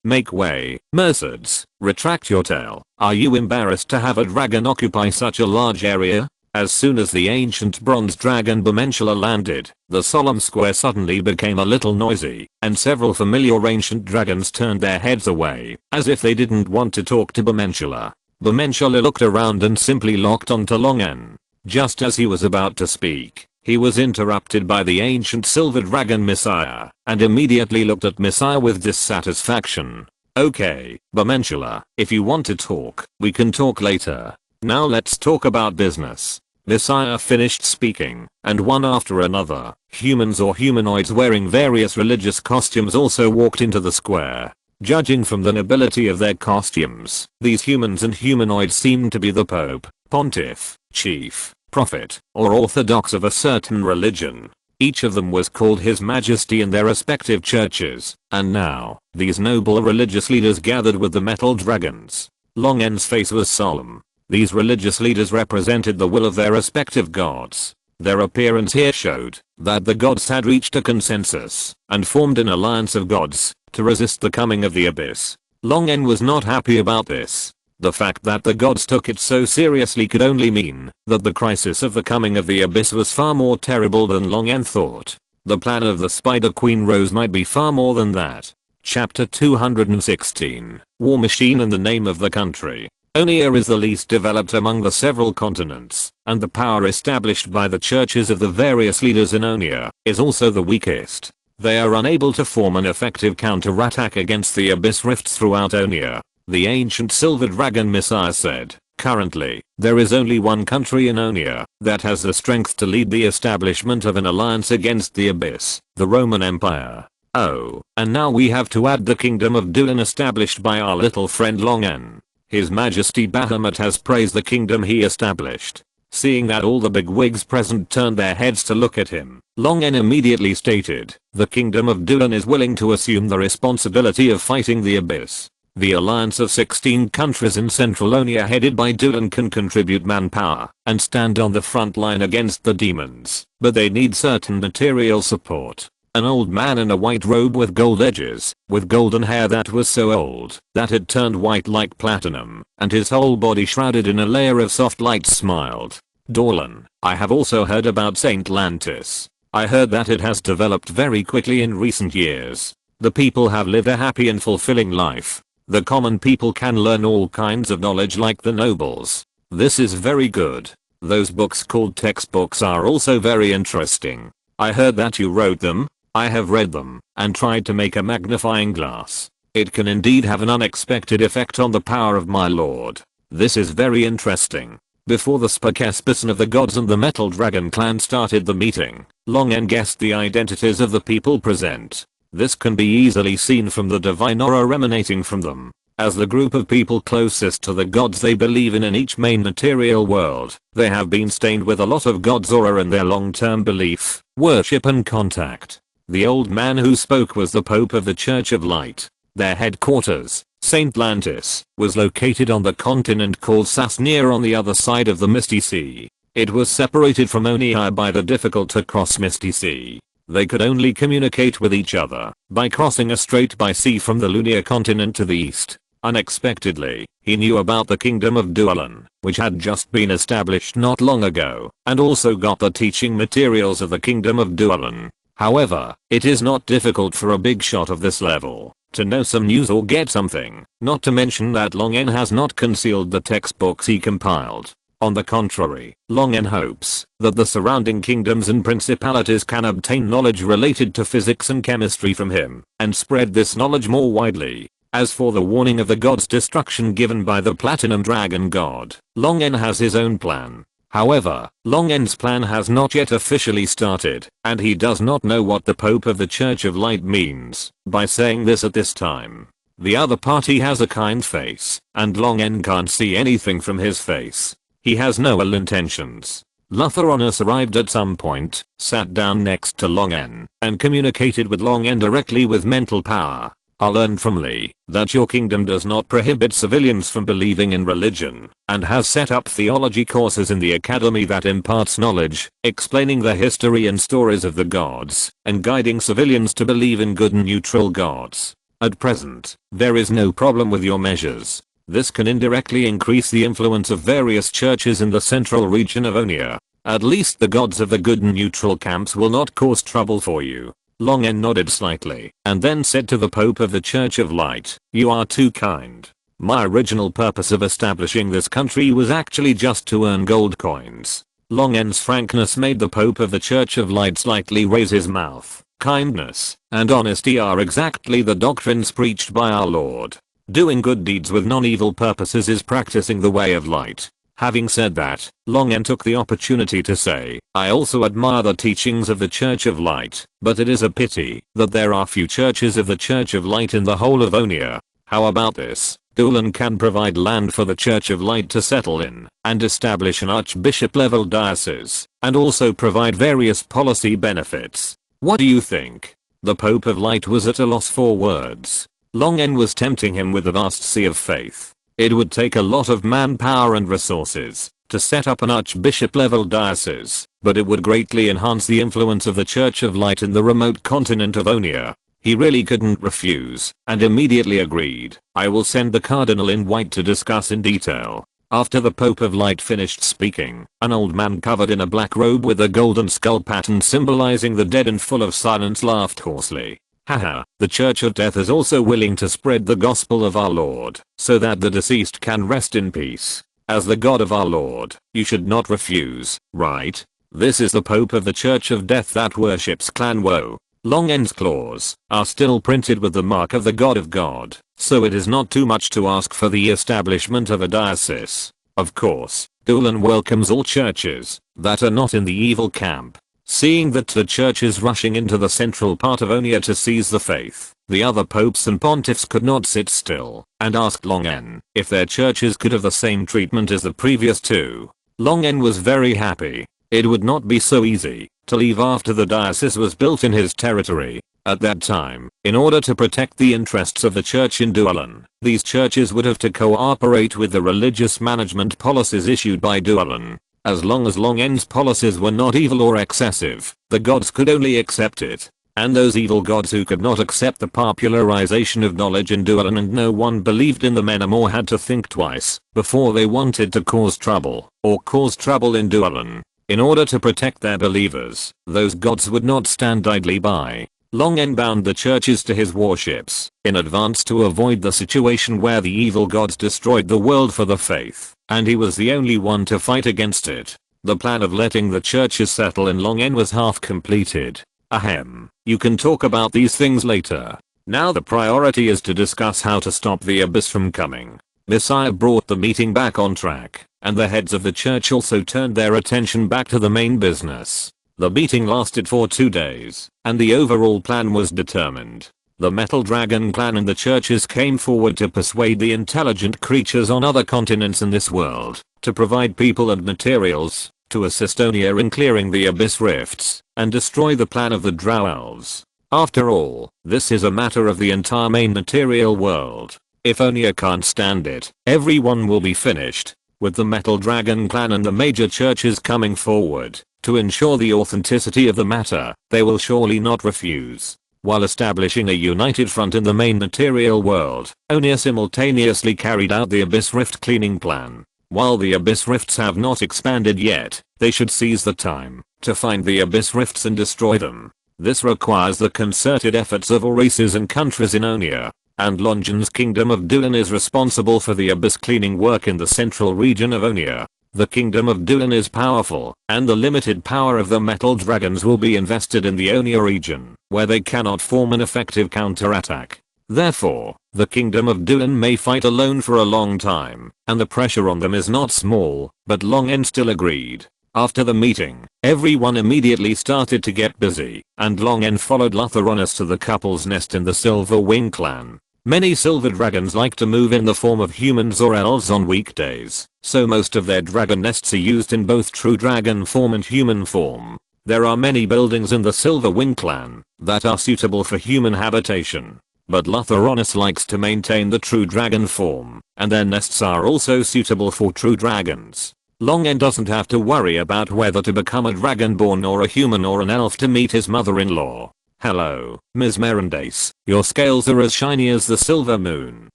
[SPEAKER 1] make way, mercedes, retract your tail. Are you embarrassed to have a dragon occupy such a large area? As soon as the ancient bronze dragon Bamenshala landed, the solemn square suddenly became a little noisy, and several familiar ancient dragons turned their heads away, as if they didn't want to talk to Bamenshala. Bamenshala looked around and simply locked onto Longen. Just as he was about to speak, he was interrupted by the ancient silver dragon Messiah, and immediately looked at Messiah with dissatisfaction. "Okay, Bamenshala, if you want to talk, we can talk later. Now let's talk about business." Messiah finished speaking, and one after another, humans or humanoids wearing various religious costumes also walked into the square. Judging from the nobility of their costumes, these humans and humanoids seemed to be the Pope, Pontiff, Chief, Prophet, or Orthodox of a certain religion. Each of them was called His Majesty in their respective churches, and now, these noble religious leaders gathered with the metal dragons. Longen's face was solemn. These religious leaders represented the will of their respective gods. Their appearance here showed that the gods had reached a consensus and formed an alliance of gods to resist the coming of the abyss. Long N was not happy about this. The fact that the gods took it so seriously could only mean that the crisis of the coming of the abyss was far more terrible than Long N thought. The plan of the Spider Queen Rose might be far more than that. Chapter 216. War Machine and the name of the country. Onia is the least developed among the several continents, and the power established by the churches of the various leaders in Onia is also the weakest. They are unable to form an effective counter-attack against the abyss rifts throughout Onia. The ancient silver dragon Messiah said, currently, there is only one country in Onia that has the strength to lead the establishment of an alliance against the abyss, the Roman Empire. Oh, and now we have to add the kingdom of Dulan established by our little friend Long N. His Majesty Bahamut has praised the kingdom he established. Seeing that all the bigwigs present turned their heads to look at him, Long N immediately stated, the kingdom of Dulan is willing to assume the responsibility of fighting the abyss. The alliance of 16 countries in Central Onia headed by Dulan can contribute manpower and stand on the front line against the demons, but they need certain material support. An old man in a white robe with gold edges, with golden hair that was so old that it turned white like platinum, and his whole body shrouded in a layer of soft light smiled. Dorlan, I have also heard about Saint Lantis. I heard that it has developed very quickly in recent years. The people have lived a happy and fulfilling life. The common people can learn all kinds of knowledge like the nobles. This is very good. Those books called textbooks are also very interesting. I heard that you wrote them. I have read them and tried to make a magnifying glass. It can indeed have an unexpected effect on the power of my lord. This is very interesting. Before the spokesperson of the gods and the Metal Dragon clan started the meeting, Long N guessed the identities of the people present. This can be easily seen from the divine aura emanating from them. As the group of people closest to the gods they believe in each main material world, they have been stained with a lot of god's aura in their long-term belief, worship and contact. The old man who spoke was the Pope of the Church of Light. Their headquarters, St. Lantis, was located on the continent called Sasnir on the other side of the Misty Sea. It was separated from Onia by the difficult to cross Misty Sea. They could only communicate with each other by crossing a strait by sea from the Lunar continent to the east. Unexpectedly, he knew about the kingdom of Dulan, which had just been established not long ago, and also got the teaching materials of the kingdom of Dulan. However, it is not difficult for a big shot of this level to know some news or get something, not to mention that Long N has not concealed the textbooks he compiled. On the contrary, Long N hopes that the surrounding kingdoms and principalities can obtain knowledge related to physics and chemistry from him and spread this knowledge more widely. As for the warning of the god's destruction given by the Platinum Dragon god, Long N has his own plan. However, Long N's plan has not yet officially started, and he does not know what the Pope of the Church of Light means by saying this at this time. The other party has a kind face, and Long N can't see anything from his face. He has no ill intentions. Lutheronus arrived at some point, sat down next to Long N, and communicated with Long N directly with mental power. I learned from Lee that your kingdom does not prohibit civilians from believing in religion, and has set up theology courses in the academy that imparts knowledge, explaining the history and stories of the gods, and guiding civilians to believe in good and neutral gods. At present, there is no problem with your measures. This can indirectly increase the influence of various churches in the central region of Onia. At least the gods of the good and neutral camps will not cause trouble for you. Long N nodded slightly, and then said to the Pope of the Church of Light, you are too kind. My original purpose of establishing this country was actually just to earn gold coins. Long N's frankness made the Pope of the Church of Light slightly raise his mouth. Kindness and honesty are exactly the doctrines preached by our Lord. Doing good deeds with non-evil purposes is practicing the way of light. Having said that, Long N took the opportunity to say, I also admire the teachings of the Church of Light, but it is a pity that there are few churches of the Church of Light in the whole of Onia. How about this? Dulan can provide land for the Church of Light to settle in, and establish an archbishop-level diocese, and also provide various policy benefits. What do you think? The Pope of Light was at a loss for words. Long N was tempting him with a vast sea of faith. It would take a lot of manpower and resources, to set up an archbishop level diocese, but it would greatly enhance the influence of the Church of Light in the remote continent of Onia. He really couldn't refuse, and immediately agreed. I will send the cardinal in white to discuss in detail. After the Pope of Light finished speaking, an old man covered in a black robe with a golden skull pattern symbolizing the dead and full of silence laughed hoarsely. Haha, the Church of Death is also willing to spread the gospel of our Lord, so that the deceased can rest in peace. As the God of our Lord, you should not refuse, right? This is the Pope of the Church of Death that worships Clan Woe. Long N's claws are still printed with the mark of the God of God, so it is not too much to ask for the establishment of a diocese. Of course, Dulan welcomes all churches that are not in the evil camp. Seeing that the church is rushing into the central part of Onia to seize the faith, the other popes and pontiffs could not sit still, and asked Long N if their churches could have the same treatment as the previous two. Long N was very happy. It would not be so easy to leave after the diocese was built in his territory. At that time, in order to protect the interests of the church in Dulan, these churches would have to cooperate with the religious management policies issued by Dulan. As long as Long N's policies were not evil or excessive, the gods could only accept it. And those evil gods who could not accept the popularization of knowledge in Dulan and no one believed in them anymore had to think twice before they wanted to cause trouble in Dulan. In order to protect their believers, those gods would not stand idly by. Long N bound the churches to his warships in advance to avoid the situation where the evil gods destroyed the world for the faith, and he was the only one to fight against it. The plan of letting the churches settle in Long N was half completed. Ahem, you can talk about these things later. Now the priority is to discuss how to stop the abyss from coming. Messiah brought the meeting back on track, and the heads of the church also turned their attention back to the main business. The meeting lasted for 2 days, and the overall plan was determined. The Metal Dragon clan and the churches came forward to persuade the intelligent creatures on other continents in this world to provide people and materials to assist Onia in clearing the abyss rifts and destroy the plan of the Drow Elves. After all, this is a matter of the entire main material world. If Onia can't stand it, everyone will be finished. With the Metal Dragon clan and the major churches coming forward to ensure the authenticity of the matter, they will surely not refuse. While establishing a united front in the main material world, Onia simultaneously carried out the Abyss Rift cleaning plan. While the Abyss Rifts have not expanded yet, they should seize the time to find the Abyss Rifts and destroy them. This requires the concerted efforts of all races and countries in Onia, and Longin's Kingdom of Dulan is responsible for the abyss cleaning work in the central region of Onia. The Kingdom of Dulan is powerful, and the limited power of the Metal Dragons will be invested in the Onia region, where they cannot form an effective counterattack. Therefore, the Kingdom of Dulan may fight alone for a long time, and the pressure on them is not small, but Long N still agreed. After the meeting, everyone immediately started to get busy, and Long N followed Lutheronus to the couple's nest in the Silver Wing clan. Many silver dragons like to move in the form of humans or elves on weekdays, so most of their dragon nests are used in both true dragon form and human form. There are many buildings in the Silver Wing clan that are suitable for human habitation, but Lutheronus likes to maintain the true dragon form, and their nests are also suitable for true dragons. Long N doesn't have to worry about whether to become a dragonborn or a human or an elf to meet his mother-in-law. Hello, Ms. Merendace, your scales are as shiny as the silver moon.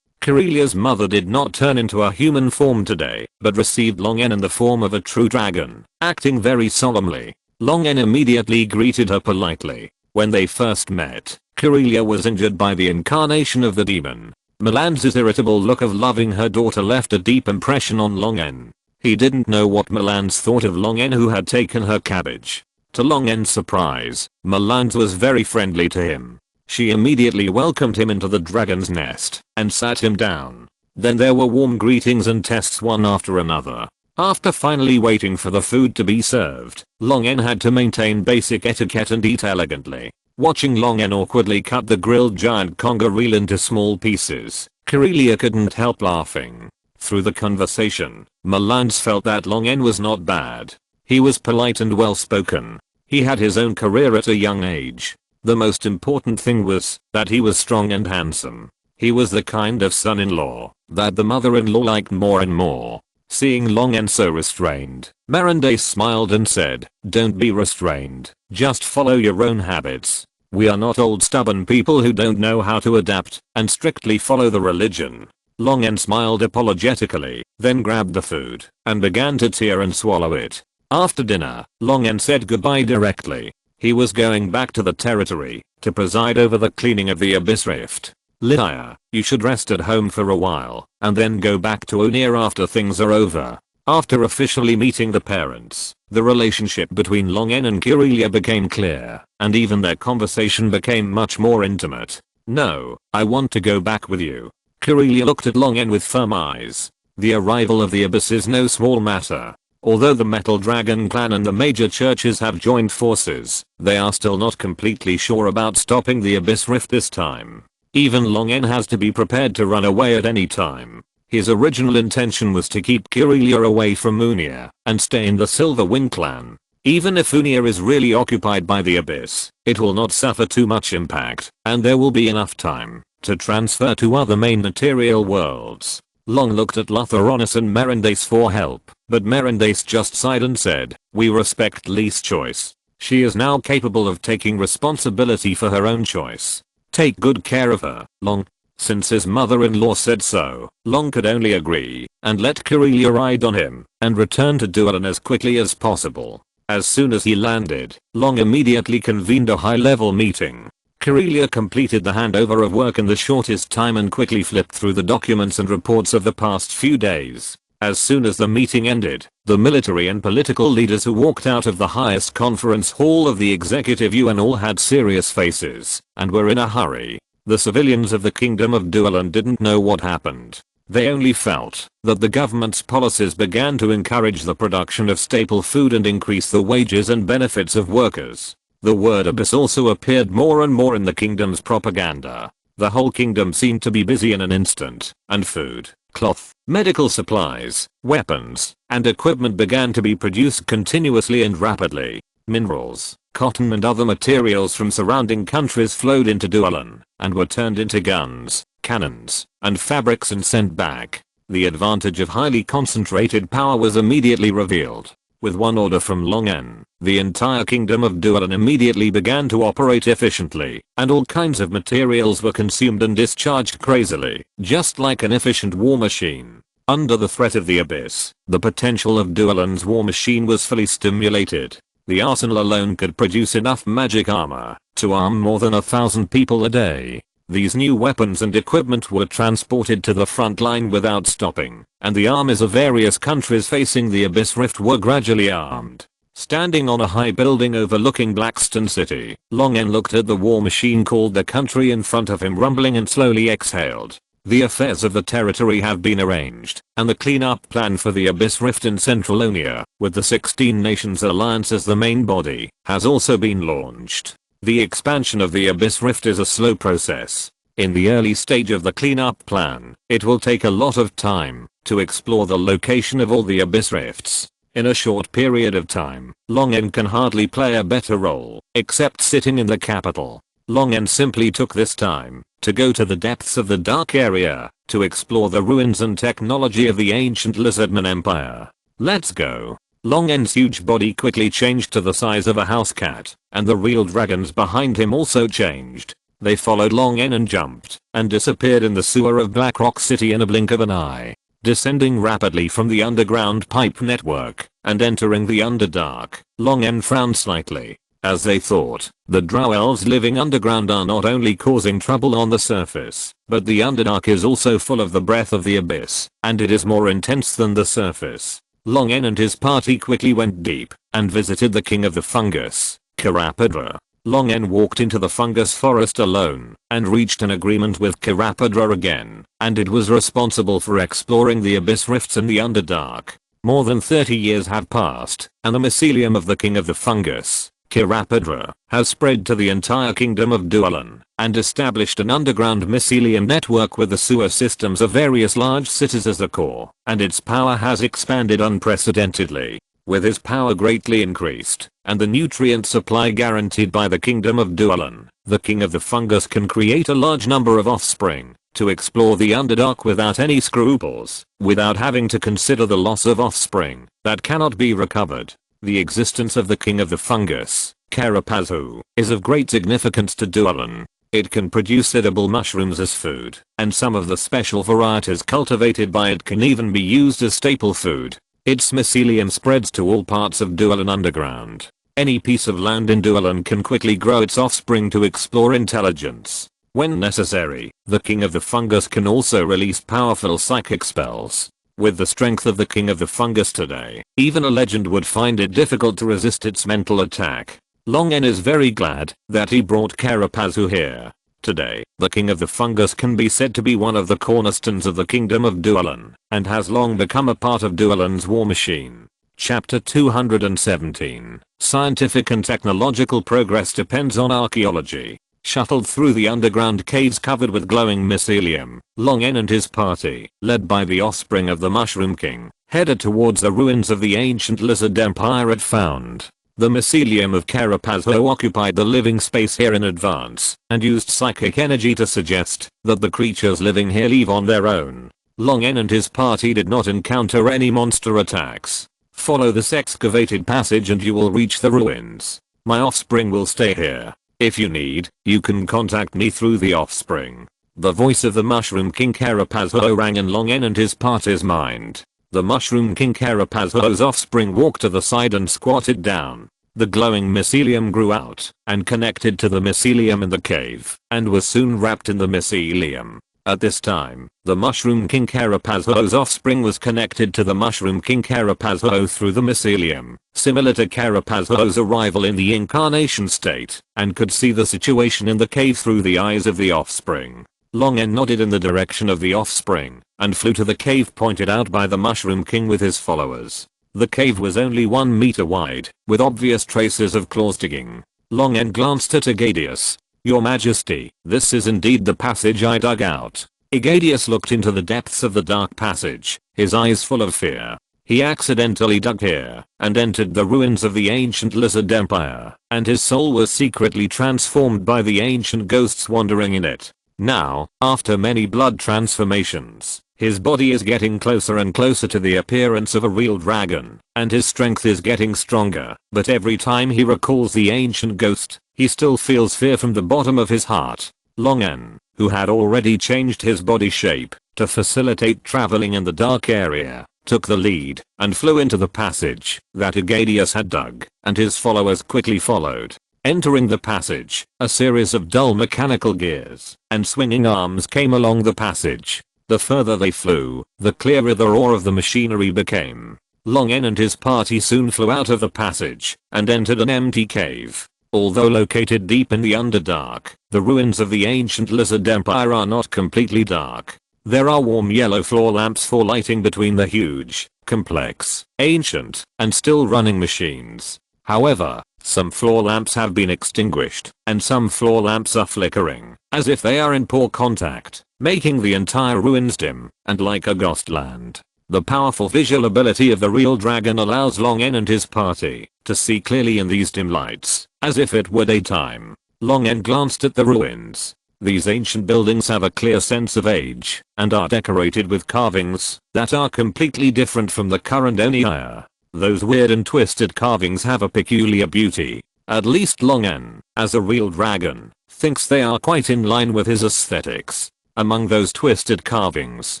[SPEAKER 1] Corelia's mother did not turn into a human form today, but received Long N in the form of a true dragon. Acting very solemnly, Long N immediately greeted her politely. When they first met, Corelia was injured by the incarnation of the demon. Milan's irritable look of loving her daughter left a deep impression on Long N. He didn't know what Milan's thought of Long N who had taken her cabbage. To Long N's surprise, Milan's was very friendly to him. She immediately welcomed him into the dragon's nest and sat him down. Then there were warm greetings and tests one after another. After finally waiting for the food to be served, Long N had to maintain basic etiquette and eat elegantly. Watching Long N awkwardly cut the grilled giant conger reel into small pieces, Corelia couldn't help laughing. Through the conversation, Milan's felt that Long N was not bad. He was polite and well spoken. He had his own career at a young age. The most important thing was that he was strong and handsome. He was the kind of son-in-law that the mother-in-law liked more and more. Seeing Long N so restrained, Merendace smiled and said, "Don't be restrained, just follow your own habits. We are not old stubborn people who don't know how to adapt and strictly follow the religion." Long N smiled apologetically, then grabbed the food and began to tear and swallow it. After dinner, Long N said goodbye directly. He was going back to the territory to preside over the cleaning of the Abyss Rift. "Lydia, you should rest at home for a while and then go back to Onir after things are over." After officially meeting the parents, the relationship between Long N and Kirelia became clear, and even their conversation became much more intimate. "No, I want to go back with you." Kirelia looked at Long N with firm eyes. The arrival of the Abyss is no small matter. Although the Metal Dragon clan and the major churches have joined forces, they are still not completely sure about stopping the Abyss Rift this time. Even Long N has to be prepared to run away at any time. His original intention was to keep Kirelia away from Unir and stay in the Silver Wing clan. Even if Unir is really occupied by the Abyss, it will not suffer too much impact, and there will be enough time to transfer to other main material worlds. Long looked at Lutheronis and Merendace for help, but Merendace just sighed and said, "We respect Lee's choice. She is now capable of taking responsibility for her own choice. Take good care of her, Long." Since his mother-in-law said so, Long could only agree and let Kirelia ride on him and return to Dualan as quickly as possible. As soon as he landed, Long immediately convened a high-level meeting. Kirelia completed the handover of work in the shortest time and quickly flipped through the documents and reports of the past few days. As soon as the meeting ended, the military and political leaders who walked out of the highest conference hall of the Executive Yuan all had serious faces and were in a hurry. The civilians of the Kingdom of Dualan didn't know what happened. They only felt that the government's policies began to encourage the production of staple food and increase the wages and benefits of workers. The word Abyss also appeared more and more in the kingdom's propaganda. The whole kingdom seemed to be busy in an instant, and food, cloth, medical supplies, weapons, and equipment began to be produced continuously and rapidly. Minerals, cotton and other materials from surrounding countries flowed into Dualan and were turned into guns, cannons, and fabrics and sent back. The advantage of highly concentrated power was immediately revealed. With one order from Long N, the entire kingdom of Dualan immediately began to operate efficiently, and all kinds of materials were consumed and discharged crazily, just like an efficient war machine. Under the threat of the Abyss, the potential of Dualan's war machine was fully stimulated. The arsenal alone could produce enough magic armor to arm more than 1,000 people a day. These new weapons and equipment were transported to the front line without stopping, and the armies of various countries facing the Abyss Rift were gradually armed. Standing on a high building overlooking Blackstone City, Long N looked at the war machine called the country in front of him, rumbling and slowly exhaled. The affairs of the territory have been arranged, and the cleanup plan for the Abyss Rift in Central Onia, with the 16 Nations Alliance as the main body, has also been launched. The expansion of the Abyss Rift is a slow process. In the early stage of the cleanup plan, it will take a lot of time to explore the location of all the Abyss Rifts. In a short period of time, Long N can hardly play a better role, except sitting in the capital. Long N simply took this time to go to the depths of the dark area to explore the ruins and technology of the ancient Lizardman Empire. Let's go. Long N's huge body quickly changed to the size of a house cat, and the real dragons behind him also changed. They followed Long N and jumped, and disappeared in the sewer of Black Rock City in a blink of an eye. Descending rapidly from the underground pipe network, and entering the Underdark, Long N frowned slightly. As they thought, the drow elves living underground are not only causing trouble on the surface, but the Underdark is also full of the breath of the Abyss, and it is more intense than the surface. Long N and his party quickly went deep and visited the king of the fungus, Karapadra. Long N walked into the fungus forest alone and reached an agreement with Karapadra again, and it was responsible for exploring the Abyss Rifts in the Underdark. More than 30 years have passed, and the mycelium of the king of the fungus, Karapadra, has spread to the entire kingdom of Dualan and established an underground mycelium network with the sewer systems of various large cities as the core, and its power has expanded unprecedentedly. With his power greatly increased, and the nutrient supply guaranteed by the kingdom of Dualan, the king of the fungus can create a large number of offspring to explore the Underdark without any scruples, without having to consider the loss of offspring that cannot be recovered. The existence of the king of the fungus, Carapazho, is of great significance to Dualan. It can produce edible mushrooms as food, and some of the special varieties cultivated by it can even be used as staple food. Its mycelium spreads to all parts of Dualan underground. Any piece of land in Dualan can quickly grow its offspring to explore intelligence. When necessary, the king of the fungus can also release powerful psychic spells. With the strength of the king of the fungus today, even a legend would find it difficult to resist its mental attack. Long N is very glad that he brought Carapazho here. Today, the king of the fungus can be said to be one of the cornerstones of the kingdom of Dualan, and has long become a part of Dualan's war machine. Chapter 217. Scientific and technological progress depends on archaeology. Shuttled through the underground caves covered with glowing mycelium, Long N and his party, led by the offspring of the Mushroom King, headed towards the ruins of the ancient lizard empire it found. The mycelium of Carapazho occupied the living space here in advance, and used psychic energy to suggest that the creatures living here leave on their own. Long N and his party did not encounter any monster attacks. Follow this excavated passage and you will reach the ruins. My offspring will stay here. If you need, you can contact me through the offspring. The voice of the Mushroom King Carapazho rang in Long N and his party's mind. The Mushroom King Carapazho's offspring walked to the side and squatted down. The glowing mycelium grew out and connected to the mycelium in the cave, and was soon wrapped in the mycelium. At this time, the Mushroom King Carapazho's offspring was connected to the Mushroom King Carapazho through the mycelium, similar to Carapazho's arrival in the incarnation state, and could see the situation in the cave through the eyes of the offspring. Long N nodded in the direction of the offspring, and flew to the cave pointed out by the Mushroom King with his followers. The cave was only 1 meter wide, with obvious traces of claws digging. Long N glanced at Egadius. "Your Majesty, this is indeed the passage I dug out." Egadius looked into the depths of the dark passage, his eyes full of fear. He accidentally dug here, and entered the ruins of the ancient lizard empire, and his soul was secretly transformed by the ancient ghosts wandering in it. Now, after many blood transformations, his body is getting closer and closer to the appearance of a real dragon, and his strength is getting stronger, but every time he recalls the ancient ghost, he still feels fear from the bottom of his heart. Long N, who had already changed his body shape to facilitate traveling in the dark area, took the lead and flew into the passage that Egadius had dug, and his followers quickly followed. Entering the passage, a series of dull mechanical gears and swinging arms came along the passage. The further they flew, the clearer the roar of the machinery became. Long N and his party soon flew out of the passage and entered an empty cave. Although located deep in the Underdark, the ruins of the ancient lizard empire are not completely dark. There are warm yellow floor lamps for lighting between the huge, complex, ancient, and still running machines. However, some floor lamps have been extinguished, and some floor lamps are flickering, as if they are in poor contact, making the entire ruins dim and like a ghost land. The powerful visual ability of the real dragon allows Long N and his party to see clearly in these dim lights, as if it were daytime. Long N glanced at the ruins. These ancient buildings have a clear sense of age, and are decorated with carvings that are completely different from the current Oniya. Those weird and twisted carvings have a peculiar beauty. At least Long N, as a real dragon, thinks they are quite in line with his aesthetics. Among those twisted carvings,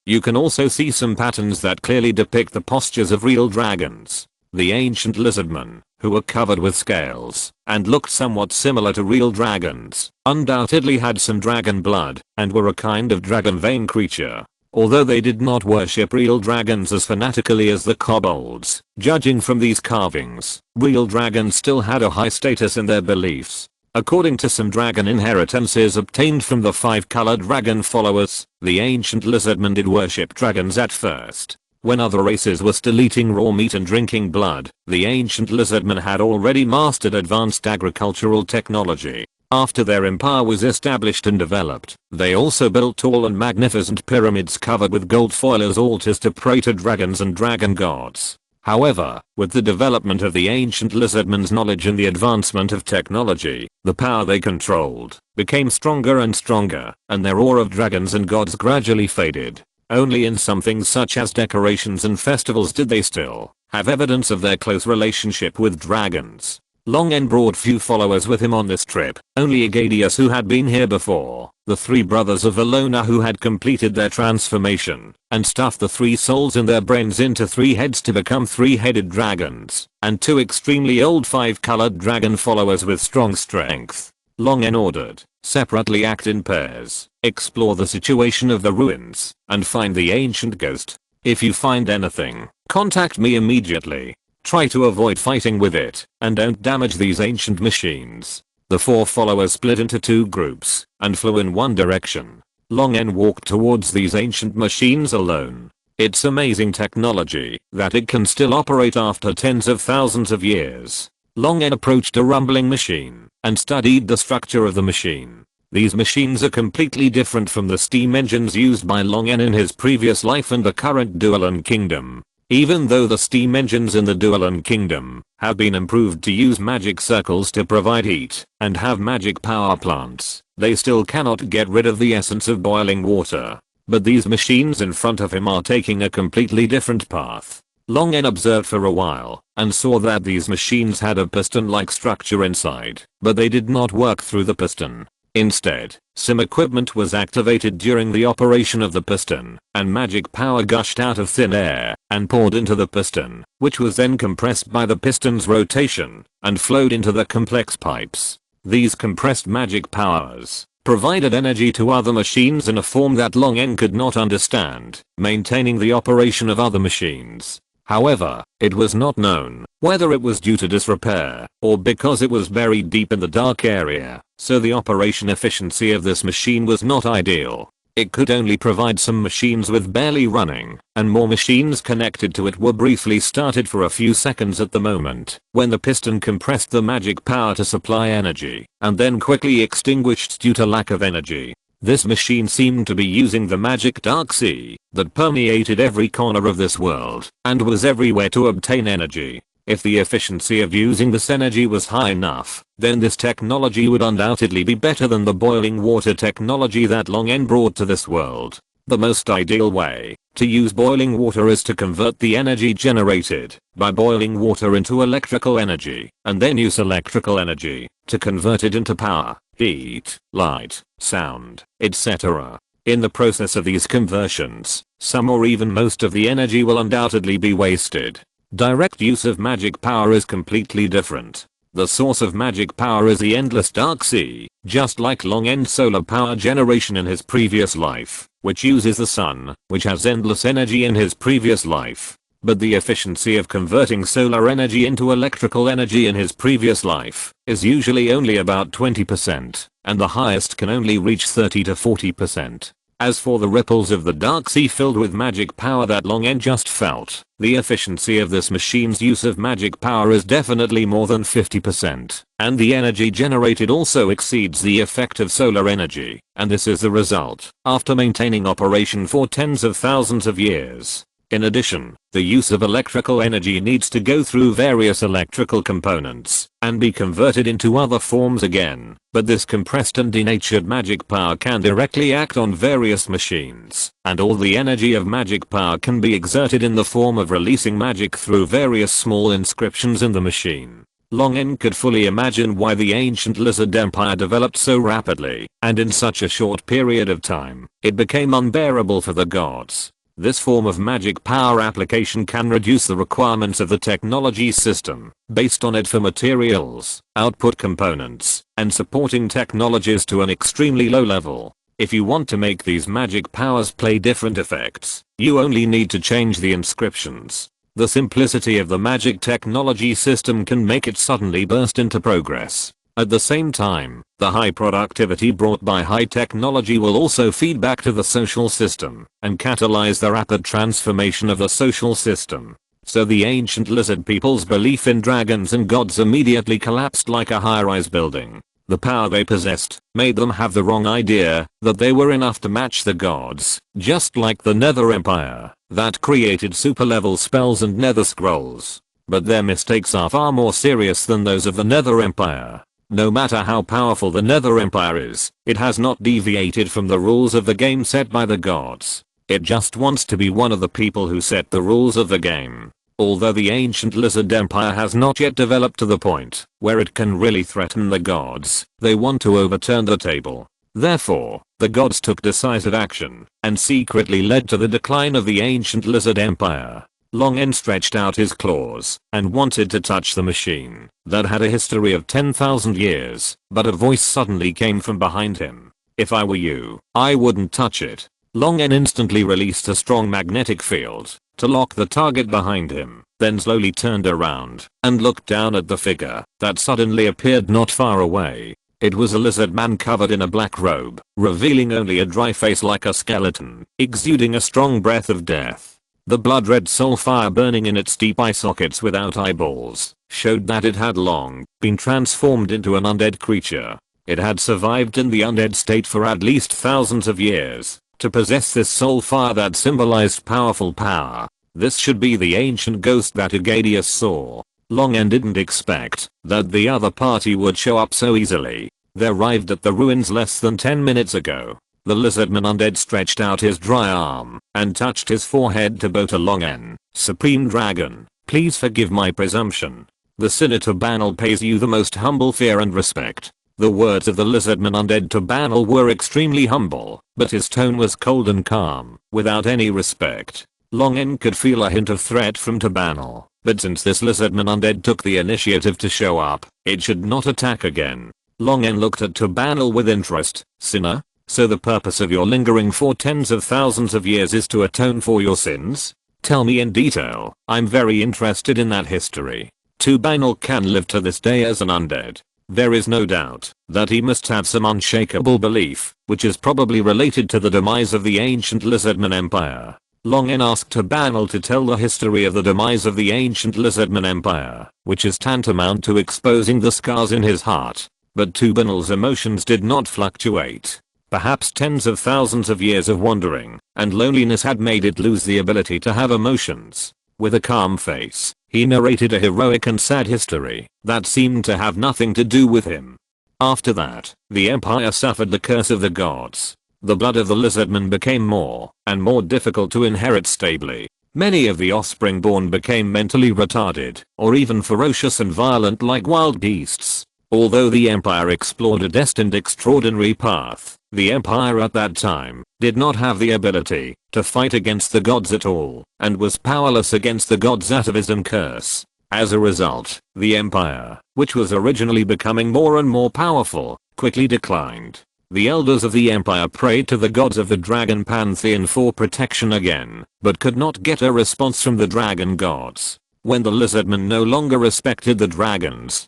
[SPEAKER 1] you can also see some patterns that clearly depict the postures of real dragons. The ancient lizardmen, who were covered with scales and looked somewhat similar to real dragons, undoubtedly had some dragon blood and were a kind of dragon vein creature. Although they did not worship real dragons as fanatically as the kobolds, judging from these carvings, real dragons still had a high status in their beliefs. According to some dragon inheritances obtained from the 5-colored dragon followers, the ancient lizardmen did worship dragons at first. When other races were still eating raw meat and drinking blood, the ancient lizardmen had already mastered advanced agricultural technology. After their empire was established and developed, they also built tall and magnificent pyramids covered with gold foil as altars to pray to dragons and dragon gods. However, with the development of the ancient lizardmen's knowledge and the advancement of technology, the power they controlled became stronger and stronger, and their awe of dragons and gods gradually faded. Only in some things such as decorations and festivals did they still have evidence of their close relationship with dragons. Long N brought few followers with him on this trip, only Agadius, who had been here before, the three brothers of Valona who had completed their transformation, and stuffed the 3 souls in their brains into 3 heads to become 3-headed dragons, and 2 extremely old 5-colored dragon followers with strong strength. Long N ordered, separately act in pairs, explore the situation of the ruins, and find the ancient ghost. If you find anything, contact me immediately. Try to avoid fighting with it, and don't damage these ancient machines. The 4 followers split into 2 groups, and flew in one direction. Long N walked towards these ancient machines alone. It's amazing technology that it can still operate after tens of thousands of years. Long N approached a rumbling machine, and studied the structure of the machine. These machines are completely different from the steam engines used by Long N in his previous life and the current Dualan Kingdom. Even though the steam engines in the Dualan Kingdom have been improved to use magic circles to provide heat and have magic power plants, they still cannot get rid of the essence of boiling water. But these machines in front of him are taking a completely different path. Long N observed for a while and saw that these machines had a piston-like structure inside, but they did not work through the piston. Instead, some equipment was activated during the operation of the piston, and magic power gushed out of thin air and poured into the piston, which was then compressed by the piston's rotation and flowed into the complex pipes. These compressed magic powers provided energy to other machines in a form that Long N could not understand, maintaining the operation of other machines. However, it was not known whether it was due to disrepair or because it was buried deep in the dark area, so the operation efficiency of this machine was not ideal. It could only provide some machines with barely running, and more machines connected to it were briefly started for a few seconds at the moment when the piston compressed the magic power to supply energy, and then quickly extinguished due to lack of energy. This machine seemed to be using the magic dark sea that permeated every corner of this world and was everywhere to obtain energy. If the efficiency of using this energy was high enough, then this technology would undoubtedly be better than the boiling water technology that Long N brought to this world. The most ideal way to use boiling water is to convert the energy generated by boiling water into electrical energy, and then use electrical energy to convert it into power, heat, light, sound, etc. In the process of these conversions, some or even most of the energy will undoubtedly be wasted. Direct use of magic power is completely different. The source of magic power is the endless dark sea, just like Long N's solar power generation in his previous life, which uses the sun, which has endless energy in his previous life. But the efficiency of converting solar energy into electrical energy in his previous life is usually only about 20%, and the highest can only reach 30 to 40%. As for the ripples of the dark sea filled with magic power that Long N just felt, the efficiency of this machine's use of magic power is definitely more than 50%, and the energy generated also exceeds the effect of solar energy, and this is the result after maintaining operation for tens of thousands of years. In addition, the use of electrical energy needs to go through various electrical components and be converted into other forms again, but this compressed and denatured magic power can directly act on various machines, and all the energy of magic power can be exerted in the form of releasing magic through various small inscriptions in the machine. Long N could fully imagine why the ancient lizard empire developed so rapidly, and in such a short period of time, it became unbearable for the gods. This form of magic power application can reduce the requirements of the technology system based on it for materials, output components, and supporting technologies to an extremely low level. If you want to make these magic powers play different effects, you only need to change the inscriptions. The simplicity of the magic technology system can make it suddenly burst into progress. At the same time, the high productivity brought by high technology will also feed back to the social system and catalyze the rapid transformation of the social system. So the ancient lizard people's belief in dragons and gods immediately collapsed like a high-rise building. The power they possessed made them have the wrong idea that they were enough to match the gods, just like the Nether Empire that created super level spells and nether scrolls. But their mistakes are far more serious than those of the Nether Empire. No matter how powerful the Nether Empire is, it has not deviated from the rules of the game set by the gods. It just wants to be one of the people who set the rules of the game. Although the ancient Lizard Empire has not yet developed to the point where it can really threaten the gods, they want to overturn the table. Therefore, the gods took decisive action and secretly led to the decline of the ancient Lizard Empire. Long N stretched out his claws and wanted to touch the machine that had a history of 10,000 years, but a voice suddenly came from behind him. "If I were you, I wouldn't touch it." Long N instantly released a strong magnetic field to lock the target behind him, then slowly turned around and looked down at the figure that suddenly appeared not far away. It was a lizard man covered in a black robe, revealing only a dry face like a skeleton, exuding a strong breath of death. The blood-red soul fire burning in its deep eye sockets without eyeballs showed that it had long been transformed into an undead creature. It had survived in the undead state for at least thousands of years to possess this soul fire that symbolized powerful power. This should be the ancient ghost that Agadius saw. Long N didn't expect that the other party would show up so easily. They arrived at the ruins less than 10 minutes ago. The lizardman undead stretched out his dry arm and touched his forehead to bow to Long N. "Supreme Dragon, please forgive my presumption. The Sinner Tabanal pays you the most humble fear and respect." The words of the lizardman undead Tabanal were extremely humble, but his tone was cold and calm, without any respect. Long N could feel a hint of threat from Tabanal, but since this lizardman undead took the initiative to show up, it should not attack again. Long N looked at Tabanal with interest. "Sinner? So the purpose of your lingering for tens of thousands of years is to atone for your sins? Tell me in detail, I'm very interested in that history." Tabanal can live to this day as an undead. There is no doubt that he must have some unshakable belief, which is probably related to the demise of the ancient Lizardman Empire. Long N asked Tabanal to tell the history of the demise of the ancient Lizardman Empire, which is tantamount to exposing the scars in his heart. But Tabanal's emotions did not fluctuate. Perhaps tens of thousands of years of wandering and loneliness had made it lose the ability to have emotions. With a calm face, he narrated a heroic and sad history that seemed to have nothing to do with him. After that, the empire suffered the curse of the gods. The blood of the lizardmen became more and more difficult to inherit stably. Many of the offspring born became mentally retarded or even ferocious and violent like wild beasts. Although the empire explored a destined extraordinary path, the empire at that time did not have the ability to fight against the gods at all and was powerless against the gods' atavism curse. As a result, the empire, which was originally becoming more and more powerful, quickly declined. The elders of the empire prayed to the gods of the dragon pantheon for protection again, but could not get a response from the dragon gods. When the lizardmen no longer respected the dragons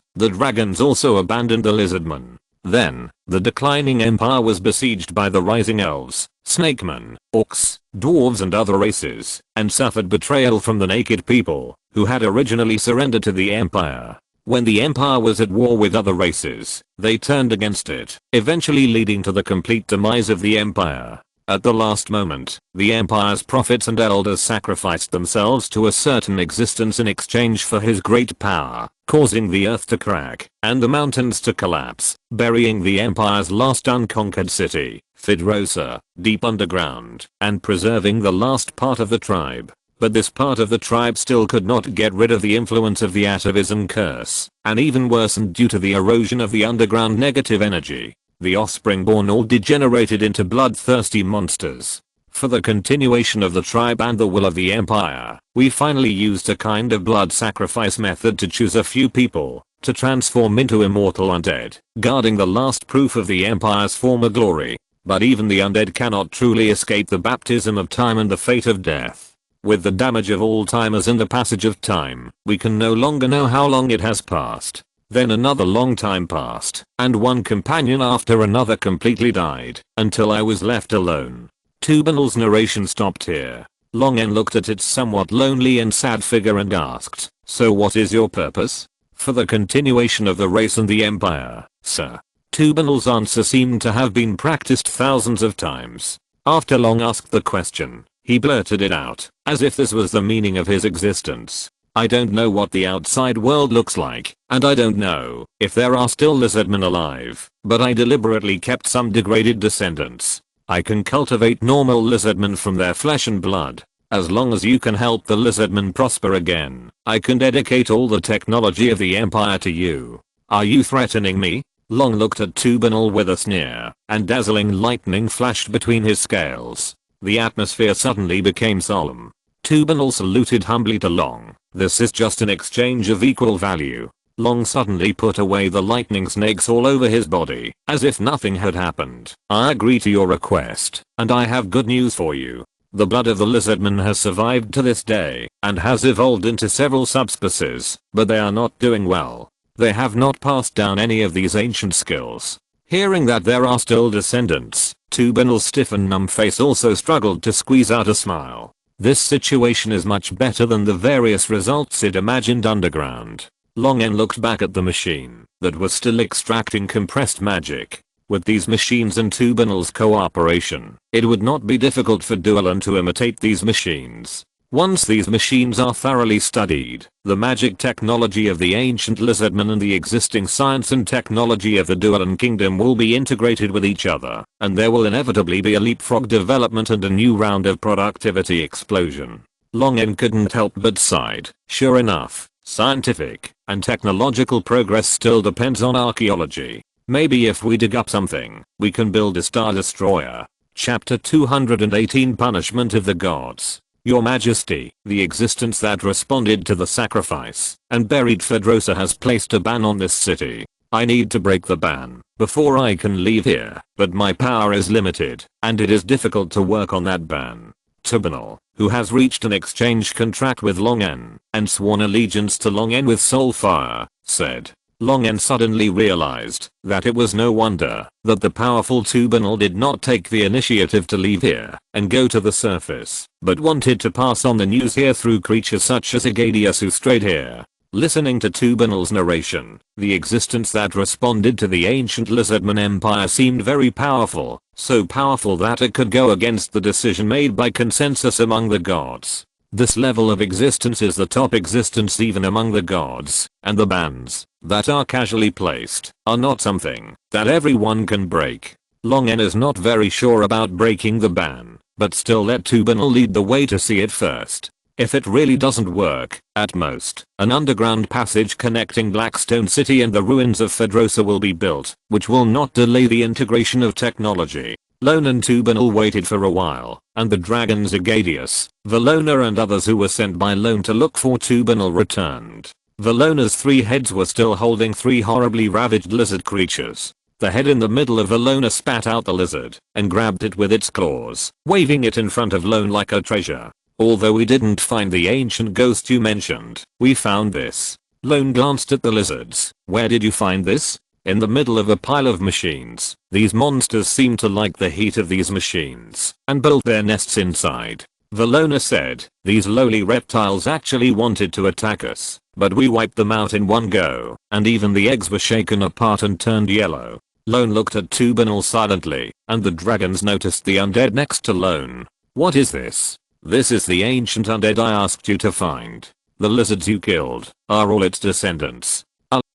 [SPEAKER 1] also abandoned the lizardmen. Then, the declining empire was besieged by the rising elves, snakemen, orcs, dwarves and other races, and suffered betrayal from the naked people, who had originally surrendered to the empire. When the empire was at war with other races, they turned against it, eventually leading to the complete demise of the empire. At the last moment, the empire's prophets and elders sacrificed themselves to a certain existence in exchange for his great power, causing the earth to crack and the mountains to collapse, burying the empire's last unconquered city, Fidrosa, deep underground, and preserving the last part of the tribe. But this part of the tribe still could not get rid of the influence of the atavism curse, and even worsened due to the erosion of the underground negative energy. The offspring born all degenerated into bloodthirsty monsters. For the continuation of the tribe and the will of the empire, we finally used a kind of blood sacrifice method to choose a few people to transform into immortal undead, guarding the last proof of the empire's former glory. But even the undead cannot truly escape the baptism of time and the fate of death. With the damage of all timers and the passage of time, we can no longer know how long it has passed. Then another long time passed, and one companion after another completely died, until I was left alone. Tabanal's narration stopped here. Long N looked at its somewhat lonely and sad figure and asked, "So what is your purpose?" "For the continuation of the race and the empire, sir." Tubanal's answer seemed to have been practiced thousands of times. After Long asked the question, he blurted it out, as if this was the meaning of his existence. I don't know what the outside world looks like, and I don't know if there are still lizardmen alive, but I deliberately kept some degraded descendants. I can cultivate normal lizardmen from their flesh and blood. As long as you can help the lizardmen prosper again, I can dedicate all the technology of the empire to you. Are you threatening me? Long looked at Tubanal with a sneer, and dazzling lightning flashed between his scales. The atmosphere suddenly became solemn. Tubanal saluted humbly to Long. This is just an exchange of equal value. Long suddenly put away the lightning snakes all over his body, as if nothing had happened. I agree to your request, and I have good news for you. The blood of the lizardmen has survived to this day, and has evolved into several subspecies, but they are not doing well. They have not passed down any of these ancient skills. Hearing that there are still descendants, Tubanal's stiff and numb face also struggled to squeeze out a smile. This situation is much better than the various results it imagined underground. Longen looked back at the machine that was still extracting compressed magic. With these machines and Tubanal's cooperation, it would not be difficult for Duelan to imitate these machines. Once these machines are thoroughly studied, the magic technology of the ancient lizardmen and the existing science and technology of the Duelan kingdom will be integrated with each other, and there will inevitably be a leapfrog development and a new round of productivity explosion. Longen couldn't help but sighed. Sure enough, scientific and technological progress still depends on archaeology. Maybe if we dig up something, we can build a star destroyer. Chapter 218 Punishment of the Gods. Your Majesty, the existence that responded to the sacrifice and buried Fedrosa has placed a ban on this city. I need to break the ban before I can leave here, but my power is limited, and it is difficult to work on that ban. Tubanal, who has reached an exchange contract with Longen and sworn allegiance to Longen with soul fire, said. Longen suddenly realized that it was no wonder that the powerful Tubanal did not take the initiative to leave here and go to the surface, but wanted to pass on the news here through creatures such as Agadius who strayed here. Listening to Tubanal's narration, the existence that responded to the ancient lizardman empire seemed very powerful, so powerful that it could go against the decision made by consensus among the gods. This level of existence is the top existence even among the gods, and the bans that are casually placed are not something that everyone can break. Longen is not very sure about breaking the ban, but still let Tubanal lead the way to see it first. If it really doesn't work, at most, an underground passage connecting Blackstone City and the ruins of Fedrosa will be built, which will not delay the integration of technology. Lone and Tubanal waited for a while, and the dragons Agadius, Valona and others who were sent by Lone to look for Tubanal returned. Valona's 3 heads were still holding 3 horribly ravaged lizard creatures. The head in the middle of Valona spat out the lizard and grabbed it with its claws, waving it in front of Lone like a treasure. Although we didn't find the ancient ghost you mentioned, we found this. Lone glanced at the lizards. Where did you find this? In the middle of a pile of machines. These monsters seem to like the heat of these machines and built their nests inside. Valona said, these lowly reptiles actually wanted to attack us, but we wiped them out in one go, and even the eggs were shaken apart and turned yellow. Lone looked at Tubanal silently, and the dragons noticed the undead next to Lone. What is this? This is the ancient undead I asked you to find. The lizards you killed are all its descendants.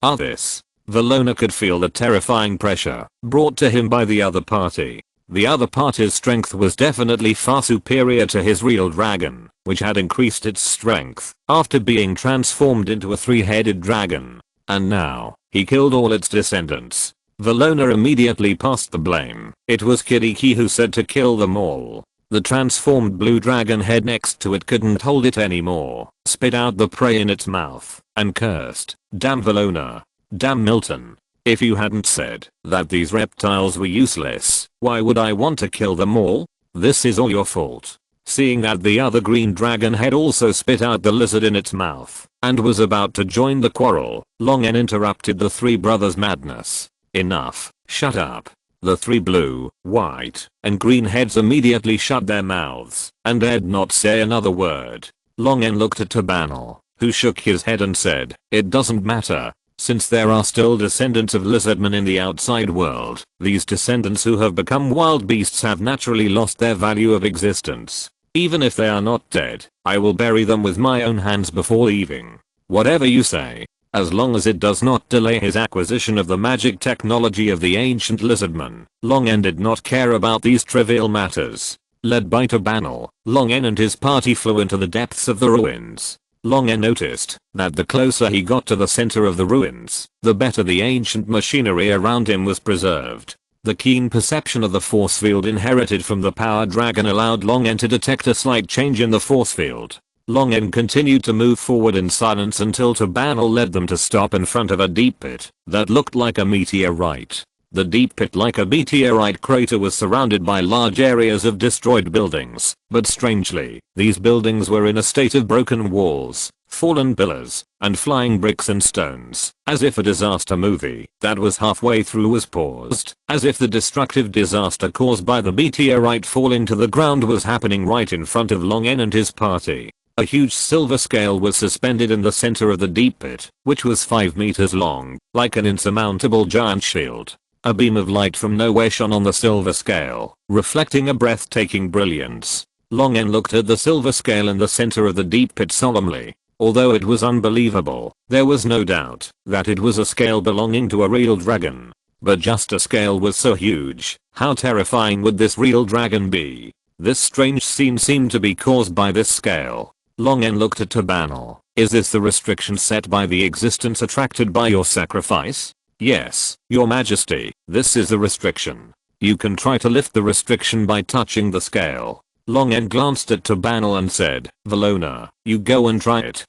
[SPEAKER 1] Are this? Valona could feel the terrifying pressure brought to him by the other party. The other party's strength was definitely far superior to his real dragon, which had increased its strength after being transformed into a 3-headed dragon. And now, he killed all its descendants. Valona immediately passed the blame. It was Kidiki who said to kill them all. The transformed blue dragon head next to it couldn't hold it anymore, spit out the prey in its mouth, and cursed. Damn Valona. Damn Milton. If you hadn't said that these reptiles were useless, why would I want to kill them all? This is all your fault. Seeing that the other green dragon had also spit out the lizard in its mouth and was about to join the quarrel, Longen interrupted the 3 brothers' madness. Enough. Shut up. The 3 blue, white, and green heads immediately shut their mouths and dared not say another word. Longen looked at Tubanal, who shook his head and said, it doesn't matter. Since there are still descendants of lizardmen in the outside world, these descendants who have become wild beasts have naturally lost their value of existence. Even if they are not dead, I will bury them with my own hands before leaving. Whatever you say. As long as it does not delay his acquisition of the magic technology of the ancient lizardmen, Long N did not care about these trivial matters. Led by Tabanal, Long N and his party flew into the depths of the ruins. Long N noticed that the closer he got to the center of the ruins, the better the ancient machinery around him was preserved. The keen perception of the force field inherited from the power dragon allowed Long N to detect a slight change in the force field. Long N continued to move forward in silence until Tabanal led them to stop in front of a deep pit that looked like a meteorite. The deep pit, like a meteorite crater, was surrounded by large areas of destroyed buildings, but strangely, these buildings were in a state of broken walls, fallen pillars, and flying bricks and stones, as if a disaster movie that was halfway through was paused, as if the destructive disaster caused by the meteorite falling to the ground was happening right in front of Long N and his party. A huge silver scale was suspended in the center of the deep pit, which was 5 meters long, like an insurmountable giant shield. A beam of light from nowhere shone on the silver scale, reflecting a breathtaking brilliance. Long N looked at the silver scale in the center of the deep pit solemnly. Although it was unbelievable, there was no doubt that it was a scale belonging to a real dragon. But just a scale was so huge, how terrifying would this real dragon be? This strange scene seemed to be caused by this scale. Long N looked at Tabanal. Is this the restriction set by the existence attracted by your sacrifice? Yes, your majesty, this is the restriction. You can try to lift the restriction by touching the scale. Long N glanced at Tabanal and said, Valona, you go and try it.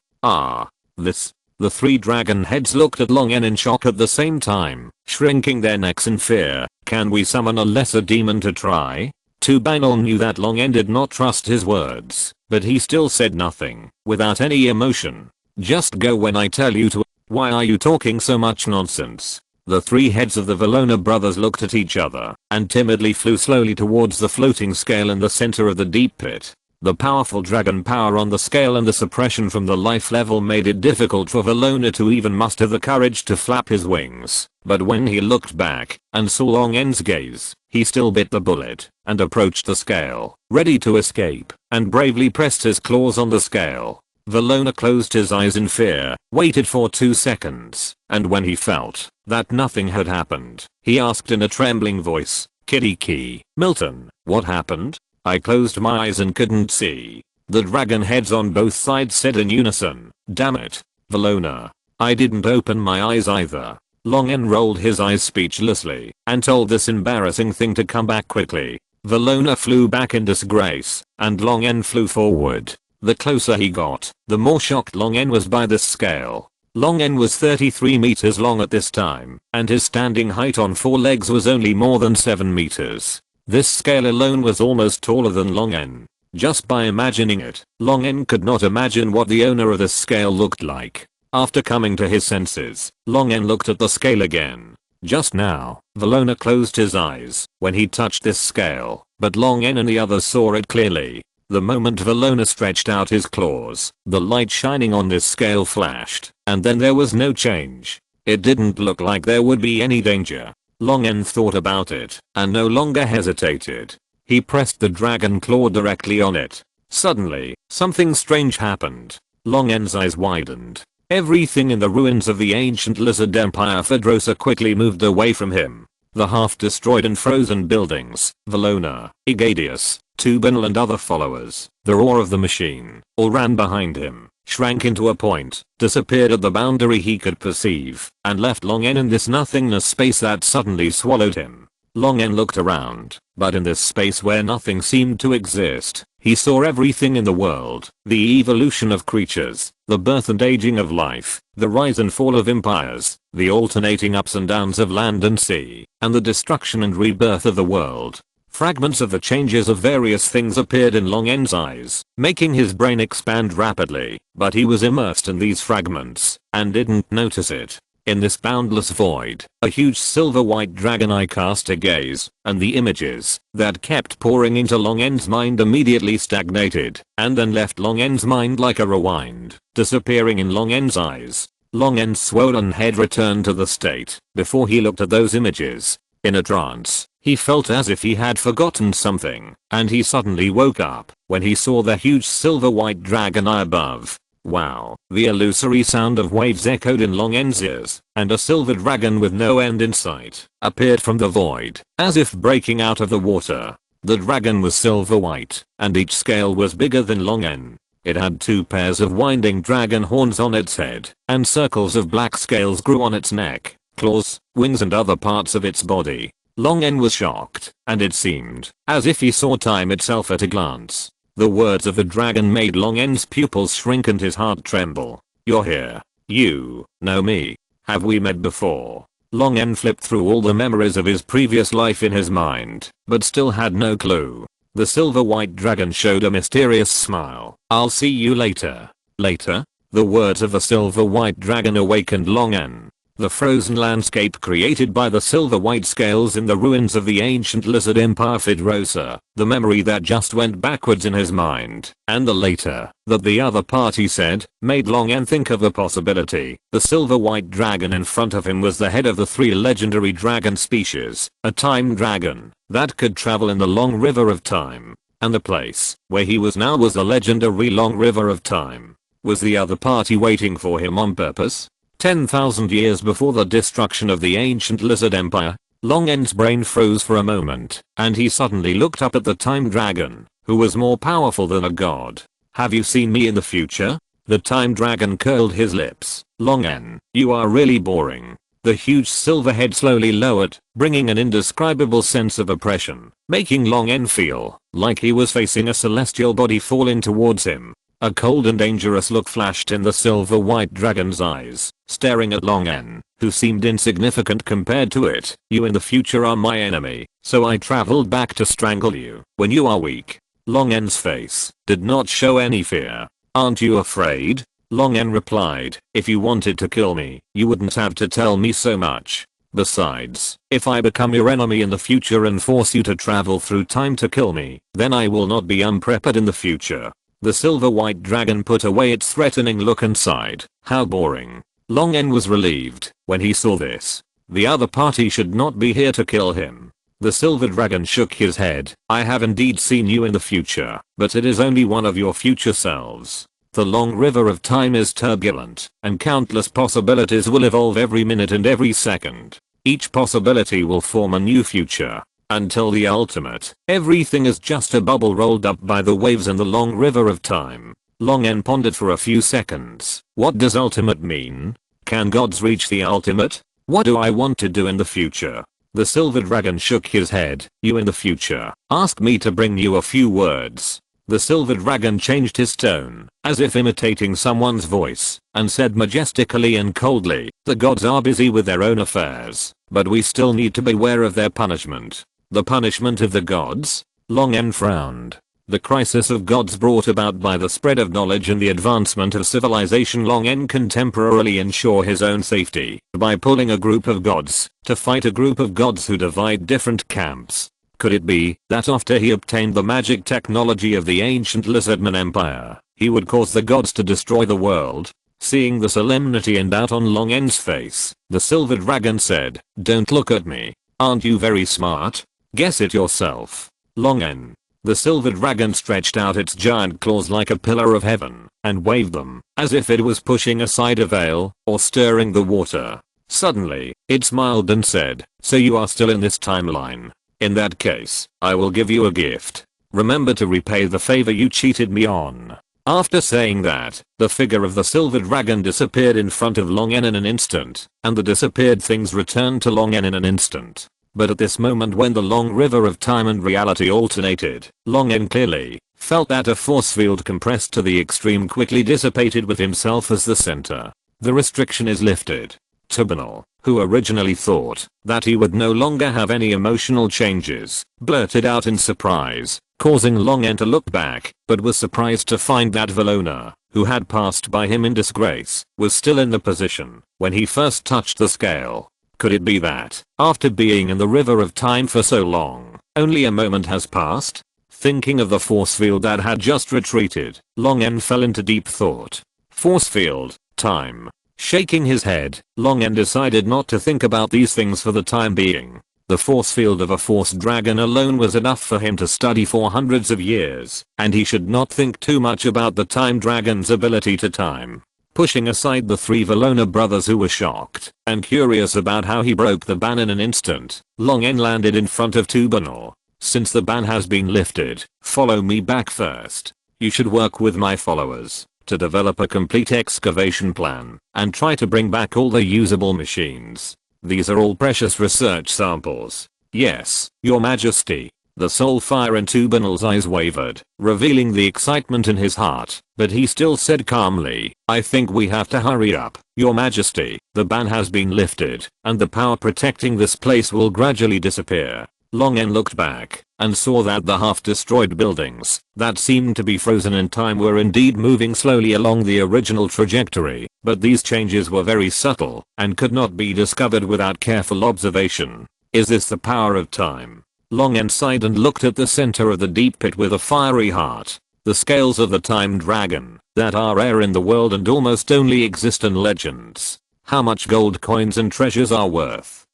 [SPEAKER 1] This. The 3 dragon heads looked at Long N in shock at the same time, shrinking their necks in fear. Can we summon a lesser demon to try? Tabanal knew that Long N did not trust his words, but he still said nothing, without any emotion. Just go when I tell you to. Why are you talking so much nonsense? The 3 heads of the Valona brothers looked at each other, and timidly flew slowly towards the floating scale in the center of the deep pit. The powerful dragon power on the scale and the suppression from the life level made it difficult for Valona to even muster the courage to flap his wings. But when he looked back and saw Long N's gaze, he still bit the bullet and approached the scale, ready to escape, and bravely pressed his claws on the scale. Valona closed his eyes in fear, waited for 2 seconds, and when he felt that nothing had happened, he asked in a trembling voice, Kitty Milton, what happened? I closed my eyes and couldn't see. The dragon heads on both sides said in unison, damn it, Valona. I didn't open my eyes either. Long N rolled his eyes speechlessly and told this embarrassing thing to come back quickly. Valona flew back in disgrace, and Long N flew forward. The closer he got, the more shocked Long N was by this scale. Long N was 33 meters long at this time, and his standing height on 4 legs was only more than 7 meters. This scale alone was almost taller than Long N. Just by imagining it, Long N could not imagine what the owner of this scale looked like. After coming to his senses, Long N looked at the scale again. Just now, Valona closed his eyes when he touched this scale, but Long N and the others saw it clearly. The moment Valona stretched out his claws, the light shining on this scale flashed, and then there was no change. It didn't look like there would be any danger. Long N thought about it, and no longer hesitated. He pressed the dragon claw directly on it. Suddenly, something strange happened. Long N's eyes widened. Everything in the ruins of the ancient lizard empire Fedrosa quickly moved away from him. The half-destroyed and frozen buildings, Valona, Igadius, Tabanal and other followers, the roar of the machine, all ran behind him, shrank into a point, disappeared at the boundary he could perceive, and left Long N in this nothingness space that suddenly swallowed him. Long N looked around, but in this space where nothing seemed to exist, he saw everything in the world, the evolution of creatures, the birth and aging of life, the rise and fall of empires, the alternating ups and downs of land and sea, and the destruction and rebirth of the world. Fragments of the changes of various things appeared in Long N's eyes, making his brain expand rapidly, but he was immersed in these fragments, and didn't notice it. In this boundless void, a huge silver-white dragon eye cast a gaze, and the images that kept pouring into Long N's mind immediately stagnated, and then left Long N's mind like a rewind, disappearing in Long N's eyes. Long N's swollen head returned to the state before he looked at those images. In a trance, he felt as if he had forgotten something, and he suddenly woke up when he saw the huge silver white dragon eye above. Wow, the illusory sound of waves echoed in Long N's ears, and a silver dragon with no end in sight appeared from the void, as if breaking out of the water. The dragon was silver white, and each scale was bigger than Long N. It had 2 pairs of winding dragon horns on its head, and circles of black scales grew on its neck, claws, wings and other parts of its body. Long N was shocked, and it seemed as if he saw time itself at a glance. The words of the dragon made Long N's pupils shrink and his heart tremble. "You're here. You know me. Have we met before?" Long N flipped through all the memories of his previous life in his mind, but still had no clue. The silver white dragon showed a mysterious smile. "I'll see you later." Later? The words of the silver white dragon awakened Long N. The frozen landscape created by the silver white scales in the ruins of the ancient lizard empire Fidrosa, the memory that just went backwards in his mind, and the later that the other party said, made Long N think of a possibility. The silver white dragon in front of him was the head of the 3 legendary dragon species, a time dragon that could travel in the long river of time, and the place where he was now was the legendary long river of time. Was the other party waiting for him on purpose? 10,000 years before the destruction of the ancient lizard empire? Long N's brain froze for a moment, and he suddenly looked up at the time dragon, who was more powerful than a god. "Have you seen me in the future?" The time dragon curled his lips. "Long N, you are really boring." The huge silver head slowly lowered, bringing an indescribable sense of oppression, making Long N feel like he was facing a celestial body falling towards him. A cold and dangerous look flashed in the silver white dragon's eyes, staring at Long N, who seemed insignificant compared to it. "You in the future are my enemy, so I traveled back to strangle you when you are weak." Long N's face did not show any fear. "Aren't you afraid?" Long N replied, "If you wanted to kill me, you wouldn't have to tell me so much. Besides, if I become your enemy in the future and force you to travel through time to kill me, then I will not be unprepared in the future." The silver white dragon put away its threatening look and sighed. "How boring." Long N was relieved when he saw this. The other party should not be here to kill him. The silver dragon shook his head. "I have indeed seen you in the future, but it is only one of your future selves. The long river of time is turbulent, and countless possibilities will evolve every minute and every second. Each possibility will form a new future. Until the ultimate, everything is just a bubble rolled up by the waves in the long river of time." Long N pondered for a few seconds. What does ultimate mean? Can gods reach the ultimate? What do I want to do in the future? The silver dragon shook his head. "You in the future, ask me to bring you a few words." The silver dragon changed his tone, as if imitating someone's voice, and said majestically and coldly, "The gods are busy with their own affairs, but we still need to beware of their punishment." "The punishment of the gods?" Long N frowned. The crisis of gods brought about by the spread of knowledge and the advancement of civilization. Long N can temporarily ensure his own safety by pulling a group of gods to fight a group of gods who divide different camps. Could it be that after he obtained the magic technology of the ancient Lizardman Empire, he would cause the gods to destroy the world? Seeing the solemnity and doubt on Long N's face, the silver dragon said, "Don't look at me. Aren't you very smart? Guess it yourself." Long N. The silver dragon stretched out its giant claws like a pillar of heaven, and waved them, as if it was pushing aside a veil, or stirring the water. Suddenly, it smiled and said, "So you are still in this timeline? In that case, I will give you a gift. Remember to repay the favor you cheated me on." After saying that, the figure of the silver dragon disappeared in front of Long N in an instant, and the disappeared things returned to Long N in an instant. But at this moment, when the long river of time and reality alternated, Long N clearly felt that a force field compressed to the extreme quickly dissipated with himself as the center. The restriction is lifted. Tubinal, who originally thought that he would no longer have any emotional changes, blurted out in surprise, causing Long N to look back, but was surprised to find that Valona, who had passed by him in disgrace, was still in the position when he first touched the scale. Could it be that, after being in the river of time for so long, only a moment has passed? Thinking of the force field that had just retreated, Long N fell into deep thought. Force field, time. Shaking his head, Long N decided not to think about these things for the time being. The force field of a force dragon alone was enough for him to study for hundreds of years, and he should not think too much about the time dragon's ability to time. Pushing aside the three Valona brothers who were shocked and curious about how he broke the ban in an instant, Long N landed in front of Tubanor. Since the ban has been lifted, follow me back first. You should work with my followers to develop a complete excavation plan and try to bring back all the usable machines. These are all precious research samples. Yes, your majesty. The soul fire in Tubanal's eyes wavered, revealing the excitement in his heart, but he still said calmly, I think we have to hurry up, your majesty. The ban has been lifted, and the power protecting this place will gradually disappear. Long N looked back and saw that the half-destroyed buildings that seemed to be frozen in time were indeed moving slowly along the original trajectory, but these changes were very subtle and could not be discovered without careful observation. Is this the power of time? Long N sighed and looked at the center of the deep pit with a fiery heart. The scales of the time dragon that are rare in the world and almost only exist in legends. How much gold coins and treasures are worth?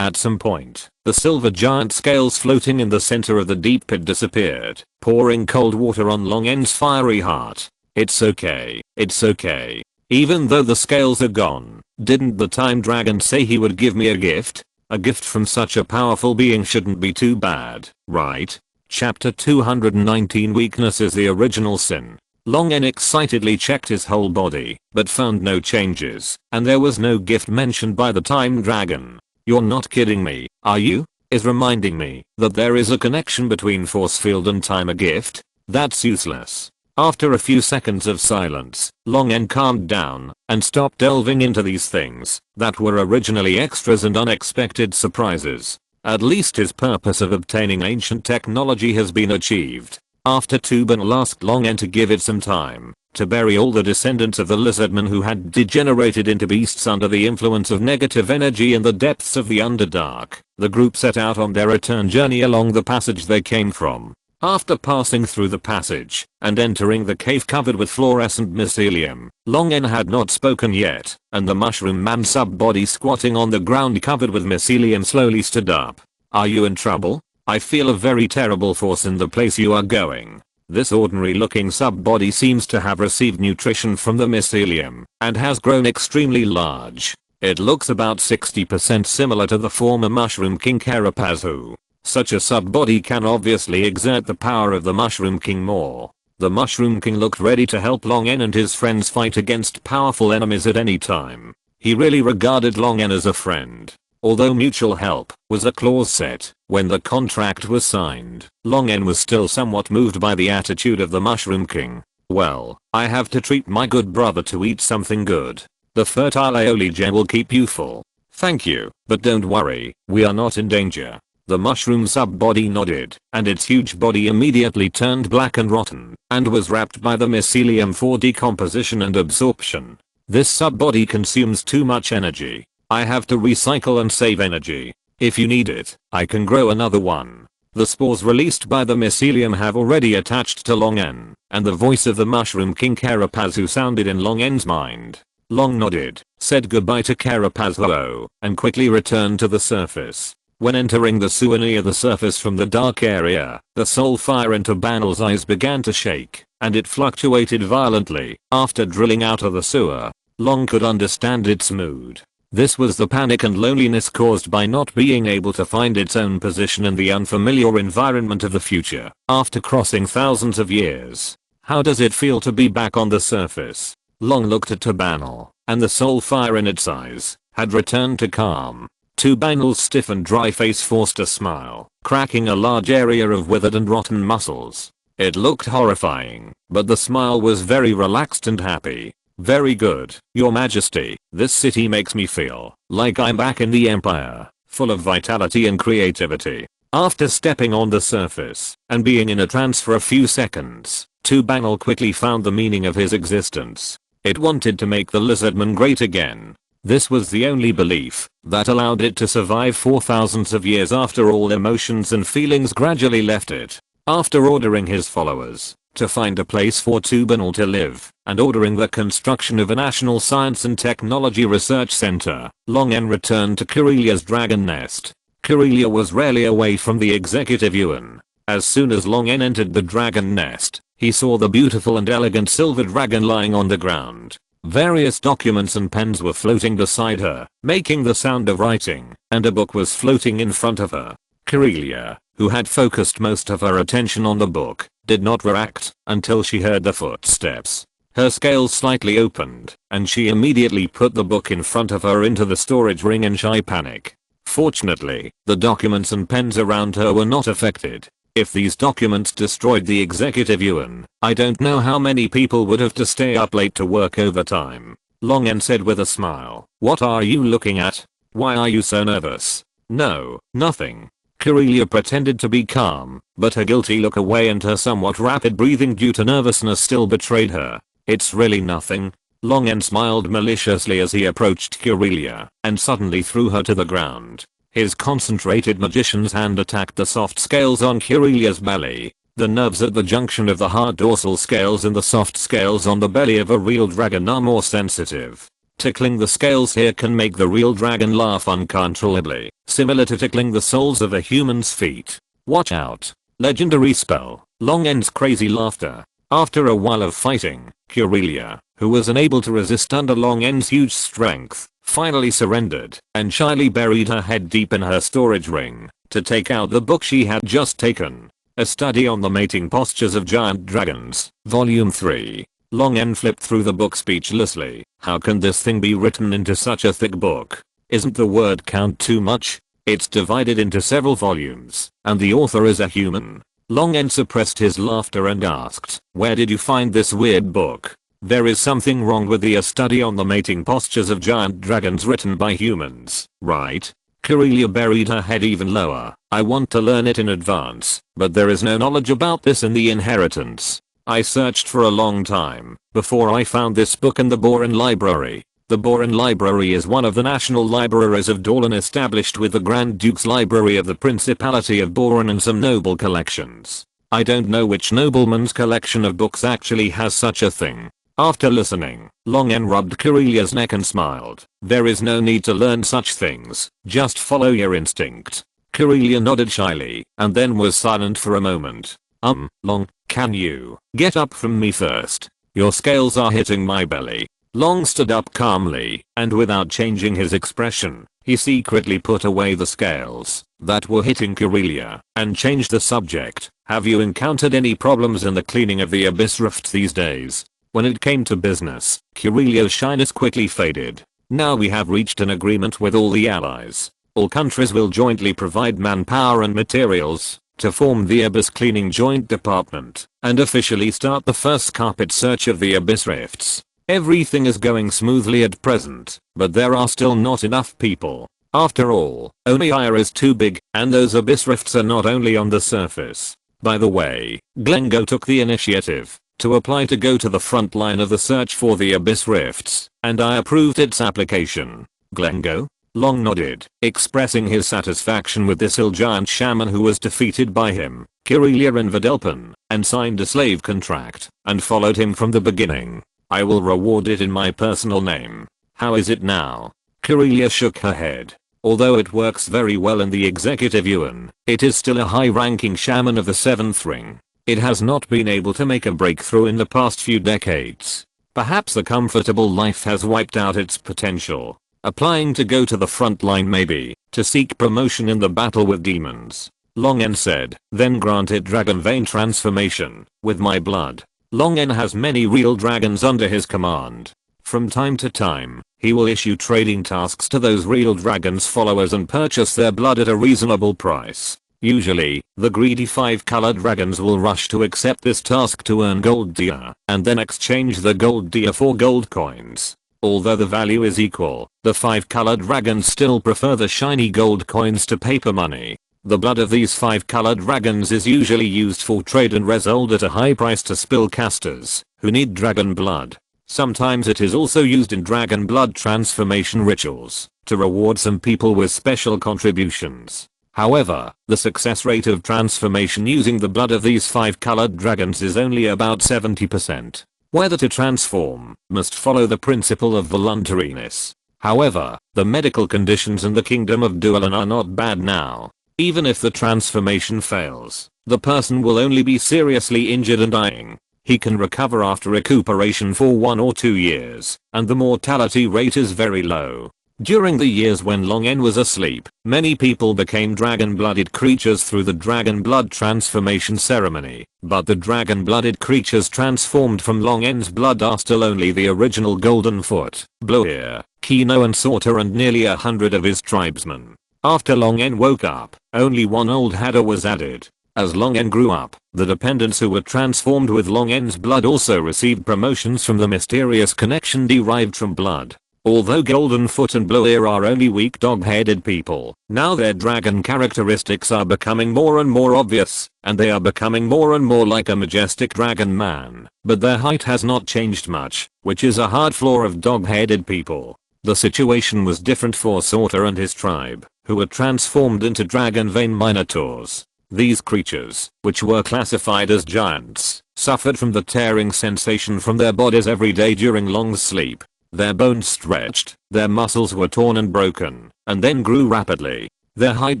[SPEAKER 1] At some point, the silver giant scales floating in the center of the deep pit disappeared, pouring cold water on Long N's fiery heart. It's okay. It's okay. Even though the scales are gone, didn't the time dragon say he would give me a gift? A gift from such a powerful being shouldn't be too bad, right? Chapter 219 Weakness is the original sin. Long N excitedly checked his whole body, but found no changes, and there was no gift mentioned by the time dragon. You're not kidding me, are you? Is reminding me that there is a connection between force field and time a gift? That's useless. After a few seconds of silence, Long N calmed down and stopped delving into these things that were originally extras and unexpected surprises. At least his purpose of obtaining ancient technology has been achieved. After Tubanal asked Long N to give it some time to bury all the descendants of the lizardmen who had degenerated into beasts under the influence of negative energy in the depths of the Underdark, the group set out on their return journey along the passage they came from. After passing through the passage and entering the cave covered with fluorescent mycelium, Long N had not spoken yet, and the mushroom man sub-body squatting on the ground covered with mycelium slowly stood up. Are you in trouble? I feel a very terrible force in the place you are going. This ordinary looking sub-body seems to have received nutrition from the mycelium and has grown extremely large. It looks about 60% similar to the former Mushroom King Carapazu. Such a sub-body can obviously exert the power of the Mushroom King more. The Mushroom King looked ready to help Long N and his friends fight against powerful enemies at any time. He really regarded Long N as a friend. Although mutual help was a clause set when the contract was signed, Long N was still somewhat moved by the attitude of the Mushroom King. Well, I have to treat my good brother to eat something good. The fertile aioli gem will keep you full. Thank you, but don't worry, we are not in danger. The mushroom sub-body nodded, and its huge body immediately turned black and rotten, and was wrapped by the mycelium for decomposition and absorption. This sub-body consumes too much energy. I have to recycle and save energy. If you need it, I can grow another one. The spores released by the mycelium have already attached to Long N, and the voice of the Mushroom King Carapazu sounded in Long N's mind. Long nodded, said goodbye to Carapazu, and quickly returned to the surface. When entering the sewer near the surface from the dark area, the soul fire in Tubanal's eyes began to shake, and it fluctuated violently. After drilling out of the sewer, Long could understand its mood. This was the panic and loneliness caused by not being able to find its own position in the unfamiliar environment of the future after crossing thousands of years. How does it feel to be back on the surface? Long looked at Tubanal, and the soul fire in its eyes had returned to calm. Tubanal's stiff and dry face forced a smile, cracking a large area of withered and rotten muscles. It looked horrifying, but the smile was very relaxed and happy. Very good, Your Majesty. This city makes me feel like I'm back in the Empire, full of vitality and creativity. After stepping on the surface and being in a trance for a few seconds, Tubanal quickly found the meaning of his existence. It wanted to make the lizardman great again. This was the only belief that allowed it to survive for thousands of years after all emotions and feelings gradually left it. After ordering his followers to find a place for Tubanal to live and ordering the construction of a national science and technology research center. Long N returned to Kirelia's dragon nest. Kirelia was rarely away from the executive yuan. As soon as Long N entered the dragon nest, he saw the beautiful and elegant silver dragon lying on the ground. Various documents and pens were floating beside her, making the sound of writing, and a book was floating in front of her. Kirelia, who had focused most of her attention on the book, did not react until she heard the footsteps. Her scales slightly opened, and she immediately put the book in front of her into the storage ring in shy panic. Fortunately, the documents and pens around her were not affected. If these documents destroyed the executive yuan, I don't know how many people would have to stay up late to work overtime. Long N said with a smile, "What are you looking at? Why are you so nervous?" "No, nothing." Kirelia pretended to be calm, but her guilty look away and her somewhat rapid breathing due to nervousness still betrayed her. "It's really nothing." Long N smiled maliciously as he approached Kirelia and suddenly threw her to the ground. His concentrated magician's hand attacked the soft scales on Kirelia's belly. The nerves at the junction of the hard dorsal scales and the soft scales on the belly of a real dragon are more sensitive. Tickling the scales here can make the real dragon laugh uncontrollably, similar to tickling the soles of a human's feet. Watch out. Legendary spell. Long N's crazy laughter. After a while of fighting, Kirelia, who was unable to resist under Long N's huge strength, finally surrendered and shyly buried her head deep in her storage ring to take out the book she had just taken. A Study on the Mating Postures of Giant Dragons, Volume 3. Long N flipped through the book speechlessly. How can this thing be written into such a thick book? Isn't the word count too much? It's divided into several volumes, and the author is a human. Long N suppressed his laughter and asked, "Where did you find this weird book?" "There is something wrong with the A Study on the Mating Postures of Giant Dragons written by humans, right?" Kirelia buried her head even lower. "I want to learn it in advance, but there is no knowledge about this in the inheritance. I searched for a long time before I found this book in the Boran Library. The Boran Library is one of the national libraries of Dorlan established with the Grand Duke's Library of the Principality of Boran and some noble collections. I don't know which nobleman's collection of books actually has such a thing." After listening, Long N rubbed Kirelia's neck and smiled. "There is no need to learn such things, just follow your instinct." Kirelia nodded shyly, and then was silent for a moment. Long, can you get up from me first? Your scales are hitting my belly." Long stood up calmly, and without changing his expression, he secretly put away the scales that were hitting Kirelia, and changed the subject. "Have you encountered any problems in the cleaning of the abyss rift these days?" When it came to business, Kirelia's shyness quickly faded. "Now we have reached an agreement with all the allies. All countries will jointly provide manpower and materials to form the Abyss Cleaning Joint Department and officially start the first carpet search of the abyss rifts. Everything is going smoothly at present, but there are still not enough people. After all, Omiya is too big, and those abyss rifts are not only on the surface." By the way, Glengo took the initiative to apply to go to the front line of the search for the abyss rifts, and I approved its application. "Glengo?" Long nodded, expressing his satisfaction with this ill giant shaman who was defeated by him, Kirelia and Videlpin, and signed a slave contract, and followed him from the beginning. "I will reward it in my personal name. How is it now?" Kirelia shook her head. "Although it works very well in the executive yuan, it is still a high-ranking shaman of the 7th ring. It has not been able to make a breakthrough in the past few decades. Perhaps the comfortable life has wiped out its potential. Applying to go to the front line maybe, to seek promotion in the battle with demons." Long N said, "Then grant it Dragon Vein transformation, with my blood." Long N has many real dragons under his command. From time to time, he will issue trading tasks to those real dragons' followers and purchase their blood at a reasonable price. Usually, the greedy 5-colored dragons will rush to accept this task to earn gold dia, and then exchange the gold dia for gold coins. Although the value is equal, the 5-colored dragons still prefer the shiny gold coins to paper money. The blood of these 5-colored dragons is usually used for trade and resold at a high price to spill casters who need dragon blood. Sometimes it is also used in dragon blood transformation rituals to reward some people with special contributions. However, the success rate of transformation using the blood of these 5-colored dragons is only about 70%. Whether to transform must follow the principle of voluntariness. However, the medical conditions in the kingdom of Dualan are not bad now. Even if the transformation fails, the person will only be seriously injured and dying. He can recover after recuperation for 1 or 2 years, and the mortality rate is very low. During the years when Long En was asleep, many people became dragon-blooded creatures through the dragon blood transformation ceremony, but the dragon-blooded creatures transformed from Long En's blood are still only the original Golden Foot, Blue-Ear, Kino and Sorter and nearly 100 of his tribesmen. After Long En woke up, only one old Hadder was added. As Long En grew up, the dependents who were transformed with Long En's blood also received promotions from the mysterious connection derived from blood. Although Golden Foot and Blue Ear are only weak dog-headed people, now their dragon characteristics are becoming more and more obvious, and they are becoming more and more like a majestic dragon man, but their height has not changed much, which is a hard flaw of dog-headed people. The situation was different for Sorter and his tribe, who were transformed into dragon vein minotaurs. These creatures, which were classified as giants, suffered from the tearing sensation from their bodies every day during long sleep. Their bones stretched, their muscles were torn and broken, and then grew rapidly. Their height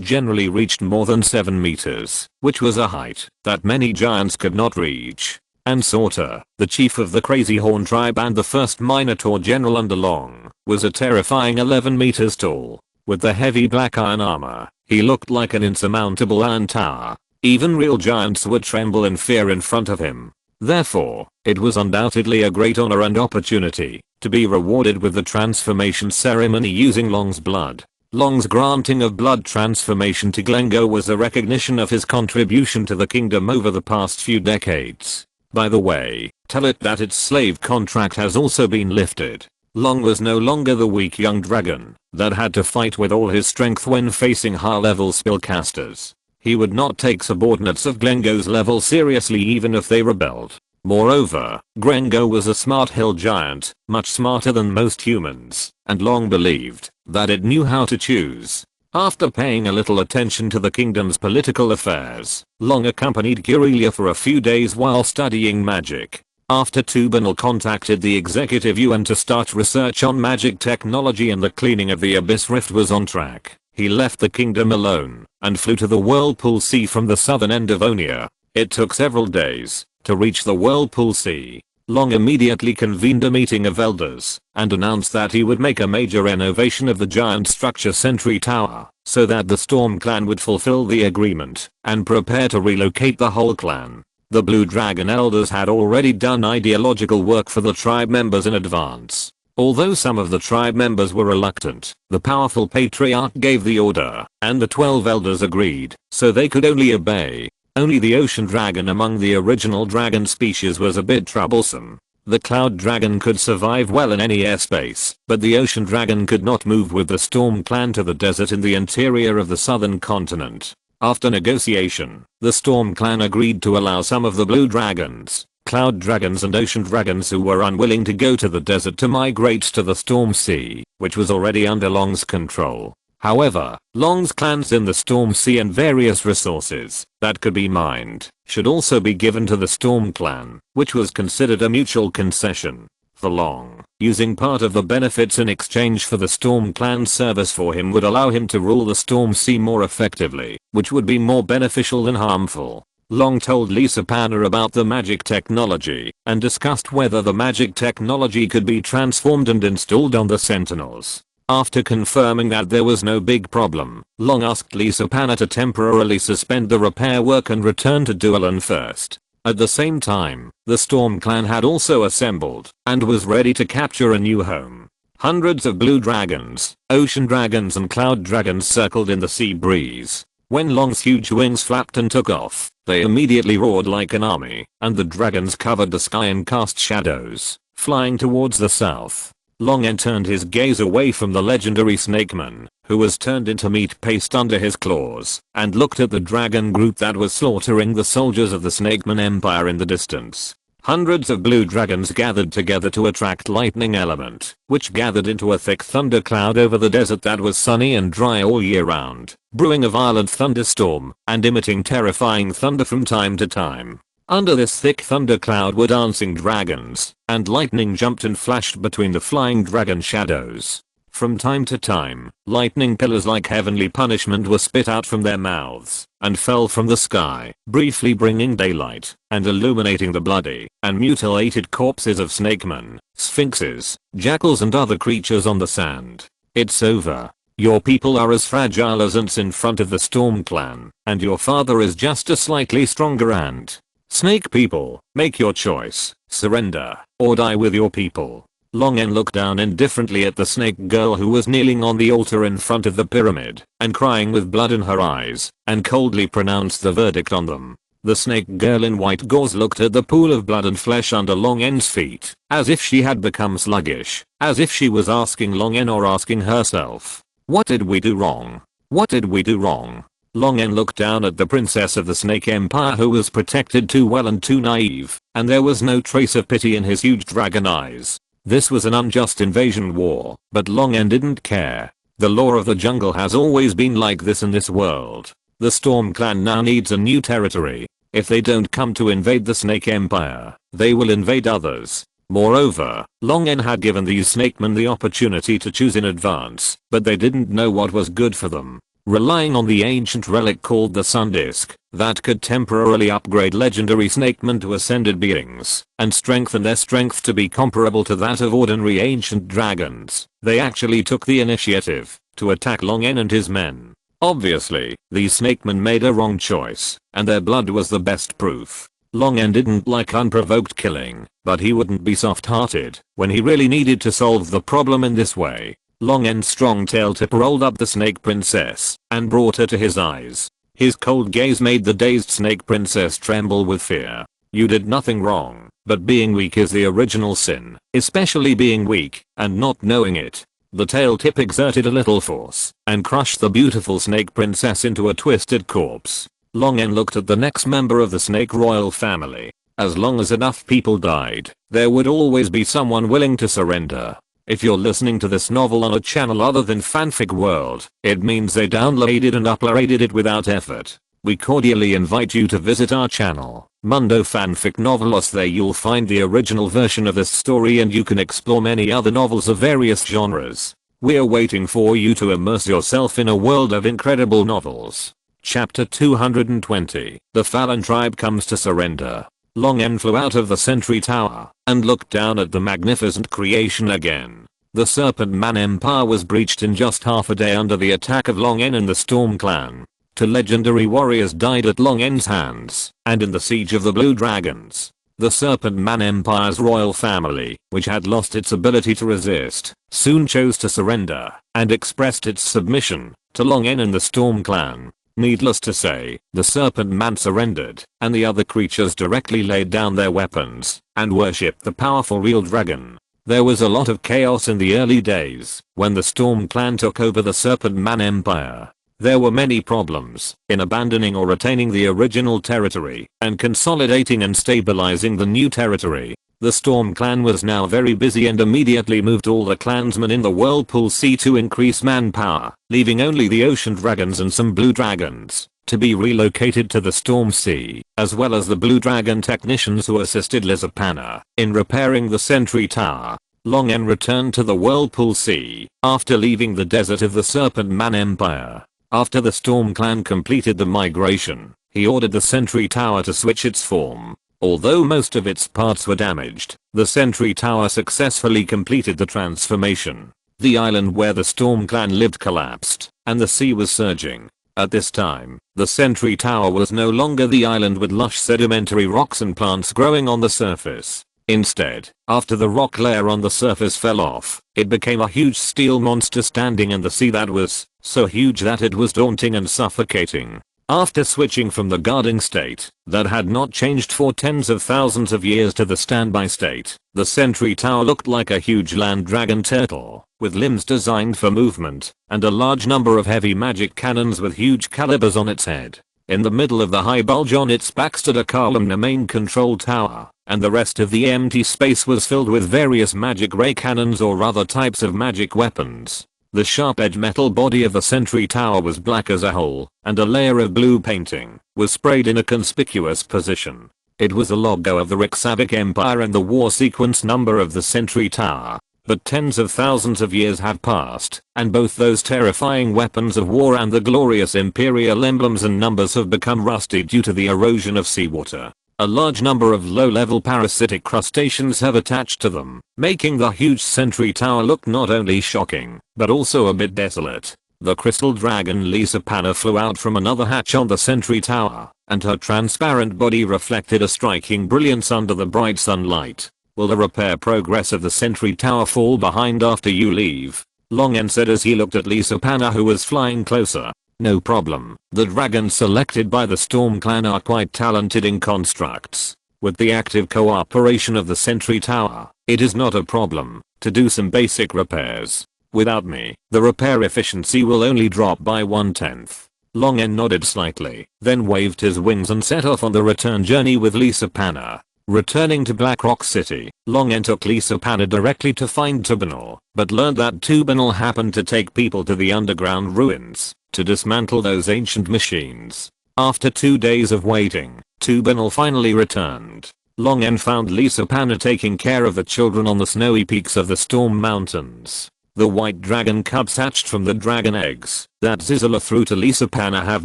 [SPEAKER 1] generally reached more than 7 meters, which was a height that many giants could not reach. And Sorter, the chief of the Crazy Horn tribe and the first Minotaur general under Long, was a terrifying 11 meters tall. With the heavy black iron armor, he looked like an insurmountable iron tower. Even real giants would tremble in fear in front of him. Therefore, it was undoubtedly a great honor and opportunity to be rewarded with the transformation ceremony using Long's blood. Long's granting of blood transformation to Glengo was a recognition of his contribution to the kingdom over the past few decades. By the way, tell it that its slave contract has also been lifted. Long was no longer the weak young dragon that had to fight with all his strength when facing high-level spellcasters. He would not take subordinates of Glengo's level seriously even if they rebelled. Moreover, Glengo was a smart hill giant, much smarter than most humans, and Long believed that it knew how to choose. After paying a little attention to the kingdom's political affairs, Long accompanied Gurelia for a few days while studying magic. After Tubanal contacted the Executive Yuan to start research on magic technology and the cleaning of the Abyss Rift was on track, he left the kingdom alone and flew to the Whirlpool Sea from the southern end of Onia. It took several days to reach the Whirlpool Sea. Long immediately convened a meeting of elders and announced that he would make a major renovation of the giant structure Sentry Tower so that the Storm Clan would fulfill the agreement and prepare to relocate the whole clan. The Blue Dragon elders had already done ideological work for the tribe members in advance. Although some of the tribe members were reluctant, the powerful patriarch gave the order, and the 12 elders agreed, so they could only obey. Only the ocean dragon among the original dragon species was a bit troublesome. The cloud dragon could survive well in any airspace, but the ocean dragon could not move with the Storm Clan to the desert in the interior of the southern continent. After negotiation, the Storm Clan agreed to allow some of the blue dragons, cloud dragons and ocean dragons who were unwilling to go to the desert to migrate to the Storm Sea, which was already under Long's control. However, Long's clans in the Storm Sea and various resources that could be mined should also be given to the Storm Clan, which was considered a mutual concession. For Long, using part of the benefits in exchange for the Storm Clan's service for him would allow him to rule the Storm Sea more effectively, which would be more beneficial than harmful. Long told Lisa Panna about the magic technology and discussed whether the magic technology could be transformed and installed on the Sentinels. After confirming that there was no big problem, Long asked Lisa Panna to temporarily suspend the repair work and return to Dualan first. At the same time, the Storm Clan had also assembled and was ready to capture a new home. Hundreds of blue dragons, ocean dragons and cloud dragons circled in the sea breeze. When Long's huge wings flapped and took off, they immediately roared like an army, and the dragons covered the sky and cast shadows, flying towards the south. Long turned his gaze away from the legendary Snakeman, who was turned into meat paste under his claws, and looked at the dragon group that was slaughtering the soldiers of the Snakeman Empire in the distance. Hundreds of blue dragons gathered together to attract lightning element, which gathered into a thick thundercloud over the desert that was sunny and dry all year round, brewing a violent thunderstorm and emitting terrifying thunder from time to time. Under this thick thundercloud were dancing dragons, and lightning jumped and flashed between the flying dragon shadows. From time to time, lightning pillars like heavenly punishment were spit out from their mouths and fell from the sky, briefly bringing daylight and illuminating the bloody and mutilated corpses of snakemen, sphinxes, jackals and other creatures on the sand. It's over. Your people are as fragile as ants in front of the Storm Clan, and your father is just a slightly stronger ant. Snake people, make your choice, surrender, or die with your people. Long N looked down indifferently at the snake girl who was kneeling on the altar in front of the pyramid and crying with blood in her eyes, and coldly pronounced the verdict on them. The snake girl in white gauze looked at the pool of blood and flesh under Long N's feet, as if she had become sluggish, as if she was asking Long N or asking herself, "What did we do wrong? What did we do wrong?" Long N looked down at the princess of the Snake Empire who was protected too well and too naive, and there was no trace of pity in his huge dragon eyes. This was an unjust invasion war, but Long N didn't care. The law of the jungle has always been like this in this world. The Storm Clan now needs a new territory. If they don't come to invade the Snake Empire, they will invade others. Moreover, Long N had given these snakemen the opportunity to choose in advance, but they didn't know what was good for them. Relying on the ancient relic called the Sun Disk, that could temporarily upgrade legendary snakemen to ascended beings, and strengthen their strength to be comparable to that of ordinary ancient dragons, they actually took the initiative to attack Long N and his men. Obviously, these snakemen made a wrong choice, and their blood was the best proof. Long N didn't like unprovoked killing, but he wouldn't be soft-hearted when he really needed to solve the problem in this way. Long N's strong tail tip rolled up the snake princess and brought her to his eyes. His cold gaze made the dazed snake princess tremble with fear. You did nothing wrong, but being weak is the original sin, especially being weak and not knowing it. The tail tip exerted a little force and crushed the beautiful snake princess into a twisted corpse. Long N looked at the next member of the snake royal family. As long as enough people died, there would always be someone willing to surrender. If you're listening to this novel on a channel other than Fanfic World, it means they downloaded and uploaded it without effort. We cordially invite you to visit our channel, Mundo Fanfic Novelos. There you'll find the original version of this story and you can explore many other novels of various genres. We're waiting for you to immerse yourself in a world of incredible novels. Chapter 220. The Fallen Tribe comes to surrender. Long N flew out of the sentry tower and looked down at the magnificent creation again. The Serpent Man Empire was breached in just half a day under the attack of Long N and the Storm Clan. Two legendary warriors died at Long N's hands and in the siege of the Blue Dragons. The Serpent Man Empire's royal family, which had lost its ability to resist, soon chose to surrender and expressed its submission to Long N and the Storm Clan. Needless to say, the Serpent Man surrendered, and the other creatures directly laid down their weapons and worshipped the powerful real dragon. There was a lot of chaos in the early days when the Storm Clan took over the Serpent Man Empire. There were many problems in abandoning or retaining the original territory and consolidating and stabilizing the new territory. The Storm Clan was now very busy and immediately moved all the clansmen in the Whirlpool Sea to increase manpower, leaving only the Ocean Dragons and some Blue Dragons to be relocated to the Storm Sea, as well as the Blue Dragon technicians who assisted Lizapana in repairing the Sentry Tower. Long N returned to the Whirlpool Sea after leaving the desert of the Serpent Man Empire. After the Storm Clan completed the migration, he ordered the Sentry Tower to switch its form. Although most of its parts were damaged, the Sentry Tower successfully completed the transformation. The island where the Storm Clan lived collapsed, and the sea was surging. At this time, the Sentry Tower was no longer the island with lush sedimentary rocks and plants growing on the surface. Instead, after the rock layer on the surface fell off, it became a huge steel monster standing in the sea that was so huge that it was daunting and suffocating. After switching from the guarding state that had not changed for tens of thousands of years to the standby state, the Sentry Tower looked like a huge land dragon turtle, with limbs designed for movement, and a large number of heavy magic cannons with huge calibers on its head. In the middle of the high bulge on its back stood a columnar main control tower, and the rest of the empty space was filled with various magic ray cannons or other types of magic weapons. The sharp-edged metal body of the Sentry Tower was black as a hole, and a layer of blue painting was sprayed in a conspicuous position. It was the logo of the Rixabic Empire and the war sequence number of the Sentry Tower. But tens of thousands of years have passed, and both those terrifying weapons of war and the glorious imperial emblems and numbers have become rusty due to the erosion of seawater. A large number of low-level parasitic crustaceans have attached to them, making the huge Sentry Tower look not only shocking, but also a bit desolate. The crystal dragon Lisa Panna flew out from another hatch on the Sentry Tower, and her transparent body reflected a striking brilliance under the bright sunlight. Will the repair progress of the Sentry Tower fall behind after you leave? Long N said as he looked at Lisa Panna, who was flying closer. No problem. The dragons selected by the Storm Clan are quite talented in constructs. With the active cooperation of the Sentry Tower, it is not a problem to do some basic repairs. Without me, the repair efficiency will only drop by 1/10. Long N nodded slightly, then waved his wings and set off on the return journey with Lisa Panna. Returning to Black Rock City, Long N took Lisa Panna directly to find Tubanal, but learned that Tubanal happened to take people to the underground ruins to dismantle those ancient machines. After 2 days of waiting, Tubanal finally returned. Long N found Lisa Panna taking care of the children on the snowy peaks of the Storm Mountains. The white dragon cubs hatched from the dragon eggs that Zizala threw to Lisa Panna have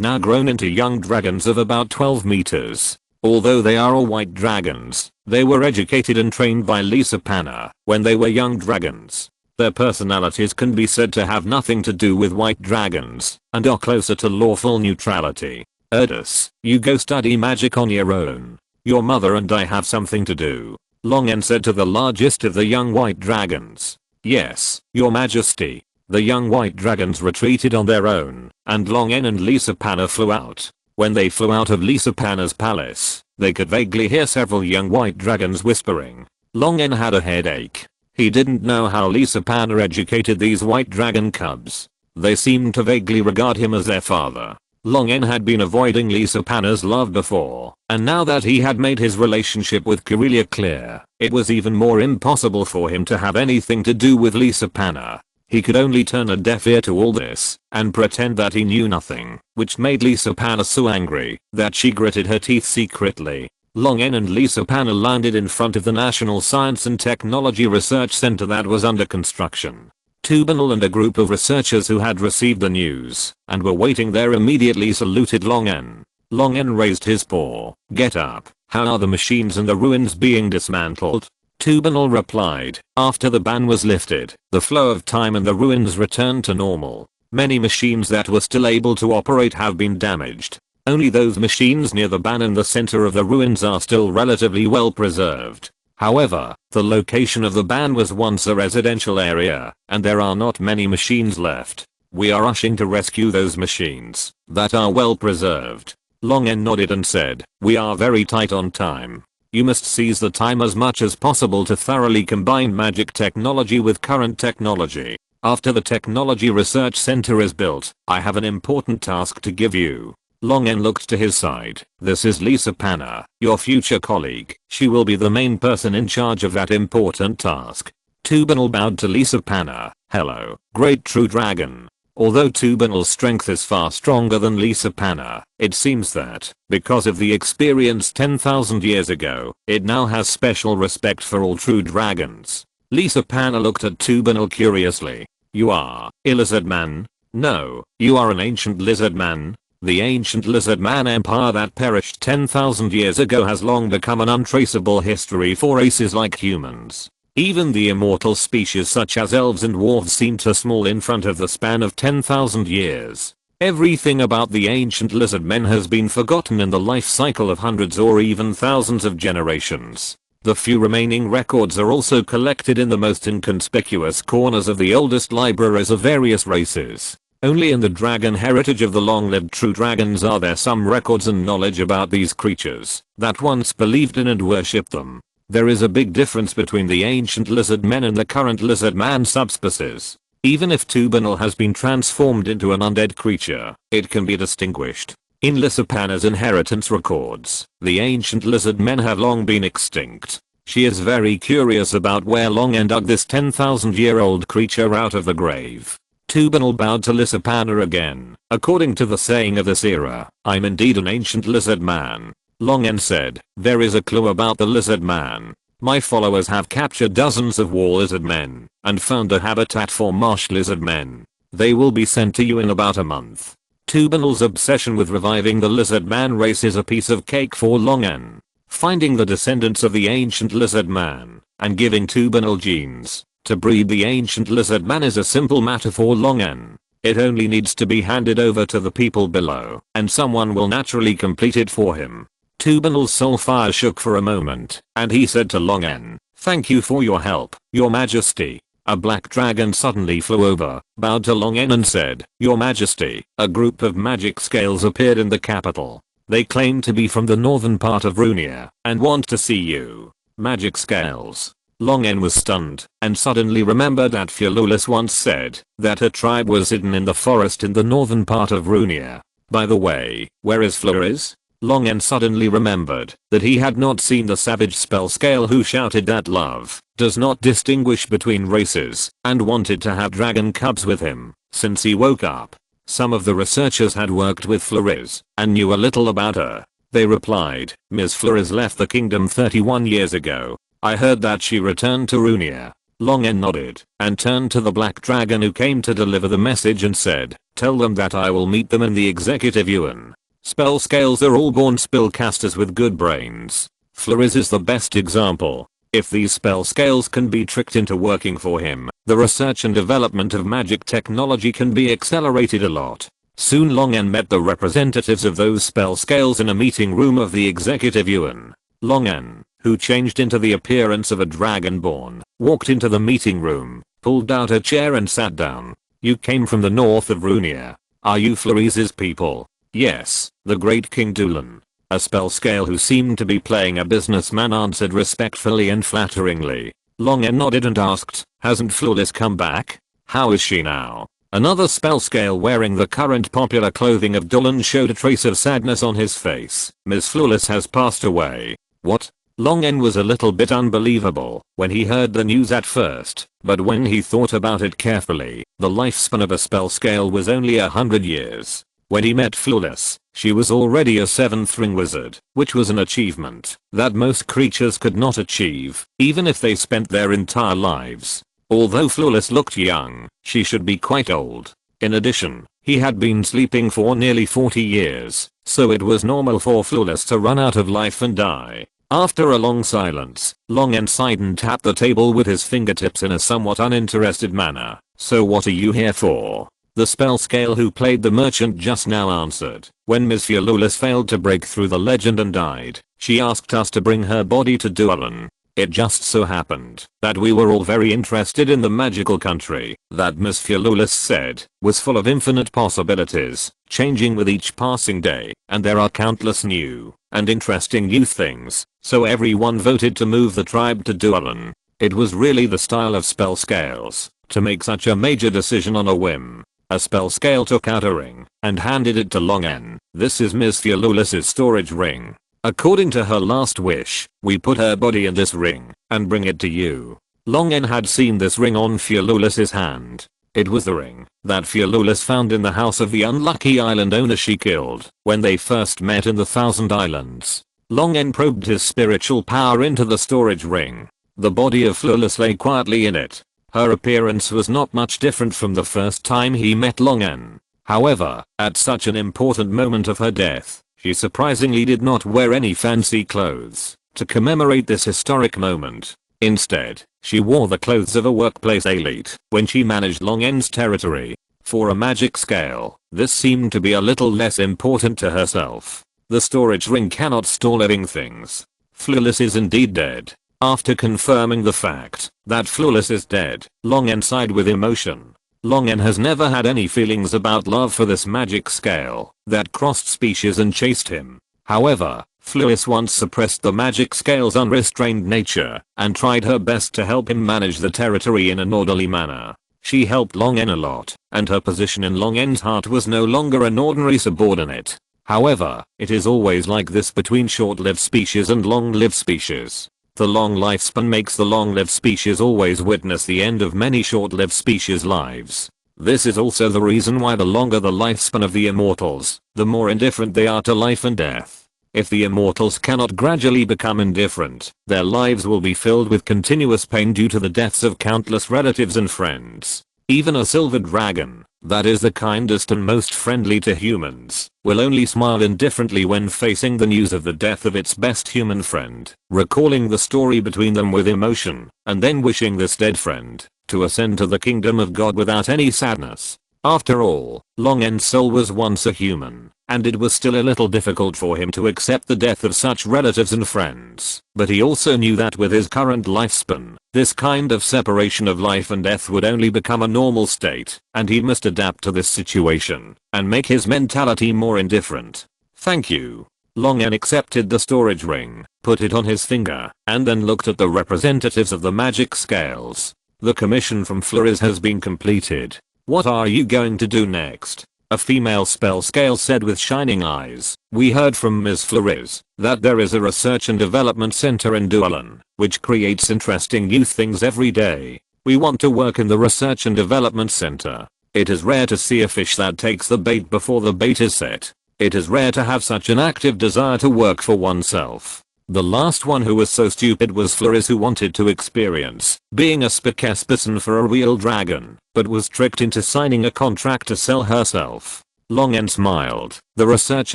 [SPEAKER 1] now grown into young dragons of about 12 meters. Although they are all white dragons, they were educated and trained by Lisa Panna when they were young dragons. Their personalities can be said to have nothing to do with white dragons and are closer to lawful neutrality. Erdus, you go study magic on your own. Your mother and I have something to do, Long N said to the largest of the young white dragons. Yes, your majesty. The young white dragons retreated on their own, and Long N and Lisa Panna flew out. When they flew out of Lisa Panna's palace, they could vaguely hear several young white dragons whispering. Long N had a headache. He didn't know how Lisa Panna educated these white dragon cubs. They seemed to vaguely regard him as their father. Long N had been avoiding Lisa Panna's love before, and now that he had made his relationship with Corellia clear, it was even more impossible for him to have anything to do with Lisa Panna. He could only turn a deaf ear to all this and pretend that he knew nothing, which made Lisa Panna so angry that she gritted her teeth secretly. Long N and Lisa Panna landed in front of the National Science and Technology Research Center that was under construction. Tubanal and a group of researchers who had received the news and were waiting there immediately saluted Long N. Long N raised his paw. Get up. How are the machines and the ruins being dismantled? Tubanal replied. After the ban was lifted, the flow of time and the ruins returned to normal. Many machines that were still able to operate have been damaged. Only those machines near the ban and the center of the ruins are still relatively well preserved. However, the location of the ban was once a residential area, and there are not many machines left. We are rushing to rescue those machines that are well preserved. Long N nodded and said, we are very tight on time. You must seize the time as much as possible to thoroughly combine magic technology with current technology. After the technology research center is built, I have an important task to give you. Long N looked to his side. This is Lisa Panna, your future colleague. She will be the main person in charge of that important task. Tubanal bowed to Lisa Panna. Hello, great true dragon. Although Tubanal's strength is far stronger than Lisa Panna, it seems that, because of the experience 10,000 years ago, it now has special respect for all true dragons. Lisa Panna looked at Tubanal curiously. You are a lizard man? No, you are an ancient lizard man. The ancient lizard man empire that perished 10,000 years ago has long become an untraceable history for races like humans. Even the immortal species such as elves and dwarves seem too small in front of the span of 10,000 years. Everything about the ancient lizard men has been forgotten in the life cycle of hundreds or even thousands of generations. The few remaining records are also collected in the most inconspicuous corners of the oldest libraries of various races. Only in the dragon heritage of the long-lived true dragons are there some records and knowledge about these creatures that once believed in and worshipped them. There is a big difference between the ancient lizard men and the current lizard man subspecies. Even if Tubanal has been transformed into an undead creature, it can be distinguished. In Lisa Panna's inheritance records, the ancient lizard men have long been extinct. She is very curious about where Long N dug this 10,000-year-old creature out of the grave. Tubanal bowed to Lisa Panna again. According to the saying of this era, I'm indeed an ancient lizard man. Long N said, there is a clue about the lizard man. My followers have captured dozens of war lizard men and found a habitat for marsh lizard men. They will be sent to you in about a month. Tubanal's obsession with reviving the lizard man race is a piece of cake for Long N. Finding the descendants of the ancient lizard man and giving Tubanal genes to breed the ancient lizard man is a simple matter for Long N. It only needs to be handed over to the people below and someone will naturally complete it for him. Tubanal's soul fire shook for a moment and he said to Long N, thank you for your help, your majesty. A black dragon suddenly flew over, bowed to Long N and said, your majesty, a group of magic scales appeared in the capital. They claim to be from the northern part of Runia and want to see you. Magic scales. Long N was stunned and suddenly remembered that Fululus once said that a tribe was hidden in the forest in the northern part of Runia. By the way, where is Flores? Long N suddenly remembered that he had not seen the savage spell scale who shouted that love does not distinguish between races and wanted to have dragon cubs with him since he woke up. Some of the researchers had worked with Flores and knew a little about her. They replied, Ms. Flores left the kingdom 31 years ago. I heard that she returned to Runia. Long N nodded and turned to the black dragon who came to deliver the message and said, tell them that I will meet them in the executive yuan. Spell scales are all born spellcasters with good brains. Flores is the best example. If these spell scales can be tricked into working for him, the research and development of magic technology can be accelerated a lot. Soon Long N met the representatives of those spell scales in a meeting room of the executive yuan. Long N, who changed into the appearance of a dragonborn, walked into the meeting room, pulled out a chair and sat down. You came from the north of Runia. Are you Flores's people? Yes, the great King Dulan. A spell scale who seemed to be playing a businessman answered respectfully and flatteringly. Long N nodded and asked, hasn't Flores come back? How is she now? Another spell scale wearing the current popular clothing of Dulan showed a trace of sadness on his face. Ms. Flores has passed away. What? Long N was a little bit unbelievable when he heard the news at first, but when he thought about it carefully, the lifespan of a spell scale was only 100 years. When he met Flawless, she was already a 7th ring wizard, which was an achievement that most creatures could not achieve, even if they spent their entire lives. Although Flawless looked young, she should be quite old. In addition, he had been sleeping for nearly 40 years, so it was normal for Flawless to run out of life and die. After a long silence, Long N sighed and tapped the table with his fingertips in a somewhat uninterested manner. So what are you here for? The spell scale who played the merchant just now answered. When Ms. Fululus failed to break through the legend and died, she asked us to bring her body to Dualan. It just so happened that we were all very interested in the magical country that Ms. Fululus said was full of infinite possibilities, changing with each passing day, and there are countless new and interesting new things, so everyone voted to move the tribe to Dualan. It was really the style of spell scales to make such a major decision on a whim. A spell scale took out a ring and handed it to Long N. This is Ms. Fululus's storage ring. According to her last wish, we put her body in this ring and bring it to you. Long N had seen this ring on Fululus's hand. It was the ring that Fululus found in the house of the unlucky island owner she killed when they first met in the Thousand Islands. Long N probed his spiritual power into the storage ring. The body of Fululus lay quietly in it. Her appearance was not much different from the first time he met Long N. However, at such an important moment of her death, she surprisingly did not wear any fancy clothes to commemorate this historic moment. Instead, she wore the clothes of a workplace elite when she managed Long N's territory. For a magic scale, this seemed to be a little less important to herself. The storage ring cannot store living things. Fululus is indeed dead. After confirming the fact that Fululus is dead, Long N sighed with emotion. Long N has never had any feelings about love for this magic scale that crossed species and chased him. However, Fululus once suppressed the magic scale's unrestrained nature and tried her best to help him manage the territory in an orderly manner. She helped Long N a lot, and her position in Long N's heart was no longer an ordinary subordinate. However, it is always like this between short-lived species and long-lived species. The long lifespan makes the long-lived species always witness the end of many short-lived species' lives. This is also the reason why the longer the lifespan of the immortals, the more indifferent they are to life and death. If the immortals cannot gradually become indifferent, their lives will be filled with continuous pain due to the deaths of countless relatives and friends. Even a silver dragon, that is the kindest and most friendly to humans, will only smile indifferently when facing the news of the death of its best human friend, recalling the story between them with emotion, and then wishing this dead friend to ascend to the kingdom of God without any sadness. After all, Long N's soul was once a human, and it was still a little difficult for him to accept the death of such relatives and friends. But he also knew that with his current lifespan, this kind of separation of life and death would only become a normal state, and he must adapt to this situation and make his mentality more indifferent. Thank you. Long N accepted the storage ring, put it on his finger, and then looked at the representatives of the magic scales. The commission from Flores has been completed. What are you going to do next? A female spell scale said with shining eyes. We heard from Ms. Flores that there is a research and development center in Duelan, which creates interesting new things every day. We want to work in the research and development center. It is rare to see a fish that takes the bait before the bait is set. It is rare to have such an active desire to work for oneself. The last one who was so stupid was Flores, who wanted to experience being a spokesperson for a real dragon, but was tricked into signing a contract to sell herself. Long N smiled. The Research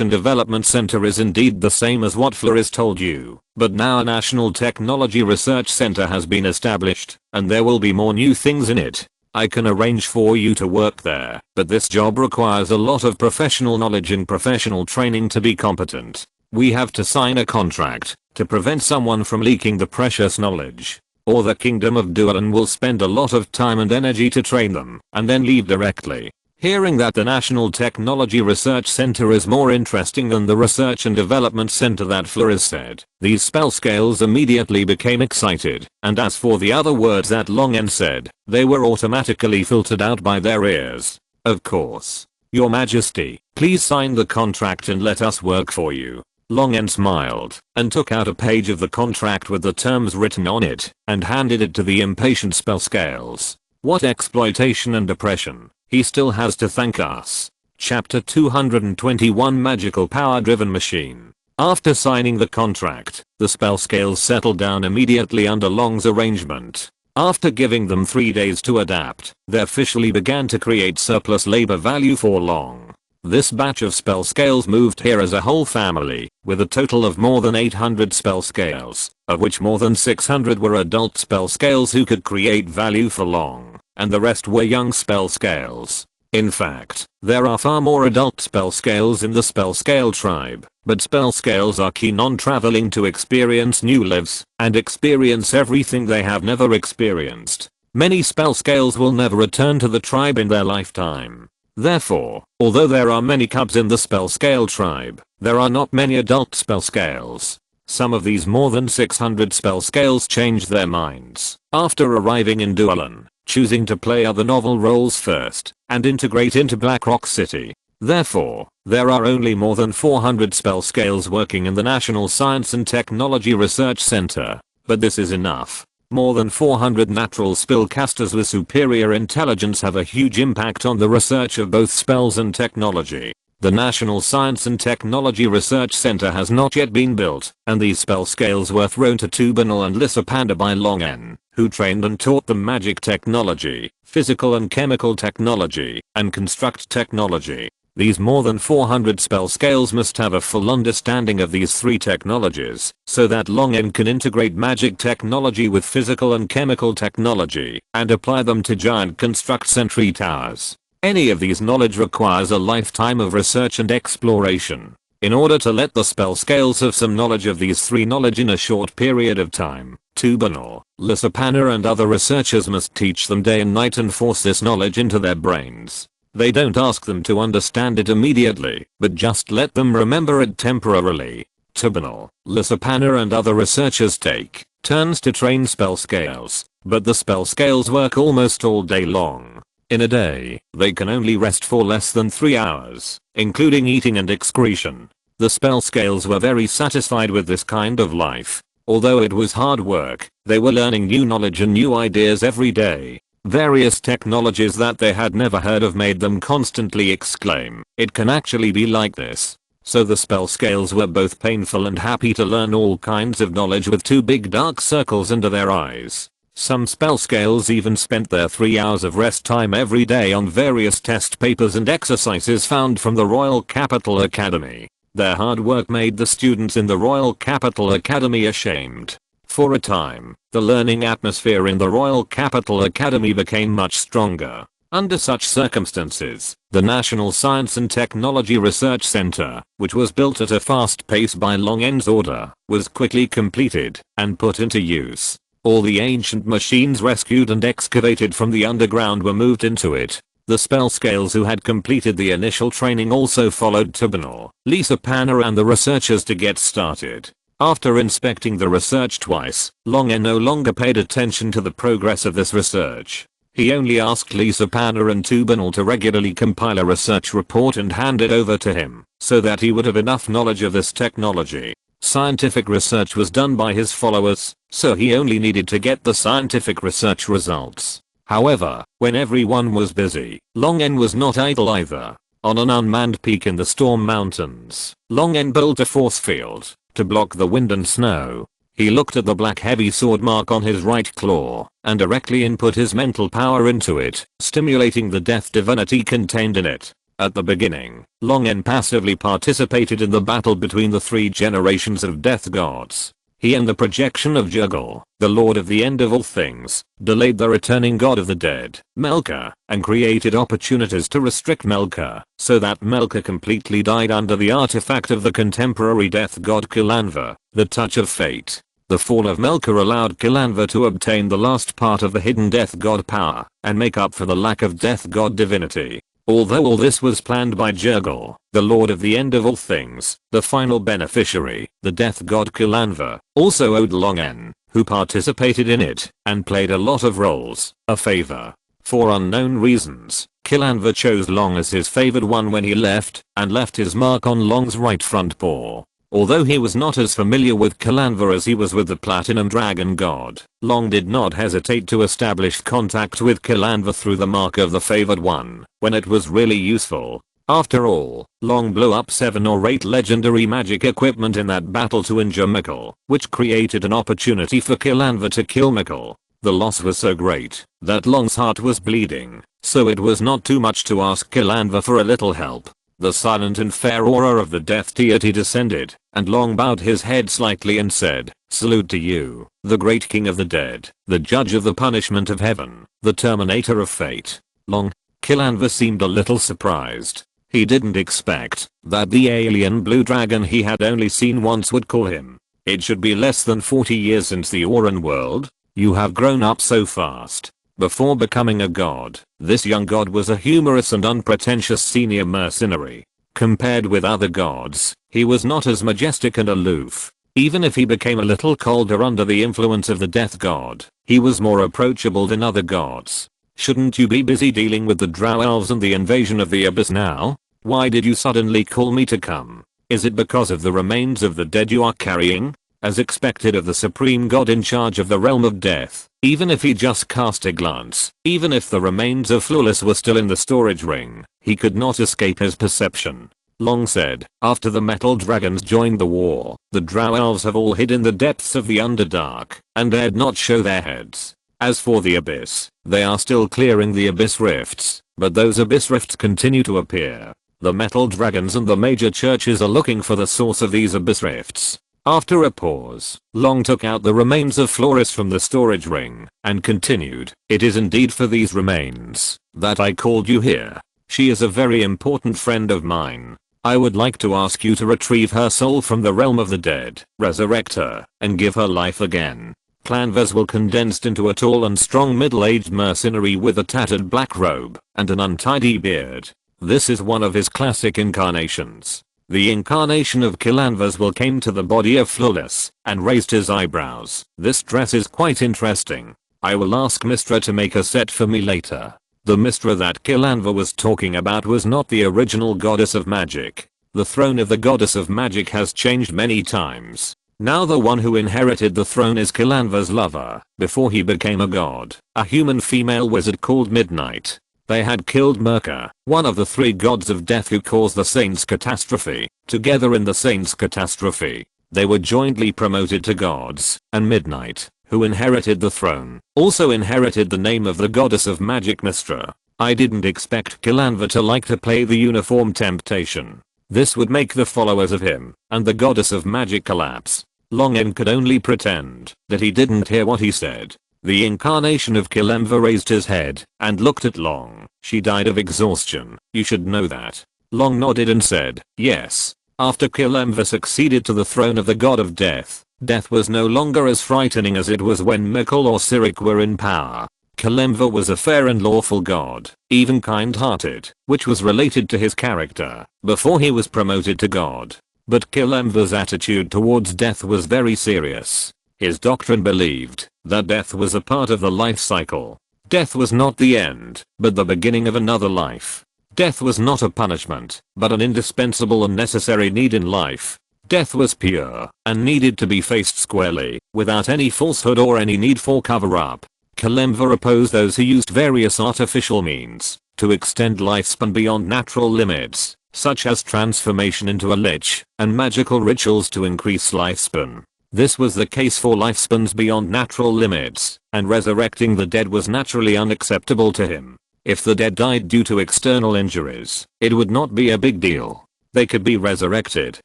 [SPEAKER 1] and Development Center is indeed the same as what Flores told you, but now a National Technology Research Center has been established, and there will be more new things in it. I can arrange for you to work there, but this job requires a lot of professional knowledge and professional training to be competent. We have to sign a contract to prevent someone from leaking the precious knowledge, or the Kingdom of Duelan will spend a lot of time and energy to train them and then leave directly. Hearing that the National Technology Research Center is more interesting than the Research and Development Center that Flores said, these spell scales immediately became excited, and as for the other words that Long N said, they were automatically filtered out by their ears. Of course. Your Majesty, please sign the contract and let us work for you. Long N smiled and took out a page of the contract with the terms written on it and handed it to the impatient spell scales. What exploitation and oppression. He still has to thank us. Chapter 221 Magical Power Driven Machine. After signing the contract, the spell scales settled down immediately under Long's arrangement. After giving them 3 days to adapt, they officially began to create surplus labor value for Long. This batch of spell scales moved here as a whole family, with a total of more than 800 spell scales, of which more than 600 were adult spell scales who could create value for Long, and the rest were young spell scales. In fact, there are far more adult spell scales in the spell scale tribe, but spell scales are keen on traveling to experience new lives and experience everything they have never experienced. Many spell scales will never return to the tribe in their lifetime. Therefore, although there are many cubs in the spell scale tribe, there are not many adult spell scales. Some of these more than 600 spell scales changed their minds after arriving in Duelan, choosing to play other novel roles first and integrate into Blackrock City. Therefore, there are only more than 400 spell scales working in the National Science and Technology Research Center. But this is enough. More than 400 natural spellcasters with superior intelligence have a huge impact on the research of both spells and technology. The National Science and Technology Research Center has not yet been built, and these spell scales were thrown to Tubanal and Lissapanda by Long N, who trained and taught them magic technology, physical and chemical technology, and construct technology. These more than 400 spell scales must have a full understanding of these three technologies, so that Long N can integrate magic technology with physical and chemical technology, and apply them to giant construct sentry towers. Any of these knowledge requires a lifetime of research and exploration. In order to let the spell scales have some knowledge of these three knowledge in a short period of time, Tubanal, Lissapana and other researchers must teach them day and night and force this knowledge into their brains. They don't ask them to understand it immediately, but just let them remember it temporarily. Tubanal, Lissapana and other researchers take turns to train spell scales, but the spell scales work almost all day long. In a day, they can only rest for less than 3 hours, including eating and excretion. The spell scales were very satisfied with this kind of life. Although it was hard work, they were learning new knowledge and new ideas every day. Various technologies that they had never heard of made them constantly exclaim, "It can actually be like this." So the spell scales were both painful and happy to learn all kinds of knowledge with two big dark circles under their eyes. Some spell scales even spent their 3 hours of rest time every day on various test papers and exercises found from the Royal Capital Academy. Their hard work made the students in the Royal Capital Academy ashamed. For a time, the learning atmosphere in the Royal Capital Academy became much stronger. Under such circumstances, the National Science and Technology Research Center, which was built at a fast pace by Long N's order, was quickly completed and put into use. All the ancient machines rescued and excavated from the underground were moved into it. The spell scales who had completed the initial training also followed Tubinol, Lisa Panner and the researchers to get started. After inspecting the research twice, Long N no longer paid attention to the progress of this research. He only asked Lisa Panner and Tubinol to regularly compile a research report and hand it over to him, so that he would have enough knowledge of this technology. Scientific research was done by his followers, so he only needed to get the scientific research results. However, when everyone was busy, Long N was not idle either. On an unmanned peak in the Storm Mountains, Long N built a force field to block the wind and snow. He looked at the black heavy sword mark on his right claw and directly input his mental power into it, stimulating the death divinity contained in it. At the beginning, Long N passively participated in the battle between the 3 generations of death gods. He and the projection of Juggle, the lord of the end of all things, delayed the returning god of the dead, Melka, and created opportunities to restrict Melka, so that Melka completely died under the artifact of the contemporary death god Kilanva, the touch of fate. The fall of Melka allowed Kilanva to obtain the last part of the hidden death god power, and make up for the lack of death god divinity. Although all this was planned by Jurgle, the lord of the end of all things, the final beneficiary, the death god Kilanva, also owed Long N, who participated in it and played a lot of roles, a favor. For unknown reasons, Kilanva chose Long as his favored one when he left, and left his mark on Long's right front paw. Although he was not as familiar with Kilanva as he was with the Platinum Dragon God, Long did not hesitate to establish contact with Kilanva through the mark of the favored one, when it was really useful. After all, Long blew up 7 or 8 legendary magic equipment in that battle to injure Mikkel, which created an opportunity for Kilanva to kill Mikkel. The loss was so great that Long's heart was bleeding, so it was not too much to ask Kilanva for a little help. The silent and fair aura of the death deity descended, and Long bowed his head slightly and said, "Salute to you, the great king of the dead, the judge of the punishment of heaven, the terminator of fate." Long. Kilanva seemed a little surprised. He didn't expect that the alien blue dragon he had only seen once would call him. "It should be less than 40 years since the Auran world. You have grown up so fast." Before becoming a god, this young god was a humorous and unpretentious senior mercenary. Compared with other gods, he was not as majestic and aloof. Even if he became a little colder under the influence of the death god, he was more approachable than other gods. "Shouldn't you be busy dealing with the drow elves and the invasion of the abyss now? Why did you suddenly call me to come? Is it because of the remains of the dead you are carrying?" As expected of the supreme god in charge of the realm of death, even if he just cast a glance, even if the remains of Flawless were still in the storage ring, he could not escape his perception. Long said, "After the metal dragons joined the war, the drow elves have all hid in the depths of the Underdark, and dared not show their heads. As for the abyss, they are still clearing the abyss rifts, but those abyss rifts continue to appear. The metal dragons and the major churches are looking for the source of these abyss rifts." After a pause, Long took out the remains of Flores from the storage ring and continued, "It is indeed for these remains that I called you here. She is a very important friend of mine. I would like to ask you to retrieve her soul from the realm of the dead, resurrect her, and give her life again." Clan Veswell condensed into a tall and strong middle-aged mercenary with a tattered black robe and an untidy beard. This is one of his classic incarnations. The incarnation of Kilanvaswell came to the body of Flawless and raised his eyebrows. "This dress is quite interesting. I will ask Mistra to make a set for me later." The Mistra that Kilanva was talking about was not the original goddess of magic. The throne of the goddess of magic has changed many times. Now the one who inherited the throne is Kilanva's lover, before he became a god, a human female wizard called Midnight. They had killed Merkur, one of the 3 gods of death who caused the Saints' catastrophe. Together in the Saints' catastrophe, they were jointly promoted to gods, and Midnight, who inherited the throne, also inherited the name of the goddess of magic Mystra. I didn't expect Kilanva to like to play the uniform temptation. This would make the followers of him and the goddess of magic collapse. Long N could only pretend that he didn't hear what he said. The incarnation of Kilanva raised his head and looked at Long. She died of exhaustion. You should know that. Long nodded and said, yes. After Kilanva succeeded to the throne of the god of death, death was no longer as frightening as it was when Mikkel or Sirik were in power. Kilanva was a fair and lawful god, even kind-hearted, which was related to his character before he was promoted to god. But Kilanva's attitude towards death was very serious. His doctrine believed that death was a part of the life cycle. Death was not the end, but the beginning of another life. Death was not a punishment, but an indispensable and necessary need in life. Death was pure and needed to be faced squarely, without any falsehood or any need for cover-up. Kilanva opposed those who used various artificial means to extend lifespan beyond natural limits, such as transformation into a lich and magical rituals to increase lifespan. This was the case for lifespans beyond natural limits, and resurrecting the dead was naturally unacceptable to him. If the dead died due to external injuries, it would not be a big deal. They could be resurrected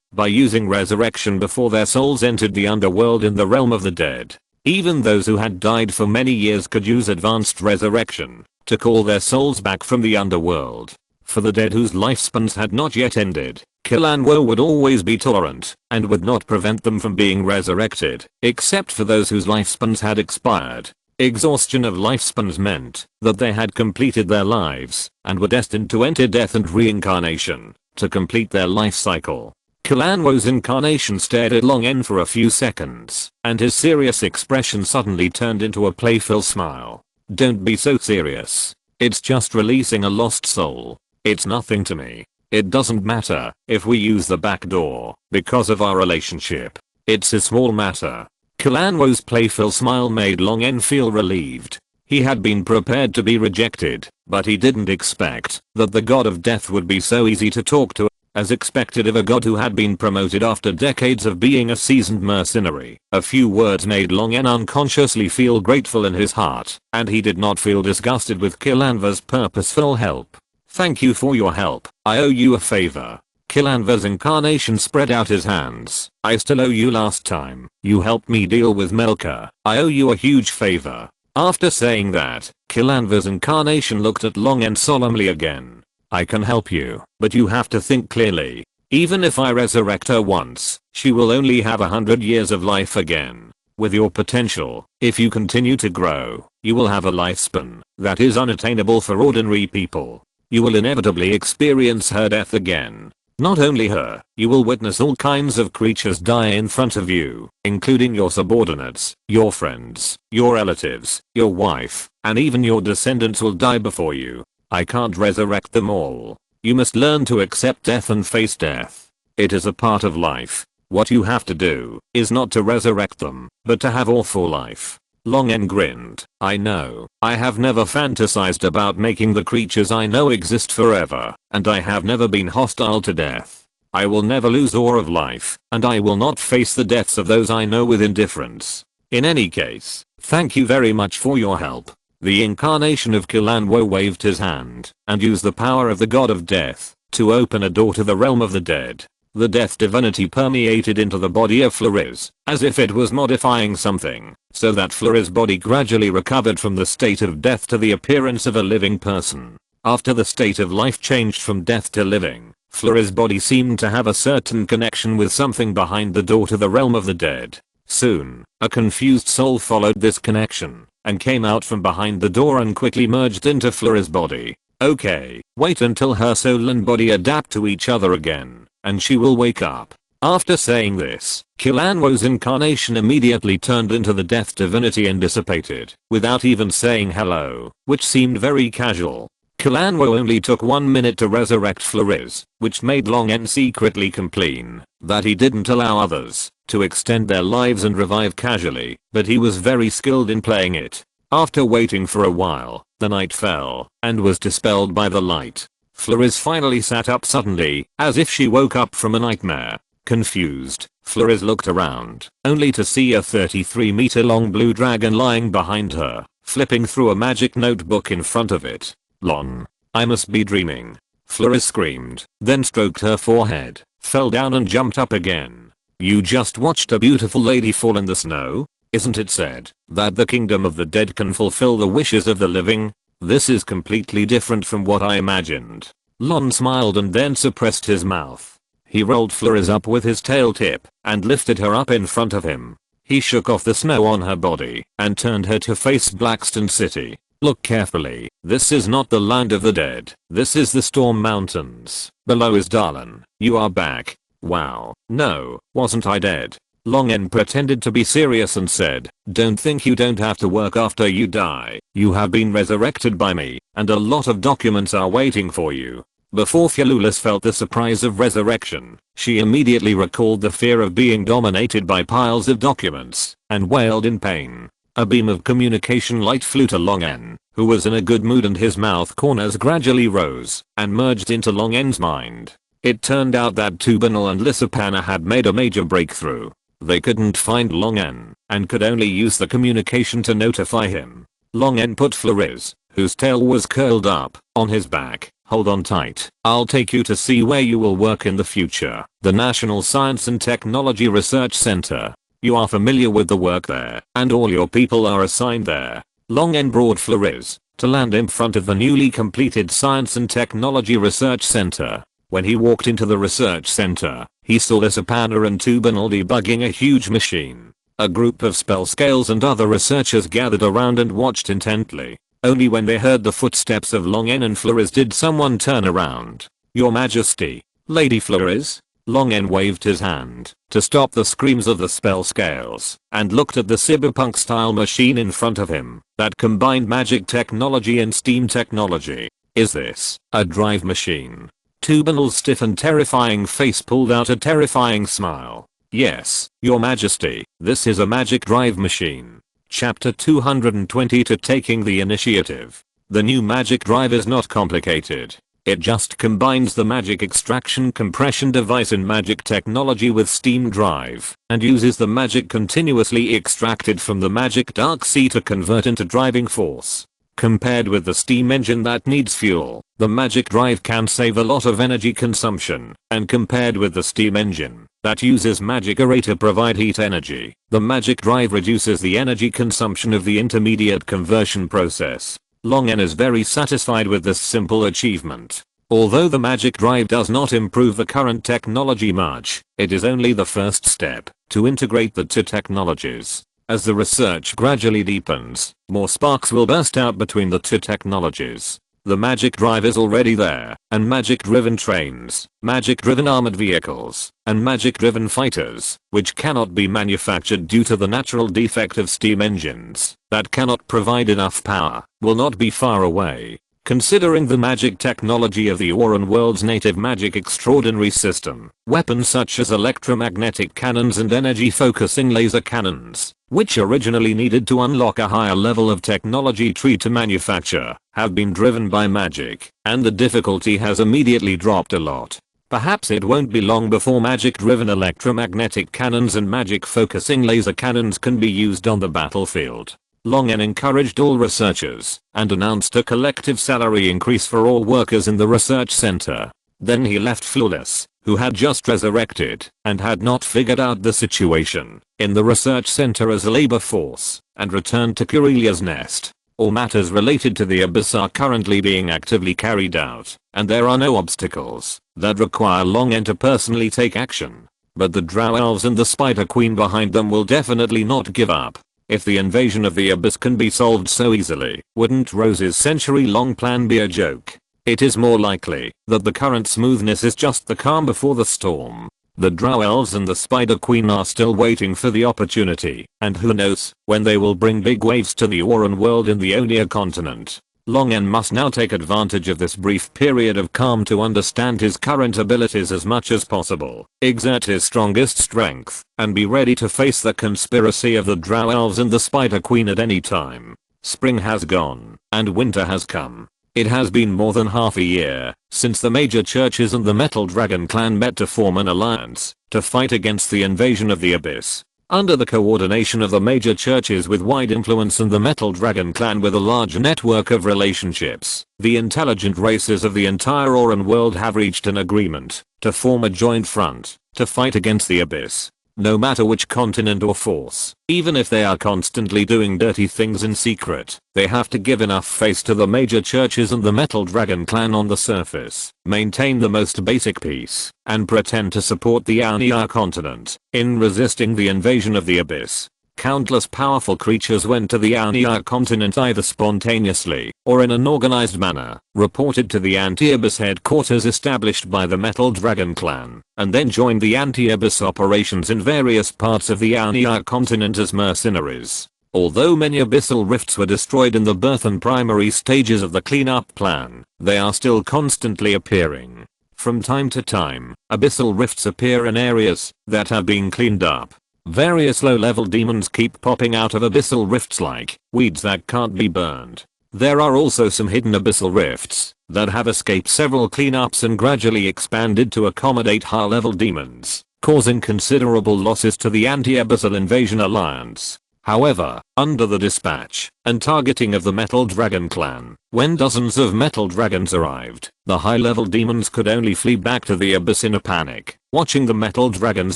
[SPEAKER 1] by using resurrection before their souls entered the underworld in the realm of the dead. Even those who had died for many years could use advanced resurrection to call their souls back from the underworld. For the dead whose lifespans had not yet ended, Kilanva would always be tolerant and would not prevent them from being resurrected, except for those whose lifespans had expired. Exhaustion of lifespans meant that they had completed their lives and were destined to enter death and reincarnation to complete their life cycle. Kilanva's incarnation stared at Long N for a few seconds, and his serious expression suddenly turned into a playful smile. Don't be so serious. It's just releasing a lost soul. It's nothing to me. It doesn't matter if we use the back door because of our relationship. It's a small matter. Kilanva's playful smile made Long N feel relieved. He had been prepared to be rejected, but he didn't expect that the god of death would be so easy to talk to, as expected of a god who had been promoted after decades of being a seasoned mercenary. A few words made Long N unconsciously feel grateful in his heart, and he did not feel disgusted with Kilanva's purposeful help. Thank you for your help. I owe you a favor. Kilanva's incarnation spread out his hands. I still owe you last time you helped me deal with Melka. I owe you a huge favor. After saying that, Kilanva's incarnation looked at Long N solemnly again. I can help you, but you have to think clearly. Even if I resurrect her once, she will only have 100 years of life again. With your potential, if you continue to grow, you will have a lifespan that is unattainable for ordinary people. You will inevitably experience her death again. Not only her, you will witness all kinds of creatures die in front of you, including your subordinates, your friends, your relatives, your wife, and even your descendants will die before you. I can't resurrect them all. You must learn to accept death and face death. It is a part of life. What you have to do is not to resurrect them, but to have awful life. Long N grinned. I know. I have never fantasized about making the creatures I know exist forever, and I have never been hostile to death. I will never lose awe of life, and I will not face the deaths of those I know with indifference. In any case, thank you very much for your help. The incarnation of Kilanva waved his hand and used the power of the god of death to open a door to the realm of the dead. The death divinity permeated into the body of Flores, as if it was modifying something, so that Flores' body gradually recovered from the state of death to the appearance of a living person. After the state of life changed from death to living, Flores' body seemed to have a certain connection with something behind the door to the realm of the dead. Soon, a confused soul followed this connection and came out from behind the door and quickly merged into Flores' body. Okay, wait until her soul and body adapt to each other again, and she will wake up. After saying this, Kilanva's incarnation immediately turned into the death divinity and dissipated, without even saying hello, which seemed very casual. Kilanva only took 1 minute to resurrect Flores, which made Long N secretly complain that he didn't allow others to extend their lives and revive casually, but he was very skilled in playing it. After waiting for a while, The night fell and was dispelled by the light. Flores finally sat up suddenly, as if she woke up from a nightmare. Confused, Flores looked around, only to see a 33-meter-long blue dragon lying behind her, flipping through a magic notebook in front of it. Lon. I must be dreaming. Flores screamed, then stroked her forehead, fell down and jumped up again. You just watched a beautiful lady fall in the snow? Isn't it said that the kingdom of the dead can fulfill the wishes of the living? This is completely different from what I imagined. Lon smiled and then suppressed his mouth. He rolled Flores up with his tail tip and lifted her up in front of him. He shook off the snow on her body and turned her to face Blackstone City. Look carefully. This is not the land of the dead. This is the Storm Mountains. Below is Darlin. You are back. Wow. No, wasn't I dead? Long N pretended to be serious and said, don't think you don't have to work after you die. You have been resurrected by me, and a lot of documents are waiting for you. Before Fialulis felt the surprise of resurrection, she immediately recalled the fear of being dominated by piles of documents, and wailed in pain. A beam of communication light flew to Long N, who was in a good mood, and his mouth corners gradually rose and merged into Long N's mind. It turned out that Tubanal and Lissapana had made a major breakthrough. They couldn't find Long N, and could only use the communication to notify him. Long N put Flores, whose tail was curled up, on his back. Hold on tight. I'll take you to see where you will work in the future. The National Science and Technology Research Center. You are familiar with the work there, and all your people are assigned there. Long N brought Flores to land in front of the newly completed Science and Technology Research Center. When he walked into the research center, he saw Lissapana and Tubanal debugging a huge machine. A group of spell scales and other researchers gathered around and watched intently. Only when they heard the footsteps of Long N and Flores did someone turn around. Your Majesty, Lady Flores? Long N waved his hand to stop the screams of the spell scales and looked at the cyberpunk-style machine in front of him that combined magic technology and steam technology. Is this a drive machine? Tubanal's stiff and terrifying face pulled out a terrifying smile. Yes, Your Majesty, this is a magic drive machine. Chapter 220 to Taking the Initiative. The new magic drive is not complicated. It just combines the magic extraction compression device and magic technology with steam drive, and uses the magic continuously extracted from the magic dark sea to convert into driving force. Compared with the steam engine that needs fuel, the magic drive can save a lot of energy consumption, and compared with the steam engine that uses magic array to provide heat energy, the magic drive reduces the energy consumption of the intermediate conversion process. Long N is very satisfied with this simple achievement. Although the magic drive does not improve the current technology much, it is only the first step to integrate the two technologies. As the research gradually deepens, more sparks will burst out between the two technologies. The magic drive is already there, and magic-driven trains, magic-driven armored vehicles, and magic-driven fighters, which cannot be manufactured due to the natural defect of steam engines that cannot provide enough power, will not be far away. Considering the magic technology of the Auran world's native magic extraordinary system, weapons such as electromagnetic cannons and energy-focusing laser cannons, which originally needed to unlock a higher level of technology tree to manufacture, have been driven by magic, and the difficulty has immediately dropped a lot. Perhaps it won't be long before magic-driven electromagnetic cannons and magic-focusing laser cannons can be used on the battlefield. Long N encouraged all researchers and announced a collective salary increase for all workers in the research center. Then he left Flawless, who had just resurrected and had not figured out the situation, in the research center as a labor force, and returned to Curelia's nest. All matters related to the Abyss are currently being actively carried out, and there are no obstacles that require Long N to personally take action. But the Drow Elves and the Spider Queen behind them will definitely not give up. If the invasion of the Abyss can be solved so easily, wouldn't Rose's century-long plan be a joke? It is more likely that the current smoothness is just the calm before the storm. The Drow Elves and the Spider Queen are still waiting for the opportunity, and who knows when they will bring big waves to the Auran world in the Onia continent. Long N must now take advantage of this brief period of calm to understand his current abilities as much as possible, exert his strongest strength, and be ready to face the conspiracy of the Drow Elves and the Spider Queen at any time. Spring has gone, and winter has come. It has been more than half a year since the major churches and the Metal Dragon clan met to form an alliance to fight against the invasion of the Abyss. Under the coordination of the major churches with wide influence and the Metal Dragon clan with a large network of relationships, the intelligent races of the entire Auran world have reached an agreement to form a joint front to fight against the Abyss. No matter which continent or force, even if they are constantly doing dirty things in secret, they have to give enough face to the major churches and the Metal Dragon clan on the surface, maintain the most basic peace, and pretend to support the Aania continent in resisting the invasion of the Abyss. Countless powerful creatures went to the Aania continent either spontaneously or in an organized manner, reported to the Anti-Abyss headquarters established by the Metal Dragon clan, and then joined the Anti-Abyss operations in various parts of the Aania continent as mercenaries. Although many abyssal rifts were destroyed in the birth and primary stages of the cleanup plan, they are still constantly appearing. From time to time, abyssal rifts appear in areas that have been cleaned up. Various low-level demons keep popping out of abyssal rifts like weeds that can't be burned. There are also some hidden abyssal rifts that have escaped several cleanups and gradually expanded to accommodate high-level demons, causing considerable losses to the Anti-Abyssal Invasion Alliance. However, under the dispatch and targeting of the Metal Dragon clan, when dozens of Metal Dragons arrived, the high-level demons could only flee back to the Abyss in a panic, watching the Metal Dragons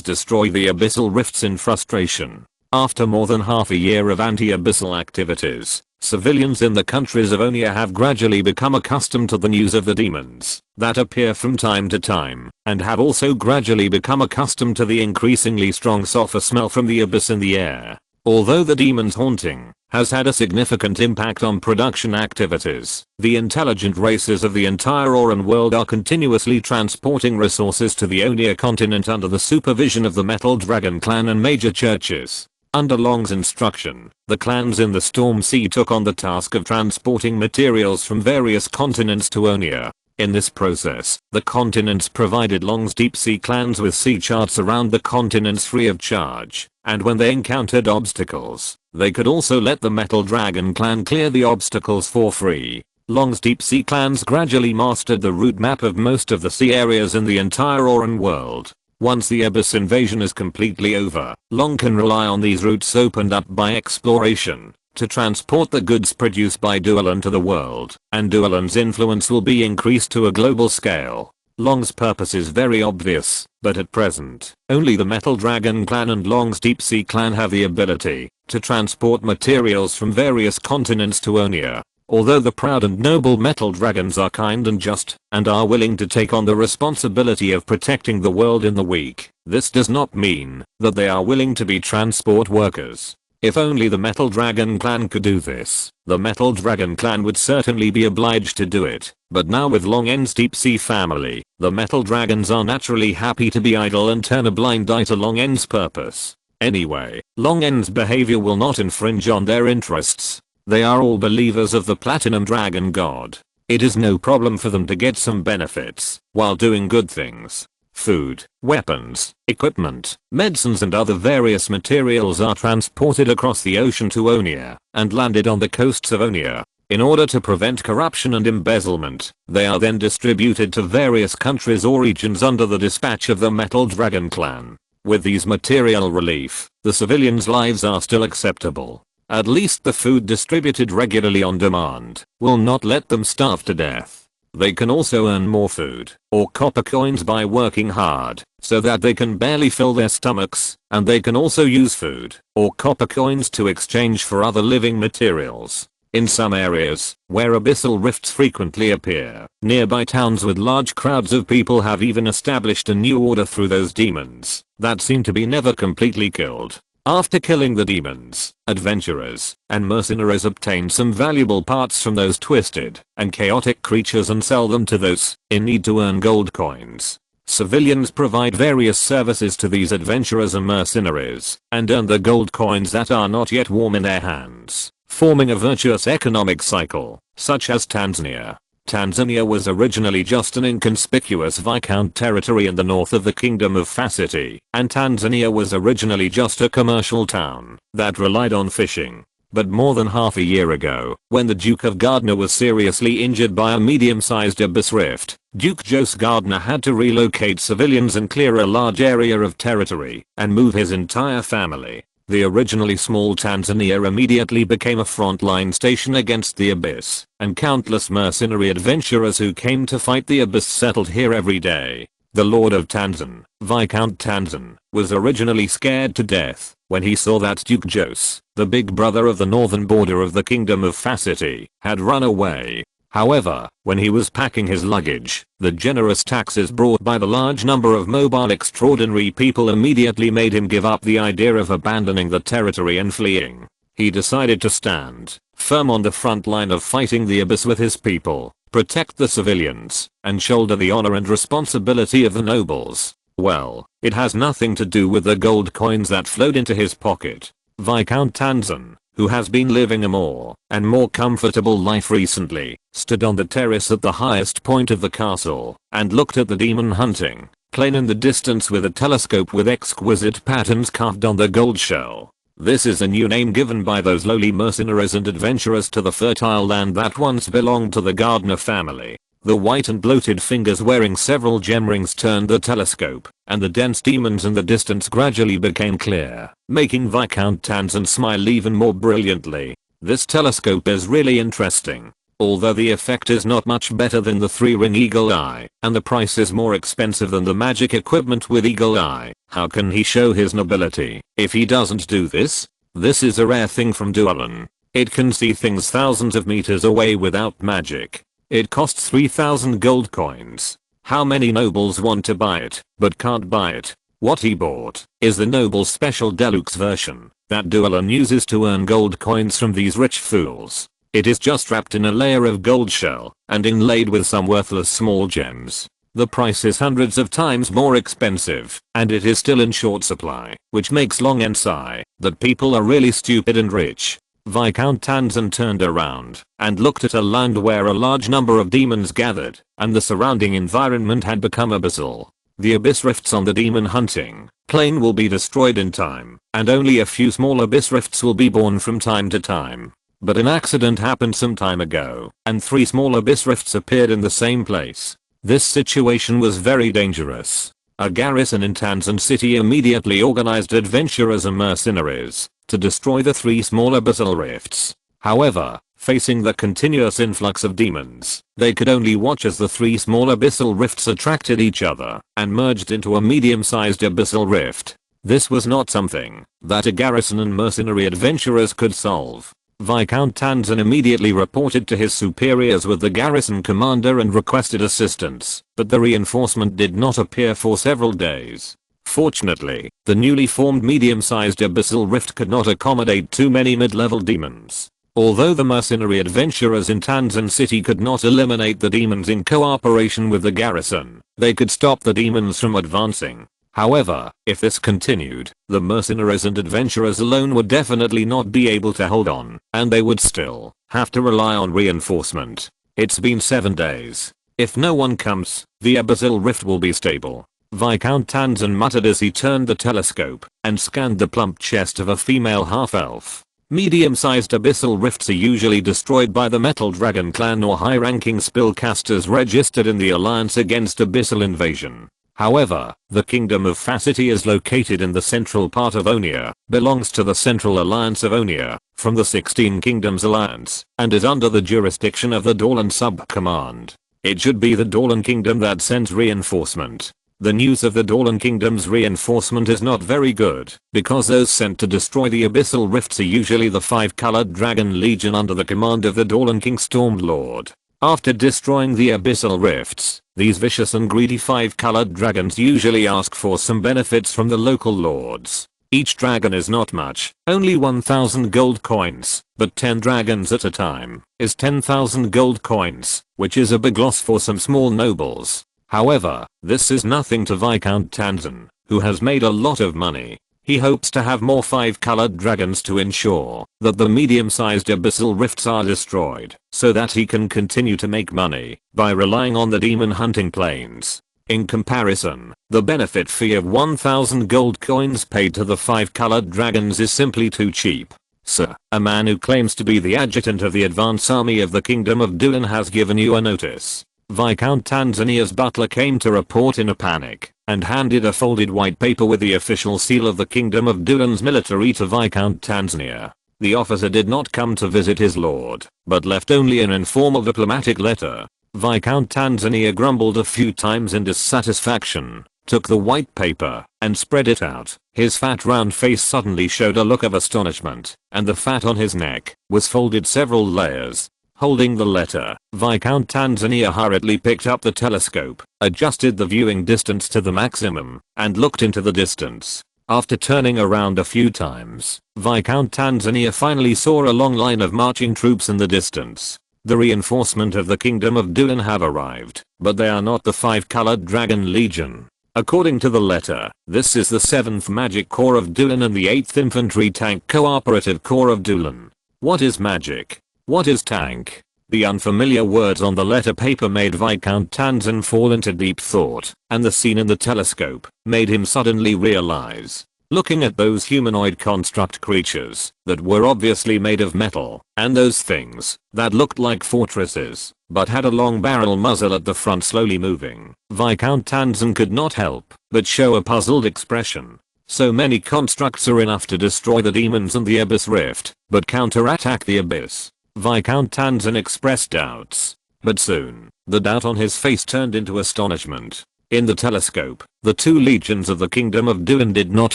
[SPEAKER 1] destroy the abyssal rifts in frustration. After more than half a year of anti-abyssal activities, civilians in the countries of Onia have gradually become accustomed to the news of the demons that appear from time to time, and have also gradually become accustomed to the increasingly strong sulfur smell from the Abyss in the air. Although the demon's haunting has had a significant impact on production activities, the intelligent races of the entire Auran world are continuously transporting resources to the Onia continent under the supervision of the Metal Dragon clan and major churches. Under Long's instruction, the clans in the Storm Sea took on the task of transporting materials from various continents to Onia. In this process, the continents provided Long's deep sea clans with sea charts around the continents free of charge, and when they encountered obstacles, they could also let the Metal Dragon clan clear the obstacles for free. Long's deep sea clans gradually mastered the route map of most of the sea areas in the entire Auran world. Once the Abyss invasion is completely over, Long can rely on these routes opened up by exploration to transport the goods produced by Dualan to the world, and Dualan's influence will be increased to a global scale. Long's purpose is very obvious, but at present, only the Metal Dragon clan and Long's Deep Sea clan have the ability to transport materials from various continents to Onia. Although the proud and noble Metal Dragons are kind and just, and are willing to take on the responsibility of protecting the world in the weak, this does not mean that they are willing to be transport workers. If only the Metal Dragon clan could do this, the Metal Dragon clan would certainly be obliged to do it. But now with Long N's Deep Sea family, the Metal Dragons are naturally happy to be idle and turn a blind eye to Long N's purpose. Anyway, Long N's behavior will not infringe on their interests. They are all believers of the Platinum Dragon God. It is no problem for them to get some benefits while doing good things. Food, weapons, equipment, medicines and other various materials are transported across the ocean to Onia and landed on the coasts of Onia. In order to prevent corruption and embezzlement, they are then distributed to various countries or regions under the dispatch of the Metal Dragon clan. With these material relief, the civilians' lives are still acceptable. At least the food distributed regularly on demand will not let them starve to death. They can also earn more food or copper coins by working hard so that they can barely fill their stomachs, and they can also use food or copper coins to exchange for other living materials. In some areas, where abyssal rifts frequently appear, nearby towns with large crowds of people have even established a new order through those demons that seem to be never completely killed. After killing the demons, adventurers and mercenaries obtain some valuable parts from those twisted and chaotic creatures and sell them to those in need to earn gold coins. Civilians provide various services to these adventurers and mercenaries and earn the gold coins that are not yet warm in their hands, forming a virtuous economic cycle, such as Tanzania. Tanzania was originally just an inconspicuous Viscount territory in the north of the Kingdom of Facity, and Tanzania was originally just a commercial town that relied on fishing. But more than half a year ago, when the Duke of Gardner was seriously injured by a medium-sized abyss rift, Duke Jose Gardner had to relocate civilians and clear a large area of territory and move his entire family. The originally small Tanzania immediately became a frontline station against the abyss, and countless mercenary adventurers who came to fight the abyss settled here every day. The Lord of Tanzan, Viscount Tanzan, was originally scared to death when he saw that Duke Jose, the big brother of the northern border of the Kingdom of Facity, had run away. However, when he was packing his luggage, the generous taxes brought by the large number of mobile extraordinary people immediately made him give up the idea of abandoning the territory and fleeing. He decided to stand firm on the front line of fighting the abyss with his people, protect the civilians, and shoulder the honor and responsibility of the nobles. Well, it has nothing to do with the gold coins that flowed into his pocket. Viscount Tanzan, who has been living a more and more comfortable life recently, stood on the terrace at the highest point of the castle and looked at the demon hunting plane in the distance with a telescope with exquisite patterns carved on the gold shell. This is a new name given by those lowly mercenaries and adventurers to the fertile land that once belonged to the Gardner family. The white and bloated fingers wearing several gem rings turned the telescope, and the dense demons in the distance gradually became clear, making Viscount Tanzan smile even more brilliantly. This telescope is really interesting. Although the effect is not much better than the 3-ring eagle eye, and the price is more expensive than the magic equipment with eagle eye, how can he show his nobility if he doesn't do this? This is a rare thing from Duelan. It can see things thousands of meters away without magic. It costs 3,000 gold coins. How many nobles want to buy it, but can't buy it? What he bought is the noble special deluxe version that Duelan uses to earn gold coins from these rich fools. It is just wrapped in a layer of gold shell and inlaid with some worthless small gems. The price is hundreds of times more expensive, and it is still in short supply, which makes Long sigh that people are really stupid and rich. Viscount Tanzan turned around and looked at a land where a large number of demons gathered, and the surrounding environment had become abyssal. The abyss rifts on the demon hunting plane will be destroyed in time, and only a few small abyss rifts will be born from time to time. But an accident happened some time ago, and 3 small abyss rifts appeared in the same place. This situation was very dangerous. A garrison in Tanzan City immediately organized adventurers and mercenaries to destroy the 3 small abyssal rifts. However, facing the continuous influx of demons, they could only watch as the 3 small abyssal rifts attracted each other and merged into a medium-sized abyssal rift. This was not something that a garrison and mercenary adventurers could solve. Viscount Tanzan immediately reported to his superiors with the garrison commander and requested assistance, but the reinforcement did not appear for several days. Fortunately, the newly formed medium-sized abyssal rift could not accommodate too many mid-level demons. Although the mercenary adventurers in Tanzan City could not eliminate the demons in cooperation with the garrison, they could stop the demons from advancing. However, if this continued, the mercenaries and adventurers alone would definitely not be able to hold on, and they would still have to rely on reinforcement. It's been 7 days. If no one comes, the abyssal rift will be stable. Viscount Tanzan muttered as he turned the telescope and scanned the plump chest of a female half-elf. Medium-sized abyssal rifts are usually destroyed by the Metal Dragon clan or high-ranking spellcasters registered in the Alliance against Abyssal Invasion. However, the Kingdom of Facity is located in the central part of Onia, belongs to the Central Alliance of Onia, from the 16 Kingdoms Alliance, and is under the jurisdiction of the Dorlan Sub-Command. It should be the Dorlan Kingdom that sends reinforcement. The news of the Dorlan Kingdom's reinforcement is not very good, because those sent to destroy the abyssal rifts are usually the 5-colored dragon legion under the command of the Dorlan King Stormlord. After destroying the abyssal rifts, these vicious and greedy 5-colored dragons usually ask for some benefits from the local lords. Each dragon is not much, only 1,000 gold coins, but 10 dragons at a time is 10,000 gold coins, which is a big loss for some small nobles. However, this is nothing to Viscount Tanzan, who has made a lot of money. He hopes to have more 5-colored dragons to ensure that the medium-sized abyssal rifts are destroyed, so that he can continue to make money by relying on the demon hunting planes. In comparison, the benefit fee of 1,000 gold coins paid to the 5-colored dragons is simply too cheap. "Sir, a man who claims to be the adjutant of the advance army of the Kingdom of Dulan has given you a notice." Viscount Tanzania's butler came to report in a panic, and handed a folded white paper with the official seal of the Kingdom of Dulan's military to Viscount Tanzania. The officer did not come to visit his lord, but left only an informal diplomatic letter. Viscount Tanzania grumbled a few times in dissatisfaction, took the white paper, and spread it out. His fat round face suddenly showed a look of astonishment, and the fat on his neck was folded several layers. Holding the letter, Viscount Tanzania hurriedly picked up the telescope, adjusted the viewing distance to the maximum, and looked into the distance. After turning around a few times, Viscount Tanzania finally saw a long line of marching troops in the distance. The reinforcement of the Kingdom of Dulan have arrived, but they are not the 5-colored Dragon Legion. According to the letter, this is the 7th Magic Corps of Dulan and the 8th Infantry Tank Cooperative Corps of Dulan. What is magic? What is tank? The unfamiliar words on the letter paper made Viscount Tanzan fall into deep thought, and the scene in the telescope made him suddenly realize. Looking at those humanoid construct creatures that were obviously made of metal, and those things that looked like fortresses, but had a long barrel muzzle at the front slowly moving, Viscount Tanzan could not help but show a puzzled expression. So many constructs are enough to destroy the demons and the Abyss Rift, but counterattack the Abyss. Viscount Tanzan expressed doubts. But soon, the doubt on his face turned into astonishment. In the telescope, the 2 legions of the Kingdom of Dulan did not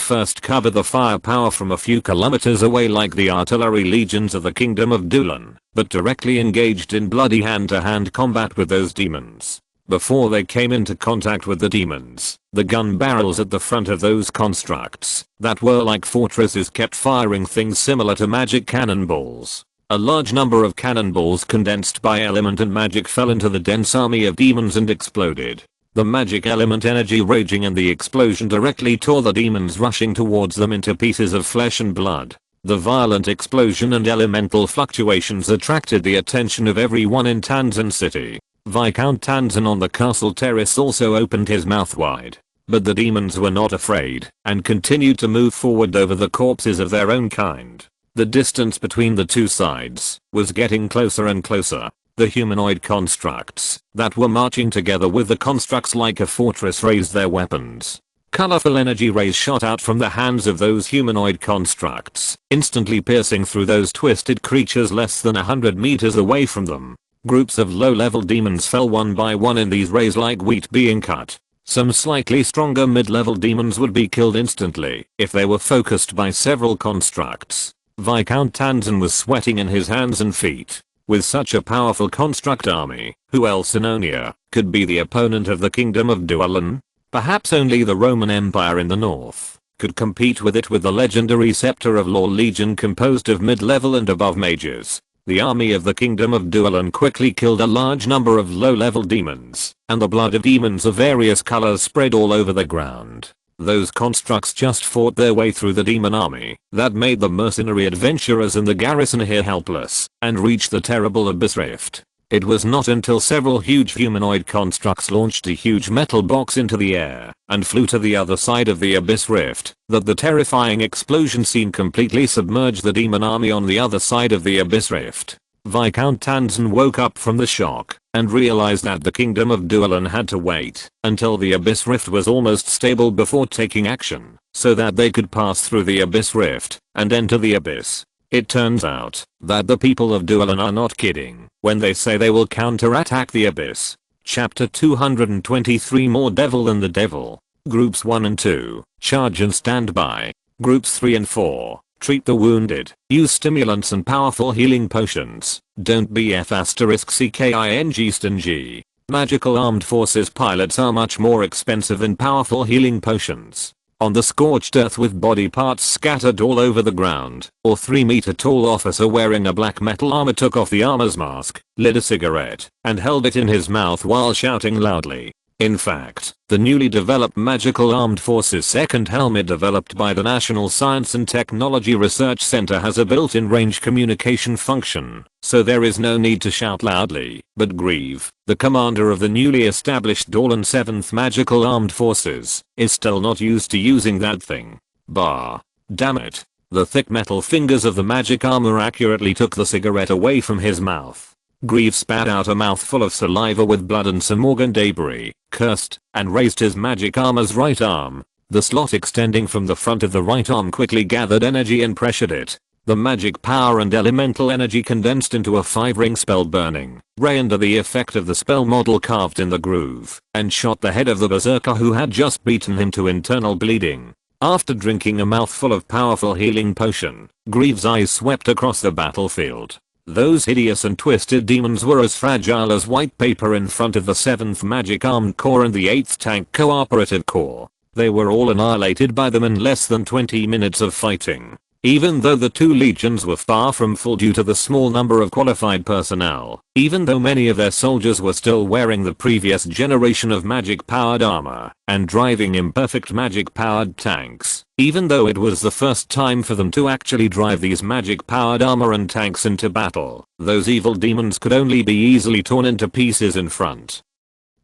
[SPEAKER 1] first cover the firepower from a few kilometers away like the artillery legions of the Kingdom of Dulan, but directly engaged in bloody hand-to-hand combat with those demons. Before they came into contact with the demons, the gun barrels at the front of those constructs that were like fortresses kept firing things similar to magic cannonballs. A large number of cannonballs condensed by element and magic fell into the dense army of demons and exploded. The magic element energy raging and the explosion directly tore the demons rushing towards them into pieces of flesh and blood. The violent explosion and elemental fluctuations attracted the attention of everyone in Tanzan City. Viscount Tanzan on the castle terrace also opened his mouth wide. But the demons were not afraid and continued to move forward over the corpses of their own kind. The distance between the 2 sides was getting closer and closer. The humanoid constructs that were marching together with the constructs like a fortress raised their weapons. Colorful energy rays shot out from the hands of those humanoid constructs, instantly piercing through those twisted creatures less than 100 meters away from them. Groups of low-level demons fell one by one in these rays like wheat being cut. Some slightly stronger mid-level demons would be killed instantly if they were focused by several constructs. Viscount Tanzan was sweating in his hands and feet. With such a powerful construct army, who else in Onia could be the opponent of the Kingdom of Dulan? Perhaps only the Roman Empire in the north could compete with it with the legendary Scepter of Law Legion composed of mid-level and above mages. The army of the Kingdom of Dulan quickly killed a large number of low-level demons, and the blood of demons of various colors spread all over the ground. Those constructs just fought their way through the demon army that made the mercenary adventurers in the garrison here helpless and reached the terrible Abyss Rift. It was not until several huge humanoid constructs launched a huge metal box into the air and flew to the other side of the Abyss Rift that the terrifying explosion scene completely submerged the demon army on the other side of the Abyss Rift. Viscount Tanzan woke up from the shock and realized that the Kingdom of Dulan had to wait until the Abyss Rift was almost stable before taking action, so that they could pass through the Abyss Rift and enter the Abyss. It turns out that the people of Dulan are not kidding when they say they will counterattack the Abyss. Chapter 223 More Devil than the Devil. Groups 1 and 2, charge and stand by. Groups 3 and 4, treat the wounded, use stimulants and powerful healing potions. Don't be **king stingy. Magical armed forces pilots are much more expensive than powerful healing potions. On the scorched earth with body parts scattered all over the ground, a 3-meter tall officer wearing a black metal armor took off the armor's mask, lit a cigarette, and held it in his mouth while shouting loudly. In fact, the newly developed Magical Armed Forces second helmet developed by the National Science and Technology Research Center has a built-in range communication function, so there is no need to shout loudly. But Grieve, the commander of the newly established Dulan 7th Magical Armed Forces, is still not used to using that thing. Bah. Damn it. The thick metal fingers of the magic armor accurately took the cigarette away from his mouth. Greaves spat out a mouthful of saliva with blood and some organ debris, cursed, and raised his magic armor's right arm. The slot extending from the front of the right arm quickly gathered energy and pressured it. The magic power and elemental energy condensed into a 5-ring spell, burning ray under the effect of the spell model carved in the groove, and shot the head of the berserker who had just beaten him to internal bleeding. After drinking a mouthful of powerful healing potion, Greaves' eyes swept across the battlefield. Those hideous and twisted demons were as fragile as white paper in front of the 7th Magic Armed Corps and the 8th Tank Cooperative Corps. They were all annihilated by them in less than 20 minutes of fighting. Even though the two legions were far from full due to the small number of qualified personnel, even though many of their soldiers were still wearing the previous generation of magic-powered armor and driving imperfect magic-powered tanks, even though it was the first time for them to actually drive these magic-powered armor and tanks into battle, those evil demons could only be easily torn into pieces in front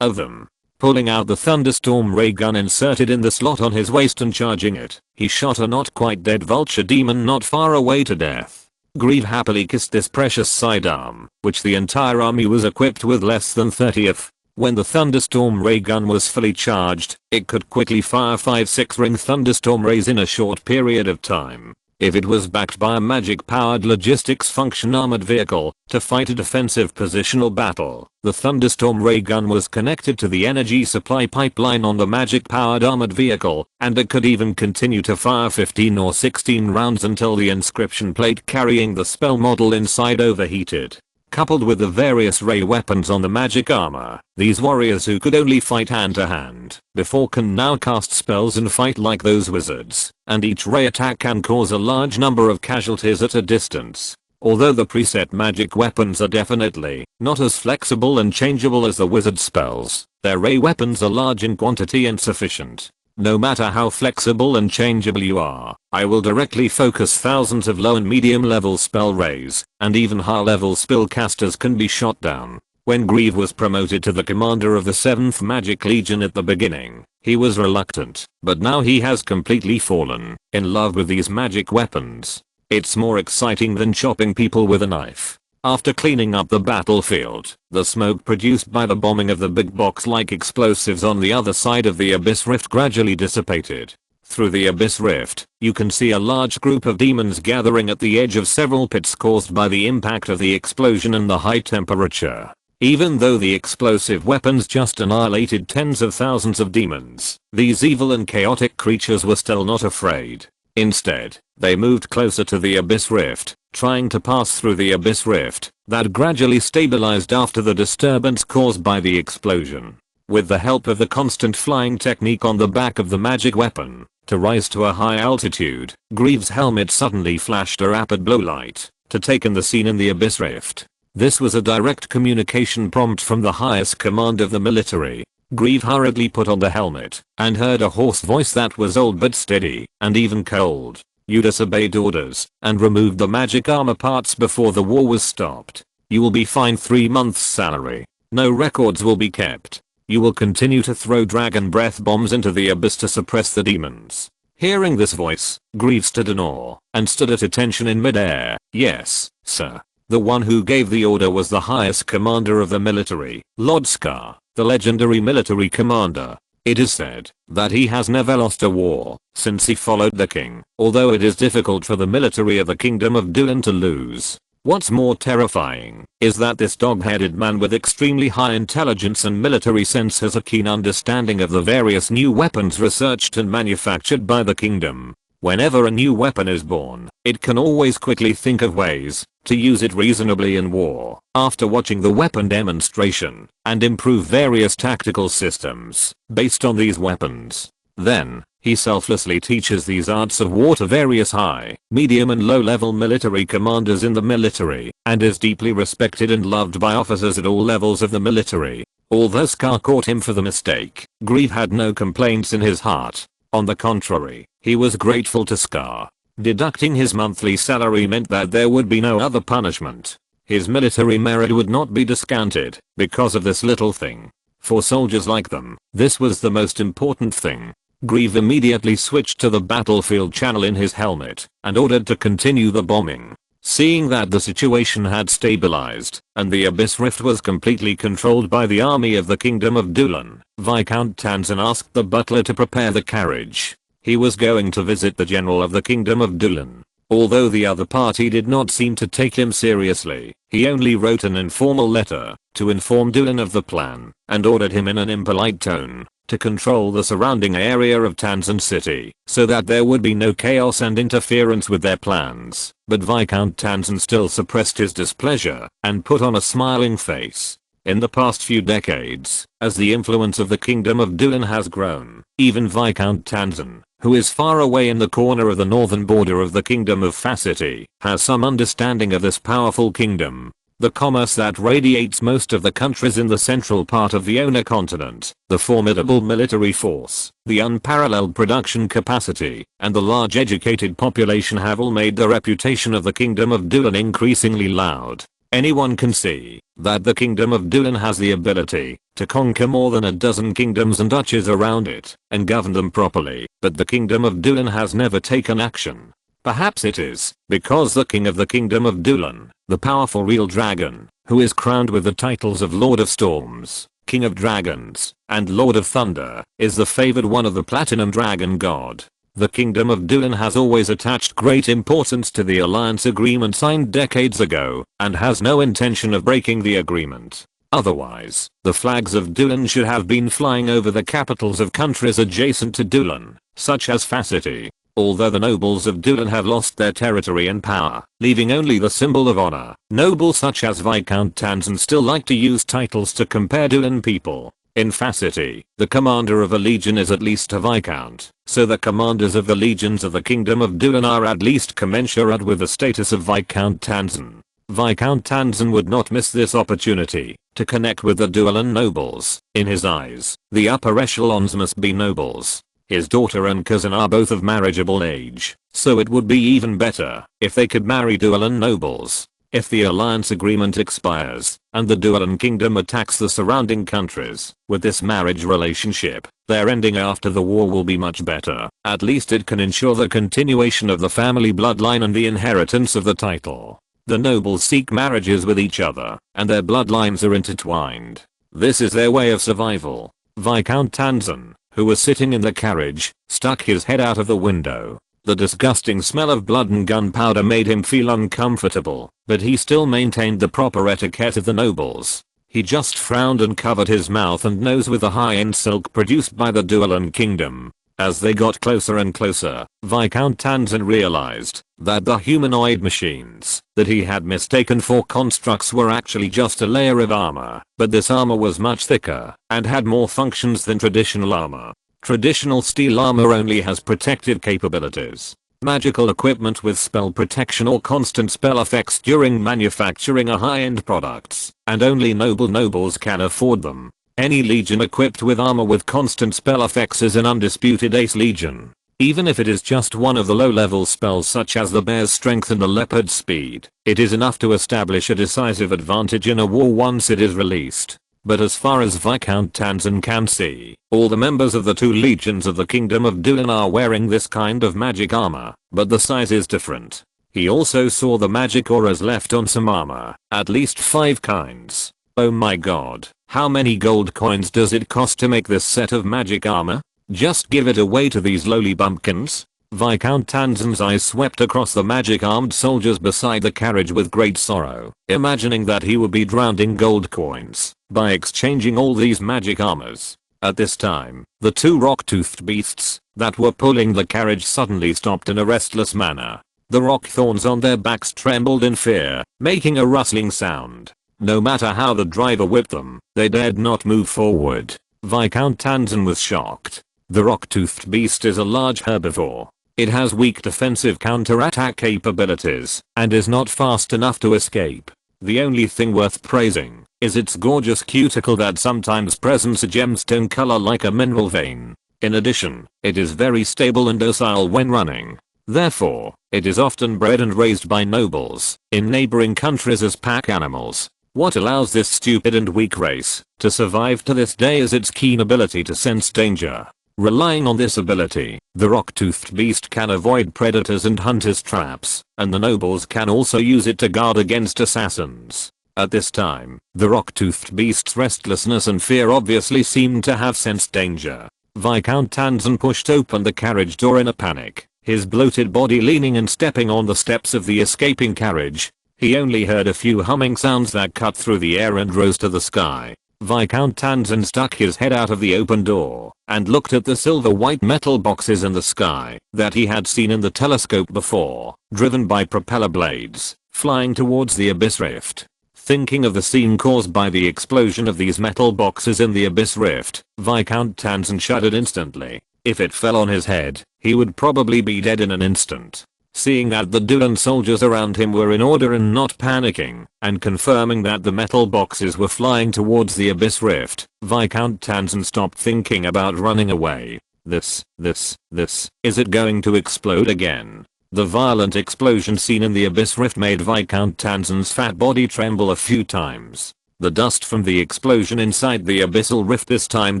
[SPEAKER 1] of them. Pulling out the thunderstorm ray gun inserted in the slot on his waist and charging it, he shot a not quite dead vulture demon not far away to death. Greave happily kissed this precious sidearm, which the entire army was equipped with less than 30th. When the thunderstorm ray gun was fully charged, it could quickly fire 5-6 ring thunderstorm rays in a short period of time. If it was backed by a magic-powered logistics function armored vehicle to fight a defensive positional battle, the thunderstorm ray gun was connected to the energy supply pipeline on the magic-powered armored vehicle, and it could even continue to fire 15 or 16 rounds until the inscription plate carrying the spell model inside overheated. Coupled with the various ray weapons on the magic armor, these warriors who could only fight hand to hand before can now cast spells and fight like those wizards, and each ray attack can cause a large number of casualties at a distance. Although the preset magic weapons are definitely not as flexible and changeable as the wizard spells, their ray weapons are large in quantity and sufficient. No matter how flexible and changeable you are, I will directly focus thousands of low and medium level spell rays, and even high level spellcasters can be shot down. When Greave was promoted to the commander of the 7th Magic Legion at the beginning, he was reluctant, but now he has completely fallen in love with these magic weapons. It's more exciting than chopping people with a knife. After cleaning up the battlefield, the smoke produced by the bombing of the big box-like explosives on the other side of the Abyss Rift gradually dissipated. Through the Abyss Rift, you can see a large group of demons gathering at the edge of several pits caused by the impact of the explosion and the high temperature. Even though the explosive weapons just annihilated tens of thousands of demons, these evil and chaotic creatures were still not afraid. Instead, they moved closer to the Abyss Rift, trying to pass through the Abyss Rift that gradually stabilized after the disturbance caused by the explosion. With the help of the constant flying technique on the back of the magic weapon, to rise to a high altitude, Greaves' helmet suddenly flashed a rapid blue light to take in the scene in the Abyss Rift. This was a direct communication prompt from the highest command of the military. Greave hurriedly put on the helmet and heard a hoarse voice that was old but steady and even cold. You disobeyed orders and removed the magic armor parts before the war was stopped. You will be fined 3 months' salary. No records will be kept. You will continue to throw dragon breath bombs into the abyss to suppress the demons. Hearing this voice, Greave stood in awe and stood at attention in midair. Yes, sir. The one who gave the order was the highest commander of the military, Lord Scar, the legendary military commander. It is said that he has never lost a war since he followed the king, although it is difficult for the military of the kingdom of Dylan to lose. What's more terrifying is that this dog-headed man with extremely high intelligence and military sense has a keen understanding of the various new weapons researched and manufactured by the kingdom. Whenever a new weapon is born, it can always quickly think of ways to use it reasonably in war. After watching the weapon demonstration and improve various tactical systems based on these weapons, then he selflessly teaches these arts of war to various high, medium and low level military commanders in the military, and is deeply respected and loved by officers at all levels of the military. Although Scar caught him for the mistake, Greave had no complaints in his heart. On the contrary, he was grateful to Scar. Deducting his monthly salary meant that there would be no other punishment. His military merit would not be discounted because of this little thing. For soldiers like them, this was the most important thing. Grieve immediately switched to the battlefield channel in his helmet and ordered to continue the bombing. Seeing that the situation had stabilized and the Abyss Rift was completely controlled by the army of the Kingdom of Dulan, Viscount Tanzan asked the butler to prepare the carriage. He was going to visit the general of the Kingdom of Dulan. Although the other party did not seem to take him seriously, he only wrote an informal letter to inform Dulan of the plan and ordered him in an impolite tone to control the surrounding area of Tanzan City so that there would be no chaos and interference with their plans. But Viscount Tanzan still suppressed his displeasure and put on a smiling face. In the past few decades, as the influence of the Kingdom of Dulan has grown, even Viscount Tanzan, who is far away in the corner of the northern border of the Kingdom of Facity, has some understanding of this powerful kingdom. The commerce that radiates most of the countries in the central part of the Ona continent, the formidable military force, the unparalleled production capacity, and the large educated population have all made the reputation of the Kingdom of Dulan increasingly loud. Anyone can see that the Kingdom of Dulan has the ability to conquer more than a dozen kingdoms and duchies around it and govern them properly, but the Kingdom of Dulan has never taken action. Perhaps it is because the king of the Kingdom of Dulan, the powerful real dragon, who is crowned with the titles of Lord of Storms, King of Dragons, and Lord of Thunder, is the favored one of the Platinum Dragon God. The Kingdom of Dulan has always attached great importance to the alliance agreement signed decades ago and has no intention of breaking the agreement. Otherwise, the flags of Dulan should have been flying over the capitals of countries adjacent to Dulan, such as Facity. Although the nobles of Dulan have lost their territory and power, leaving only the symbol of honor, nobles such as Viscount Tanzan still like to use titles to compare Dulan people. In Facity, the commander of a legion is at least a viscount, so the commanders of the legions of the Kingdom of Dulan are at least commensurate with the status of Viscount Tanzan. Viscount Tanzan would not miss this opportunity to connect with the Dulan nobles. In his eyes, the upper echelons must be nobles. His daughter and cousin are both of marriageable age, so it would be even better if they could marry Dulan nobles. If the alliance agreement expires, and the Dulan kingdom attacks the surrounding countries, with this marriage relationship, their ending after the war will be much better. At least it can ensure the continuation of the family bloodline and the inheritance of the title. The nobles seek marriages with each other, and their bloodlines are intertwined. This is their way of survival. Viscount Tanzan, who was sitting in the carriage, stuck his head out of the window. The disgusting smell of blood and gunpowder made him feel uncomfortable, but he still maintained the proper etiquette of the nobles. He just frowned and covered his mouth and nose with the high-end silk produced by the Dulan kingdom. As they got closer and closer, Viscount Tanzan realized that the humanoid machines that he had mistaken for constructs were actually just a layer of armor, but this armor was much thicker and had more functions than traditional armor. Traditional steel armor only has protective capabilities, magical equipment with spell protection or constant spell effects during manufacturing are high-end products, and only nobles can afford them. Any legion equipped with armor with constant spell effects is an undisputed ace legion. Even if it is just one of the low-level spells such as the Bear's Strength and the Leopard's Speed, it is enough to establish a decisive advantage in a war once it is released. But as far as Viscount Tanzan can see, all the members of the two legions of the Kingdom of Dulan are wearing this kind of magic armor, but the size is different. He also saw the magic auras left on some armor, at least 5 kinds. Oh my god, how many gold coins does it cost to make this set of magic armor? Just give it away to these lowly bumpkins? Viscount Tanzan's eyes swept across the magic-armed soldiers beside the carriage with great sorrow, imagining that he would be drowned in gold coins by exchanging all these magic armors. At this time, the 2 rock-toothed beasts that were pulling the carriage suddenly stopped in a restless manner. The rock thorns on their backs trembled in fear, making a rustling sound. No matter how the driver whipped them, they dared not move forward. Viscount Tanzan was shocked. The rock-toothed beast is a large herbivore. It has weak defensive counter-attack capabilities and is not fast enough to escape. The only thing worth praising is its gorgeous cuticle that sometimes presents a gemstone color like a mineral vein. In addition, it is very stable and docile when running. Therefore, it is often bred and raised by nobles in neighboring countries as pack animals. What allows this stupid and weak race to survive to this day is its keen ability to sense danger. Relying on this ability, the rock-toothed beast can avoid predators and hunters' traps, and the nobles can also use it to guard against assassins. At this time, the rock-toothed beast's restlessness and fear obviously seemed to have sensed danger. Viscount Tanzan pushed open the carriage door in a panic, his bloated body leaning and stepping on the steps of the escaping carriage. He only heard a few humming sounds that cut through the air and rose to the sky. Viscount Tanzan stuck his head out of the open door and looked at the silver white metal boxes in the sky that he had seen in the telescope before, driven by propeller blades, flying towards the abyss rift. Thinking of the scene caused by the explosion of these metal boxes in the abyss rift, Viscount Tanzan shuddered instantly. If it fell on his head, he would probably be dead in an instant. Seeing that the Dulan soldiers around him were in order and not panicking, and confirming that the metal boxes were flying towards the abyss rift, Viscount Tanzan stopped thinking about running away. Is it going to explode again? The violent explosion seen in the abyss rift made Viscount Tanzan's fat body tremble a few times. The dust from the explosion inside the abyssal rift this time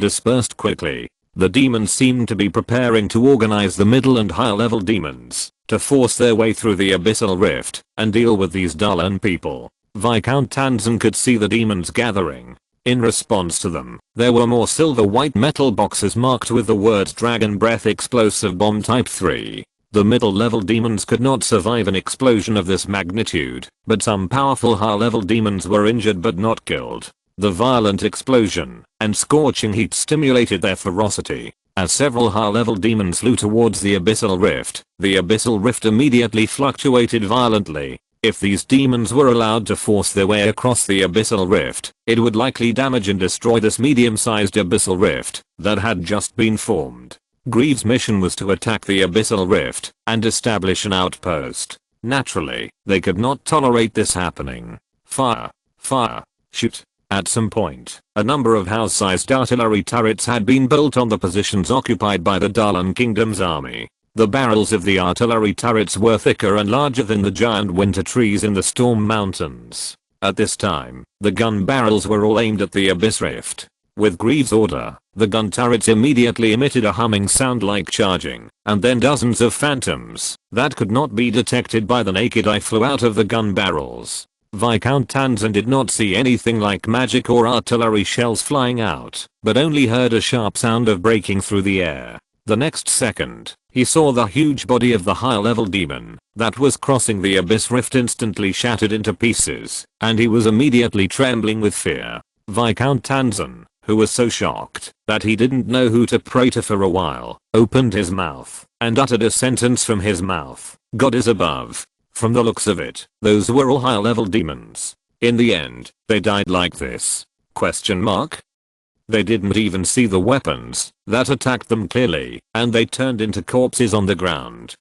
[SPEAKER 1] dispersed quickly. The demons seemed to be preparing to organize the middle and higher level demons to force their way through the abyssal rift and deal with these Dulan people. Viscount Tanzan could see the demons gathering. In response to them, there were more silver white metal boxes marked with the words Dragon Breath Explosive Bomb Type 3. The middle level demons could not survive an explosion of this magnitude, but some powerful high level demons were injured but not killed. The violent explosion and scorching heat stimulated their ferocity. As several high-level demons flew towards the abyssal rift immediately fluctuated violently. If these demons were allowed to force their way across the abyssal rift, it would likely damage and destroy this medium-sized abyssal rift that had just been formed. Greaves' mission was to attack the abyssal rift and establish an outpost. Naturally, they could not tolerate this happening. Fire! Fire! Shoot! At some point, a number of house-sized artillery turrets had been built on the positions occupied by the Dulan Kingdom's army. The barrels of the artillery turrets were thicker and larger than the giant winter trees in the Storm Mountains. At this time, the gun barrels were all aimed at the abyss rift. With Greaves' order, the gun turrets immediately emitted a humming sound like charging, and then dozens of phantoms that could not be detected by the naked eye flew out of the gun barrels. Viscount Tanzan did not see anything like magic or artillery shells flying out, but only heard a sharp sound of breaking through the air. The next second, he saw the huge body of the high-level demon that was crossing the abyss rift instantly shattered into pieces, and he was immediately trembling with fear. Viscount Tanzan, who was so shocked that he didn't know who to pray to for a while, opened his mouth and uttered a sentence from his mouth. God is above. From the looks of it, those were all high-level demons. In the end, they died like this? They didn't even see the weapons that attacked them clearly, and they turned into corpses on the ground?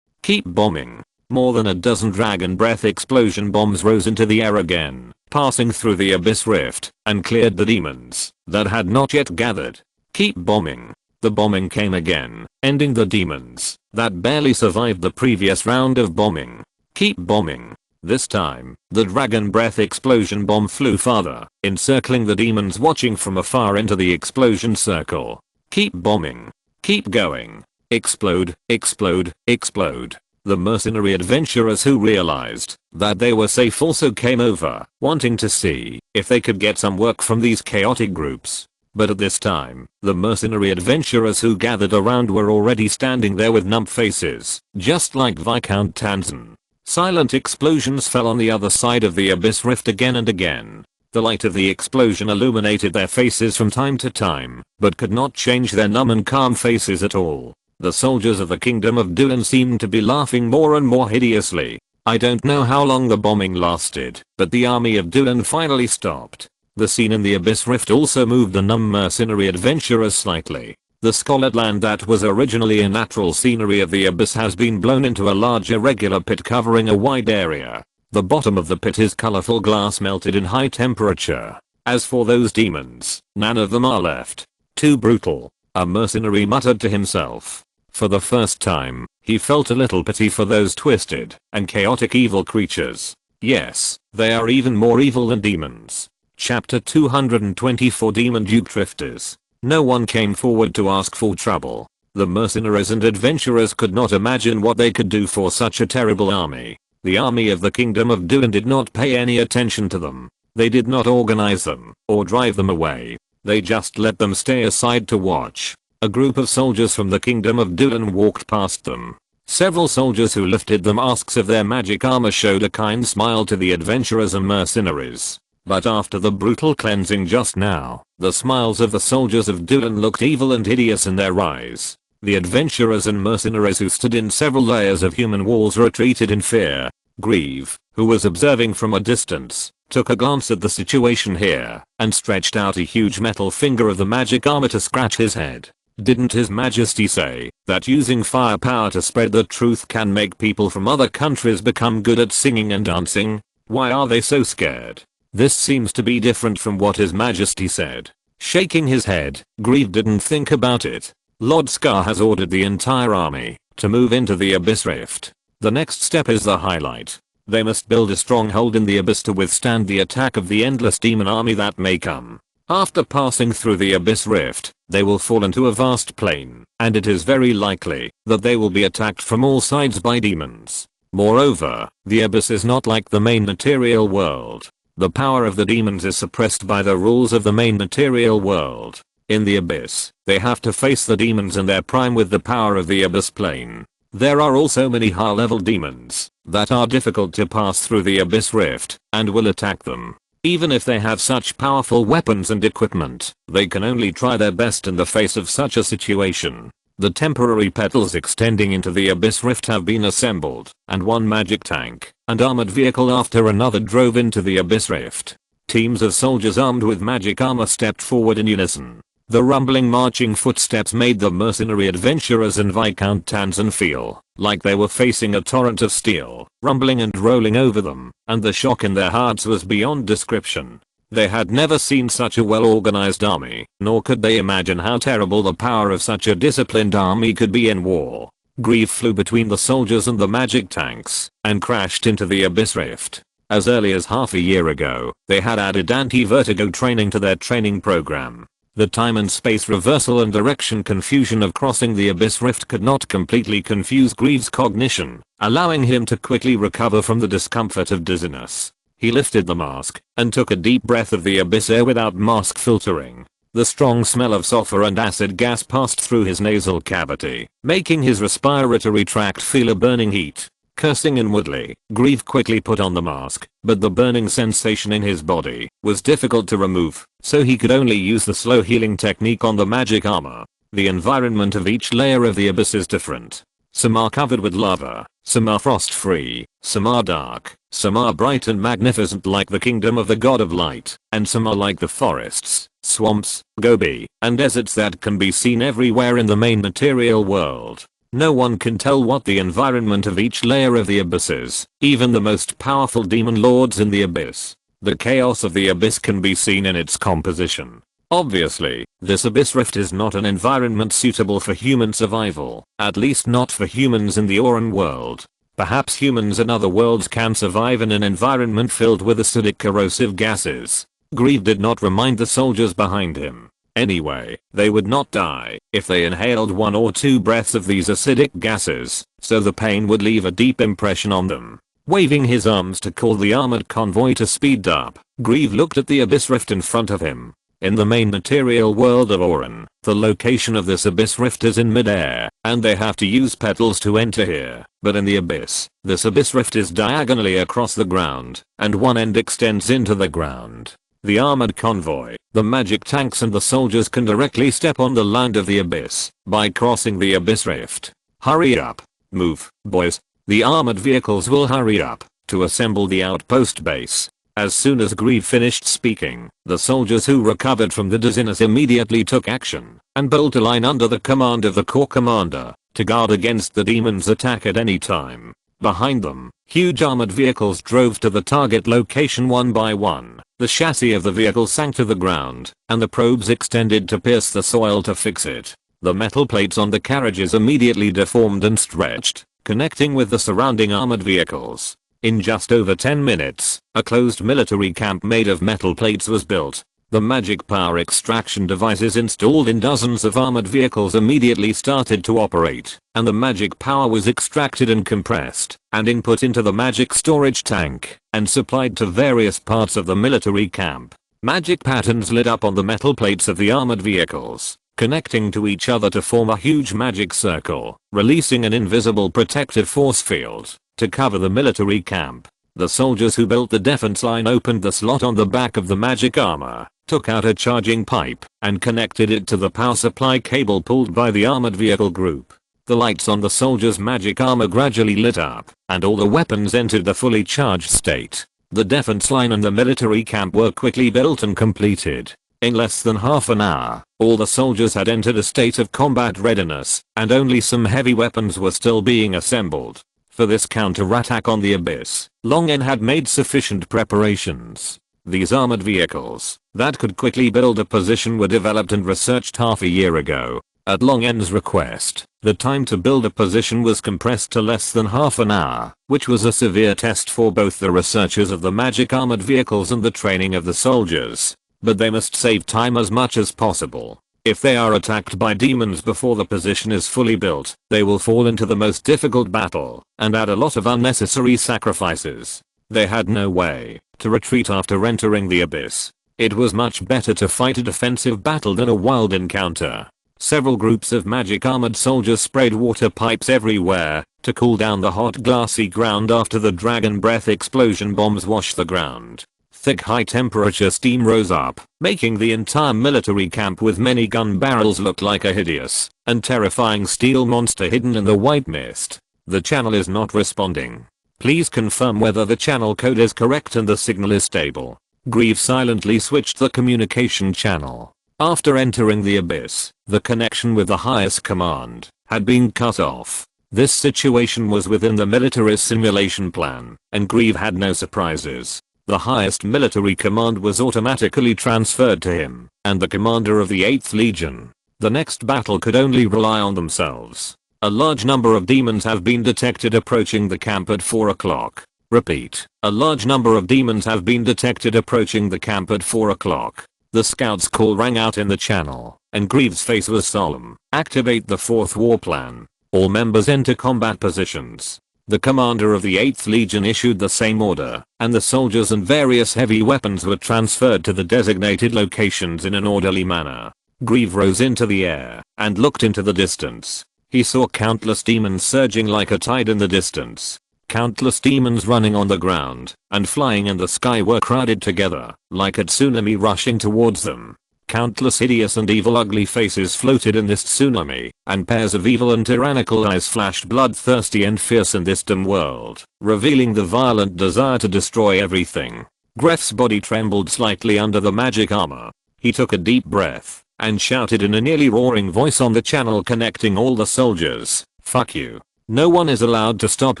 [SPEAKER 1] Keep bombing. More than a dozen dragon breath explosion bombs rose into the air again, passing through the abyss rift, and cleared the demons that had not yet gathered. Keep bombing. The bombing came again, ending the demons that barely survived the previous round of bombing. Keep bombing. This time, the dragon breath explosion bomb flew farther, encircling the demons watching from afar into the explosion circle. Keep bombing. Keep going. Explode, explode, explode. The mercenary adventurers who realized that they were safe also came over, wanting to see if they could get some work from these chaotic groups. But at this time, the mercenary adventurers who gathered around were already standing there with numb faces, just like Viscount Tanzan. Silent explosions fell on the other side of the abyss rift again and again. The light of the explosion illuminated their faces from time to time, but could not change their numb and calm faces at all. The soldiers of the Kingdom of Dulan seemed to be laughing more and more hideously. I don't know how long the bombing lasted, but the army of Dulan finally stopped. The scene in the abyss rift also moved the numb mercenary adventurers slightly. The scolled land that was originally a natural scenery of the abyss has been blown into a large irregular pit covering a wide area. The bottom of the pit is colorful glass melted in high temperature. As for those demons, none of them are left. Too brutal. A mercenary muttered to himself. For the first time, he felt a little pity for those twisted and chaotic evil creatures. Yes, they are even more evil than demons. Chapter 224 Demon Duke Drifters. No one came forward to ask for trouble. The mercenaries and adventurers could not imagine what they could do for such a terrible army. The army of the Kingdom of Dune did not pay any attention to them. They did not organize them or drive them away. They just let them stay aside to watch. A group of soldiers from the Kingdom of Dune walked past them. Several soldiers who lifted the masks of their magic armor showed a kind smile to the adventurers and mercenaries. But after the brutal cleansing just now, the smiles of the soldiers of Dune looked evil and hideous in their eyes. The adventurers and mercenaries who stood in several layers of human walls retreated in fear. Grieve, who was observing from a distance, took a glance at the situation here and stretched out a huge metal finger of the magic armor to scratch his head. Didn't His Majesty say that using firepower to spread the truth can make people from other countries become good at singing and dancing? Why are they so scared? This seems to be different from what His Majesty said. Shaking his head, Grieve didn't think about it. Lord Scar has ordered the entire army to move into the Abyss Rift. The next step is the highlight. They must build a stronghold in the Abyss to withstand the attack of the endless demon army that may come. After passing through the Abyss Rift, they will fall into a vast plain, and it is very likely that they will be attacked from all sides by demons. Moreover, the Abyss is not like the main material world. The power of the demons is suppressed by the rules of the main material world. In the Abyss, they have to face the demons in their prime with the power of the Abyss plane. There are also many high-level demons that are difficult to pass through the Abyss Rift and will attack them. Even if they have such powerful weapons and equipment, they can only try their best in the face of such a situation. The temporary petals extending into the Abyss Rift have been assembled, and one magic tank and armored vehicle after another drove into the Abyss Rift. Teams of soldiers armed with magic armor stepped forward in unison. The rumbling marching footsteps made the mercenary adventurers and Viscount Tanzan feel like they were facing a torrent of steel, rumbling and rolling over them, and the shock in their hearts was beyond description. They had never seen such a well-organized army, nor could they imagine how terrible the power of such a disciplined army could be in war. Grieve flew between the soldiers and the magic tanks, and crashed into the Abyss Rift. As early as half a year ago, they had added anti-vertigo training to their training program. The time and space reversal and direction confusion of crossing the Abyss Rift could not completely confuse Grieve's cognition, allowing him to quickly recover from the discomfort of dizziness. He lifted the mask and took a deep breath of the abyss air without mask filtering. The strong smell of sulfur and acid gas passed through his nasal cavity, making his respiratory tract feel a burning heat. Cursing inwardly, Grieve quickly put on the mask, but the burning sensation in his body was difficult to remove, so he could only use the slow healing technique on the magic armor. The environment of each layer of the abyss is different. Some are covered with lava, some are frost-free, some are dark, some are bright and magnificent like the kingdom of the god of light, and some are like the forests, swamps, gobi, and deserts that can be seen everywhere in the main material world. No one can tell what the environment of each layer of the abyss is, even the most powerful demon lords in the abyss. The chaos of the abyss can be seen in its composition. Obviously, this abyss rift is not an environment suitable for human survival, at least not for humans in the Auran world. Perhaps humans in other worlds can survive in an environment filled with acidic corrosive gases. Grieve did not remind the soldiers behind him. Anyway, they would not die if they inhaled 1 or 2 breaths of these acidic gases, so the pain would leave a deep impression on them. Waving his arms to call the armored convoy to speed up, Grieve looked at the abyss rift in front of him. In the main material world of Auran, the location of this abyss rift is in midair, and they have to use petals to enter here. But in the abyss, this abyss rift is diagonally across the ground, and one end extends into the ground. The armored convoy, the magic tanks and the soldiers can directly step on the land of the abyss by crossing the abyss rift. Hurry up. Move, boys. The armored vehicles will hurry up to assemble the outpost base. As soon as Grieve finished speaking, the soldiers who recovered from the dizziness immediately took action and built a line under the command of the corps commander to guard against the demon's attack at any time. Behind them, huge armored vehicles drove to the target location one by one. The chassis of the vehicle sank to the ground, and the probes extended to pierce the soil to fix it. The metal plates on the carriages immediately deformed and stretched, connecting with the surrounding armored vehicles. In just over 10 minutes, a closed military camp made of metal plates was built. The magic power extraction devices installed in dozens of armored vehicles immediately started to operate, and the magic power was extracted and compressed, and input into the magic storage tank, and supplied to various parts of the military camp. Magic patterns lit up on the metal plates of the armored vehicles, connecting to each other to form a huge magic circle, releasing an invisible protective force field to cover the military camp. The soldiers who built the defense line opened the slot on the back of the magic armor, took out a charging pipe, and connected it to the power supply cable pulled by the armored vehicle group. The lights on the soldiers' magic armor gradually lit up, and all the weapons entered the fully charged state. The defense line and the military camp were quickly built and completed. In less than half an hour, all the soldiers had entered a state of combat readiness, and only some heavy weapons were still being assembled. For this counter-attack on the Abyss, Long N had made sufficient preparations. These armored vehicles that could quickly build a position were developed and researched half a year ago. At Long N's request, the time to build a position was compressed to less than half an hour, which was a severe test for both the researchers of the magic armored vehicles and the training of the soldiers. But they must save time as much as possible. If they are attacked by demons before the position is fully built, they will fall into the most difficult battle, and add a lot of unnecessary sacrifices. They had no way to retreat after entering the Abyss. It was much better to fight a defensive battle than a wild encounter. Several groups of magic armored soldiers sprayed water pipes everywhere to cool down the hot glassy ground after the dragon breath explosion bombs washed the ground. Thick high temperature steam rose up, making the entire military camp with many gun barrels look like a hideous and terrifying steel monster hidden in the white mist. The channel is not responding. Please confirm whether the channel code is correct and the signal is stable. Grieve silently switched the communication channel. After entering the Abyss, the connection with the highest command had been cut off. This situation was within the military's simulation plan, and Grieve had no surprises. The highest military command was automatically transferred to him, and the commander of the 8th Legion. The next battle could only rely on themselves. A large number of demons have been detected approaching the camp at 4 o'clock. Repeat, a large number of demons have been detected approaching the camp at 4 o'clock. The scout's call rang out in the channel, and Grieve's face was solemn. Activate the 4th war plan. All members enter combat positions. The commander of the 8th Legion issued the same order, and the soldiers and various heavy weapons were transferred to the designated locations in an orderly manner. Grieve rose into the air and looked into the distance. He saw countless demons surging like a tide in the distance. Countless demons running on the ground and flying in the sky were crowded together, like a tsunami rushing towards them. Countless hideous and evil ugly faces floated in this tsunami, and pairs of evil and tyrannical eyes flashed bloodthirsty and fierce in this dim world, revealing the violent desire to destroy everything. Gref's body trembled slightly under the magic armor. He took a deep breath and shouted in a nearly roaring voice on the channel connecting all the soldiers, "Fuck you. No one is allowed to stop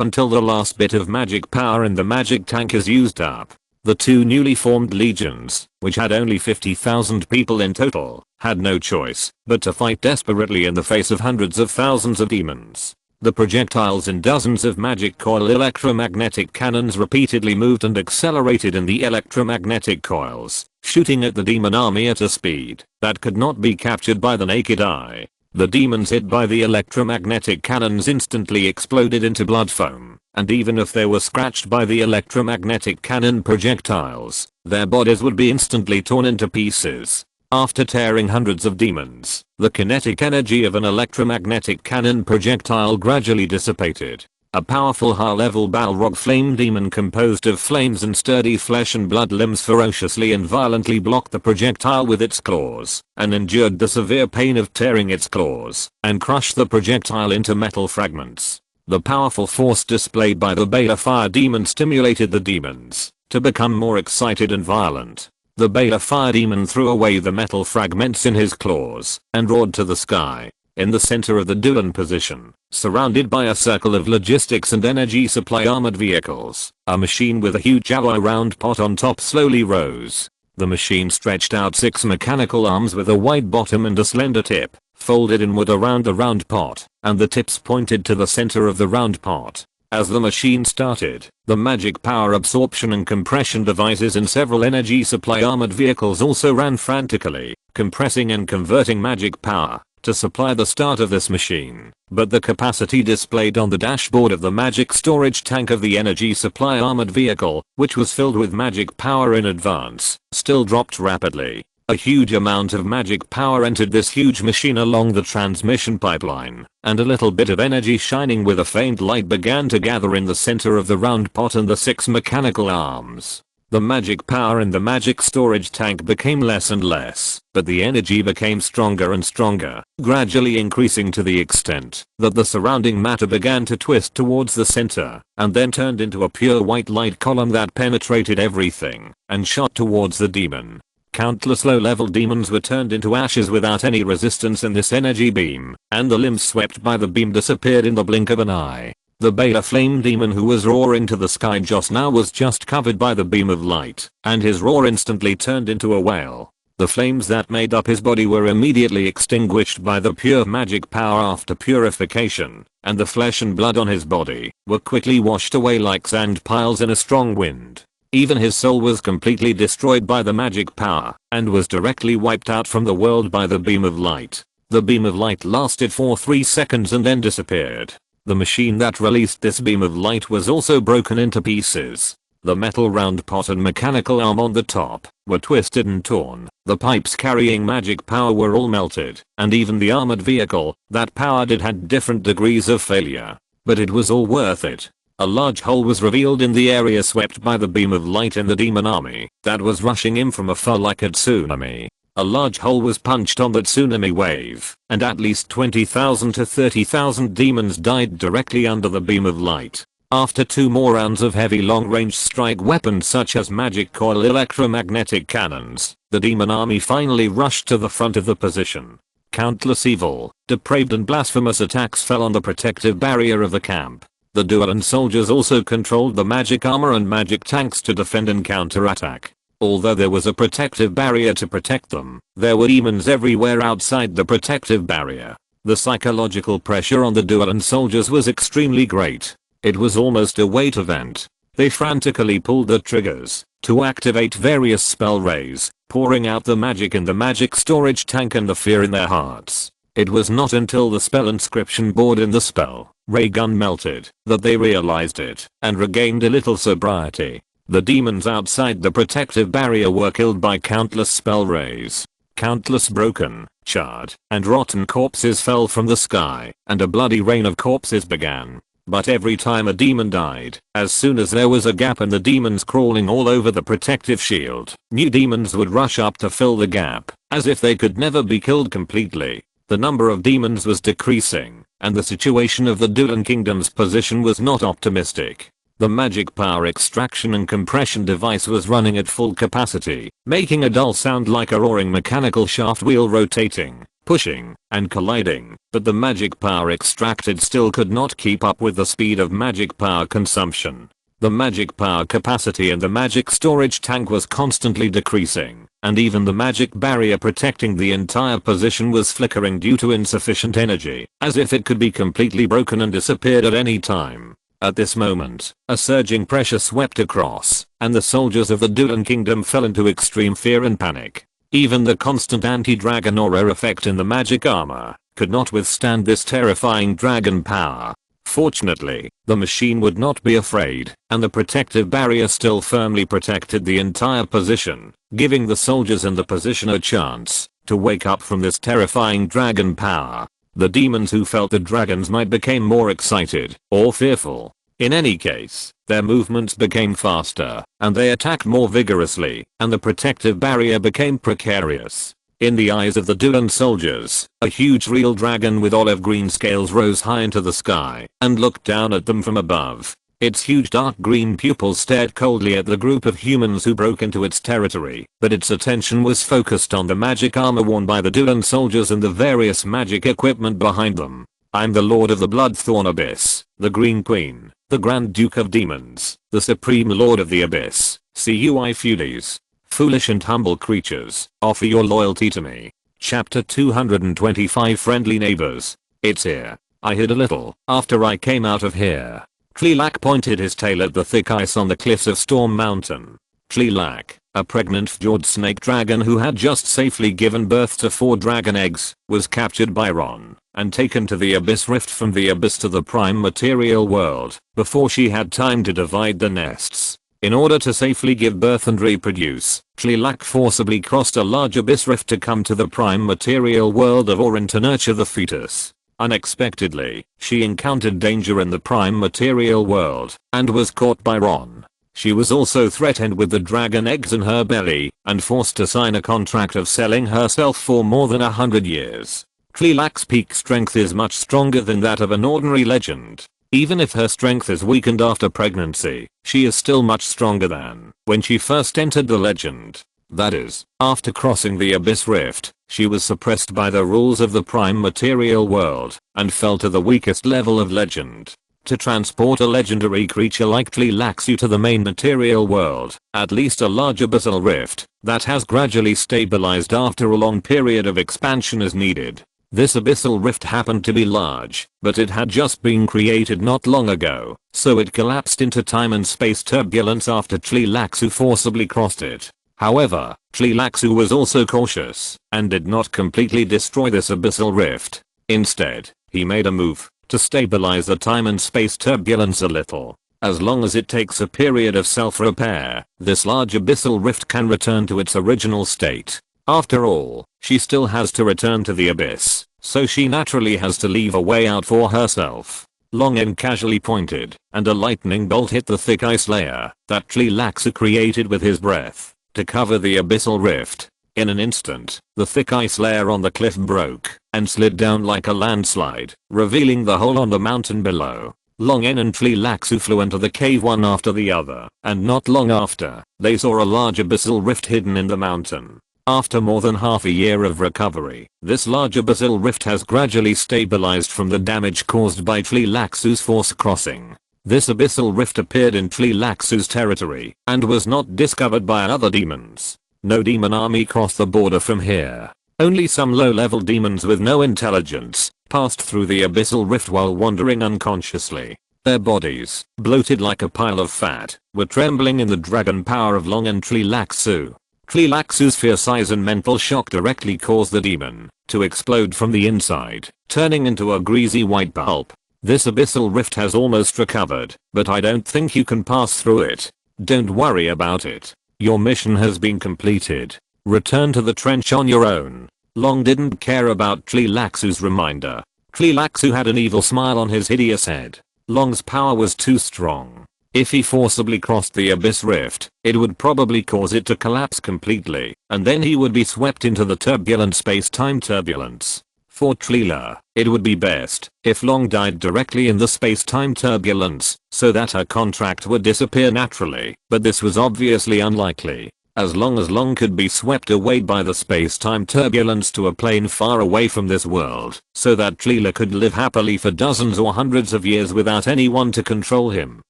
[SPEAKER 1] until the last bit of magic power in the magic tank is used up." The two newly formed legions, which had only 50,000 people in total, had no choice but to fight desperately in the face of hundreds of thousands of demons. The projectiles in dozens of magic coil electromagnetic cannons repeatedly moved and accelerated in the electromagnetic coils, shooting at the demon army at a speed that could not be captured by the naked eye. The demons hit by the electromagnetic cannons instantly exploded into blood foam, and even if they were scratched by the electromagnetic cannon projectiles, their bodies would be instantly torn into pieces. After tearing hundreds of demons, the kinetic energy of an electromagnetic cannon projectile gradually dissipated. A powerful high-level Balrog flame demon composed of flames and sturdy flesh and blood limbs ferociously and violently blocked the projectile with its claws, and endured the severe pain of tearing its claws, and crushed the projectile into metal fragments. The powerful force displayed by the Beta Fire Demon stimulated the demons to become more excited and violent. The Beta Fire Demon threw away the metal fragments in his claws and roared to the sky. In the center of the Dulan position, surrounded by a circle of logistics and energy supply armored vehicles, a machine with a huge alloy round pot on top slowly rose. The machine stretched out 6 mechanical arms with a wide bottom and a slender tip, folded inward around the round pot, and the tips pointed to the center of the round pot. As the machine started, the magic power absorption and compression devices in several energy supply armored vehicles also ran frantically, compressing and converting magic power to supply the start of this machine. But the capacity displayed on the dashboard of the magic storage tank of the energy supply armored vehicle, which was filled with magic power in advance, still dropped rapidly. A huge amount of magic power entered this huge machine along the transmission pipeline, and a little bit of energy shining with a faint light began to gather in the center of the round pot and the 6 mechanical arms. The magic power in the magic storage tank became less and less, but the energy became stronger and stronger, gradually increasing to the extent that the surrounding matter began to twist towards the center, and then turned into a pure white light column that penetrated everything and shot towards the demon. Countless low-level demons were turned into ashes without any resistance in this energy beam, and the limbs swept by the beam disappeared in the blink of an eye. The beta flame demon who was roaring to the sky just now was just covered by the beam of light, and his roar instantly turned into a wail. The flames that made up his body were immediately extinguished by the pure magic power after purification, and the flesh and blood on his body were quickly washed away like sand piles in a strong wind. Even his soul was completely destroyed by the magic power, and was directly wiped out from the world by the beam of light. The beam of light lasted for 3 seconds and then disappeared. The machine that released this beam of light was also broken into pieces. The metal round pot and mechanical arm on the top were twisted and torn. The pipes carrying magic power were all melted, and even the armored vehicle that powered it had different degrees of failure. But it was all worth it. A large hole was revealed in the area swept by the beam of light in the demon army that was rushing in from afar like a tsunami. A large hole was punched on the tsunami wave, and at least 20,000 to 30,000 demons died directly under the beam of light. After 2 more rounds of heavy long-range strike weapons such as magic coil electromagnetic cannons, the demon army finally rushed to the front of the position. Countless evil, depraved and blasphemous attacks fell on the protective barrier of the camp. The Duelan soldiers also controlled the magic armor and magic tanks to defend and counterattack. Although there was a protective barrier to protect them, there were demons everywhere outside the protective barrier. The psychological pressure on the Duelan soldiers was extremely great. It was almost a weight event. They frantically pulled the triggers to activate various spell rays, pouring out the magic in the magic storage tank and the fear in their hearts. It was not until the spell inscription board in the spell ray gun melted that they realized it and regained a little sobriety. The demons outside the protective barrier were killed by countless spell rays. Countless broken, charred, and rotten corpses fell from the sky, and a bloody rain of corpses began. But every time a demon died, as soon as there was a gap in the demons crawling all over the protective shield, new demons would rush up to fill the gap, as if they could never be killed completely. The number of demons was decreasing, and the situation of the Duelan Kingdom's position was not optimistic. The magic power extraction and compression device was running at full capacity, making a dull sound like a roaring mechanical shaft wheel rotating, pushing, and colliding, but the magic power extracted still could not keep up with the speed of magic power consumption. The magic power capacity in the magic storage tank was constantly decreasing, and even the magic barrier protecting the entire position was flickering due to insufficient energy, as if it could be completely broken and disappeared at any time. At this moment, a surging pressure swept across, and the soldiers of the Duelan Kingdom fell into extreme fear and panic. Even the constant anti-dragon aura effect in the magic armor could not withstand this terrifying dragon power. Fortunately, the machine would not be afraid, and the protective barrier still firmly protected the entire position, giving the soldiers in the position a chance to wake up from this terrifying dragon power. The demons who felt the dragons might become more excited or fearful. In any case, their movements became faster, and they attacked more vigorously, and the protective barrier became precarious. In the eyes of the Duelan soldiers, a huge real dragon with olive green scales rose high into the sky and looked down at them from above. Its huge dark green pupils stared coldly at the group of humans who broke into its territory, but its attention was focused on the magic armor worn by the Duelan soldiers and the various magic equipment behind them. I'm the Lord of the Bloodthorn Abyss, the Green Queen, the Grand Duke of Demons, the Supreme Lord of the Abyss. CUI Fulies. Foolish and humble creatures, offer your loyalty to me. Chapter 225 Friendly Neighbors. It's here. I hid a little after I came out of here. Tleelak pointed his tail at the thick ice on the cliffs of Storm Mountain. Tleelak, a pregnant fjord snake dragon who had just safely given birth to 4 dragon eggs, was captured by Ron and taken to the Abyss Rift from the Abyss to the Prime Material World before she had time to divide the nests. In order to safely give birth and reproduce, Tleelak forcibly crossed a large Abyss Rift to come to the Prime Material World of Orin to nurture the fetus. Unexpectedly, she encountered danger in the Prime Material World and was caught by Ron. She was also threatened with the dragon eggs in her belly and forced to sign a contract of selling herself for more than 100 years. Tleelak's peak strength is much stronger than that of an ordinary legend. Even if her strength is weakened after pregnancy, she is still much stronger than when she first entered the legend. That is, after crossing the Abyss Rift, she was suppressed by the rules of the Prime Material World and fell to the weakest level of legend. To transport a legendary creature like Tleelaksu to the main material world, at least a large abyssal rift that has gradually stabilized after a long period of expansion is needed. This abyssal rift happened to be large, but it had just been created not long ago, so it collapsed into time and space turbulence after Tleelaksu forcibly crossed it. However, Tleelaksu was also cautious and did not completely destroy this abyssal rift. Instead, he made a move to stabilize the time and space turbulence a little. As long as it takes a period of self-repair, this large abyssal rift can return to its original state. After all, she still has to return to the abyss, so she naturally has to leave a way out for herself. Longen casually pointed, and a lightning bolt hit the thick ice layer that Tleelaksu created with his breath to cover the abyssal rift. In an instant, the thick ice layer on the cliff broke and slid down like a landslide, revealing the hole on the mountain below. Longen and Tleelaksu flew into the cave one after the other, and not long after, they saw a large abyssal rift hidden in the mountain. After more than half a year of recovery, this large abyssal rift has gradually stabilized from the damage caused by Tleelaksu's force crossing. This abyssal rift appeared in Tleelaksu's territory and was not discovered by other demons. No demon army crossed the border from here. Only some low-level demons with no intelligence passed through the abyssal rift while wandering unconsciously. Their bodies, bloated like a pile of fat, were trembling in the dragon power of Long and Tleelaksu. Tleelaksu's fear size and mental shock directly caused the demon to explode from the inside, turning into a greasy white pulp. This abyssal rift has almost recovered, but I don't think you can pass through it. Don't worry about it. Your mission has been completed. Return to the trench on your own. Long didn't care about Tleelaksu's reminder. Tleelaksu had an evil smile on his hideous head. Long's power was too strong. If he forcibly crossed the abyss rift, it would probably cause it to collapse completely, and then he would be swept into the turbulent space-time turbulence. For Tleela, it would be best if Long died directly in the space-time turbulence, so that her contract would disappear naturally, but this was obviously unlikely. As long as Long could be swept away by the space-time turbulence to a plane far away from this world, so that Tleela could live happily for dozens or hundreds of years without anyone to control him,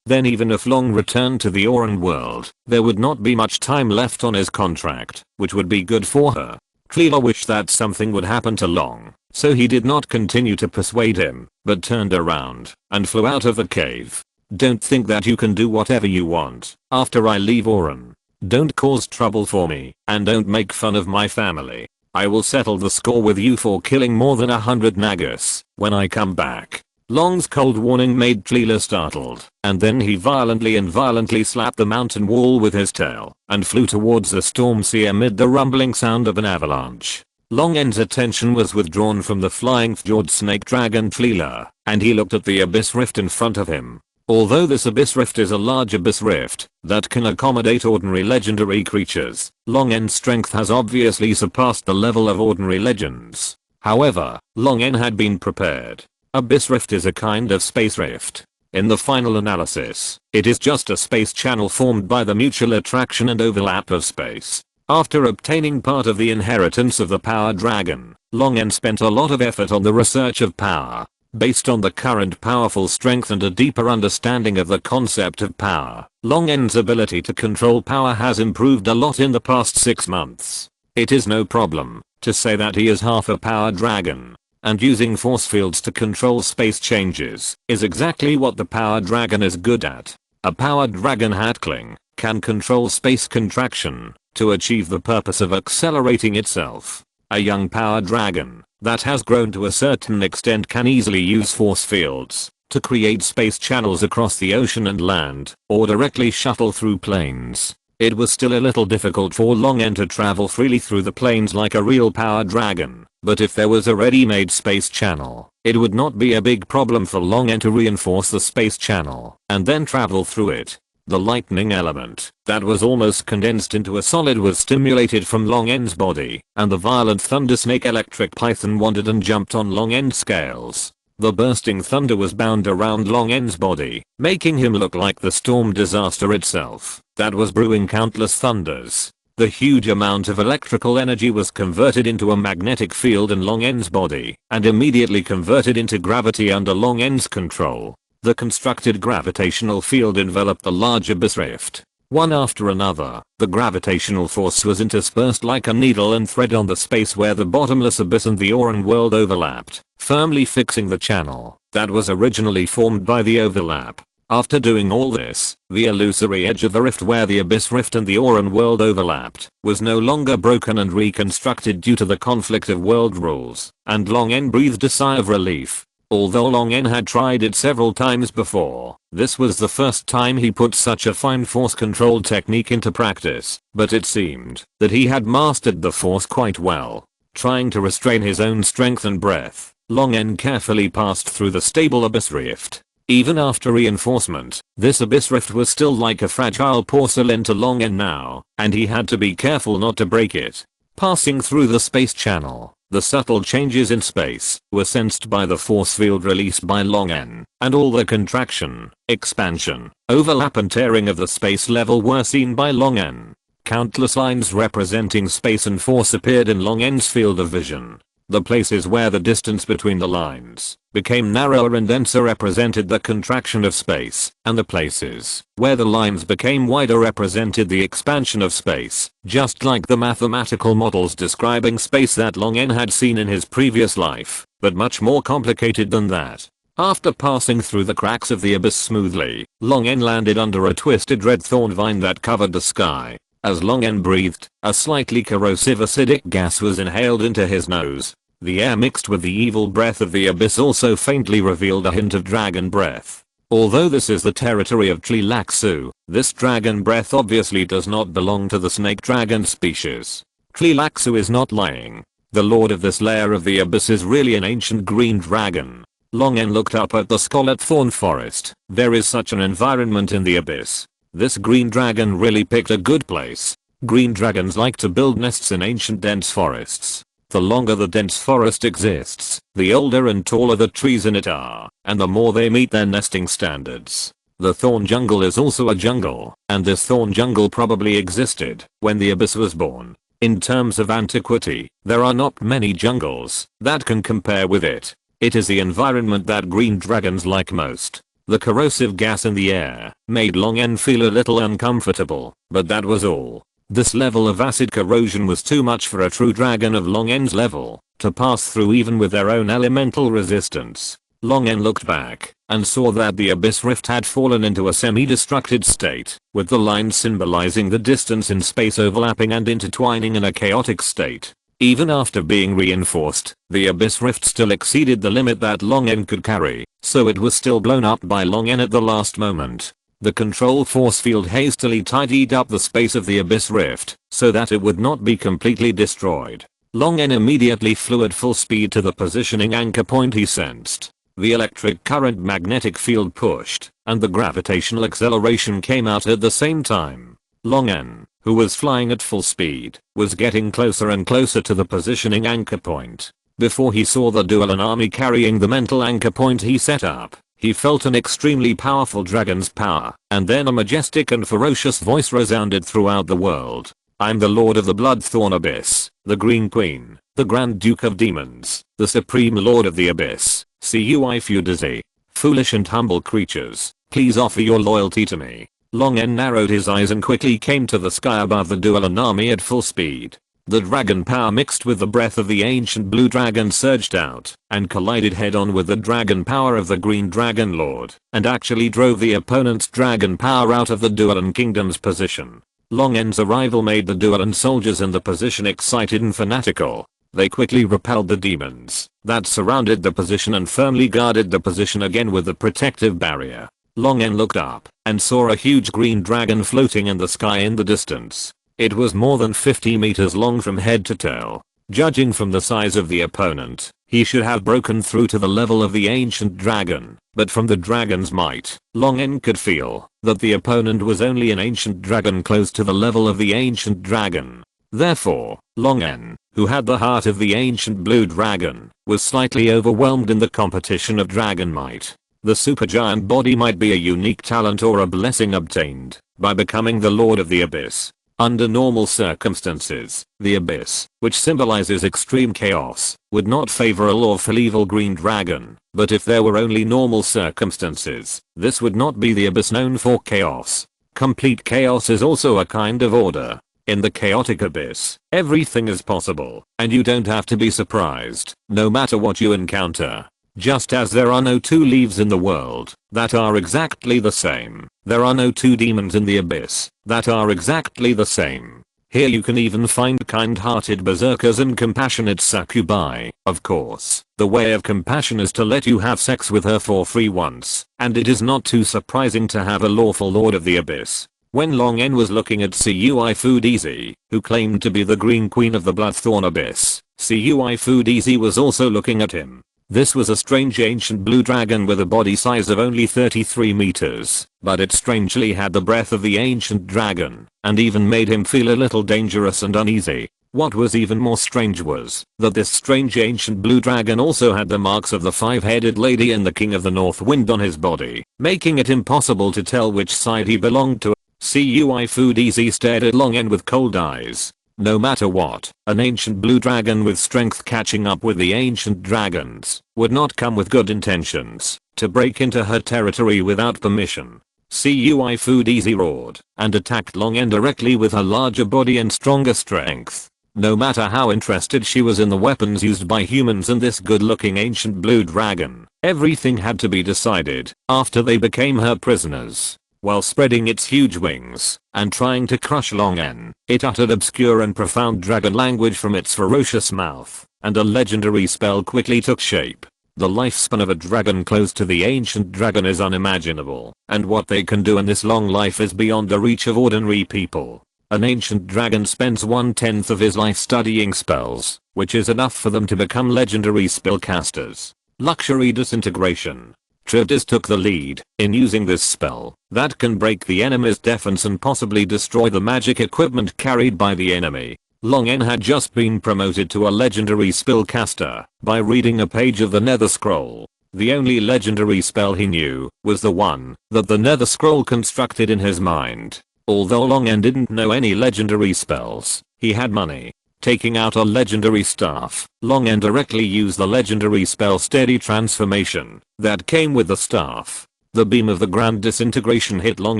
[SPEAKER 1] then even if Long returned to the Oran world, there would not be much time left on his contract, which would be good for her. Tleela wished that something would happen to Long, so he did not continue to persuade him, but turned around and flew out of the cave. Don't think that you can do whatever you want after I leave Oran. Don't cause trouble for me, and don't make fun of my family. I will settle the score with you for killing more than 100 Nagas when I come back. Long's cold warning made Tleela startled, and then he violently slapped the mountain wall with his tail and flew towards the storm sea amid the rumbling sound of an avalanche. Longen's attention was withdrawn from the flying fjord snake dragon Tleela, and he looked at the abyss rift in front of him. Although this abyss rift is a large abyss rift that can accommodate ordinary legendary creatures, Longen's strength has obviously surpassed the level of ordinary legends. However, Longen had been prepared. Abyss rift is a kind of space rift. In the final analysis, it is just a space channel formed by the mutual attraction and overlap of space. After obtaining part of the inheritance of the power dragon, Longen spent a lot of effort on the research of power. Based on the current powerful strength and a deeper understanding of the concept of power, Longen's ability to control power has improved a lot in the past 6 months. It is no problem to say that he is half a power dragon. and using force fields to control space changes is exactly what the power dragon is good at. A powered dragon hatchling can control space contraction to achieve the purpose of accelerating itself. A young power dragon that has grown to a certain extent can easily use force fields to create space channels across the ocean and land, or directly shuttle through planes. It was still a little difficult for Long N to travel freely through the planes like a real power dragon, but if there was a ready-made space channel, it would not be a big problem for Long N to reinforce the space channel and then travel through it. The lightning element that was almost condensed into a solid was stimulated from Long N's body, and the violent thunder snake electric python wandered and jumped on Long N's scales. The bursting thunder was bound around Long N's body, making him look like the storm disaster itself that was brewing countless thunders. The huge amount of electrical energy was converted into a magnetic field in Long N's body, and immediately converted into gravity under Long N's control. The constructed gravitational field enveloped the large abyss rift. One after another, the gravitational force was interspersed like a needle and thread on the space where the bottomless abyss and the Auran world overlapped, firmly fixing the channel that was originally formed by the overlap. After doing all this, the illusory edge of the rift where the abyss rift and the Auran world overlapped was no longer broken and reconstructed due to the conflict of world rules, and Long N breathed a sigh of relief. Although Long N had tried it several times before, this was the first time he put such a fine force control technique into practice, but it seemed that he had mastered the force quite well. Trying to restrain his own strength and breath, Long N carefully passed through the stable abyss rift. Even after reinforcement, this abyss rift was still like a fragile porcelain to Long N now, and he had to be careful not to break it. Passing through the space channel, the subtle changes in space were sensed by the force field released by Long N, and all the contraction, expansion, overlap and tearing of the space level were seen by Long N. Countless lines representing space and force appeared in Long N's field of vision. The places where the distance between the lines became narrower and denser represented the contraction of space, and the places where the lines became wider represented the expansion of space, just like the mathematical models describing space that Long N had seen in his previous life, but much more complicated than that. After passing through the cracks of the abyss smoothly, Long N landed under a twisted red thorn vine that covered the sky. As Long N breathed, a slightly corrosive acidic gas was inhaled into his nose. The air mixed with the evil breath of the abyss also faintly revealed a hint of dragon breath. Although this is the territory of Tleilaxu, this dragon breath obviously does not belong to the snake dragon species. Tleilaxu is not lying. The lord of this layer of the abyss is really an ancient green dragon. Long N looked up at the scarlet thorn forest. There is such an environment in the abyss. This green dragon really picked a good place. Green dragons like to build nests in ancient dense forests. The longer the dense forest exists, the older and taller the trees in it are, and the more they meet their nesting standards. The thorn jungle is also a jungle, and this thorn jungle probably existed when the abyss was born. In terms of antiquity, there are not many jungles that can compare with it. It is the environment that green dragons like most. The corrosive gas in the air made Long N feel a little uncomfortable, but that was all. This level of acid corrosion was too much for a true dragon of Long N's level to pass through even with their own elemental resistance. Long N looked back and saw that the abyss rift had fallen into a semi-destructed state, with the lines symbolizing the distance in space overlapping and intertwining in a chaotic state. Even after being reinforced, the abyss rift still exceeded the limit that Long N could carry, so it was still blown up by Long N at the last moment. The control force field hastily tidied up the space of the abyss rift so that it would not be completely destroyed. Long N immediately flew at full speed to the positioning anchor point he sensed. The electric current magnetic field pushed, and the gravitational acceleration came out at the same time. Long N, who was flying at full speed, was getting closer and closer to the positioning anchor point. Before he saw the Duelan army carrying the mental anchor point he set up, he felt an extremely powerful dragon's power, and then a majestic and ferocious voice resounded throughout the world. I'm the Lord of the Bloodthorn Abyss, the Green Queen, the Grand Duke of Demons, the Supreme Lord of the Abyss. See you Ifudzi. Foolish and humble creatures, please offer your loyalty to me. Long N narrowed his eyes and quickly came to the sky above the Duelan army at full speed. The dragon power mixed with the breath of the ancient blue dragon surged out and collided head-on with the dragon power of the green dragon lord and actually drove the opponent's dragon power out of the Duelan Kingdom's position. Long N's arrival made the Duelan soldiers in the position excited and fanatical. They quickly repelled the demons that surrounded the position and firmly guarded the position again with the protective barrier. Long N looked up and saw a huge green dragon floating in the sky in the distance. It was more than 50 meters long from head to tail. Judging from the size of the opponent, he should have broken through to the level of the ancient dragon, but from the dragon's might, Long N could feel that the opponent was only an ancient dragon close to the level of the ancient dragon. Therefore, Long N, who had the heart of the ancient blue dragon, was slightly overwhelmed in the competition of dragon might. The supergiant body might be a unique talent or a blessing obtained by becoming the Lord of the Abyss. Under normal circumstances, the Abyss, which symbolizes extreme chaos, would not favor a lawful evil green dragon, but if there were only normal circumstances, this would not be the Abyss known for chaos. Complete chaos is also a kind of order. In the chaotic abyss, everything is possible, and you don't have to be surprised, no matter what you encounter. Just as there are no two leaves in the world that are exactly the same, there are no two demons in the abyss that are exactly the same. Here you can even find kind-hearted berserkers and compassionate succubi. Of course, the way of compassion is to let you have sex with her for free once, and it is not too surprising to have a lawful lord of the abyss. When Long N was looking at Cui Food Easy, who claimed to be the Green Queen of the Bloodthorn Abyss, Cui Food Easy was also looking at him. This was a strange ancient blue dragon with a body size of only 33 meters, but it strangely had the breath of the ancient dragon, and even made him feel a little dangerous and uneasy. What was even more strange was that this strange ancient blue dragon also had the marks of the five-headed lady and the King of the North Wind on his body, making it impossible to tell which side he belonged to. Cui Food Easy stared at Long N with cold eyes. No matter what, an ancient blue dragon with strength catching up with the ancient dragons would not come with good intentions to break into her territory without permission. Cui Food Easy roared and attacked Long N directly with her larger body and stronger strength. No matter how interested she was in the weapons used by humans and this good-looking ancient blue dragon, everything had to be decided after they became her prisoners. While spreading its huge wings and trying to crush Long N, it uttered obscure and profound dragon language from its ferocious mouth, and a legendary spell quickly took shape. The lifespan of a dragon close to the ancient dragon is unimaginable, and what they can do in this long life is beyond the reach of ordinary people. An ancient dragon spends 1/10 of his life studying spells, which is enough for them to become legendary spellcasters. Luxury disintegration. Trivdis took the lead in using this spell that can break the enemy's defense and possibly destroy the magic equipment carried by the enemy. Long N had just been promoted to a legendary spellcaster by reading a page of the Nether Scroll. The only legendary spell he knew was the one that the Nether Scroll constructed in his mind. Although Long N didn't know any legendary spells, he had money. Taking out a legendary staff, Long N directly used the legendary spell Steady Transformation that came with the staff. The beam of the Grand Disintegration hit Long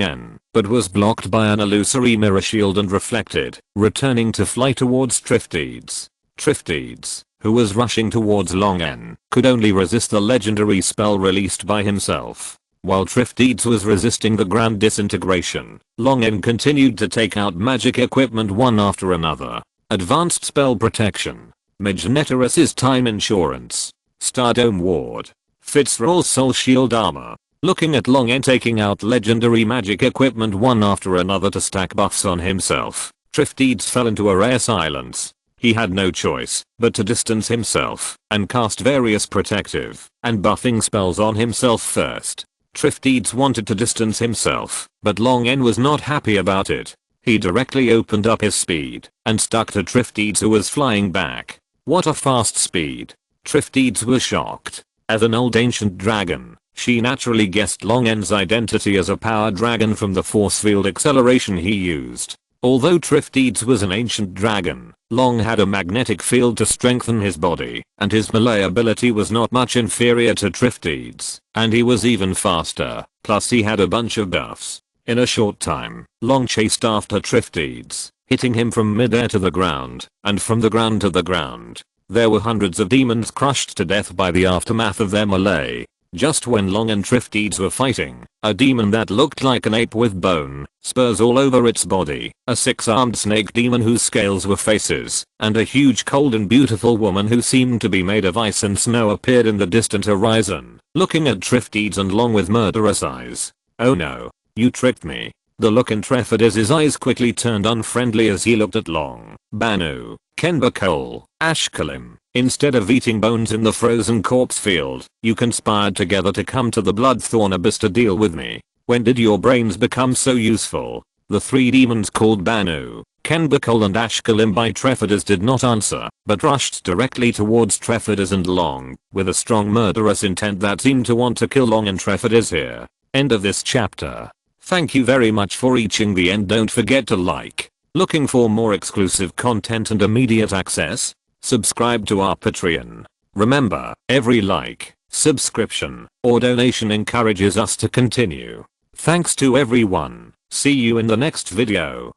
[SPEAKER 1] N, but was blocked by an illusory mirror shield and reflected, returning to fly towards Triftides. Triftides, who was rushing towards Long N, could only resist the legendary spell released by himself. While Triftides was resisting the Grand Disintegration, Long N continued to take out magic equipment one after another. Advanced Spell Protection. Magneterus's Time Insurance. Stardome Ward. Fitzroy's Soul Shield Armor. Looking at Long N taking out legendary magic equipment one after another to stack buffs on himself, Triftides fell into a rare silence. He had no choice but to distance himself and cast various protective and buffing spells on himself first. Triftides wanted to distance himself, but Long N was not happy about it. He directly opened up his speed and stuck to Triftides, who was flying back. What a fast speed. Triftides was shocked. As an old ancient dragon, she naturally guessed Long N's identity as a power dragon from the force field acceleration he used. Although Triftides was an ancient dragon, Long had a magnetic field to strengthen his body, and his melee ability was not much inferior to Triftides, and he was even faster, plus he had a bunch of buffs. In a short time, Long chased after Triftides. hitting him from mid-air to the ground, and from the ground to the ground. There were hundreds of demons crushed to death by the aftermath of their melee. Just when Long and Triftides were fighting, a demon that looked like an ape with bone, spurs all over its body, a six-armed snake demon whose scales were faces, and a huge cold and beautiful woman who seemed to be made of ice and snow appeared in the distant horizon, looking at Triftides and Long with murderous eyes. Oh no, you tricked me. The look in Triftides' eyes quickly turned unfriendly as he looked at Long, Banu, Kenbakol, Ashkalim. Instead of eating bones in the frozen corpse field, you conspired together to come to the Bloodthorn Abyss to deal with me. When did your brains become so useful? The three demons called Banu, Kenbakol and Ashkalim by Triftides did not answer, but rushed directly towards Triftides and Long, with a strong murderous intent that seemed to want to kill Long and Triftides here. End of this chapter. Thank you very much for reaching the end. Don't forget to like. Looking for more exclusive content and immediate access? Subscribe to our Patreon. Remember, every like, subscription, or donation encourages us to continue. Thanks to everyone. See you in the next video.